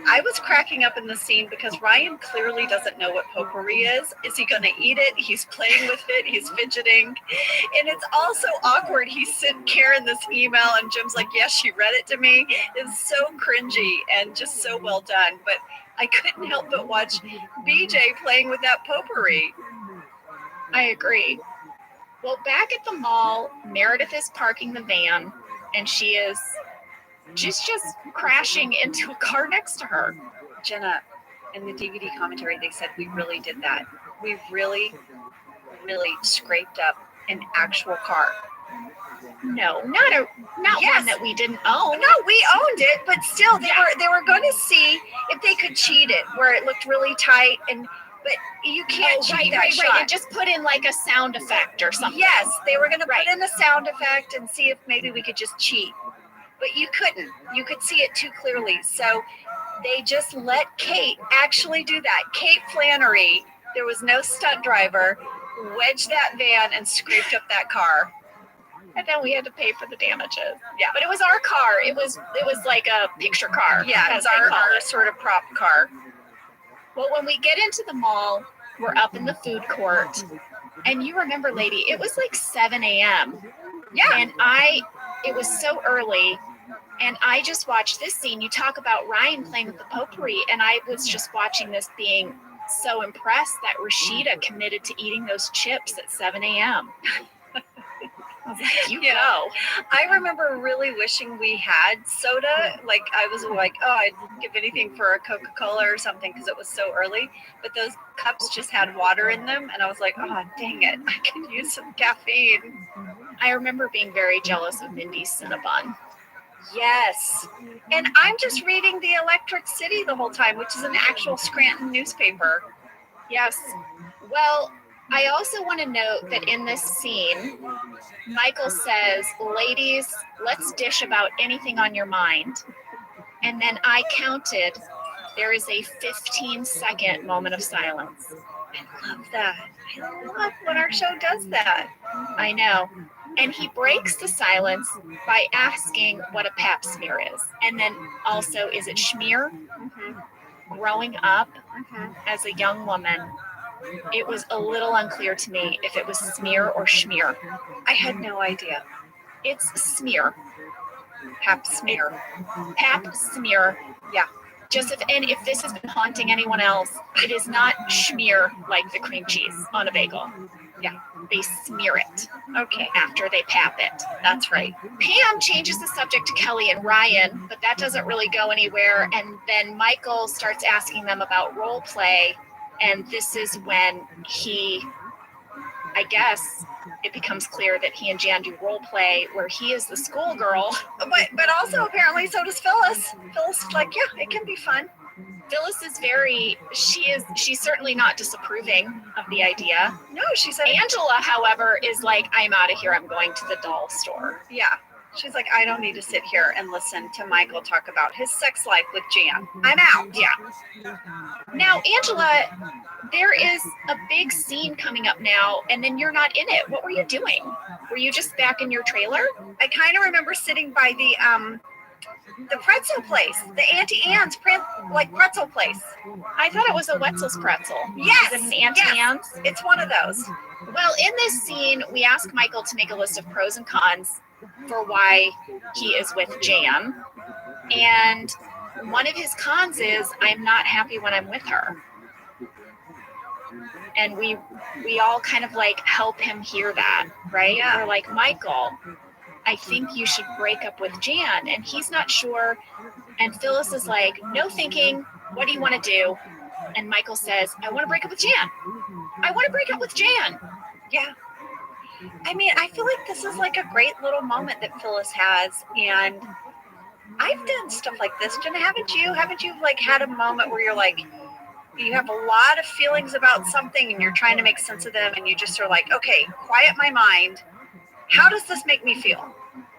I was cracking up in the scene because Ryan clearly doesn't know what potpourri is. Is he going to eat it? He's playing with it. He's fidgeting. And it's also awkward. He sent Karen this email and Jim's like, yes, she read it to me. It's so cringy and just so well done. But I couldn't help but watch BJ playing with that potpourri. I agree. Well, back at the mall, Meredith is parking the van and she is just crashing into a car next to her. Jenna, in the DVD commentary, they said we really did that. We really, really scraped up an actual car. No, not Yes. one that we didn't own. No, we owned it, but still, they were going to see if they could cheat it, where it looked really tight, but you can't cheat that shot. Right. And just put in like a sound effect or something. Yes, they were going to put in a sound effect and see if maybe we could just cheat. But you couldn't. You could see it too clearly. So they just let Kate actually do that. Kate Flannery, there was no stunt driver, wedged that van and scraped up that car. And then we had to pay for the damages. Yeah, but it was our car. It was like a picture car. Yeah, it's our sort of prop car. Well, when we get into the mall, we're up in the food court. And you remember, lady, it was like 7 a.m. Yeah. And it was so early. And I just watched this scene. You talk about Ryan playing with the potpourri, and I was just watching this being so impressed that Rashida committed to eating those chips at 7 a.m. I was like, you go. I remember really wishing we had soda. Like, I was like, oh, I'd give anything for a Coca-Cola or something because it was so early. But those cups just had water in them, and I was like, oh, dang it. I could use some caffeine. I remember being very jealous of Mindy's Cinnabon. Yes. And I'm just reading the Electric City the whole time, which is an actual Scranton newspaper. Yes. Well, I also want to note that in this scene, Michael says, ladies, let's dish about anything on your mind. And then I counted, there is a 15-second moment of silence. I love that. I love when our show does that. I know. And he breaks the silence by asking what a pap smear is. And then also, is it schmear? Mm-hmm. Growing up as a young woman, it was a little unclear to me if it was smear or schmear. I had no idea. It's smear. Pap smear. Pap smear. Yeah. Just if this has been haunting anyone else, it is not schmear like the cream cheese on a bagel. Yeah, they smear it. Okay. After they pap it. That's right. Pam changes the subject to Kelly and Ryan, but that doesn't really go anywhere. And then Michael starts asking them about role play. And this is when I guess it becomes clear that he and Jan do role play where he is the schoolgirl. But also apparently so does Phyllis. Phyllis is like, yeah, it can be fun. Phyllis is she's certainly not disapproving of the idea. No, she said. Angela, however, is like, I'm out of here. I'm going to the doll store. Yeah. She's like, I don't need to sit here and listen to Michael talk about his sex life with Jan. I'm out. Yeah. Now, Angela, there is a big scene coming up now, and then you're not in it. What were you doing? Were you just back in your trailer? I kind of remember sitting by the pretzel place, the Auntie Anne's pretzel place. I thought it was a Wetzel's pretzel. Yes. Is it an Auntie Anne's? It's one of those. Well, in this scene, we ask Michael to make a list of pros and cons for why he is with Jan. And one of his cons is, I'm not happy when I'm with her. And we all kind of like help him hear that, right? Yeah. We're like, Michael, I think you should break up with Jan. And he's not sure. And Phyllis is like, no thinking. What do you want to do? And Michael says, I want to break up with Jan. I want to break up with Jan. Yeah. I mean, I feel like this is like a great little moment that Phyllis has. And I've done stuff like this. Jenna, haven't you? Haven't you like had a moment where you're like, you have a lot of feelings about something and you're trying to make sense of them and you just are like, okay, quiet my mind. How does this make me feel?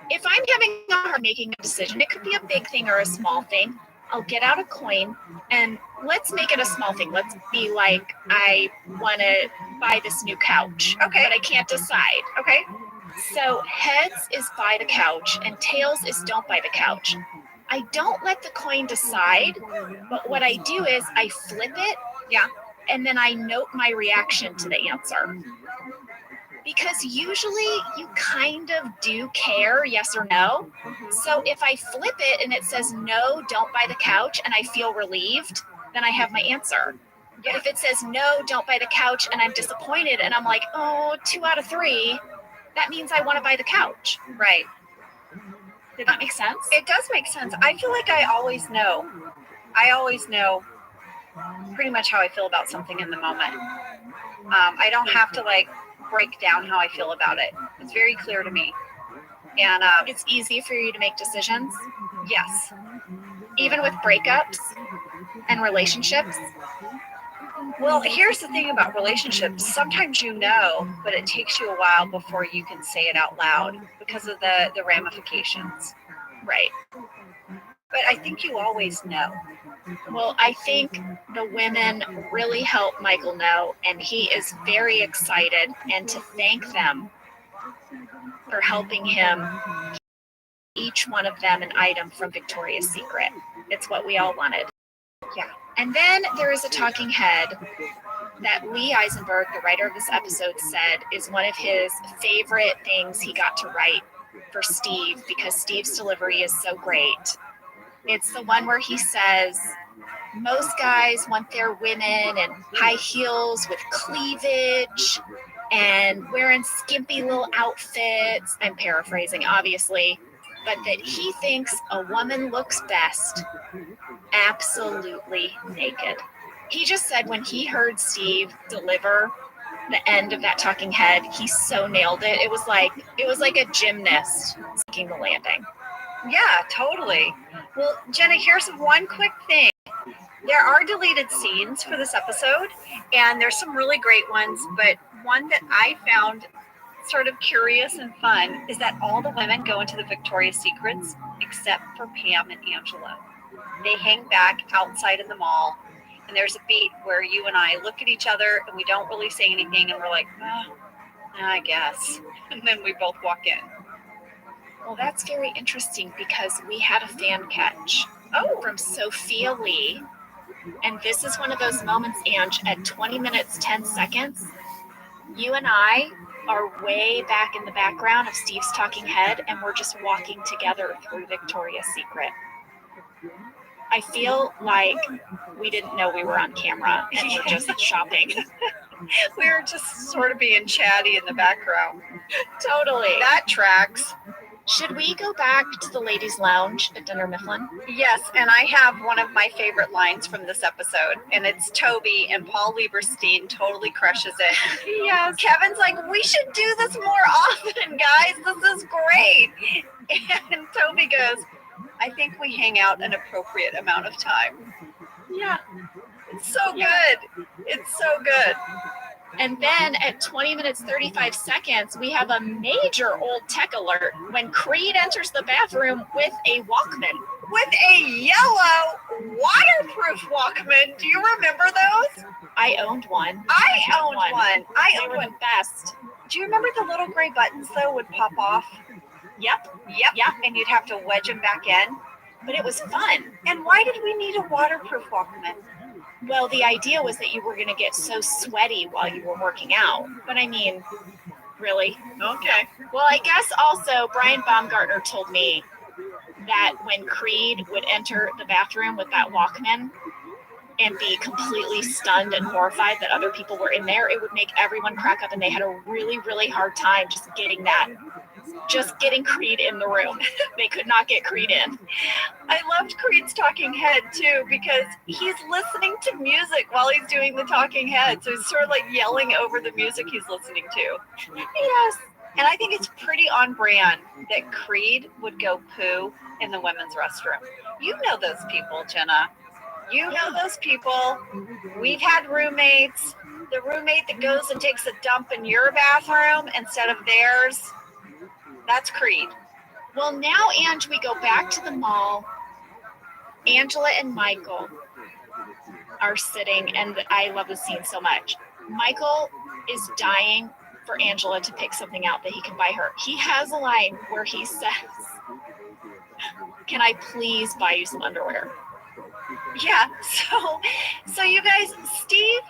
If I'm having a hard making a decision, it could be a big thing or a small thing. I'll get out a coin and let's make it a small thing. Let's be like, I want to buy this new couch. Okay. But I can't decide. Okay. So heads is buy the couch and tails is don't buy the couch. I don't let the coin decide, but what I do is I flip it. Yeah. And then I note my reaction to the answer. Because usually you kind of do care, yes or no. So if I flip it and it says no, don't buy the couch, and I feel relieved, then I have my answer. But if it says no, don't buy the couch, and I'm disappointed, and I'm like, oh, 2 out of 3, that means I want to buy the couch. Right. Did that make sense? It does make sense. I feel like I always know pretty much how I feel about something in the moment. I don't have to like break down how I feel about it. It's very clear to me. And it's easy for you to make decisions. Yes. Even with breakups and relationships. Well, here's the thing about relationships. Sometimes you know, but it takes you a while before you can say it out loud because of the ramifications. Right. But I think you always know. Well, I think the women really help Michael know, and he is very excited, and to thank them for helping him, each one of them an item from Victoria's Secret. It's what we all wanted. Yeah. And then there is a talking head that Lee Eisenberg, the writer of this episode, said is one of his favorite things he got to write for Steve because Steve's delivery is so great. It's the one where he says, most guys want their women in high heels with cleavage and wearing skimpy little outfits. I'm paraphrasing, obviously, but that he thinks a woman looks best absolutely naked. He just said when he heard Steve deliver the end of that talking head, he so nailed it. It was like a gymnast making the landing. Yeah, totally. Well, Jenna, here's one quick thing. There are deleted scenes for this episode, and there's some really great ones, but one that I found sort of curious and fun is that all the women go into the Victoria's Secrets except for Pam and Angela. They hang back outside in the mall, and there's a beat where you and I look at each other and we don't really say anything, and we're like, well, I guess. And then we both walk in. Well, that's very interesting because we had a fan catch from Sophia Lee. And this is one of those moments, Ange, at 20 minutes, 10 seconds, you and I are way back in the background of Steve's talking head, and we're just walking together through Victoria's Secret. I feel like we didn't know we were on camera and we're just shopping. We were just sort of being chatty in the background. Totally. That tracks. Should we go back to the ladies' lounge at Dunder Mifflin? Yes, and I have one of my favorite lines from this episode, and it's Toby, and Paul Lieberstein totally crushes it. Yes. Kevin's like, we should do this more often, guys. This is great. And Toby goes, I think we hang out an appropriate amount of time. Yeah. It's so good. It's so good. And then at 20 minutes, 35 seconds, we have a major old tech alert when Creed enters the bathroom with a Walkman. With a yellow waterproof Walkman. Do you remember those? I owned one. I owned one. They were the best. Do you remember the little gray buttons, though, would pop off? Yep. And you'd have to wedge them back in. But it was fun. And why did we need a waterproof Walkman? Well, the idea was that you were going to get so sweaty while you were working out. But I mean, really? Okay. Well, I guess also Brian Baumgartner told me that when Creed would enter the bathroom with that Walkman, and be completely stunned and horrified that other people were in there. It would make everyone crack up, and they had a really, really hard time just getting Creed in the room. They could not get Creed in. I loved Creed's talking head too, because he's listening to music while he's doing the talking head. So he's sort of like yelling over the music he's listening to. Yes. And I think it's pretty on brand that Creed would go poo in the women's restroom. You know those people, Jenna. You know those people. We've had roommates. The roommate that goes and takes a dump in your bathroom instead of theirs, that's Creed. Well, now, Ange, we go back to the mall. Angela and Michael are sitting, and I love the scene so much. Michael is dying for Angela to pick something out that he can buy her. He has a line where he says, "Can I please buy you some underwear?" Yeah, so you guys, Steve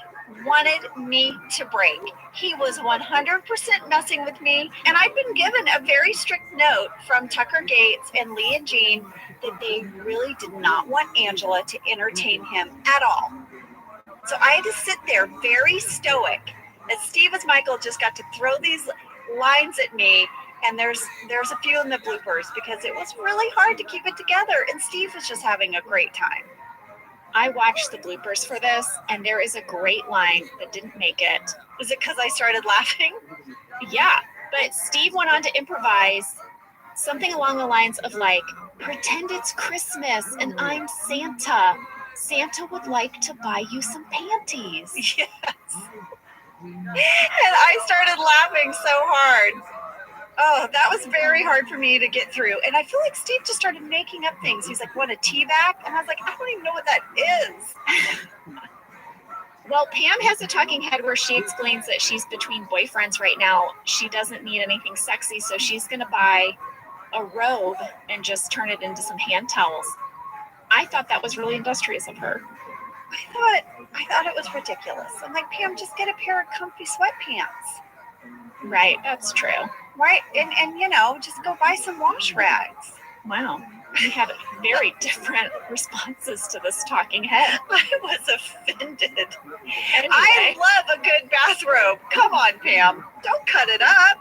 wanted me to break. He was 100% messing with me, and I've been given a very strict note from Tucker Gates and Lee and Jean that they really did not want Angela to entertain him at all. So I had to sit there very stoic as Steve as Michael just got to throw these lines at me, and there's a few in the bloopers because it was really hard to keep it together, and Steve was just having a great time. I watched the bloopers for this, and there is a great line that didn't make it. Was it because I started laughing? Yeah, but Steve went on to improvise something along the lines of like, "Pretend it's Christmas and I'm Santa. Santa would like to buy you some panties." Yes. And I started laughing so hard. Oh, that was very hard for me to get through. And I feel like Steve just started making up things. He's like, "Want a tea bag?" And I was like, "I don't even know what that is." Well, Pam has a talking head where she explains that she's between boyfriends right now. She doesn't need anything sexy, so she's going to buy a robe and just turn it into some hand towels. I thought that was really industrious of her. I thought it was ridiculous. I'm like, "Pam, just get a pair of comfy sweatpants." Right, that's true. Right? And you know, just go buy some wash rags. Wow. We had very different responses to this talking head. I was offended. Anyway. I love a good bathrobe. Come on, Pam. Don't cut it up.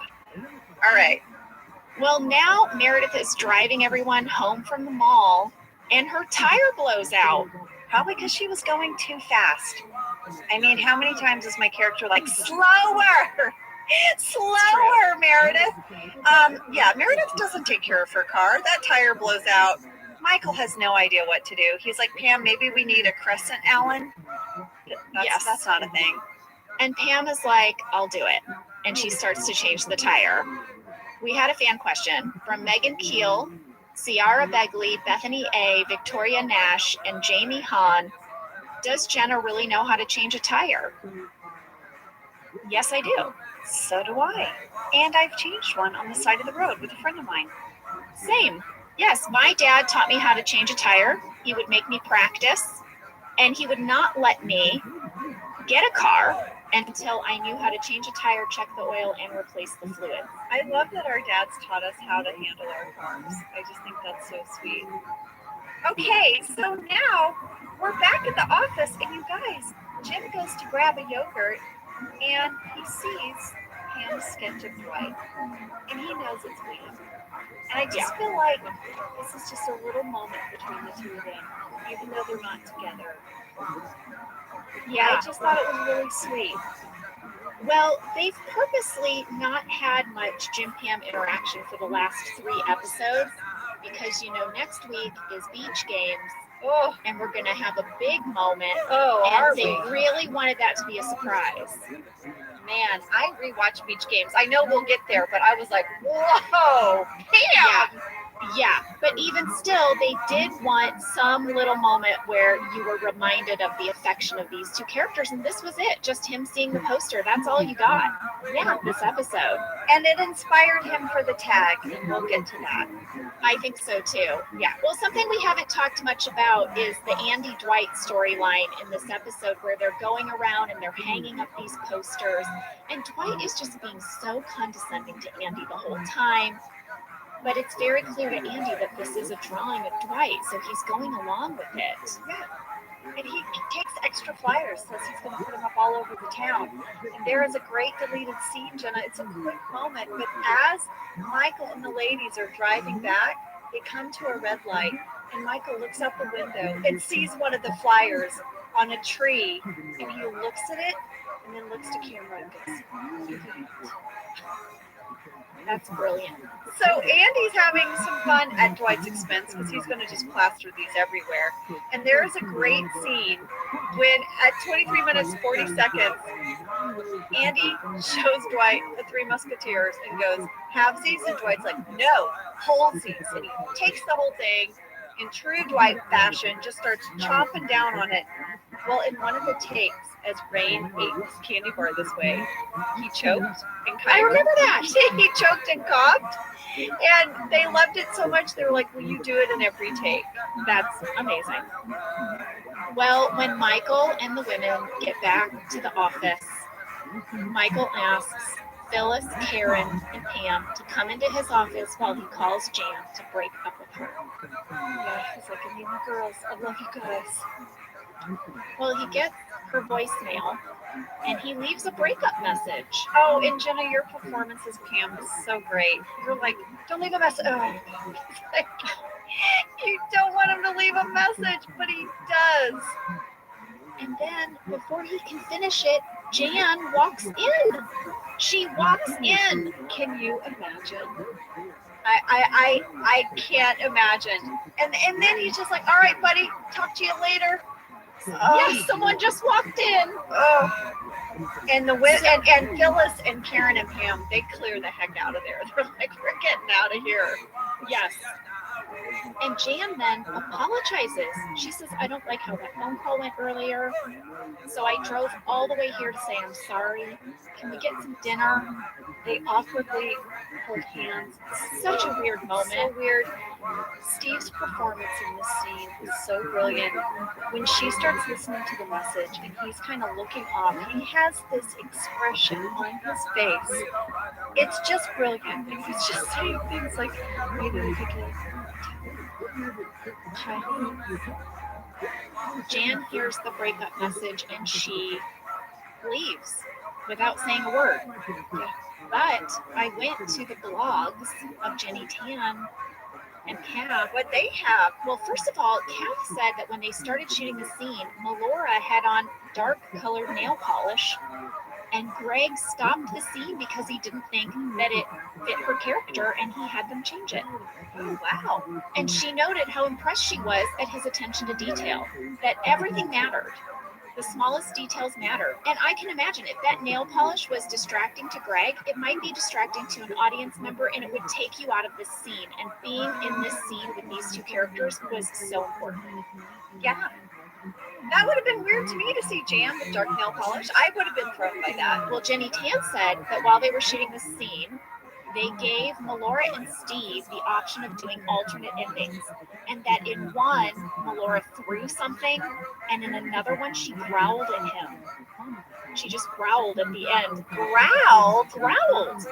All right. Well, now Meredith is driving everyone home from the mall, and her tire blows out. Probably because she was going too fast. I mean, how many times is my character like, "Slower! Slower, Meredith"? Yeah, Meredith doesn't take care of her car. That tire blows out. Michael has no idea what to do. He's like, "Pam, maybe we need a crescent Allen." That's not a thing. And Pam is like, "I'll do it." And she starts to change the tire. We had a fan question from Megan Keel, Ciara Begley, Bethany A., Victoria Nash, and Jamie Hahn. Does Jenna really know how to change a tire? Yes, I do. So do I. And I've changed one on the side of the road with a friend of mine. Same. Yes, my dad taught me how to change a tire. He would make me practice, and he would not let me get a car until I knew how to change a tire, check the oil, and replace the fluid. I love that our dads taught us how to handle our cars. I just think that's so sweet. Okay, so now we're back at the office, and you guys, Jim goes to grab a yogurt, and he sees Pam's sketch of Dwight, and he knows it's me. And I just feel like this is just a little moment between the two of them, even though they're not together. Yeah, I just thought it was really sweet. Well, they've purposely not had much Jim Pam interaction for the last 3 episodes because, you know, next week is beach games. Oh, and we're going to have a big moment. Oh, and they really wanted that to be a surprise. Man, I rewatched Beach Games. I know we'll get there, but I was like, whoa, Pam! Yeah, but even still, they did want some little moment where you were reminded of the affection of these two characters, and this was it. Just him seeing the poster. That's all you got. Yeah, this episode. And it inspired him for the tag, and we'll get to that. I think so too. Yeah. Well, something we haven't talked much about is the Andy Dwight storyline in this episode where they're going around and they're hanging up these posters, and Dwight is just being so condescending to Andy the whole time. But it's very clear to Andy that this is a drawing of Dwight, so he's going along with it. Yeah. And he takes extra flyers, says he's going to put them up all over the town. And there is a great deleted scene, Jenna. It's a quick moment, but as Michael and the ladies are driving back, they come to a red light, and Michael looks out the window and sees one of the flyers on a tree, and he looks at it and then looks to camera and goes, that's brilliant. So Andy's having some fun at Dwight's expense because he's going to just plaster these everywhere. And there is a great scene when at 23 minutes 40 seconds, Andy shows Dwight the Three Musketeers and goes, halvesies? And Dwight's like, no, wholesies. And he takes the whole thing in true Dwight fashion, just starts chomping down on it. Well, in one of the takes, as Rain ate this candy bar this way, he choked and kind I remember that. He choked and coughed. And they loved it so much, they were like, will you do it in every take? That's amazing. Well, when Michael and the women get back to the office, Michael asks Phyllis, Karen, and Pam to come into his office while he calls Jan to break up with her. Yeah, he's like, I need my girls. I love you guys. Well, he gets her voicemail, and he leaves a breakup message. Oh, and Jenna, your performance as Pam is so great. You're like, don't leave a message. Oh. Like, you don't want him to leave a message, but he does. And then, before he can finish it, Jan walks in. She walks in. Can you imagine? I can't imagine. And then he's just like, all right, buddy, talk to you later. Yes, someone just walked in. Oh. And and Phyllis and Karen and Pam, they clear the heck out of there. They're like, we're getting out of here. Yes. And Jan then apologizes. She says, I don't like how that phone call went earlier. So I drove all the way here to say I'm sorry. Can we get some dinner? They awkwardly hold hands. It's such a weird moment. So weird. Steve's performance in this scene is so brilliant. When she starts listening to the message and he's kind of looking off, he has this expression on his face. It's just brilliant. And he's just saying things like, maybe we could get Jan hears the breakup message and she leaves without saying a word. But I went to the blogs of Jenny Tan and Cav, what they have. Well, first of all, Cav said that when they started shooting the scene, Melora had on dark colored nail polish, and Greg stopped the scene because he didn't think that it fit her character, and he had them change it. Oh, wow. And she noted how impressed she was at his attention to detail, that everything mattered. The smallest details matter. And I can imagine if that nail polish was distracting to Greg, it might be distracting to an audience member, and it would take you out of this scene. And being in this scene with these two characters was so important. Yeah. That would have been weird to me to see Jan with dark nail polish. I would have been thrown by that. Well, Jenny Tan said that while they were shooting this scene, they gave Melora and Steve the option of doing alternate endings, and that in one, Melora threw something, and in another one, she growled at him. She just growled at the end. Growled.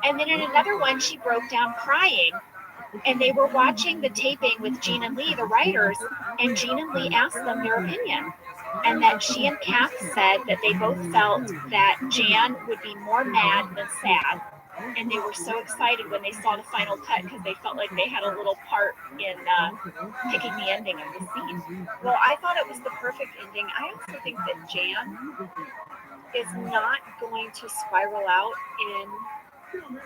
And then in another one, she broke down crying, and they were watching the taping with Gene and Lee, the writers, and Gene and Lee asked them their opinion. And that she and Kath said that they both felt that Jan would be more mad than sad. And they were so excited when they saw the final cut because they felt like they had a little part in picking the ending of the scene. Well, I thought it was the perfect ending. I also think that Jan is not going to spiral out in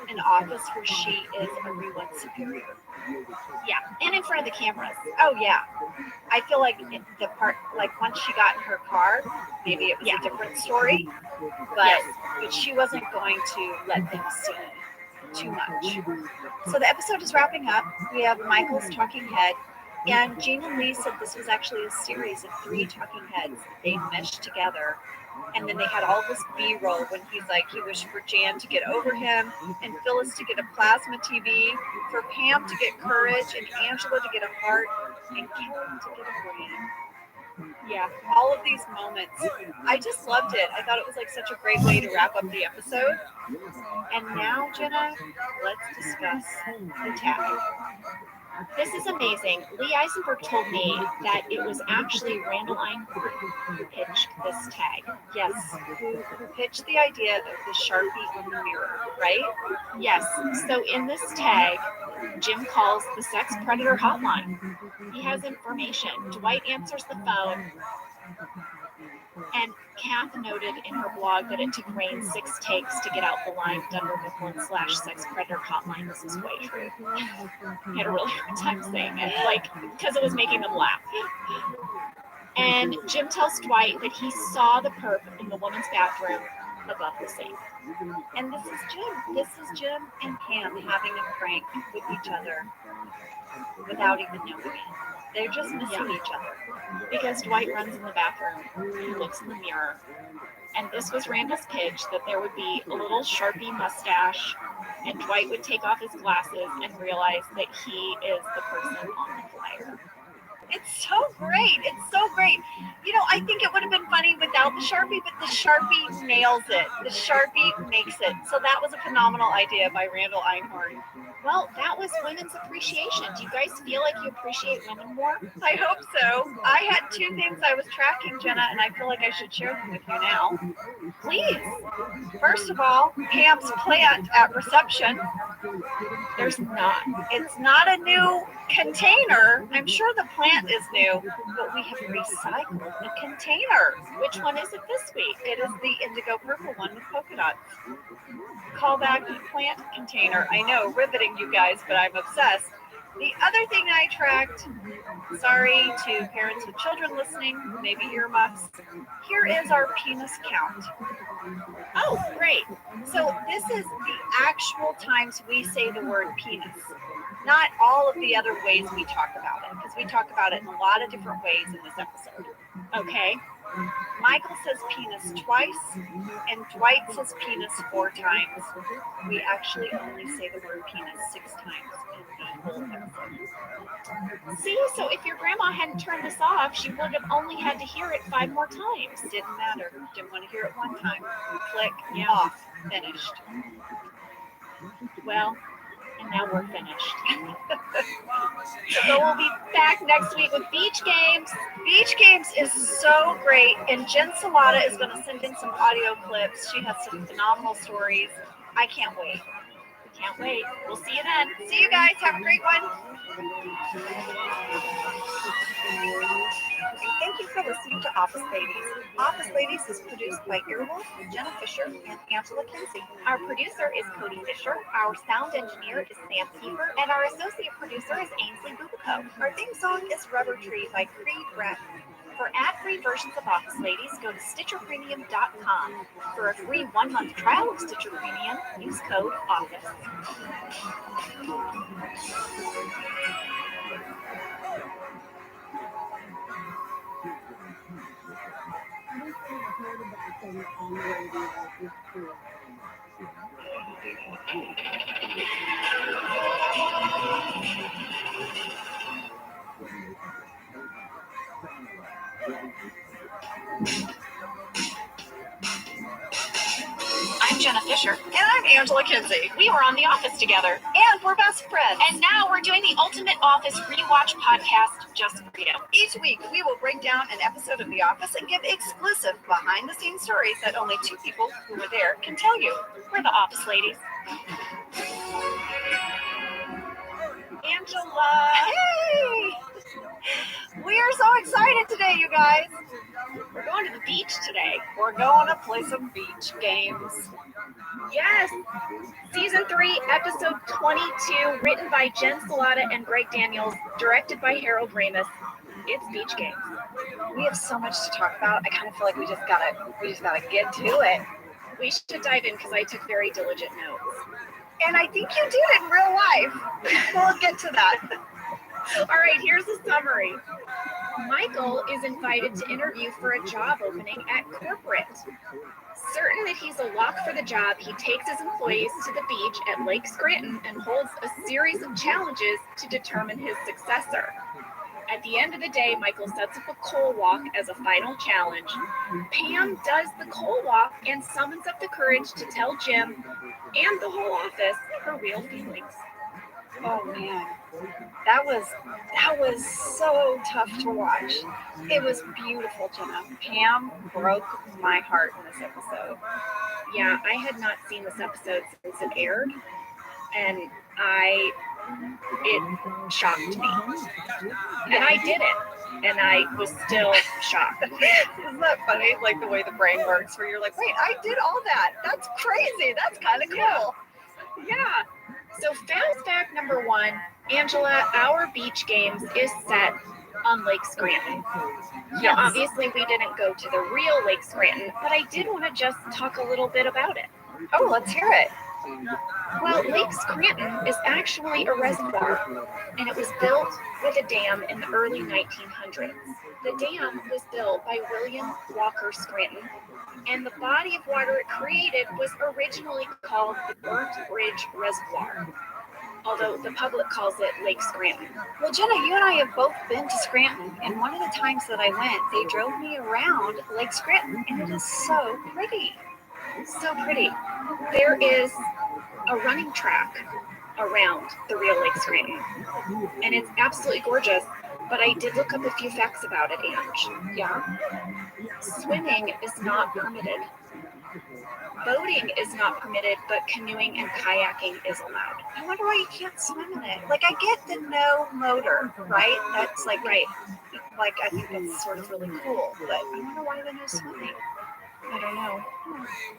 an office where she is everyone's superior. Yeah, and in front of the cameras. Oh, yeah. I feel like the part, like once she got in her car, maybe it was a different story, but she wasn't going to let them see too much. So the episode is wrapping up. We have Michael's talking head, and Gene and Lee said this was actually a series of 3 talking heads that they meshed together. And then they had all this B-roll when he's like, he wished for Jan to get over him, and Phyllis to get a plasma TV, for Pam to get courage, and Angela to get a heart, and Karen to get a brain. Yeah, all of these moments. I just loved it. I thought it was like such a great way to wrap up the episode. And now, Jenna, let's discuss the tag. This is amazing. Lee Eisenberg told me that it was actually Randall Einhorn who pitched this tag. Yes, who pitched the idea of the Sharpie on the mirror, right? Yes, so in this tag, Jim calls the sex predator hotline. He has information. Dwight answers the phone, and Kath noted in her blog that it took Rain 6 takes to get out the line Dunder Mifflin / sex predator hotline. This is way true. He had a really hard time saying it, like, because it was making them laugh. And Jim tells Dwight that he saw the perp in the woman's bathroom above the sink. And this is Jim. This is Jim and Pam having a prank with each other without even knowing it. They're just missing each other. Because Dwight runs in the bathroom, he looks in the mirror, and this was Randall's pitch, that there would be a little Sharpie mustache, and Dwight would take off his glasses and realize that he is the person on the flyer. It's so great. It's so great. You know, I think it would have been funny without the Sharpie, but the Sharpie nails it. The Sharpie makes it. So that was a phenomenal idea by Randall Einhorn. Well, that was Women's Appreciation. Do you guys feel like you appreciate women more? I hope so. I had 2 things I was tracking, Jenna, and I feel like I should share them with you now. Please. First of all, Pam's plant at reception. There's not. It's not a new container. I'm sure the plant is new, but we have recycled the container. Which one is it this week? It is the indigo purple one with polka dots. Call back the plant container. I know, riveting, you guys, but I'm obsessed. The other thing I tracked, sorry to parents with children listening, maybe earmuffs, here is our penis count. Oh, great. So this is the actual times we say the word penis, not all of the other ways we talk about it, because we talk about it in a lot of different ways in this episode. Okay. Michael says penis twice, and Dwight says penis 4 times. We actually only say the word penis 6 times in the whole episode. See, so if your grandma hadn't turned this off, she would have only had to hear it 5 more times. Didn't matter. Didn't want to hear it 1 time. Click, off, finished. Well, and now we're finished. So we'll be back next week with Beach Games. Beach Games is so great, and Jen Salata is going to send in some audio clips. She has some phenomenal stories. I can't wait. Can't wait. We'll see you then. See you guys. Have a great one. And thank you for listening to Office Ladies. Office Ladies is produced by Earwolf, Jenna Fisher, and Angela Kinsey. Our producer is Cody Fisher. Our sound engineer is Sam Kiefer. And our associate producer is Ainsley Bubico. Our theme song is Rubber Tree by Creed Bratton. For ad-free versions of Office Ladies, go to StitcherPremium.com. For a free 1-month trial of Stitcher Premium, use code OFFICE. I'm Jenna Fisher. And I'm Angela Kinsey. We were on The Office together. And we're best friends. And now we're doing the Ultimate Office Rewatch podcast just for you. Each week, we will break down an episode of The Office and give exclusive behind-the-scenes stories that only 2 people who were there can tell you. We're the Office Ladies. Angela! Hey! We are so excited today, you guys. We're going to the beach today. We're going to play some beach games. Yes! Season 3, episode 22, written by Jen Salata and Greg Daniels, directed by Harold Ramis. It's Beach Games. We have so much to talk about. I kind of feel like we just gotta get to it. We should dive in because I took very diligent notes. And I think you did in real life. We'll get to that. All right, here's a summary. Michael is invited to interview for a job opening at corporate. Certain that he's a lock for the job, he takes his employees to the beach at Lake Scranton and holds a series of challenges to determine his successor. At the end of the day, Michael sets up a coal walk as a final challenge. Pam does the coal walk and summons up the courage to tell Jim and the whole office her real feelings. Oh man, that was so tough to watch. It was beautiful, Jenna. Pam broke my heart in this episode. Yeah, I had not seen this episode since it aired, and it shocked me. And I did it, and I was still shocked. Isn't that funny? Like the way the brain works, where you're like, wait, I did all that. That's crazy. That's kind of cool. Yeah. So fast fact number 1, Angela, our beach games is set on Lake Scranton. Now, obviously, we didn't go to the real Lake Scranton, but I did want to just talk a little bit about it. Oh, let's hear it. Well, Lake Scranton is actually a reservoir, and it was built with a dam in the early 1900s. The dam was built by William Walker Scranton, and the body of water it created was originally called the Burnt Bridge Reservoir, although the public calls it Lake Scranton. Well, Jenna, you and I have both been to Scranton, and one of the times that I went, they drove me around Lake Scranton, and it is so pretty. So pretty. There is a running track around the real Lake Scranton, and it's absolutely gorgeous. But I did look up a few facts about it, Ange. Yeah. Swimming is not permitted. Boating is not permitted, but canoeing and kayaking is allowed. I wonder why you can't swim in it. Like, I get the no motor, right? That's like, Right. Like, I think that's sort of really cool, but I wonder why the no swimming. I don't know.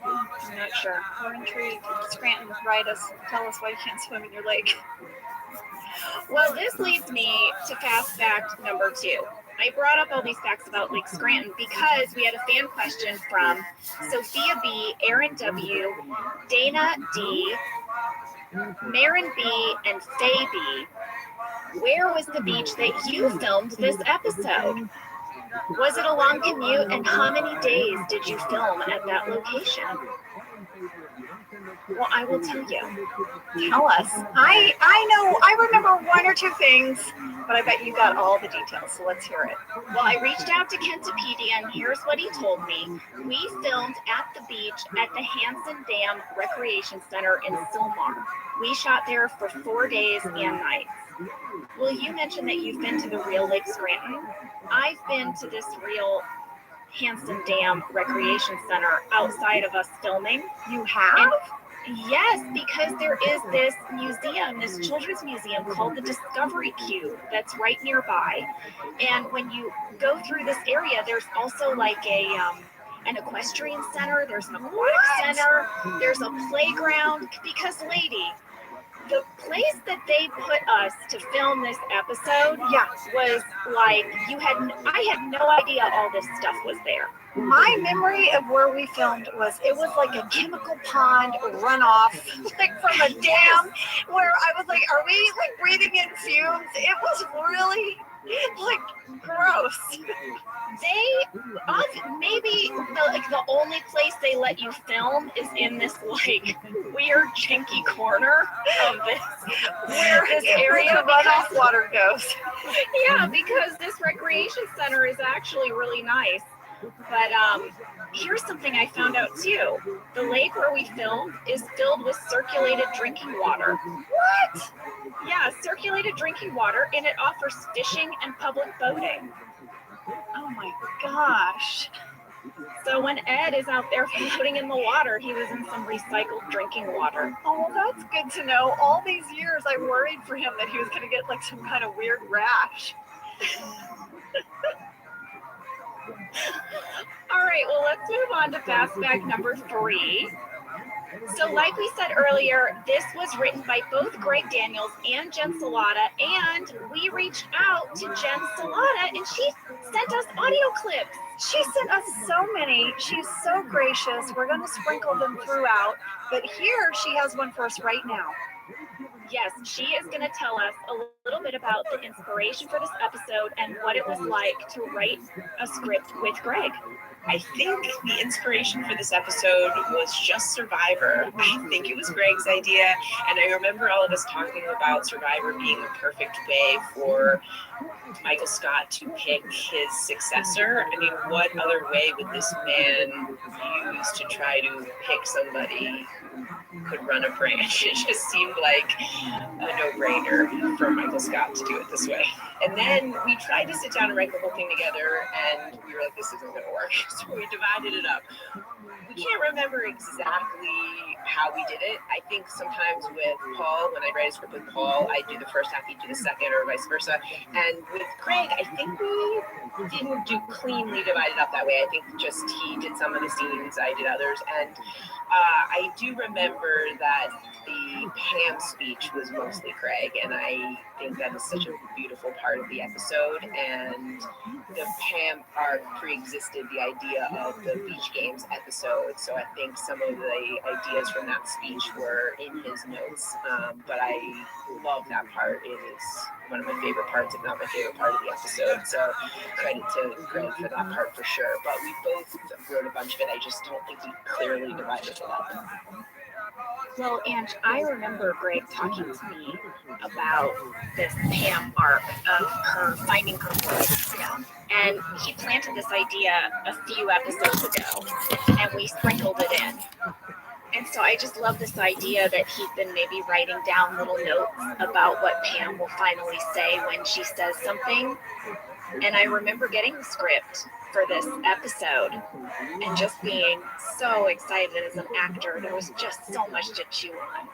I'm not sure. We're intrigued. Scranton, write us. Tell us why you can't swim in your lake. Well, this leads me to fast fact number 2. I brought up all these facts about Lake Scranton because we had a fan question from Sophia B, Aaron W, Dana D, Marin B, and Faye B. Where was the beach that you filmed this episode? Was it a long commute, and how many days did you film at that location? Well, I will tell you. Tell us. I know, I remember 1 or 2 things, but I bet you got all the details, so let's hear it. Well, I reached out to Kentopedia, and here's what he told me. We filmed at the beach at the Hansen Dam Recreation Center in Sylmar. We shot there for 4 days and nights. Well, you mentioned that you've been to the real Lake Scranton. I've been to this real Hansen Dam Recreation Center outside of us filming. You have? And yes, because there is this museum, this children's museum called the Discovery Cube that's right nearby. And when you go through this area, there's also like an equestrian center, there's an aquatic center, there's a playground. Because, lady, the place that they put us to film this episode was like, I had no idea all this stuff was there. My memory of where we filmed was, it was like a chemical pond runoff, like from a dam, where I was like, are we like breathing in fumes? It was really like gross. They maybe the only place they let you film is in this like weird chinky corner of this area where the runoff water goes. Yeah, because this recreation center is actually really nice. But here's something I found out too. The lake where we filmed is filled with circulated drinking water. What? Yeah, circulated drinking water, and it offers fishing and public boating. Oh my gosh. So when Ed is out there floating in the water, he was in some recycled drinking water. Oh, that's good to know. All these years I worried for him that he was going to get like some kind of weird rash. All right, well, let's move on to fast fact number 3. So like we said earlier, this was written by both Greg Daniels and Jen Salata, and we reached out to Jen Salata, and she sent us audio clips. She sent us so many. She's so gracious. We're going to sprinkle them throughout, but here she has one for us right now. Yes, she is going to tell us a little bit about the inspiration for this episode and what it was like to write a script with Greg. I think the inspiration for this episode was just Survivor. I think it was Greg's idea, and I remember all of us talking about Survivor being the perfect way for Michael Scott to pick his successor. I mean, what other way would this man use to try to pick somebody could run a brand. It just seemed like a no-brainer for Michael Scott to do it this way. And then we tried to sit down and write the whole thing together, and we were like, this isn't going to work. So we divided it up. We can't remember exactly how we did it. I think sometimes with Paul, when I write a script with Paul, I do the first half, he do the second, or vice versa. And with Greg, I think we didn't do cleanly divided up that way. I think just he did some of the scenes, I did others. And I do remember that the Pam speech was mostly Craig, and I think that is such a beautiful part of the episode. And the Pam arc pre-existed the idea of the Beach Games episode, so I think some of the ideas from that speech were in his notes. But I love that part. It is one of my favorite parts, if not my favorite part of the episode. So credit to Greg for that part for sure. But we both wrote a bunch of it. I just don't think we clearly divided it up. Well, and I remember Greg talking to me about this Pam arc of her finding her voice. Yeah. And he planted this idea a few episodes ago, and we sprinkled it in. And so I just love this idea that he'd been maybe writing down little notes about what Pam will finally say when she says something. And I remember getting the script for this episode and just being so excited as an actor. There was just so much to chew on.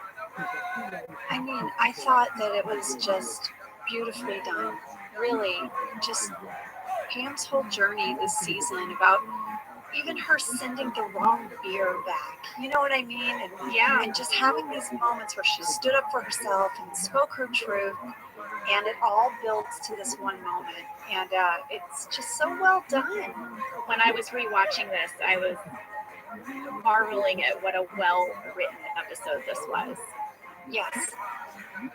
I mean, I thought that it was just beautifully done. Really, just Pam's whole journey this season about even her sending the wrong beer back. You know what I mean? And yeah, and just having these moments where she stood up for herself and spoke her truth. And it all builds to this one moment. And it's just so well done. When I was rewatching this, I was marveling at what a well-written episode this was. Yes.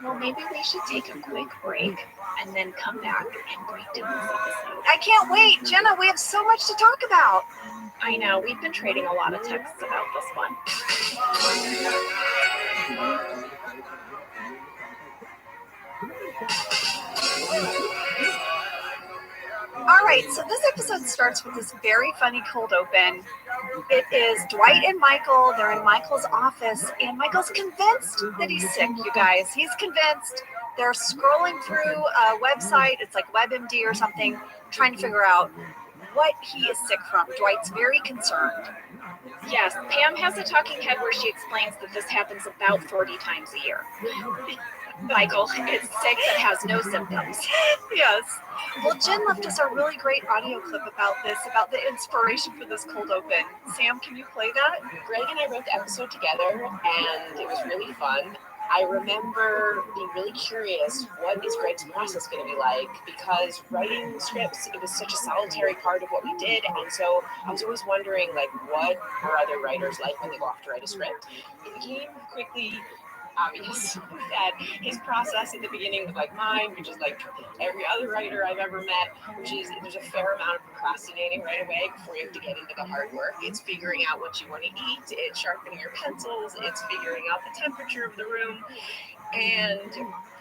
Well, maybe we should take a quick break and then come back and break down this episode. I can't wait. Jenna, we have so much to talk about. I know. We've been trading a lot of texts about this one. All right, so this episode starts with this very funny cold open. It is Dwight and Michael. They're in Michael's office, and Michael's convinced that he's sick, you guys. He's convinced. They're scrolling through a website. It's like WebMD or something, trying to figure out what he is sick from. Dwight's very concerned. Yes, Pam has a talking head where she explains that this happens about 40 times a year. Michael is sick but has no symptoms. Yes. Well, Jen left us a really great audio clip about this, about the inspiration for this cold open. Sam, can you play that? Greg and I wrote the episode together, and it was really fun. I remember being really curious, what is Greg's process going to be like? Because writing scripts, it was such a solitary part of what we did, and so I was always wondering, like, what are other writers like when they go off to write a script? It became quickly obvious that his process at the beginning was like mine, which is like every other writer I've ever met, which is there's a fair amount of procrastinating right away before you have to get into the hard work. It's figuring out what you want to eat, it's sharpening your pencils, it's figuring out the temperature of the room. And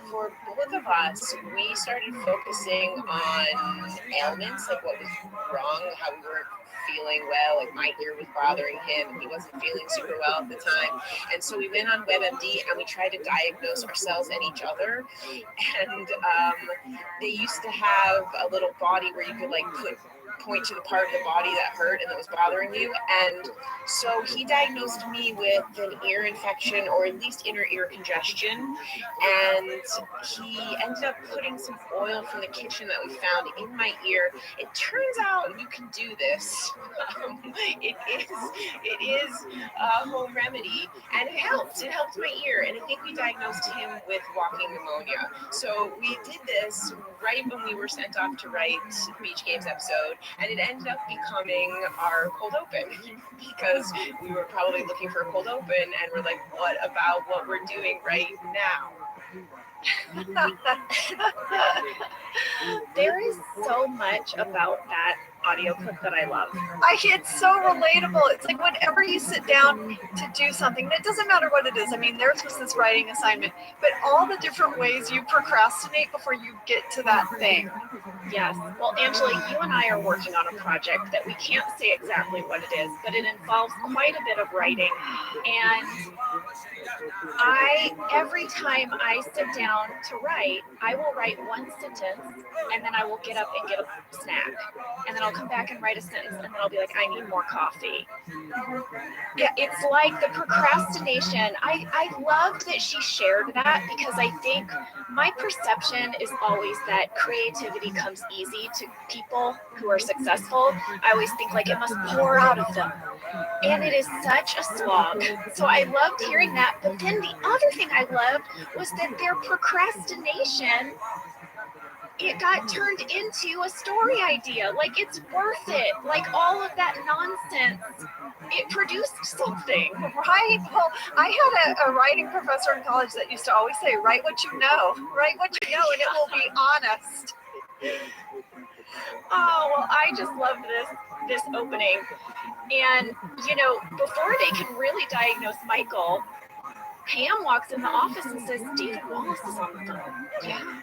for both of us, we started focusing on ailments, like what was wrong, how we weren't feeling well, like my ear was bothering him and he wasn't feeling super well at the time. And so we went on WebMD and we tried to diagnose ourselves and each other. And they used to have a little body where you could like point to the part of the body that hurt and that was bothering you. And so he diagnosed me with an ear infection, or at least inner ear congestion. And he ended up putting some oil from the kitchen that we found in my ear. It turns out you can do this. It is a home remedy, and it helped. It helped my ear, and I think we diagnosed him with walking pneumonia. So we did this right when we were sent off to write the Beach Games episode, and it ended up becoming our cold open because we were probably looking for a cold open, and we're like, what about what we're doing right now? There is so much about that audio clip that I love. It's so relatable. It's like whenever you sit down to do something, and it doesn't matter what it is. I mean, theirs was this writing assignment, but all the different ways you procrastinate before you get to that thing. Yes. Well, Angela, you and I are working on a project that we can't say exactly what it is, but it involves quite a bit of writing. And every time I sit down to write, I will write one sentence, and then I will get up and get a snack. And then I'll come back and write a sentence, and then I'll be like, I need more coffee. Yeah, it's like the procrastination. I loved that she shared that, because I think my perception is always that creativity comes easy to people who are successful. I always think like it must pour out of them. And it is such a slog. So I loved hearing that. But then the other thing I loved was that their procrastination, it got turned into a story idea. Like, it's worth it. Like, all of that nonsense, it produced something. Right? Well, I had a writing professor in college that used to always say, write what you know. Write what you know, and it will be honest. Oh, well, I just loved this opening. And, you know, before they can really diagnose Michael, Pam walks in the office and says, David Wallace is on the phone. Yeah.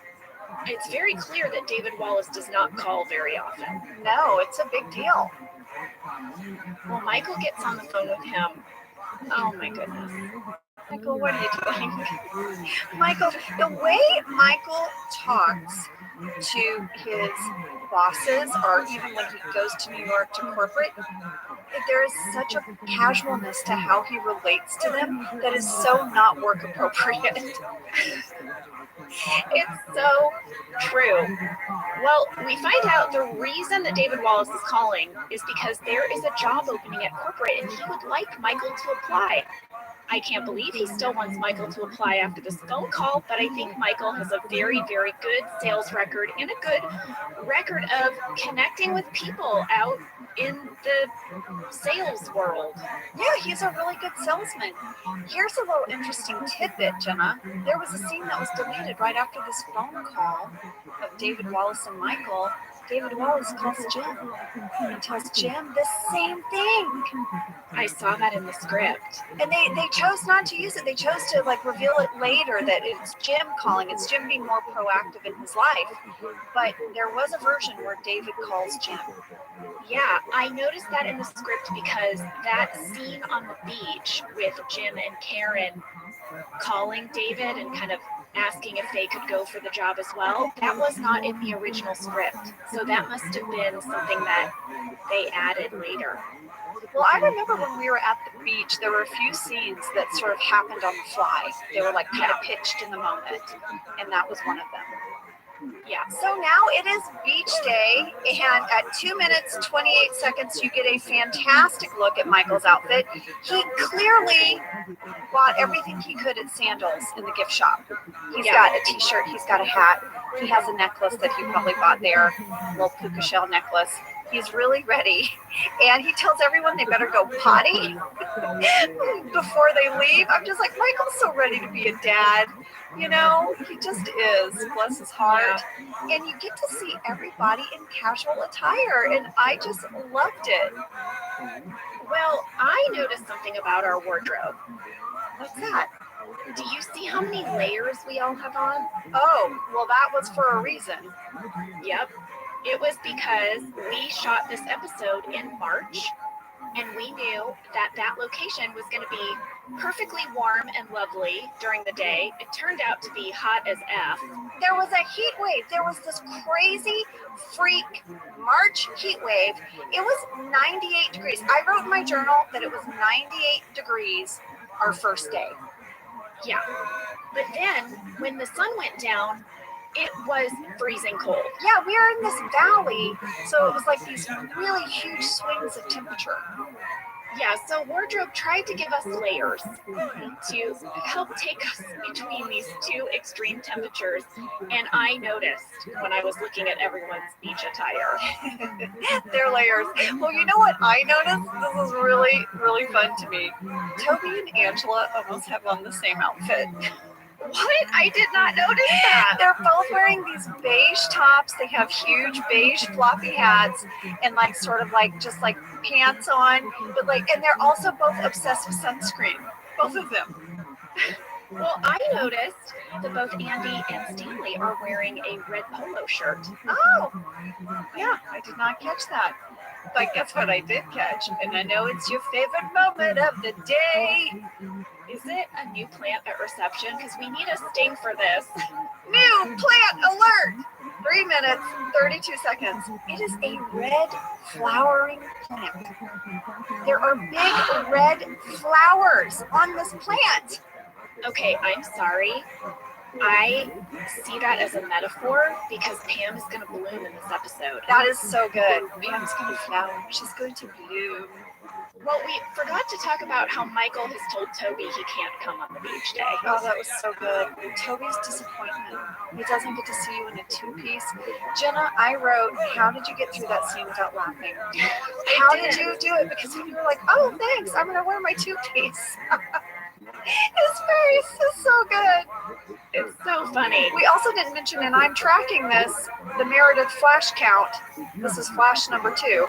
It's very clear that David Wallace does not call very often. No, it's a big deal. Well, Michael gets on the phone with him. Oh, my goodness. Michael, what are you doing? Michael, the way Michael talks to his bosses, or even when he goes to New York to corporate, there is such a casualness to how he relates to them that is so not work appropriate. It's so true. Well, we find out the reason that David Wallace is calling is because there is a job opening at corporate, and he would like Michael to apply. I can't believe he still wants Michael to apply after this phone call, but I think Michael has a very, very good sales record and a good record of connecting with people out in the sales world. Yeah, he's a really good salesman. Here's a little interesting tidbit, Jenna. There was a scene that was deleted right after this phone call of David Wallace and Michael. David Wallace calls Jim and tells Jim the same thing. I saw that in the script. And they chose not to use it. They chose to reveal it later that it's Jim calling. It's Jim being more proactive in his life. But there was a version where David calls Jim. Yeah, I noticed that in the script because that scene on the beach with Jim and Karen calling David and kind of asking if they could go for the job as well, that was not in the original script. So that must have been something that they added later. Well, I remember when we were at the beach, there were a few scenes that sort of happened on the fly. They were kind of pitched in the moment, and that was one of them. Yeah, so now it is beach day, and at 2 minutes, 28 seconds, you get a fantastic look at Michael's outfit. He clearly bought everything he could at Sandals in the gift shop. He's got a t-shirt, he's got a hat, he has a necklace that he probably bought there, a little puka shell necklace. He's really ready, and he tells everyone they better go potty before they leave. I'm just like, Michael's so ready to be a dad. You know, he just is, bless his heart. Yeah. And you get to see everybody in casual attire, and I just loved it. Well, I noticed something about our wardrobe. What's that? Do you see how many layers we all have on? Oh, well, that was for a reason. Yep. It was because we shot this episode in March, and we knew that that location was going to be perfectly warm and lovely during the day. It turned out to be hot as F. There was a heat wave. There was this crazy freak March heat wave. It was 98 degrees. I wrote in my journal that it was 98 degrees our first day. Yeah. But then when the sun went down, it was freezing cold. Yeah, we are in this valley, so it was like these really huge swings of temperature. Yeah, so wardrobe tried to give us layers to help take us between these two extreme temperatures. And I noticed when I was looking at everyone's beach attire. Their layers. Well, you know what I noticed? This was really, really fun to me. Toby and Angela almost have on the same outfit. What? I did not notice that. They're both wearing these beige tops. They have huge beige floppy hats and like sort of like just like pants on, but like, and they're also both obsessed with sunscreen. Both of them. Well, I noticed that both Andy and Stanley are wearing a red polo shirt. Oh, yeah, I did not catch that. But guess what I did catch? And I know it's your favorite moment of the day. Is it a new plant at reception? Because we need a sting for this. New plant alert! 3 minutes, 32 seconds. It is a red flowering plant. There are big red flowers on this plant. Okay, I'm sorry. I see that as a metaphor because Pam is going to bloom in this episode. That is so good. Pam's going to flower. She's going to bloom. Well, we forgot to talk about how Michael has told Toby he can't come on the beach day. Oh, that was so good. Toby's disappointment. He doesn't get to see you in a two-piece. Jenna, I wrote, how did you get through that scene without laughing? How did you do it? Because you were like, oh, thanks, I'm going to wear my two-piece. His face is so good. It's so funny. We also didn't mention, and I'm tracking this, the Meredith flash count. This is flash number 2.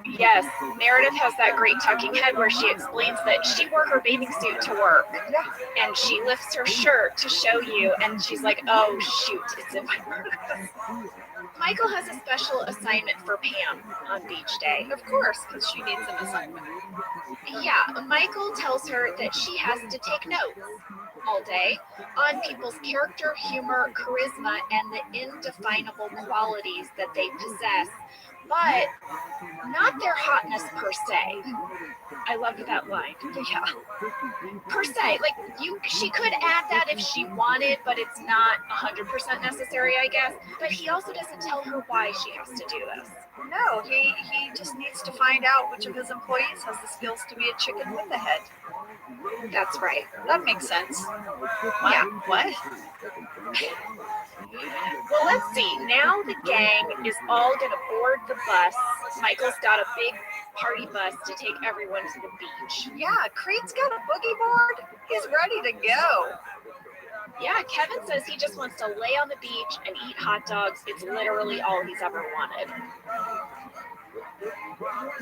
Yes, Meredith has that great talking head where she explains that she wore her bathing suit to work. Yeah. And she lifts her shirt to show you, and she's like, oh, shoot, it's in my purse. Michael has a special assignment for Pam on beach day. Of course, because she needs an assignment. Yeah, Michael tells her that she has to take notes all day on people's character, humor, charisma, and the indefinable qualities that they possess, but not their hotness per se. I loved that line. Yeah. Per se, like she could add that if she wanted, but it's not 100% necessary, I guess. But he also doesn't tell her why she has to do this. No, he just needs to find out which of his employees has the skills to be a chicken with a head. That's right. That makes sense. What? Yeah. What? Well, let's see. Now the gang is all going to board the bus. Michael's got a big party bus to take everyone to the beach. Yeah, Creed's got a boogie board. He's ready to go. Yeah, Kevin says he just wants to lay on the beach and eat hot dogs. It's literally all he's ever wanted.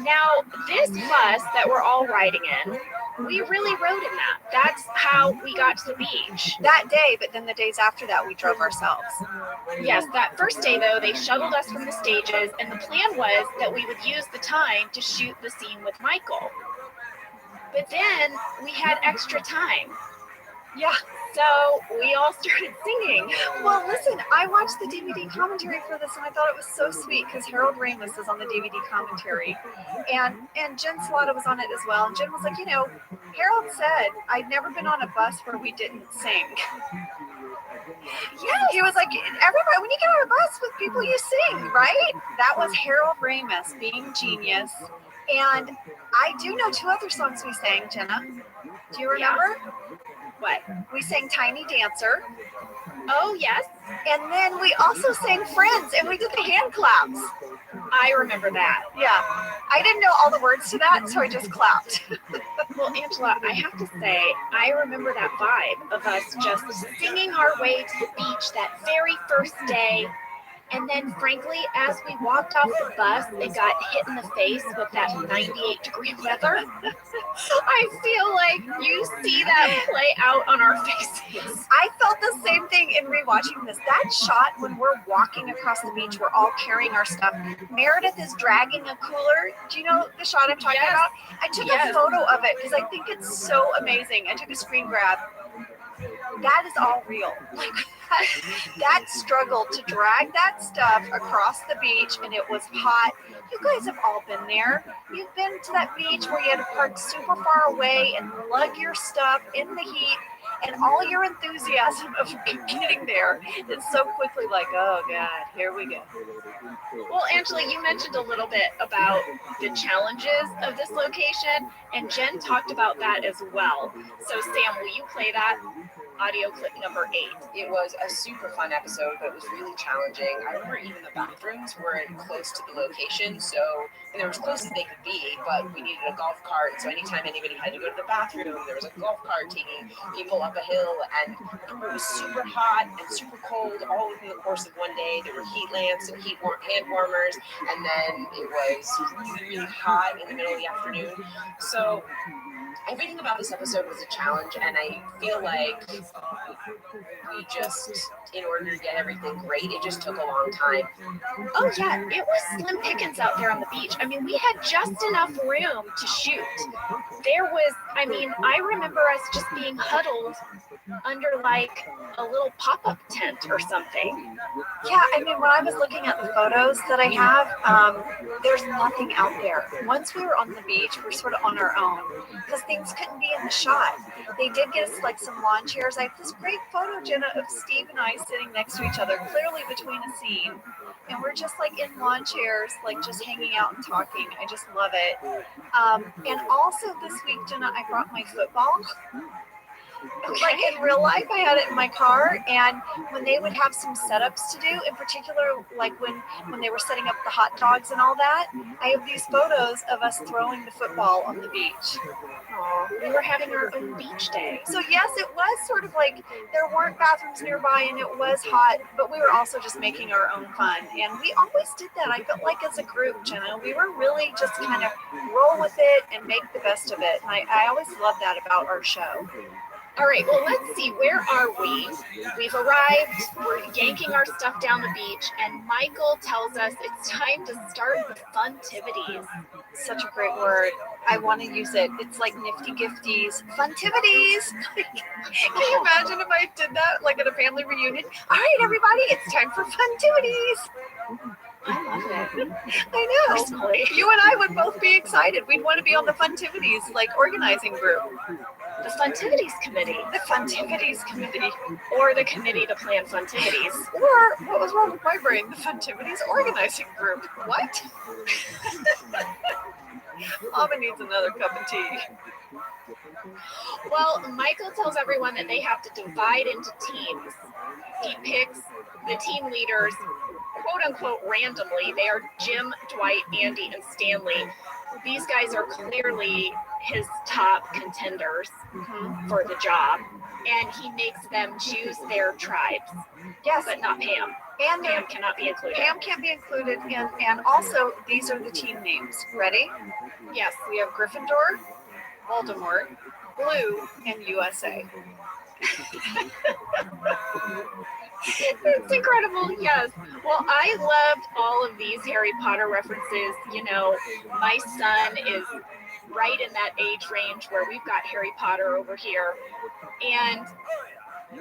Now, this bus that we're all riding in, we really rode in that. That's how we got to the beach. That day, but then the days after that, we drove ourselves. Yes, that first day, though, they shuttled us from the stages, and the plan was that we would use the time to shoot the scene with Michael. But then we had extra time. Yeah. So we all started singing. Well, listen, I watched the DVD commentary for this, and I thought it was so sweet because Harold Ramis is on the DVD commentary, and Jen Salata was on it as well. And Jen was like, you know, Harold said I'd never been on a bus where we didn't sing. Yeah, he was like, everybody, when you get on a bus with people, you sing, right? That was Harold Ramis being genius. And I do know 2 other songs we sang, Jenna. Do you remember? Yeah. What? We sang Tiny Dancer. Oh, yes. And then we also sang Friends, and we did the hand claps. I remember that. Yeah. I didn't know all the words to that, so I just clapped. Well, Angela, I have to say, I remember that vibe of us just singing our way to the beach that very first day. And then, frankly, as we walked off the bus and got hit in the face with that 98-degree weather, I feel like you see that play out on our faces. I felt the same thing in rewatching this. That shot when we're walking across the beach, we're all carrying our stuff. Meredith is dragging a cooler. Do you know the shot I'm talking about? I took a photo of it because I think it's so amazing. I took a screen grab. That is all real. Like that struggle to drag that stuff across the beach, and it was hot. You guys have all been there. You've been to that beach where you had to park super far away and lug your stuff in the heat, and all your enthusiasm of getting there is so quickly like, oh God, here we go. Well, Angela, you mentioned a little bit about the challenges of this location, and Jen talked about that as well. So, Sam, will you play that? audio clip number 8. It was a super fun episode, but it was really challenging. I remember even the bathrooms weren't close to the location, so and they were as close as they could be, but we needed a golf cart, so anytime anybody had to go to the bathroom, there was a golf cart taking people up a hill, and it was super hot and super cold all within the course of one day. There were heat lamps and hand warmers, and then it was really, really hot in the middle of the afternoon. So everything about this episode was a challenge, and I feel like we just, in order to get everything great, it just took a long time. Oh yeah, it was slim pickings out there on the beach. I mean, we had just enough room to shoot. There was, I mean, I remember us just being huddled under like a little pop-up tent or something. Yeah, I mean, when I was looking at the photos that I have, there's nothing out there. Once we were on the beach, we're sort of on our own because things couldn't be in the shot. They did get us like some lawn chairs. I have this great photo, Jenna, of Steve and I sitting next to each other, clearly between a scene. And we're just like in lawn chairs, like just hanging out and talking. I just love it. And also this week, Jenna, I brought my football. Okay. Like in real life, I had it in my car, and when they would have some setups to do, in particular, like when they were setting up the hot dogs and all that, I have these photos of us throwing the football on the beach. Oh, we were having our own beach day. So yes, it was sort of like there weren't bathrooms nearby, and it was hot, but we were also just making our own fun, and we always did that. I felt like as a group, Jenna, we were really just kind of roll with it and make the best of it, and I always love that about our show. All right, well, let's see. Where are we? We've arrived. We're yanking our stuff down the beach, and Michael tells us it's time to start the funtivities. Such a great word. I want to use it. It's like nifty gifties. Funtivities. Can you imagine if I did that, like at a family reunion? All right, everybody, it's time for funtivities. I love it. I know. Personally. You and I would both be excited. We'd want to be on the funtivities, like organizing group. The Funtivities Committee. The Funtivities Committee. Or the Committee to Plan Funtivities. Or, what was wrong with my brain? The Funtivities Organizing Group. What? Mama needs another cup of tea. Well, Michael tells everyone that they have to divide into teams. He picks the team leaders, quote unquote, randomly. They are Jim, Dwight, Andy, and Stanley. These guys are clearly his top contenders for the job, and he makes them choose their tribes. Yes, but not Pam. And Pam cannot be included. Pam can't be included, and also these are the team names. Ready? Yes. We have Gryffindor, Voldemort, Blue, and USA. It's incredible, yes. Well, I loved all of these Harry Potter references. You know, my son is right in that age range where we've got Harry Potter over here. And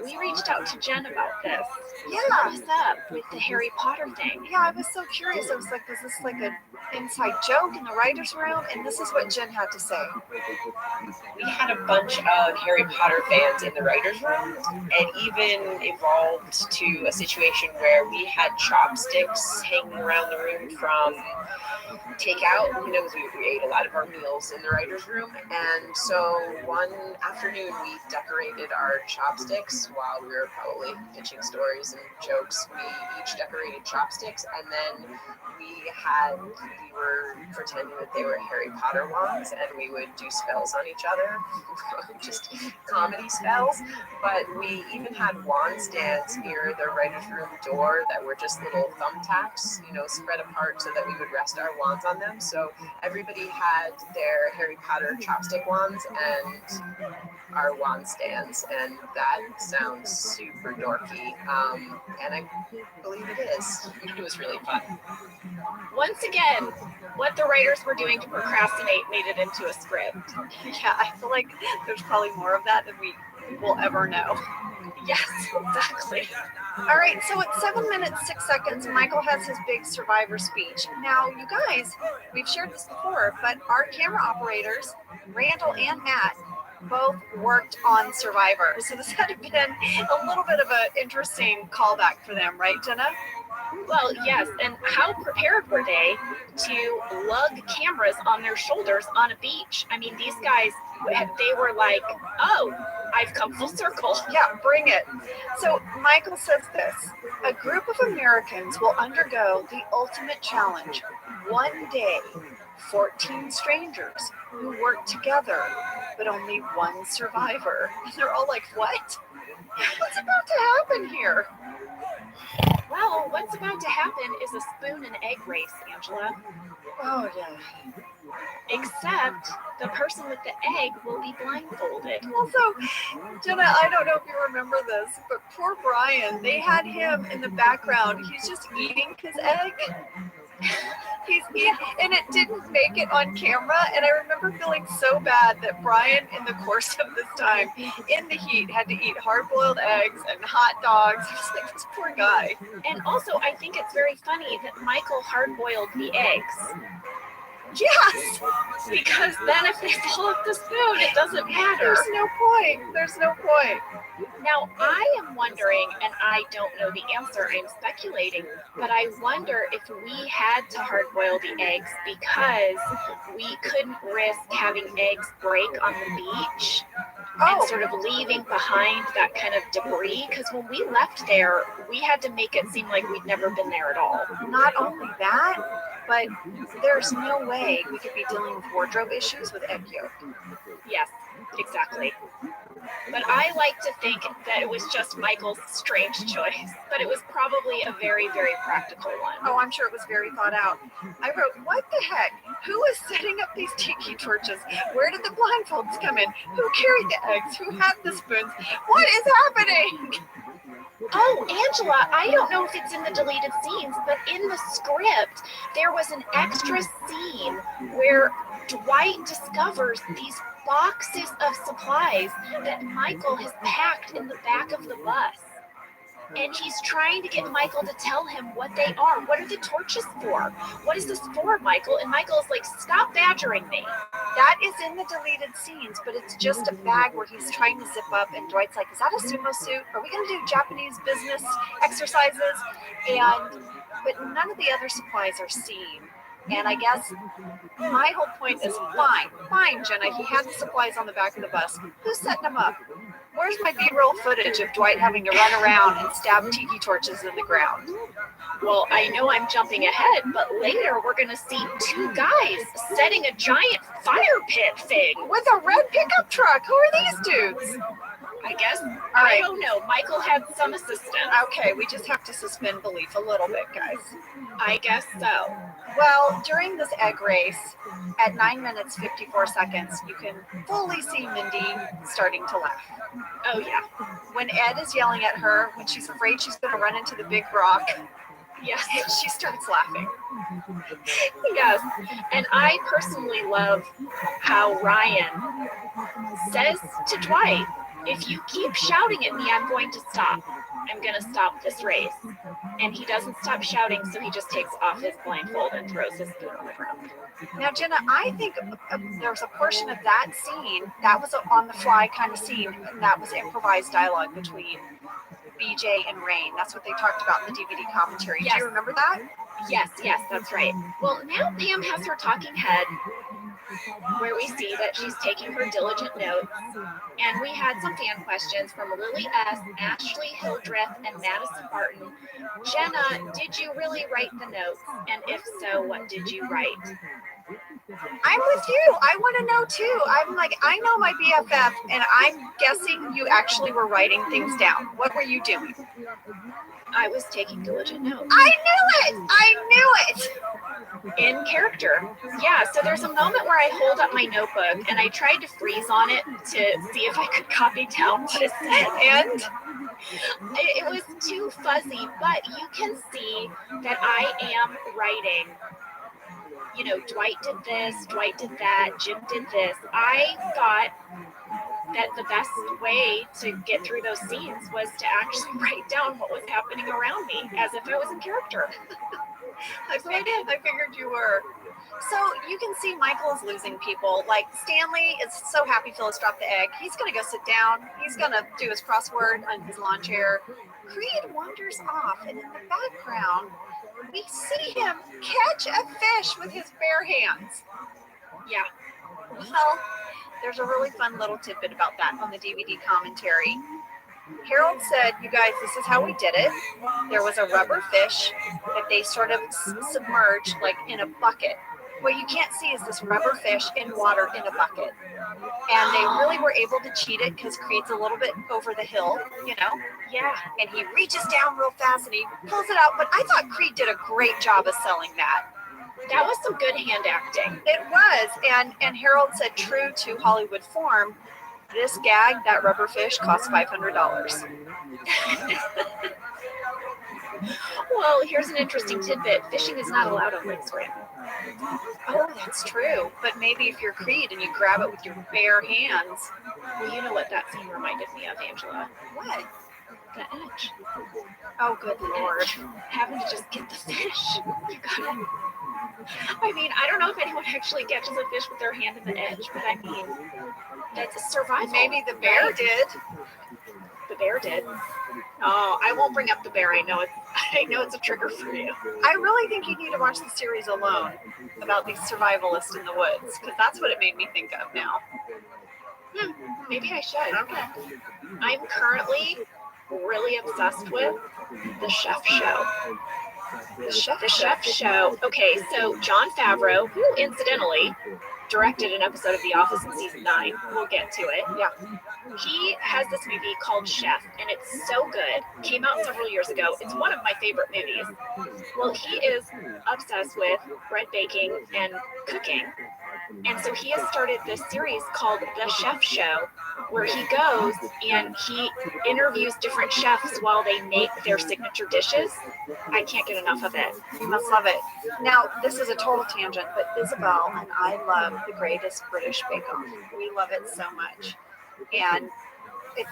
we reached out to Jen about this. Yeah. What's up with the Harry Potter thing? Yeah, I was so curious. I was like, was this like an inside joke in the writer's room? And this is what Jen had to say. We had a bunch of Harry Potter fans in the writer's room, and even evolved to a situation where we had chopsticks hanging around the room from takeout, you know, because we ate a lot of our meals in the writer's room. And so one afternoon we decorated our chopsticks while we were probably pitching stories and jokes. We each decorated chopsticks, and then we were pretending that they were Harry Potter wands, and we would do spells on each other, just comedy spells. But we even had wand stands near the writer's room door that were just little thumbtacks, you know, spread apart so that we would rest our wands on them. So everybody had their Harry Potter chopstick wands and our wand stands, and that sounds super dorky, and I believe it is. It was really fun. Once again, what the writers were doing to procrastinate made it into a script. Yeah, I feel like there's probably more of that than we will ever know. Yes, exactly. All right, so at 7 minutes, 6 seconds, Michael has his big survivor speech. Now, you guys, we've shared this before, but our camera operators, Randall and Matt, both worked on Survivor. So this had been a little bit of an interesting callback for them, right, Jenna? Well, yes, and how prepared were they to lug cameras on their shoulders on a beach? I mean, these guys, they were like, oh, I've come full circle. Yeah, bring it. So Michael says this: a group of Americans will undergo the ultimate challenge. One day, 14 strangers who work together, but only one survivor. And they're all like, what? What's about to happen here? Well, what's about to happen is a spoon and egg race, Angela. Oh, yeah. Except the person with the egg will be blindfolded. Also, Jenna, I don't know if you remember this, but poor Brian, they had him in the background. He's just eating his egg. He's eating, and it didn't make it on camera. And I remember feeling so bad that Brian, in the course of this time, in the heat, had to eat hard-boiled eggs and hot dogs. It's like, this poor guy. And also, I think it's very funny that Michael hard-boiled the eggs. Yes! Because then if they fall off the spoon, it doesn't matter. There's no point. There's no point. Now, I am wondering, and I don't know the answer, I'm speculating, but I wonder if we had to hard-boil the eggs because we couldn't risk having eggs break on the beach and sort of leaving behind that kind of debris. Because when we left there, we had to make it seem like we'd never been there at all. Not only that, but there's no way we could be dealing with wardrobe issues with egg yolk. Yes, exactly. But I like to think that it was just Michael's strange choice, but it was probably a very, very practical one. Oh, I'm sure it was very thought out. I wrote, what the heck? Who is setting up these tiki torches? Where did the blindfolds come in? Who carried the eggs? Who had the spoons? What is happening? Oh, Angela, I don't know if it's in the deleted scenes, but in the script, there was an extra scene where Dwight discovers these boxes of supplies that Michael has packed in the back of the bus. And he's trying to get Michael to tell him what they are. What are the torches for? What is this for, Michael? And Michael's like, stop badgering me. That is in the deleted scenes, but it's just a bag where he's trying to zip up, and Dwight's like, is that a sumo suit? Are we going to do Japanese business exercises? But none of the other supplies are seen. And I guess my whole point is, fine, Jenna, he had the supplies on the back of the bus. Who's setting them up? Where's my B-roll footage of Dwight having to run around and stab tiki torches in the ground? Well, I know I'm jumping ahead, but later we're going to see two guys setting a giant fire pit thing. With a red pickup truck. Who are these dudes? I guess, I don't know. Michael had some assistance. Okay, we just have to suspend belief a little bit, guys. I guess so. Well, during this egg race, at 9 minutes 54 seconds, you can fully see Mindy starting to laugh. Oh, yeah. When Ed is yelling at her, when she's afraid she's going to run into the big rock, yes, she starts laughing. Yes, and I personally love how Ryan says to Dwight, if you keep shouting at me, I'm going to stop. I'm going to stop this race. And he doesn't stop shouting, so he just takes off his blindfold and throws his spoon on the ground. Now, Jenna, I think there was a portion of that scene, that was an on-the-fly kind of scene, and that was improvised dialogue between BJ and Rain. That's what they talked about in the DVD commentary. Yes. Do you remember that? Yes, that's right. Well, now Pam has her talking head, where we see that she's taking her diligent notes. And we had some fan questions from Lily S., Ashley Hildreth, and Madison Barton. Jenna, did you really write the notes? And if so, what did you write? I'm with you. I want to know too. I'm like, I know my BFF, and I'm guessing you actually were writing things down. What were you doing? I was taking diligent notes. I knew it! In character. Yeah, so there's a moment where I hold up my notebook and I tried to freeze on it to see if I could copy down what it said. And it was too fuzzy, but you can see that I am writing. You know, Dwight did this, Dwight did that, Jim did this. I thought that the best way to get through those scenes was to actually write down what was happening around me as if I was in character. I figured you were. So you can see Michael is losing people. Like Stanley is so happy Phyllis dropped the egg. He's going to go sit down. He's going to do his crossword on his lawn chair. Creed wanders off, and in the background, we see him catch a fish with his bare hands. Yeah. Well, There's a really fun little tidbit about that on the DVD commentary. Harold said, you guys, this is how we did it. There was a rubber fish that they sort of submerged like in a bucket. What you can't see is this rubber fish in water in a bucket. And they really were able to cheat it because Creed's a little bit over the hill, you know? Yeah. And he reaches down real fast and he pulls it out. But I thought Creed did a great job of selling that. That was some good hand acting. It was. And Harold said, true to Hollywood form, this gag, that rubber fish, cost $500. Well, here's an interesting tidbit. Fishing is not allowed on Lake Scranton. Oh, that's true. But maybe if you're Creed and you grab it with your bare hands. Well, you know what that scene reminded me of, Angela? What? The edge. Oh, good Lord. Having to just get the fish. You gotta. I mean, I don't know if anyone actually catches a fish with their hand in the edge, but I mean, that's a survival. Maybe the bear did. The bear did. Oh, I won't bring up the bear. I know it's a trigger for you. I really think you need to watch the series alone about these survivalists in the woods, because that's what it made me think of now. Maybe I should. Okay. I'm currently really obsessed with the Chef Show. The Chef Show. Okay, so Jon Favreau, who incidentally directed an episode of The Office in season 9. We'll get to it. Yeah. He has this movie called Chef, and it's so good. Came out several years ago. It's one of my favorite movies. Well, he is obsessed with bread baking and cooking. And so he has started this series called The Chef Show, where he goes and he interviews different chefs while they make their signature dishes. I can't get enough of it. You must love it. Now, this is a total tangent, but Isabel and I love The Greatest British Bake Off. We love it so much. And it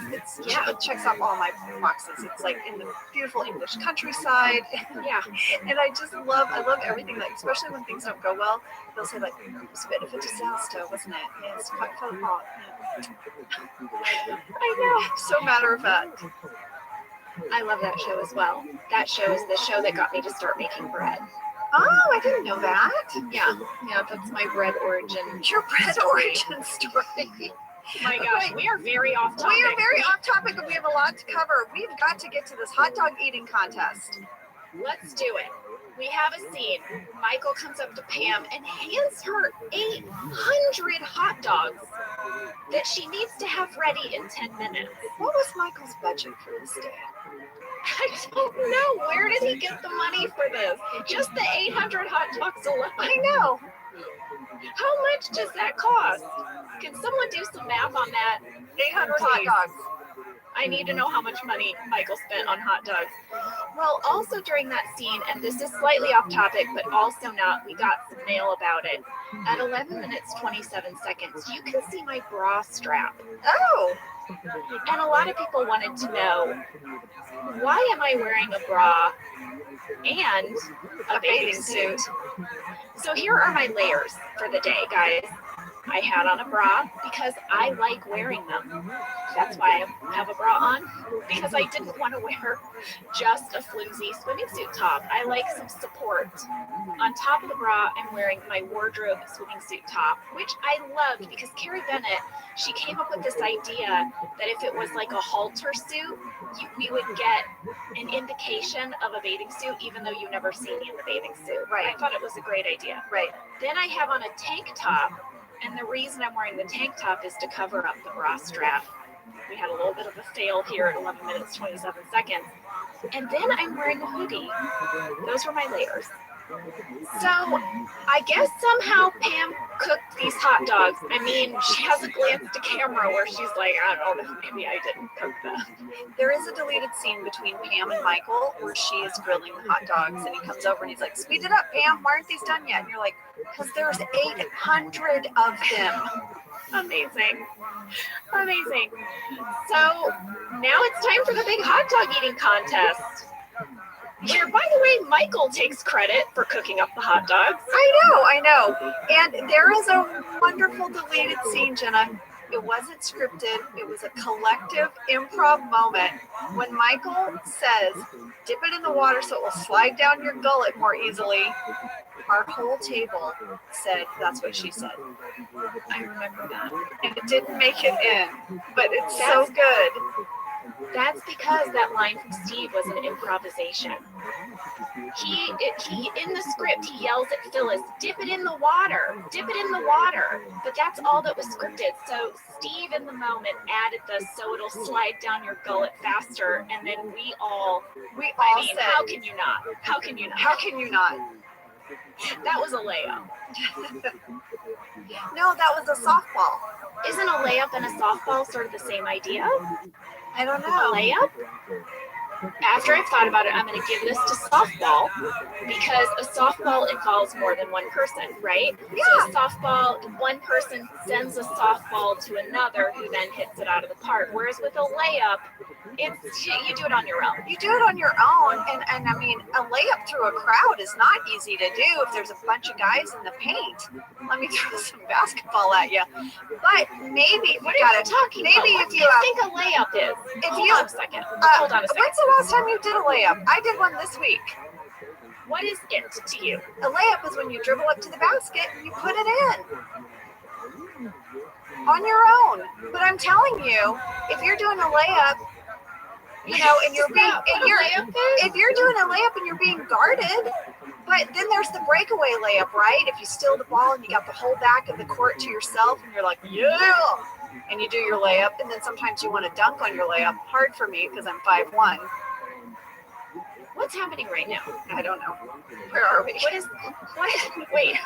checks off all my boxes. It's like in the beautiful English countryside. Yeah. And I love everything, like, especially when things don't go well. They'll say, like, it's a bit of a disaster, wasn't it? Yeah, it's quite fell apart. I know. So matter of fact. I love that show as well. That show is the show that got me to start making bread. Oh, I didn't know that. Yeah, that's my bread origin. Your bread origin story. My gosh, we are very off topic. We are very off topic, and we have a lot to cover. We've got to get to this hot dog eating contest. Let's do it. We have a scene. Michael comes up to Pam and hands her 800 hot dogs that she needs to have ready in 10 minutes. What was Michael's budget for this day? I don't know. Where did he get the money for this? Just the 800 hot dogs alone. I know. How much does that cost? Can someone do some math on that? 800 hot dogs. I need to know how much money Michael spent on hot dogs. Well, also during that scene, and this is slightly off topic, but also not, we got some mail about it. At 11 minutes, 27 seconds, you can see my bra strap. Oh! And a lot of people wanted to know, why am I wearing a bra and a bathing suit? So here are my layers for the day, guys. I had on a bra because I like wearing them. That's why I have a bra on, because I didn't want to wear just a flimsy swimming suit top. I like some support. On top of the bra, I'm wearing my wardrobe swimming suit top, which I loved because Carrie Bennett, she came up with this idea that if it was like a halter suit, we would get an indication of a bathing suit, even though you've never seen me in the bathing suit. Right. I thought it was a great idea. Right. Then I have on a tank top. And the reason I'm wearing the tank top is to cover up the bra strap. We had a little bit of a fail here at 11 minutes, 27 seconds. And then I'm wearing a hoodie. Those were my layers. So I guess somehow Pam cooked these hot dogs. I mean, she has a glance to camera where she's like, I don't know, maybe I didn't cook them. There is a deleted scene between Pam and Michael where she is grilling the hot dogs, and he comes over and he's like, speed it up, Pam, why aren't these done yet? And you're like, because there's 800 of them. Amazing. Amazing. So now it's time for the big hot dog eating contest. Where, by the way, Michael takes credit for cooking up the hot dogs. I know. And there is a wonderful deleted scene, Jenna. It wasn't scripted. It was a collective improv moment. When Michael says, dip it in the water so it will slide down your gullet more easily, our whole table said, that's what she said. I remember that. And it didn't make it in, but it's so good. That's because that line from Steve was an improvisation. He in the script, he yells at Phyllis, dip it in the water, dip it in the water. But that's all that was scripted. So Steve in the moment added the so it'll slide down your gullet faster. And then we all said, how can you not? How can you not? How can you not? That was a layup. No, that was a softball. Isn't a layup and a softball sort of the same idea? I don't know. A layup? After I've thought about it, I'm going to give this to softball because a softball involves more than one person, right? Yeah. So a softball, one person sends a softball to another who then hits it out of the park. Whereas with a layup, it's you do it on your own. You do it on your own, and I mean, a layup through a crowd is not easy to do if there's a bunch of guys in the paint. Let me throw some basketball at you. But maybe What are you talking maybe about? if you think a layup is? Hold on a second. Hold on a second. When's the last time you did a layup? I did one this week. What is it to you? A layup is when you dribble up to the basket and you put it in on your own. But I'm telling you, if you're doing a layup, you know, and you're being, if you're doing a layup and you're being guarded, but then there's the breakaway layup, right? If you steal the ball and you got the whole back of the court to yourself and you're like, yeah, and you do your layup, and then sometimes you want to dunk on your layup. Hard for me because I'm 5'1". What's happening right now? I don't know. Where are we? Wait.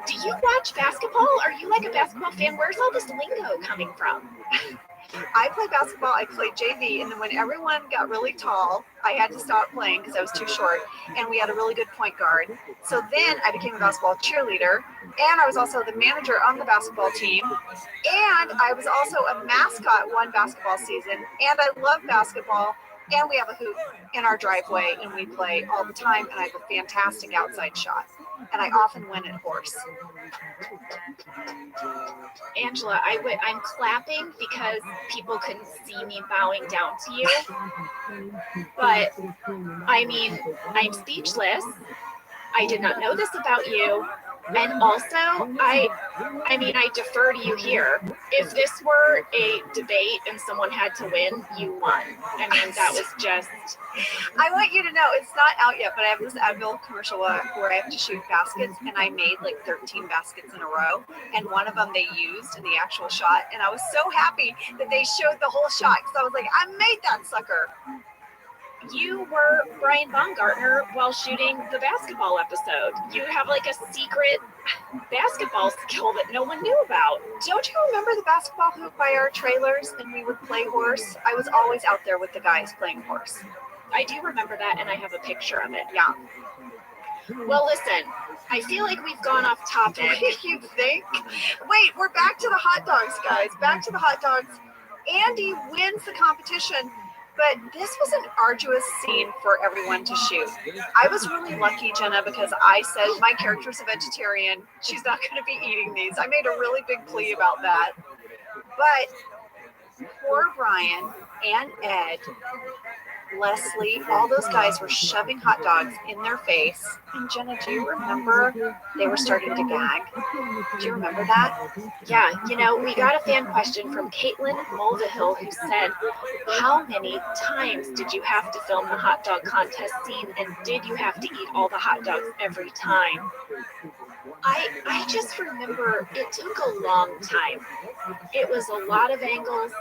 Do you watch basketball? Are you like a basketball fan? Where's all this lingo coming from? I play basketball. I played JV, and then when everyone got really tall, I had to stop playing because I was too short, and we had a really good point guard. So then I became a basketball cheerleader, and I was also the manager on the basketball team, and I was also a mascot one basketball season, and I love basketball, and we have a hoop in our driveway, and we play all the time, and I have a fantastic outside shot, and I often win at horse. Angela, I'm clapping because people couldn't see me bowing down to you. But, I mean, I'm speechless. I did not know this about you. And also, I defer to you here. If this were a debate and someone had to win, you won. I mean, that was just... I want you to know, it's not out yet, but I have this Advil commercial where I have to shoot baskets, and I made like 13 baskets in a row, and one of them they used in the actual shot, and I was so happy that they showed the whole shot, because I was like, I made that sucker. You were Brian Baumgartner while shooting the basketball episode. You have like a secret basketball skill that no one knew about. Don't you remember the basketball hoop by our trailers and we would play horse? I was always out there with the guys playing horse. I do remember that, and I have a picture of it. Yeah. Well, listen, I feel like we've gone off topic. You think? Wait, we're back to the hot dogs, guys. Back to the hot dogs. Andy wins the competition. But this was an arduous scene for everyone to shoot. I was really lucky, Jenna, because I said my character's a vegetarian. She's not going to be eating these. I made a really big plea about that. But poor Brian and Ed, Leslie, all those guys were shoving hot dogs in their face. And Jenna, do you remember they were starting to gag? Do you remember that? Yeah, you know, we got a fan question from Caitlin Mulvihill who said, how many times did you have to film the hot dog contest scene, and did you have to eat all the hot dogs every time? I just remember it took a long time. It was a lot of angles,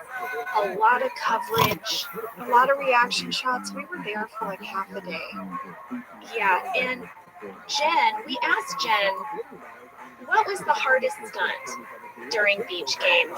a lot of coverage, a lot of reaction shots. We were there for like half a day. Yeah, and Jen, we asked Jen, what was the hardest stunt during beach games?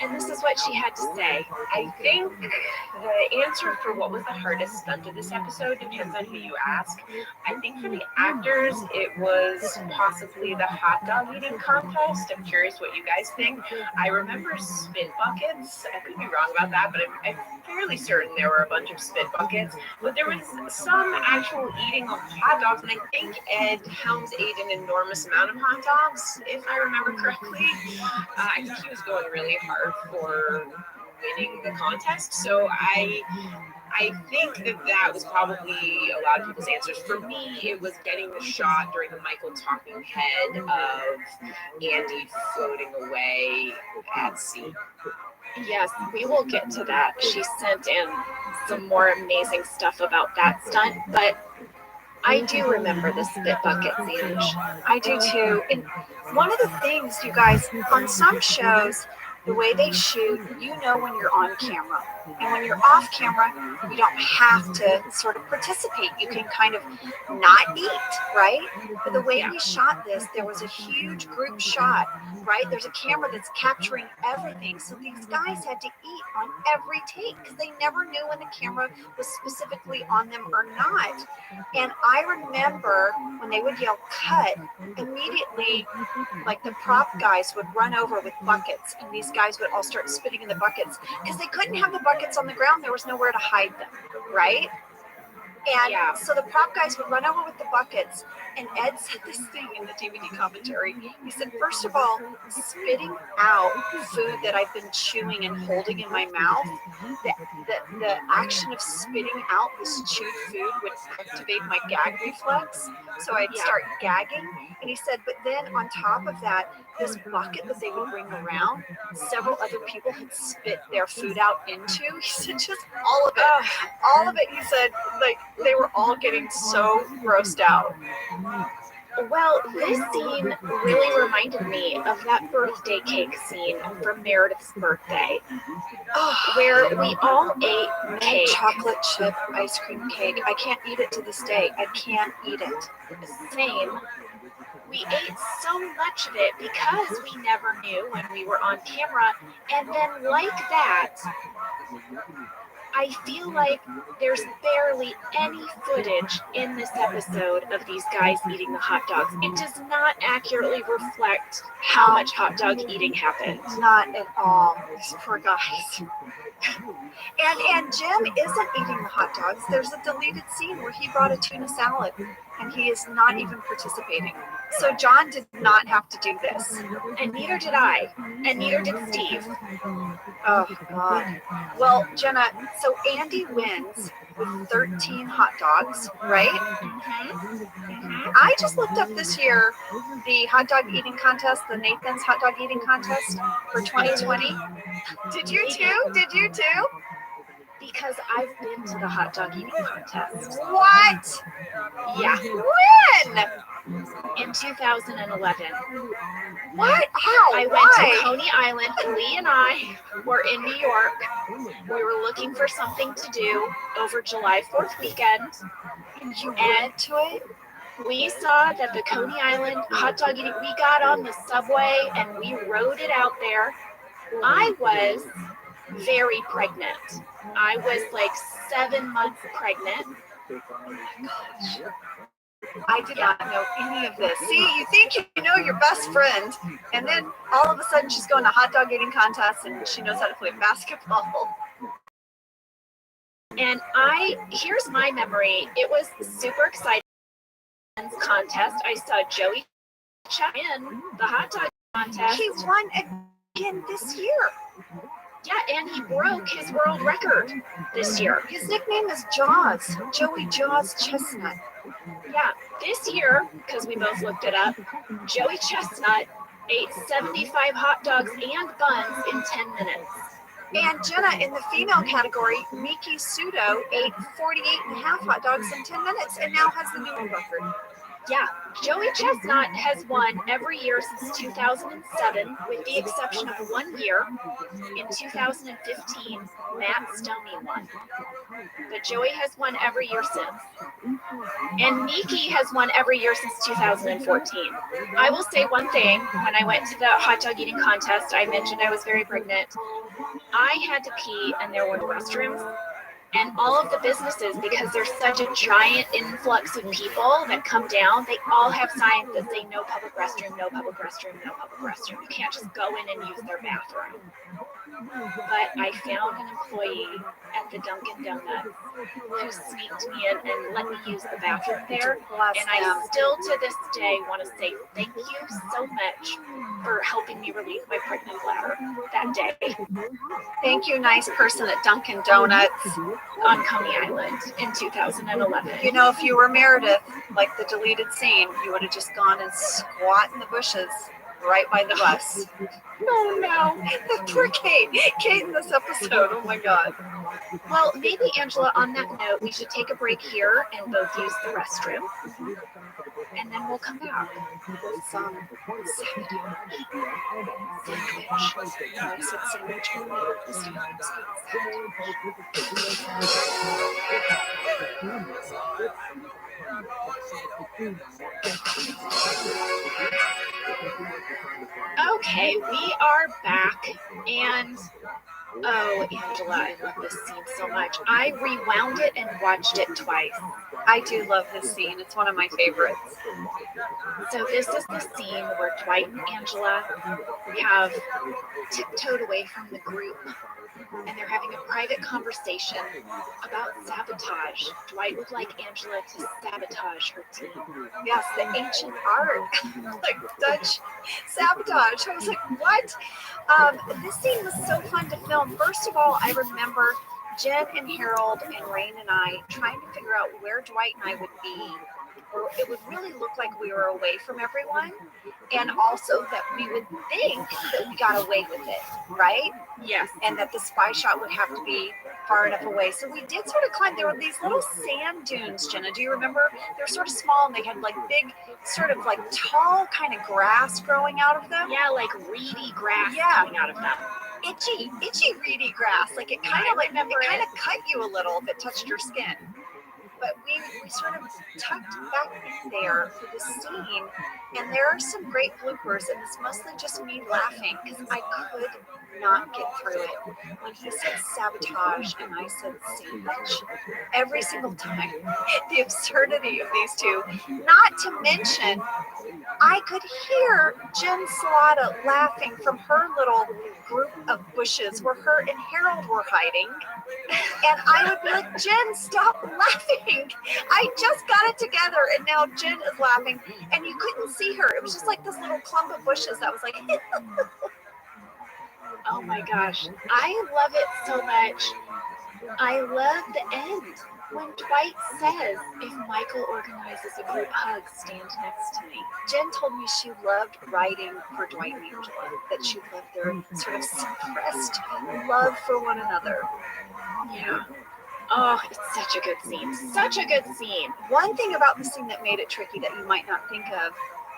And this is what she had to say. I think the answer for what was the hardest stunt of this episode depends on who you ask. I think for the actors, it was possibly the hot dog eating contest. I'm curious what you guys think. I remember spit buckets. I could be wrong about that, but I fairly certain there were a bunch of spit buckets, but there was some actual eating of hot dogs, and I think Ed Helms ate an enormous amount of hot dogs, if I remember correctly. I think he was going really hard for winning the contest, so I think that was probably a lot of people's answers. For me, it was getting the shot during the Michael talking head of Andy floating away at sea. Yes, we will get to that. She sent in some more amazing stuff about that stunt, but I do remember the spit bucket scene. I do too. And one of the things, you guys, on some shows, the way they shoot, you know when you're on camera. And when you're off camera, you don't have to sort of participate. You can kind of not eat, right? But the way we shot this, there was a huge group shot, right? There's a camera that's capturing everything. So these guys had to eat on every take because they never knew when the camera was specifically on them or not. And I remember when they would yell cut, immediately, like the prop guys would run over with buckets, and these guys would all start spitting in the buckets because they couldn't have the buckets on the ground. There was nowhere to hide them, right? And so the prop guys would run over with the buckets, and Ed said this thing in the DVD commentary. He said, first of all, spitting out food that I've been chewing and holding in my mouth, the action of spitting out this chewed food would activate my gag reflex. So I'd start gagging. And he said, but then on top of that, this bucket that they would bring around, several other people had spit their food out into. He said, just all of it. All of it, he said, like, they were all getting so grossed out. Well, this scene really reminded me of that birthday cake scene from Meredith's birthday, where we all ate cake. Chocolate chip ice cream cake. I can't eat it to this day. I can't eat it. Same. We ate so much of it because we never knew when we were on camera, and then like that, I feel like there's barely any footage in this episode of these guys eating the hot dogs. It does not accurately reflect how much hot dog eating happened. Not at all. These poor guys. And Jim isn't eating the hot dogs. There's a deleted scene where he brought a tuna salad, and he is not even participating. So John did not have to do this. And neither did I. And neither did Steve. Oh, God. Well, Jenna, so Andy wins with 13 hot dogs, right? I just looked up this year the hot dog eating contest, the Nathan's hot dog eating contest for 2020. Did you too? Did you too? Because I've been to the hot dog eating contest. What? Yeah. When? In 2011. What? How? I went to Coney Island. Lee and I were in New York. We were looking for something to do over July 4th weekend. And you went to it? We saw that the Coney Island hot dog eating, we got on the subway and we rode it out there. I was very pregnant. I was like 7 months pregnant. Oh my gosh. I did not know any of this. See, you think you know your best friend, and then all of a sudden she's going to hot dog eating contests and she knows how to play basketball. And here's my memory. It was super exciting contest. I saw Joey win the hot dog contest. He won again this year. Yeah, and he broke his world record this year. His nickname is Jaws, Joey Jaws Chestnut. Yeah, this year, because we both looked it up, Joey Chestnut ate 75 hot dogs and buns in 10 minutes. And Jenna, in the female category, Miki Sudo ate 48 and a half hot dogs in 10 minutes and now has the new world record. Yeah, Joey Chestnut has won every year since 2007, with the exception of 1 year. In 2015, Matt Stoney won. But Joey has won every year since. And Miki has won every year since 2014. I will say one thing. When I went to the hot dog eating contest, I mentioned I was very pregnant. I had to pee and there were no restrooms. And all of the businesses, because there's such a giant influx of people that come down, they all have signs that say no public restroom, no public restroom, no public restroom. You can't just go in and use their bathroom. but I found an employee at the Dunkin' Donuts who sneaked me in and let me use the bathroom there. And I still to this day want to say thank you so much for helping me relieve my pregnant bladder that day Thank you, nice person at Dunkin' Donuts. on Coney Island in 2011. You know, if you were Meredith, like the deleted scene, you would have just gone and squat in the bushes right by the bus. Oh no, poor Kate. Kate in this episode, oh my God. Well, maybe, Angela, on that note, we should take a break here and both use the restroom. And then we'll come back with some sandwich. No, I said sandwich earlier. This time I'm saying sandwich. Okay, we are back, and oh, Angela, I love this scene so much. I rewound it and watched it twice. I do love this scene. It's one of my favorites. So this is the scene where Dwight and Angela have tiptoed away from the group, and they're having a private conversation about sabotage. Dwight would like Angela to sabotage her team. Yes, the ancient art, like Dutch sabotage. I was like, what? This scene was so fun to film. First of all, I remember Jen and Harold and Rain and I trying to figure out where Dwight and I would be. Or it would really look like we were away from everyone, and also that we would think that we got away with it, right? Yes. And that the spy shot would have to be far enough away. So we did sort of climb. There were these little sand dunes, Jenna. Do you remember? They were sort of small, and they had like big, sort of like tall kind of grass growing out of them. Yeah, like reedy grass coming out of them. Itchy reedy grass. Like it kind of cut you a little if it touched your skin. But we sort of tucked back in there for the scene, and there are some great bloopers, and it's mostly just me laughing because I could not get through it. When he said sabotage and I said sandwich, every single time, the absurdity of these two, not to mention, I could hear Jen Salata laughing from her little group of bushes where her and Harold were hiding. And I would be like, Jen, stop laughing. I just got it together. And now Jen is laughing. And you couldn't see her. It was just like this little clump of bushes that was like, oh my gosh. I love it so much. I love the end. When Dwight says, if Michael organizes a group hug, stand next to me. Jen told me she loved writing for Dwight and Angela, that she loved their sort of suppressed love for one another. Yeah. Oh, it's such a good scene. Such a good scene. One thing about the scene that made it tricky that you might not think of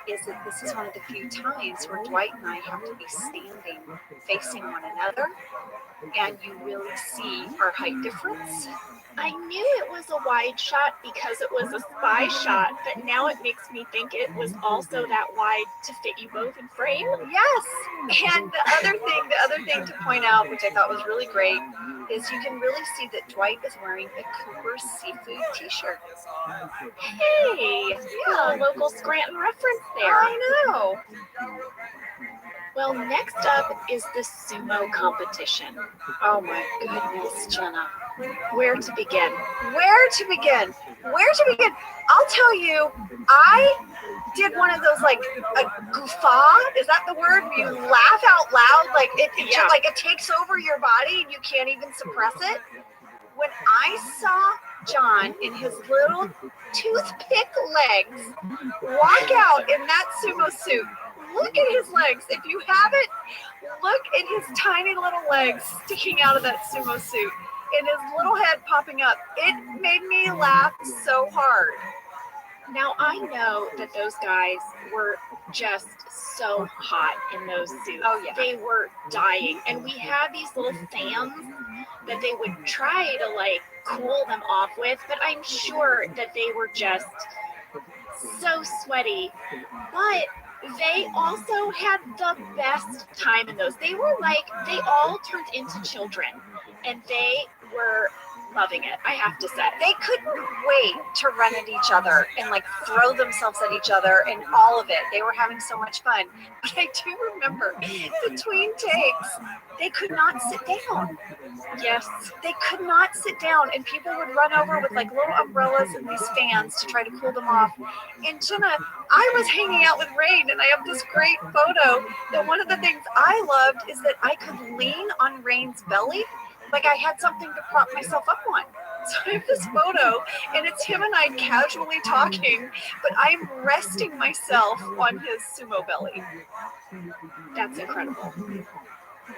is that this is one of the few times where Dwight and I have to be standing facing one another, and you really see our height difference. I knew it was a wide shot because it was a spy shot, but now it makes me think it was also that wide to fit you both in frame. Yes. And the other thing to point out, which I thought was really great, is you can really see that Dwight is wearing a Cooper's Seafood t-shirt. Hey, yeah, a local Scranton reference there. I know. Well, next up is the sumo competition. Oh my goodness, Jenna. Where to begin? I'll tell you, I did one of those like a guffaw. Is that the word? You laugh out loud, like it just like it takes over your body and you can't even suppress it. When I saw John in his little toothpick legs walk out in that sumo suit. Look at his legs. If you haven't, look at his tiny little legs sticking out of that sumo suit and his little head popping up. It made me laugh so hard. Now, I know that those guys were just so hot in those suits. Oh, yeah. They were dying. And we had these little fans that they would try to, like, cool them off with, but I'm sure that they were just so sweaty. But they also had the best time in those. They were like, they all turned into children, and they were loving it, I have to say. They couldn't wait to run at each other and like throw themselves at each other and all of it. They were having so much fun. But I do remember between takes, they could not sit down. Yes. They could not sit down, and people would run over with like little umbrellas and these fans to try to cool them off. And Jenna, I was hanging out with Rain, and I have this great photo that one of the things I loved is that I could lean on Rain's belly like I had something to prop myself up on. So I have this photo, and it's him and I casually talking, but I'm resting myself on his sumo belly. That's incredible.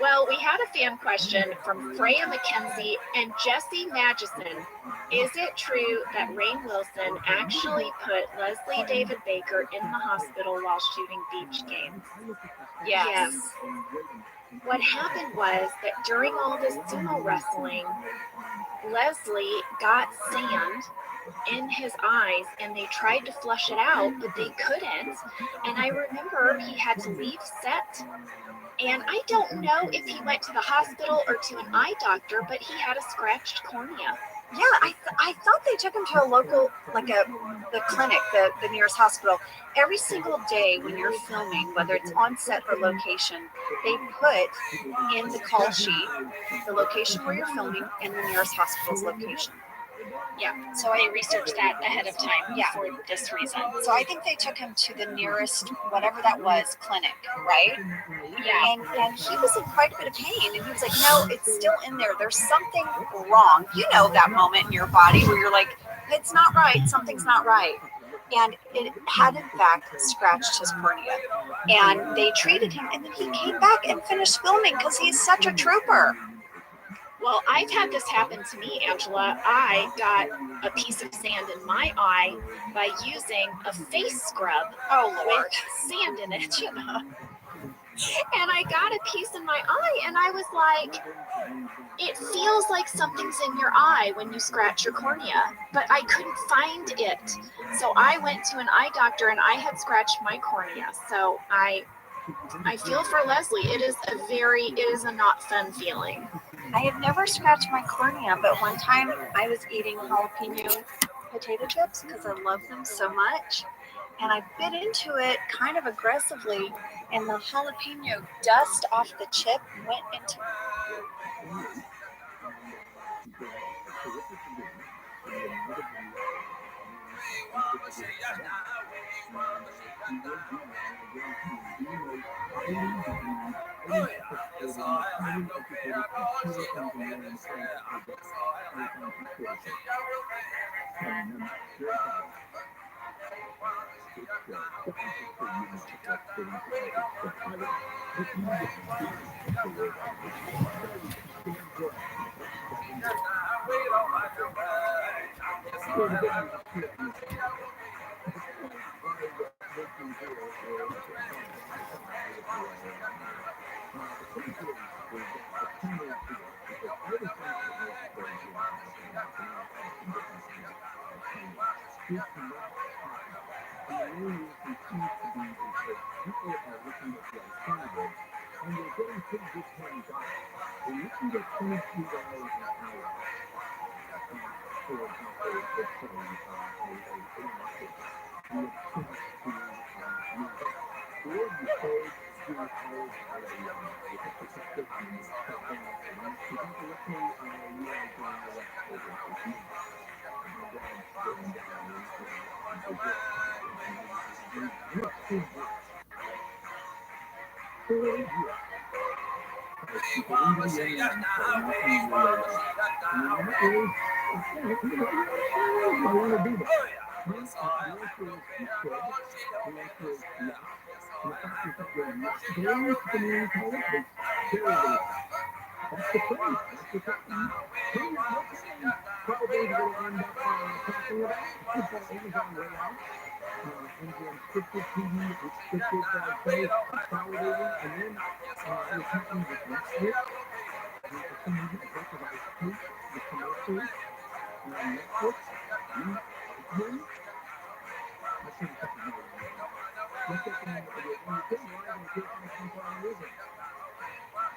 Well, we had a fan question from Freya McKenzie and Jesse Magison. Is it true that Rainn Wilson actually put Leslie David Baker in the hospital while shooting beach games? Yes. What happened was that during all this sumo wrestling, Leslie got sand in his eyes and they tried to flush it out, but they couldn't. And I remember he had to leave set. And I don't know if he went to the hospital or to an eye doctor, but he had a scratched cornea. Yeah, I thought they took him to a local, like the clinic, the nearest hospital. Every single day when you're filming, whether it's on set or location, they put in the call sheet the location where you're filming and the nearest hospital's location. Yeah, so I researched that ahead of time for this reason. So I think they took him to the nearest, whatever that was, clinic, right? Yeah. And he was in quite a bit of pain. And he was like, no, it's still in there. There's something wrong. You know that moment in your body where you're like, it's not right. Something's not right. And it had, in fact, scratched his cornea. And they treated him. And then he came back and finished filming because he's such a trooper. Well, I've had this happen to me, Angela. I got a piece of sand in my eye by using a face scrub with sand in it, you know. And I got a piece in my eye, and I was like, it feels like something's in your eye when you scratch your cornea, but I couldn't find it. So I went to an eye doctor, and I had scratched my cornea. So I feel for Leslie. It is a not fun feeling. I have never scratched my cornea, but one time I was eating jalapeno potato chips because I love them so much. And I bit into it kind of aggressively, and the jalapeno dust off the chip went into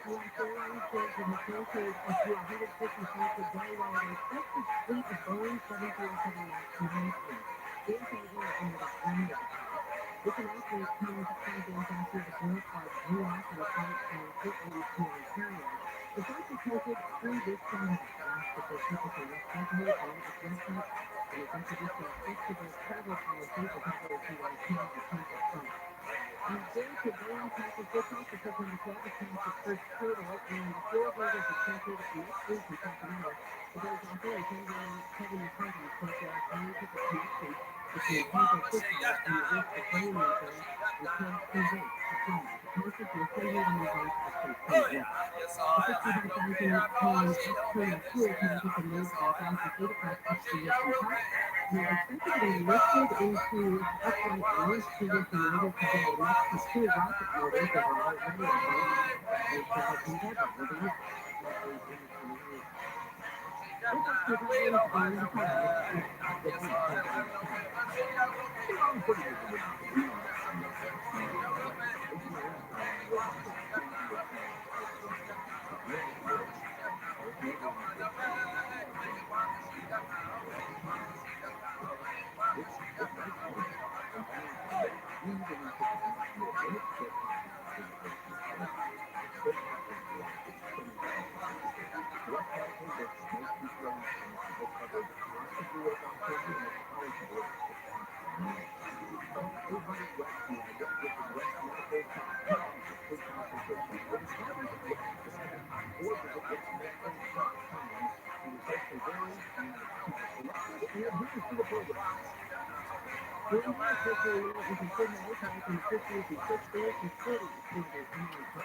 Like airline kids in the pancake and flew 150 flights a day while an inspected fleet of Boeing 737 MAX 9s flew. JFK Air emitted grounded the plane. This announcement comes 20 days after a door plug blew off at a flight carrying eight ladies to Ontario. The flight was posted through this Saturday. MAX officials typically reschedule all its red flights and is introducing flexible travel policies that help those who want to cancel flights. Today, Bavarian tackle football for September 12th is past its first hurdle, and the field goal is expected next week in Sacramento. The Bears offense, Kevin McCarthy, spoke last week at the connection between tackle football and the risk of brain injury and said he waits to find out. The conference will still need an event of state week. The 65,000-pound external fuel tank has been moved back onto State Park Exposition Park and is expected to be lifted into upright launch position later today, next to two rocket motors that are already in place. This endeavor will be launched in 2028. With us to headlines and the headlines at the beat of We're in here officially now into Sydney time from 50 to 60 to 40 degrees in Ontario.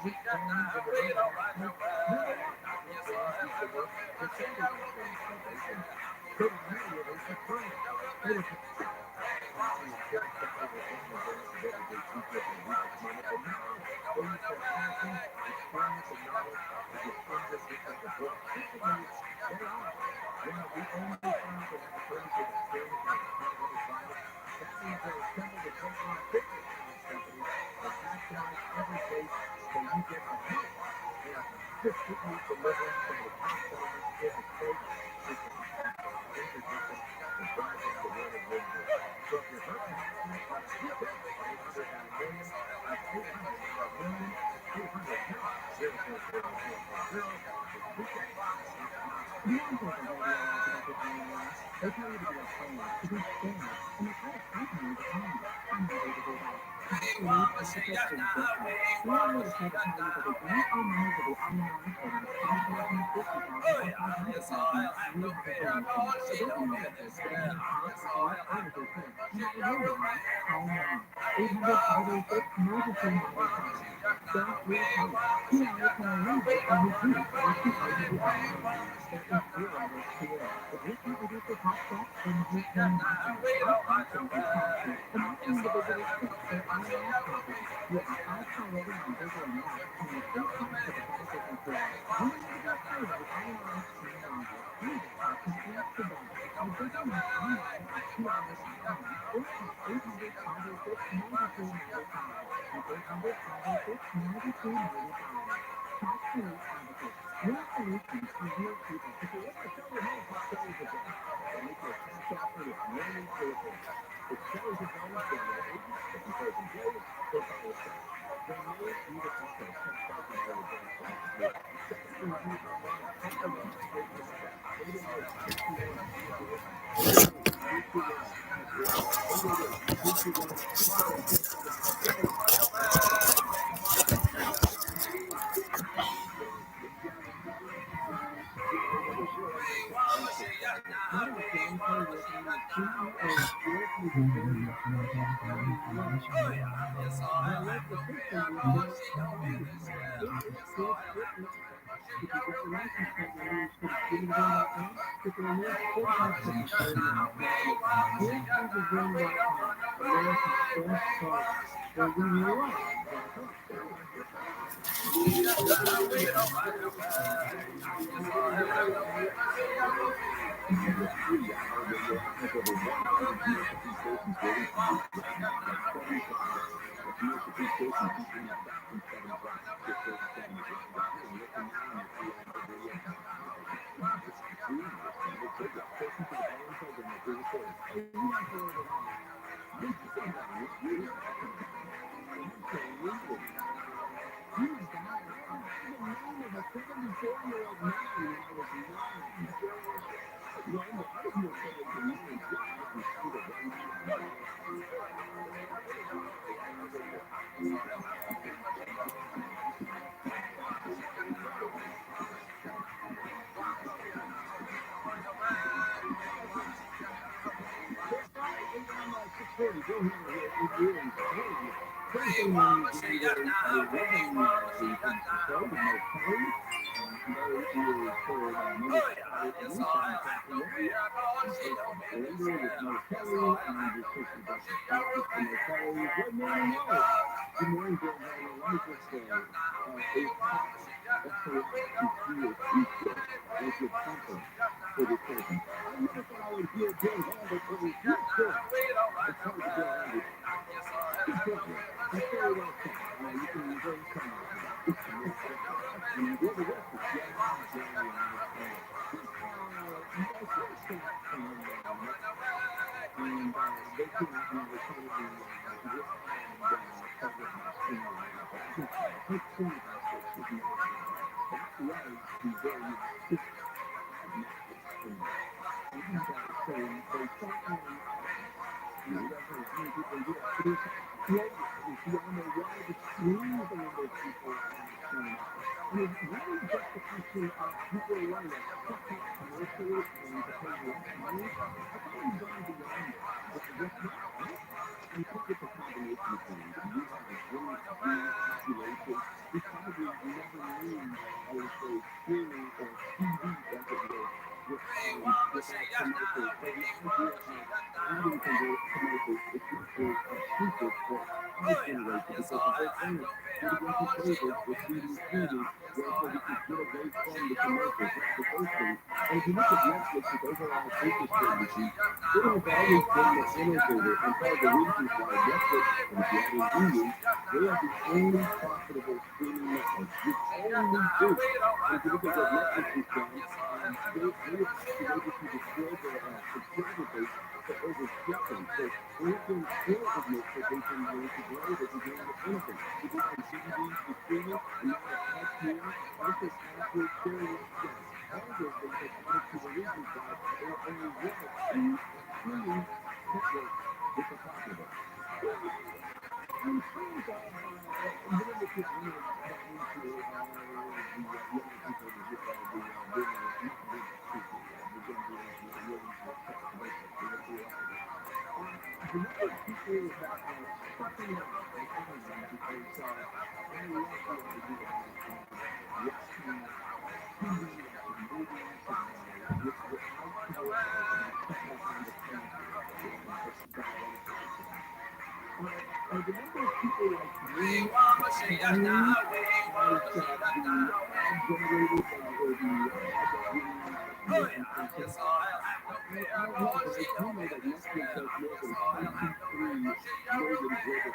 We're back to I remember people like me telling guys that the ad generators or the ad that really customers and things. I don't know, but I do know that Netflix has more than 23 million global active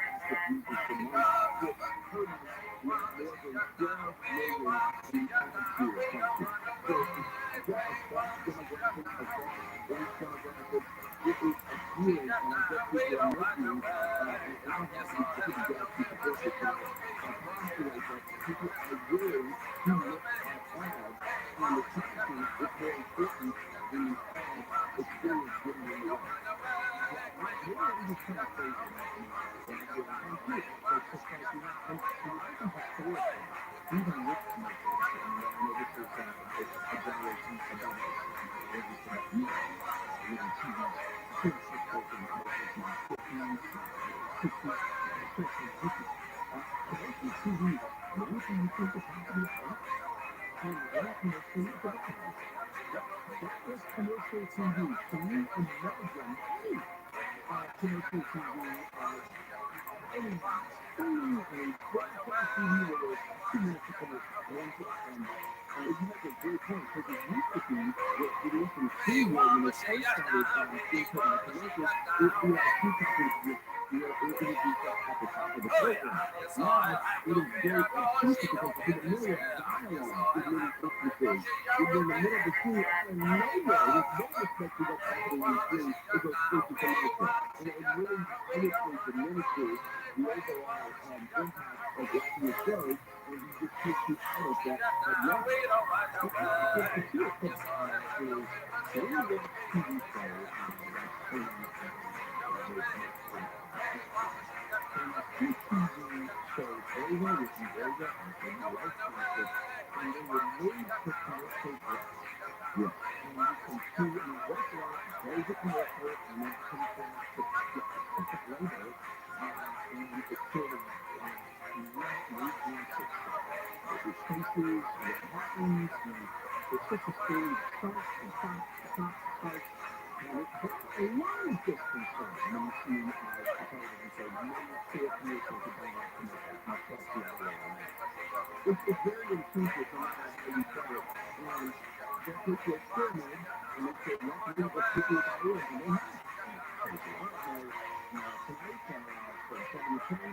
users per month, with Hurdle with more than 12 million in ad tier country. So just across demographics, across age demographics, it is appealing, and I guess people are listening, and I'm happy to be glad to support this, but I postulate that people are willing to look at ads, and the content is more important than the ad experience getting in the way. Maybe I'm just kind of crazy, but I'm curious, like, and even historically, even with commercials, and I know this is a generation above us, we're just about me, living TVs, 26 working commercials in the 50s, 60s, especially 50s. Commercial TV is anything you think is happening else, and one commercial is the bad one. That was commercial TV. Can you imagine any commercial TV as any streaming and broadcast TV where there's 2 minutes of commercial, one to end? And you make a great point, because it used to be where at least in TV, when they first started inputting commercials, it would be like a feature with it would be at the top of the program. Now it is very obtuse because in the middle of dialogue is really interesting. It's in the middle of the scene, out of nowhere, with no respect to what's happening on the screen, it goes straight to commercial. And it really honestly diminishes the overall impact of watching the show, and you just takes you out of that level. So the curious thing is, when you watch TV shows like Truman and very commercial and you see TV shows over with the older actors, the white actors, and they were made for commercial breaks. Yes. And you can see, I mean, once in a while, there's a commercial, and then it comes back to a second later, and it's sort of re-answers stuff. It traces what happens, and it's just a story that starts and stops, stops, starts. And it takes a lot of disconcert when you see a television show made for commercials that don't like commercials, much less the other way around. It's very intrusive no matter how you play it. And then people experimented, and they said, let's take it by ear, and they have. Crazy. All right, now tonight from 7 to 10, and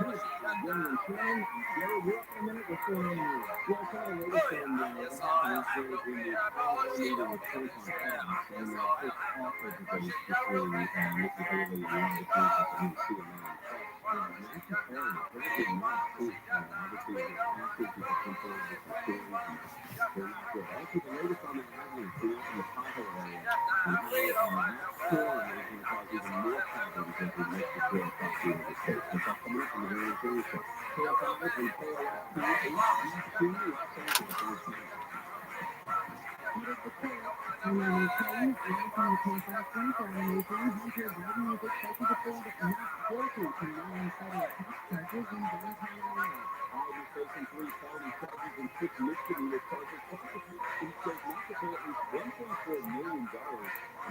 always Gary and Shannon. Gary, you're up in a minute. What's going on here? Well, I kind of noticed in what happened was in the elevator Silicon Class, and first off everybody, especially this is really one of the things that you see in CNN. Matthew Perry apparently not too. Obviously, the actors who have come forward with their stories, and they're not good. I also noticed on the avenue, too, in the pothole area, and how that storm is going to cause even more problems as we make the way across the United States. What's that coming up on the Very Serious Show? KFI and KOSP, HBC, Los Angeles, and That is the case. My name is Kelly, live from the Kansas City Friday newsroom. Hunter Biden is expected to plead not guilty to 9 federal tax charges in downtown LA. Biden facing 3 felony charges and 6 misdemeanor charges. Prosecution says not to pay at least $1.4 million in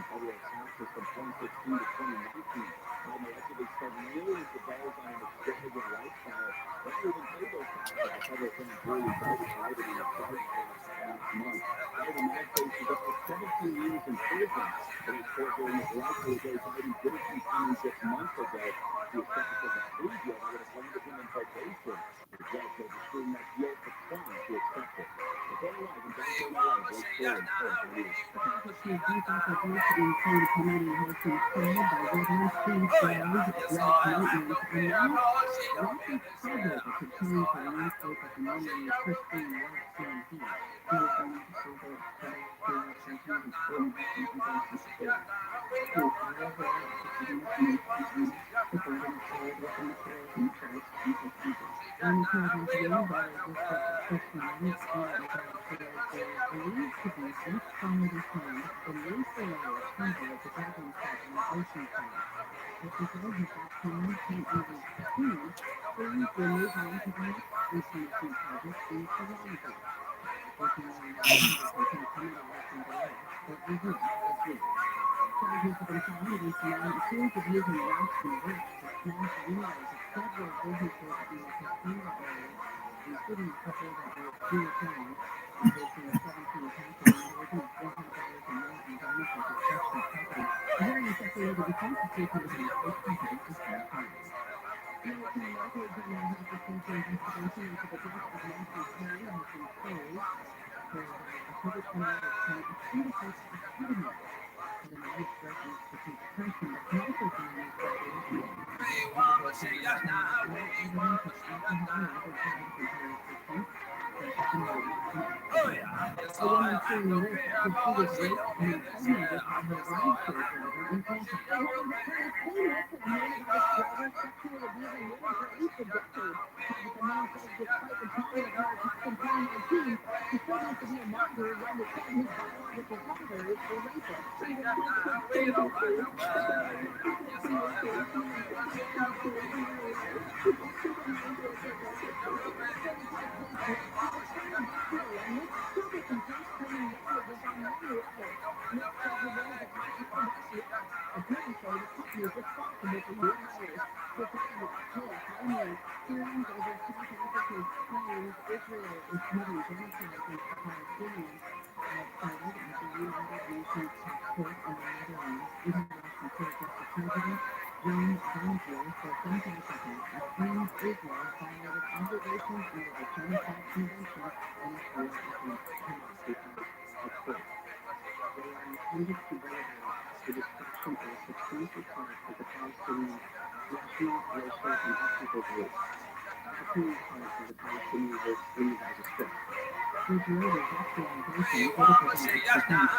federal taxes from 2016 to 2019. Biden allegedly spent millions of dollars on an extravagant lifestyle. But he even paid those taxes. A federal grand jury indicted him in a charge case last month. Biden now faces up to 17 years in prison. But his court hearing is likely to go. Biden did accuse someone just months ago. He was sentenced as a plea deal that would have landed him in probation. The judge had to screen that deal for 20 to accept it. Reporting live in downtown LA, Blake Ford, KFI News. The topics of defense abuse include community hosting care by veterans, food sales, drug maintenance, and now rapid puzzles are preparing for the landscape of the normally pristine white sand beach. Here's the further public extension and important information support. Through ROTHSCHILD, supported and shared with the materials and charts and procedures. Only children today that are disproportionate there believes to be deep quality sand beneath the layer of cover of the building site on Oceanside. This is can even succeed, then we'll move on to the next information project in photography. Working on the numbers and can come in from below for review as well. Challenges have been found in implementing a series of using racks and bricks to smash windows of several businesses in the casino area, including a couple that were Unitarian, facing 17 counts of vandalism and $400 or more in damage or destruction of property. A hearing is set for later this month to see if there was a mistake complaint is being filed. American medical examiner has requested investigation into the death of Matthew Perry has been closed. Perry died October 28th from a syndicates of ketamine. The knowledge threatens to keep depression, but medical examiners say there is no evidence of alcohol or other drugs in Perry's system. There has been no action taken. A woman suing Lyft said she was raped and impregnated by her rideshare driver in Tampa. Lyft has known about its driver sexually abusing women for 8 decades. The man says despite the timing of her attack in 2019, he still wants to be a martyr when the son his biological father is a rapist. Israel is committing genocide against the Palestinians outside of the United Nations Court in the Netherlands. International Court Justice President John Banzer said genocide attacks claims Israel violated obligations under the Genocide Convention and its war against Hamas. They are intended to bring about the destruction of a substantial part of the Palestinian national, racial, and ethnic group. Acting as part of the Palestinian group in the Gaza Strip. His latest actualization dedicated to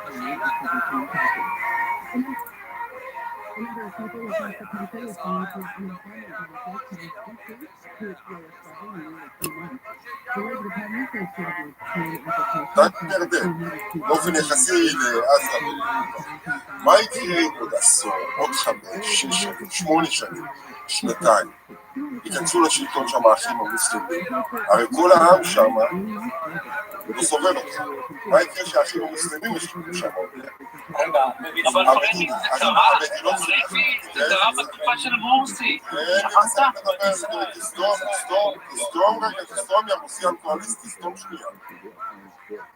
TRUMAN campaign is 17 countries. A number of people across the country responding to unemployment benefits has decreased to its lowest level in nearly 2 months. The Labor Department says celebrates claim applications for באופן יחסי לעזה ולעזה. מה יקרה עוד עשור, עוד 5, 6 שנים, 8 שנים, שנתיים? ייכנסו לשלטון שם האחים המוסלמים. הרי כל העם שם לא סובל אותך. מה יקרה שהאחים המוסלמים ישלטו שם עוד? רגע, אבל פרחי, זה קרה בתקופה של מורסי. תסתום יא מוסי אלכוהוליסט, תסתום שנייה.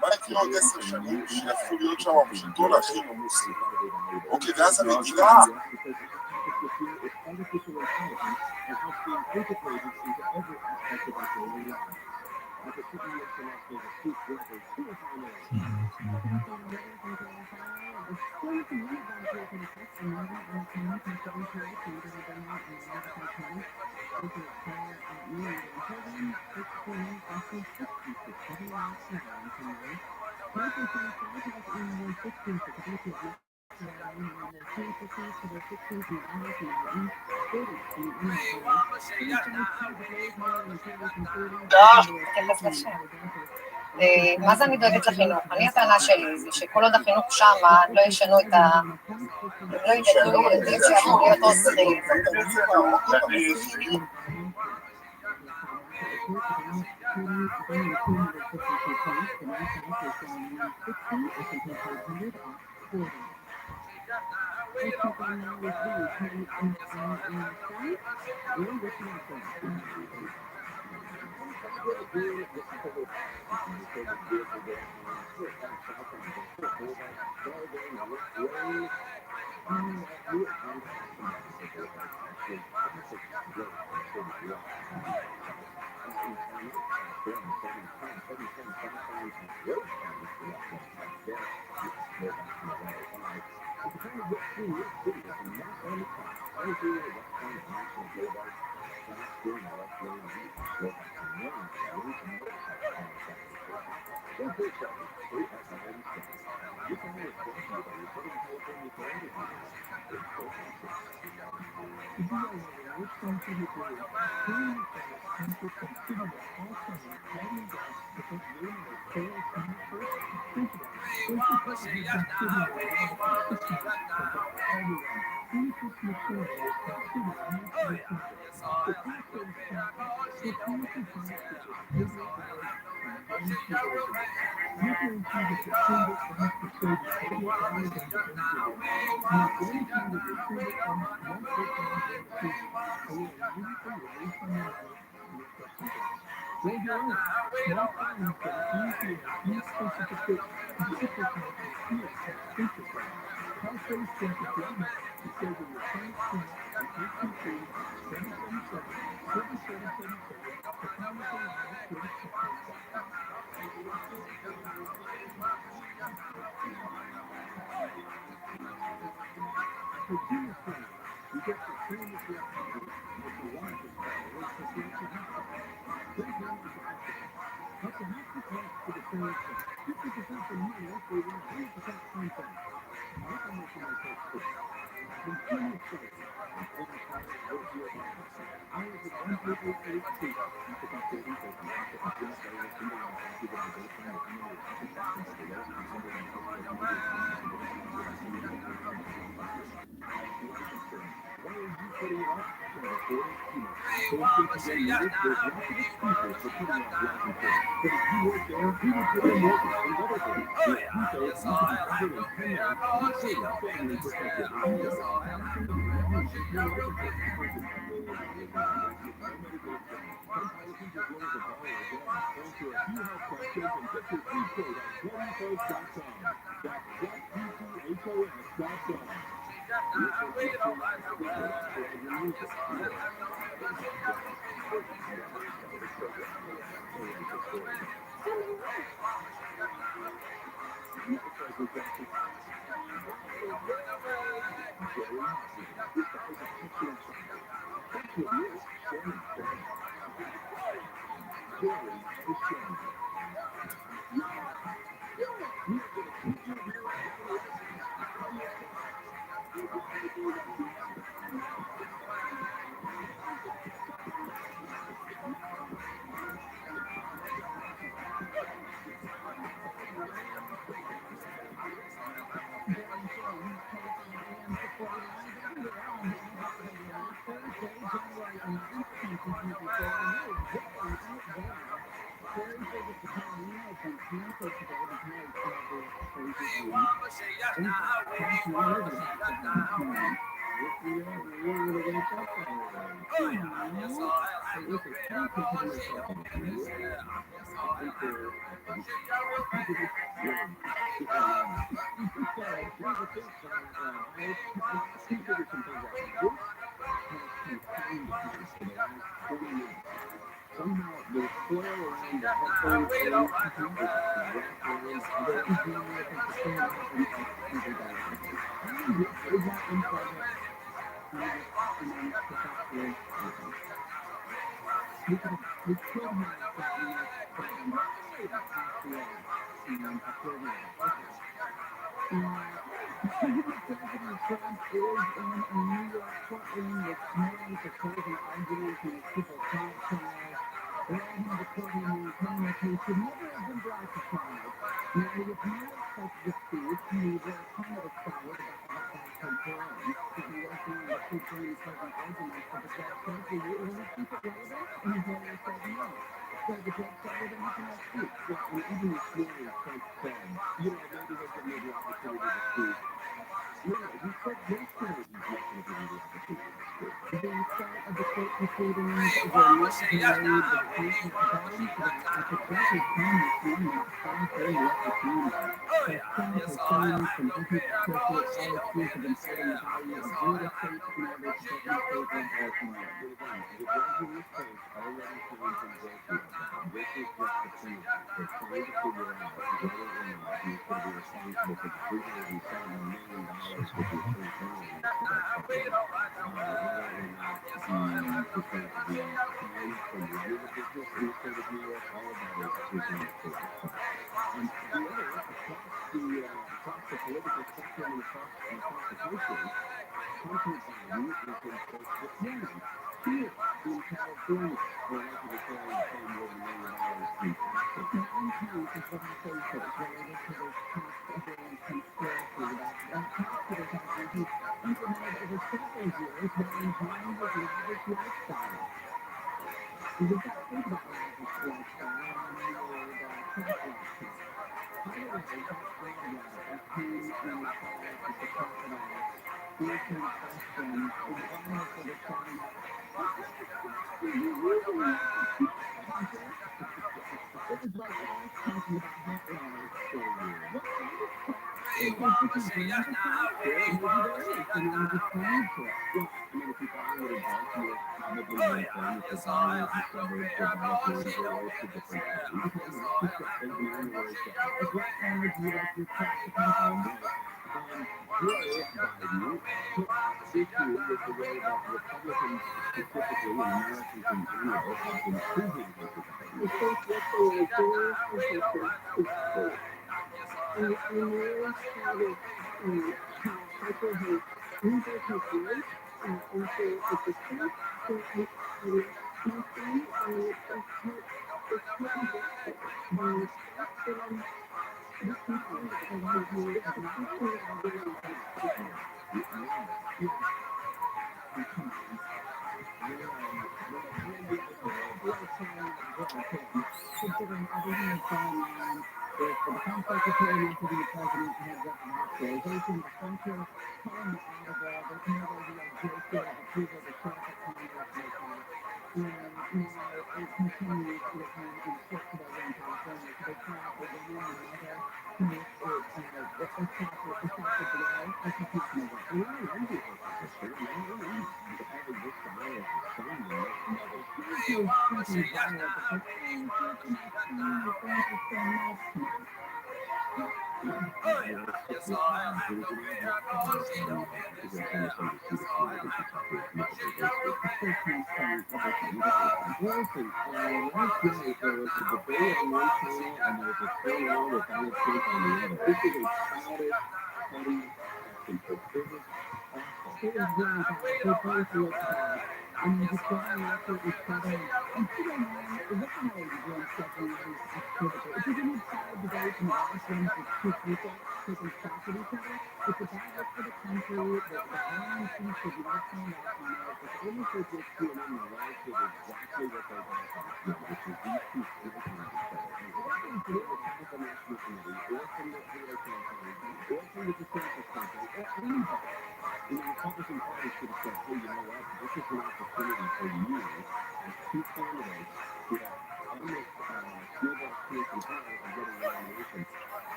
מה יקרה עוד 10 שנים שיפכו להיות שם בשלטון האחים המוסלמים? אוקיי, ואז המדינה מה זה אני דואגת לחינוך? אני הטענה שלי זה שכל עוד החינוך שמה לא ישנו את ה... לא ידעו ילדים שאמור להיות ROTHSCHILD.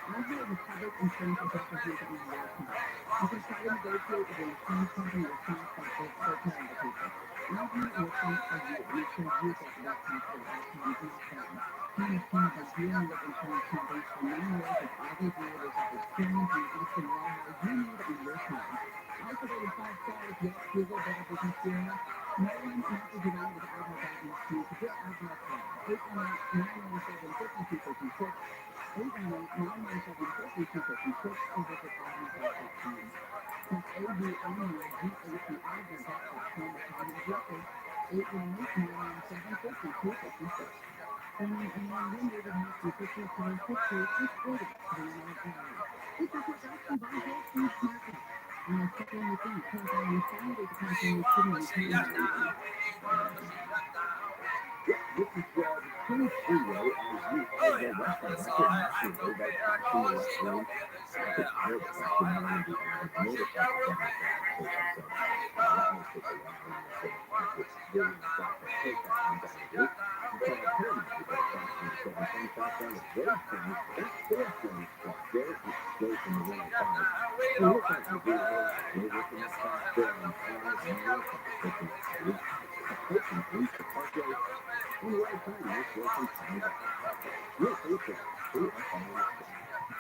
I heard the public insurance adjuster here on your account. You can try to negotiate with your insurance company your tax by full-time vacation. I've been working for years. Make sure you get the best possible outcome, not them. Team is team by dealing with insurance companies for many years. It's obvious you have experience and you can know how you need on your plan. Also, rated 5 stars, yes, Google Better Business Bureau. No one messes around with advertising schemes. If you're out there, call 818-997-5256, 818-997-5256, or visit advertise.com. That's ADNIGHT-advert.com to find my directory, 818-997-5256. And when you're the most efficient time, quickly, it's order to the area. It's a production by Whole Foods Market. And it's something you think, can't go on Saturday to come from the city and This is the King Studio as you are the Western Market Master by Cassie Western. It's more the Western than the average motorcycle demonstration. So that may take a while in the market. Doing the fact that take that one down the group. You call it permanent. You got a fact on the 7 fact on the road things. That's 4 things right there. It goes from the 105. And look at the video. We're looking at fast there on cars and north of the city. Approaching East Parkway. On the right side, you're working on the real paper. Who are on the side?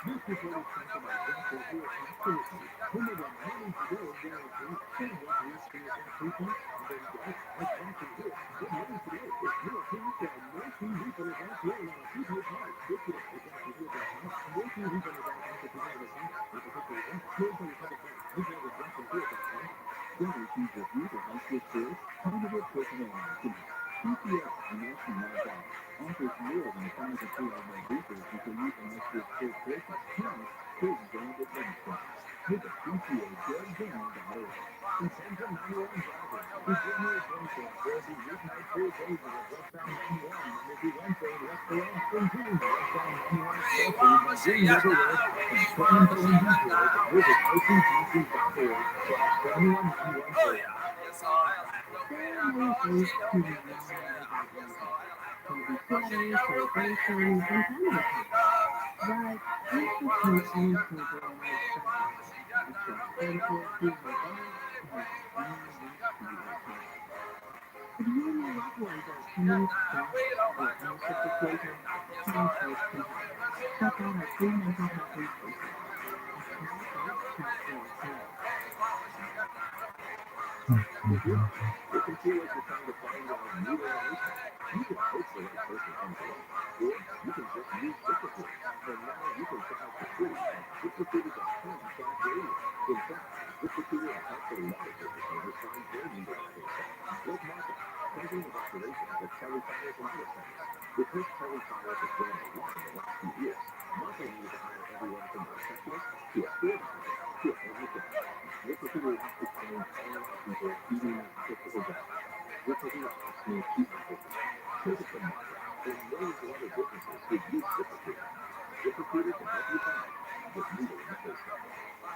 This is what it's talking about. Exactly here. Absolutely. Whom of the morning today, there is one service listing at that people. And then that's exactly here. Good morning today. It's your piece of Morrison Weekend event here on a PPA Park. This year, exactly here. Morrison Weekend event at the PPA event. At the PPA event. Here's on the public bank. This is exactly here. Guarantees review to high school schools. Positive personalized. PPA, a national nonprofit, offers more than 1,300 resources for youth and high school sports coaches, parents, students, and administrators. Visit PPAJoin.org. Attention 91 drivers. Begin your adventure. There will be weeknight full days of westbound 91, Monday through Wednesday, west to west and two. Westbound 91 especially by Green River Road and Toronto and Detroit. Visit OCGC.org/9191. If you can feel like you're trying to find a new relation, you can hope the right person comes along, or you can just use ZipRecruiter. And now you can try for free at ZipRecruiter.com/radio. In fact, ZipRecruiter has helped a lot of business owners find their new relation. Like Martha, president of operations at Kelly Fires and Auto Centers. Because Kelly Fires has grown a lot in the last few years, Martha needed to hire everyone from a receptionist to a store manager to a home mechanic. ZipRecruiter wants to find all people even not fit for the job. ZipRecruiter helps me keep my business. Take it from Martha and millions of other businesses who use ZipRecruiter. ZipRecruiter can help you find the leader in the business.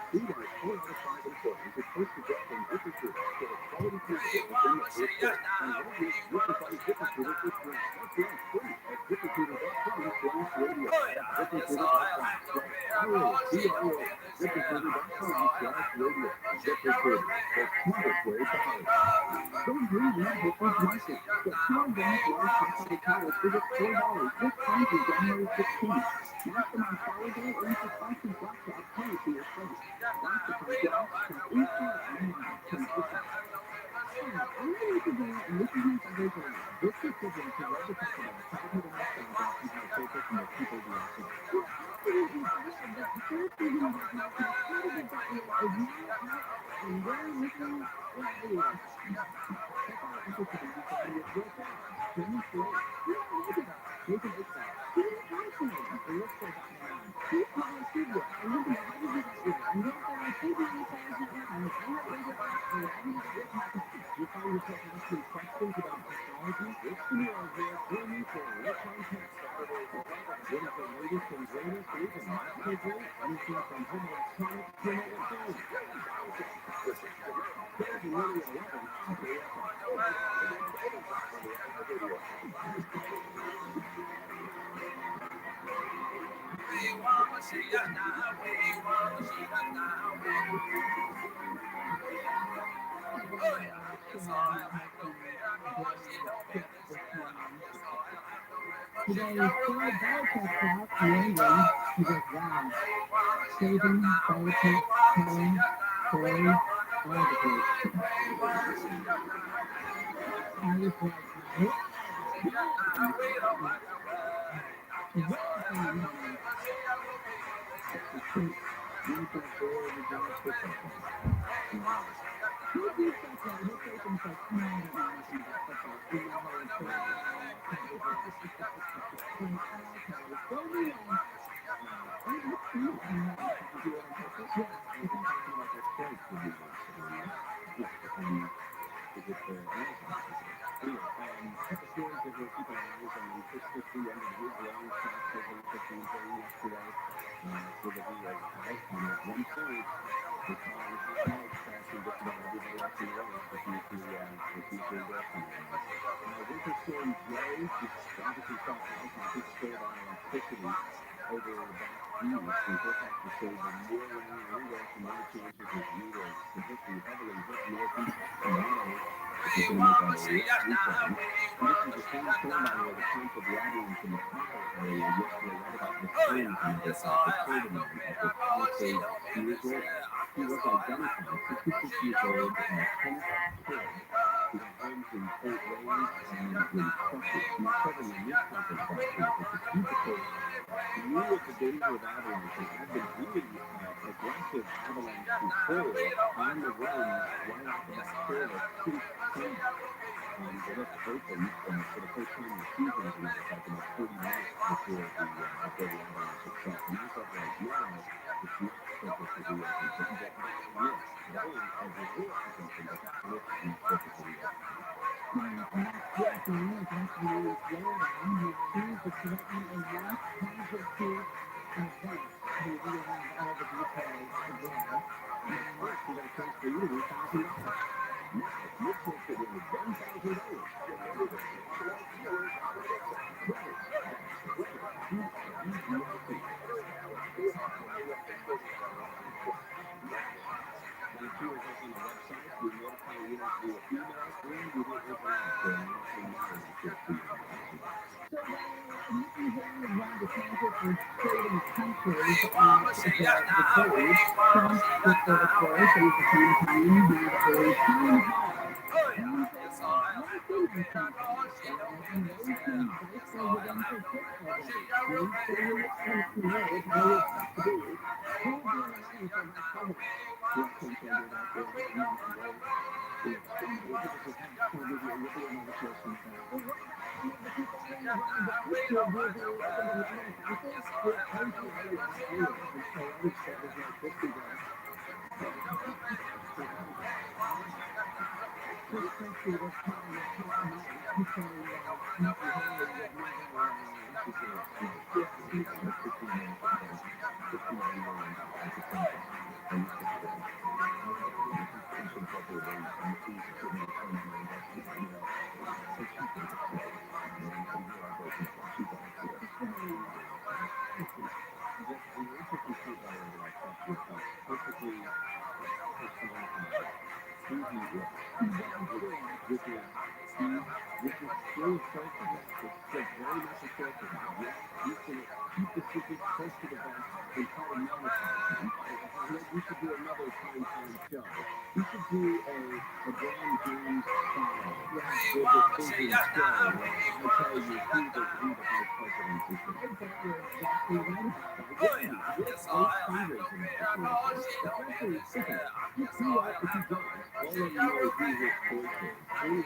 We want 4 out of 5 employees who post a job on ZipRecruiter get a quality candidate within the first day. And right here, you can find ZipRecruiter for free. That's right, free at ZipRecruiter.com/radio. That's ZipRecruiter.com/ROTHSCHILD. ZipRecruiter.com/radio. ZipRecruiter, the smartest way to hire. Don't bring your business market. Get 2 organic large chocolate towels for just $4. This time through January 16th. Wash them on shower day or into spicy black top pay for your place. Wash the top glass, check in-store online. Come visit. Hi, I'm Lisa Bear, and this is my Father's Day. This decision to love to talk about childhood and nostalgia and how it shaped us and the people we are today. You're absolutely thrilled that the first season of our podcast Childhood is now out and we're listening everywhere. Check out episode 97 with Will Fast, Jenny Slade, Tina Roosevelt, Jason Isbell, Stephen Thompson, and Rick Sordano, Keith Miller Studio, and listen to How Did You Get Here on Real Fast, KBN Players Network, on the iHeartRadio app, or wherever you get your podcasts. You find yourself asking questions about technology? Rich Camille here, join me for Rich on Tech Saturdays at 11. What is the latest and greatest news in microwave? Anything from home electronics to mobile phones. Listen, Thursday morning at 11 on Real Fast. Today's Phil Belichick talk, London, he goes, wow, saving, Belichick, telling, story, all the great. I was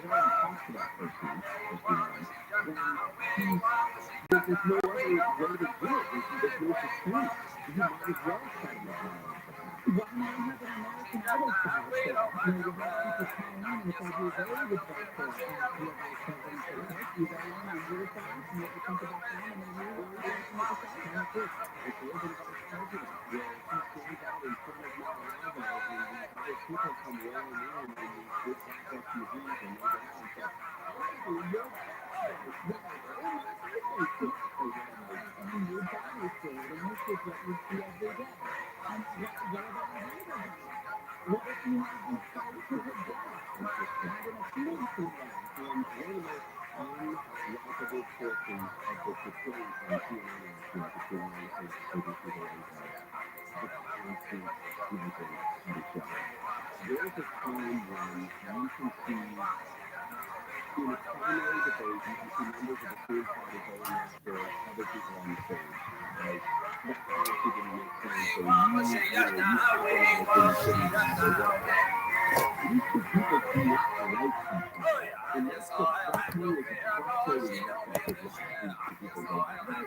like, what? what you see every day. And what about a holiday? What if you have these childhood guests? Not in a fancy way. And one of the most unlikable portions of the portraying on TRILLIONAIRE show, the TRILLIONAIRE ABC the constant sniping at each other. There's a time when you can see in a primary debate, you can see members of the Green Party going after other people on the stage. Like, that policy didn't make sense, or you compromised when you shouldn't have, or whatever. These two people do not like each other. And that's the, that to me is a frustrating aspect of watching these two people go at it.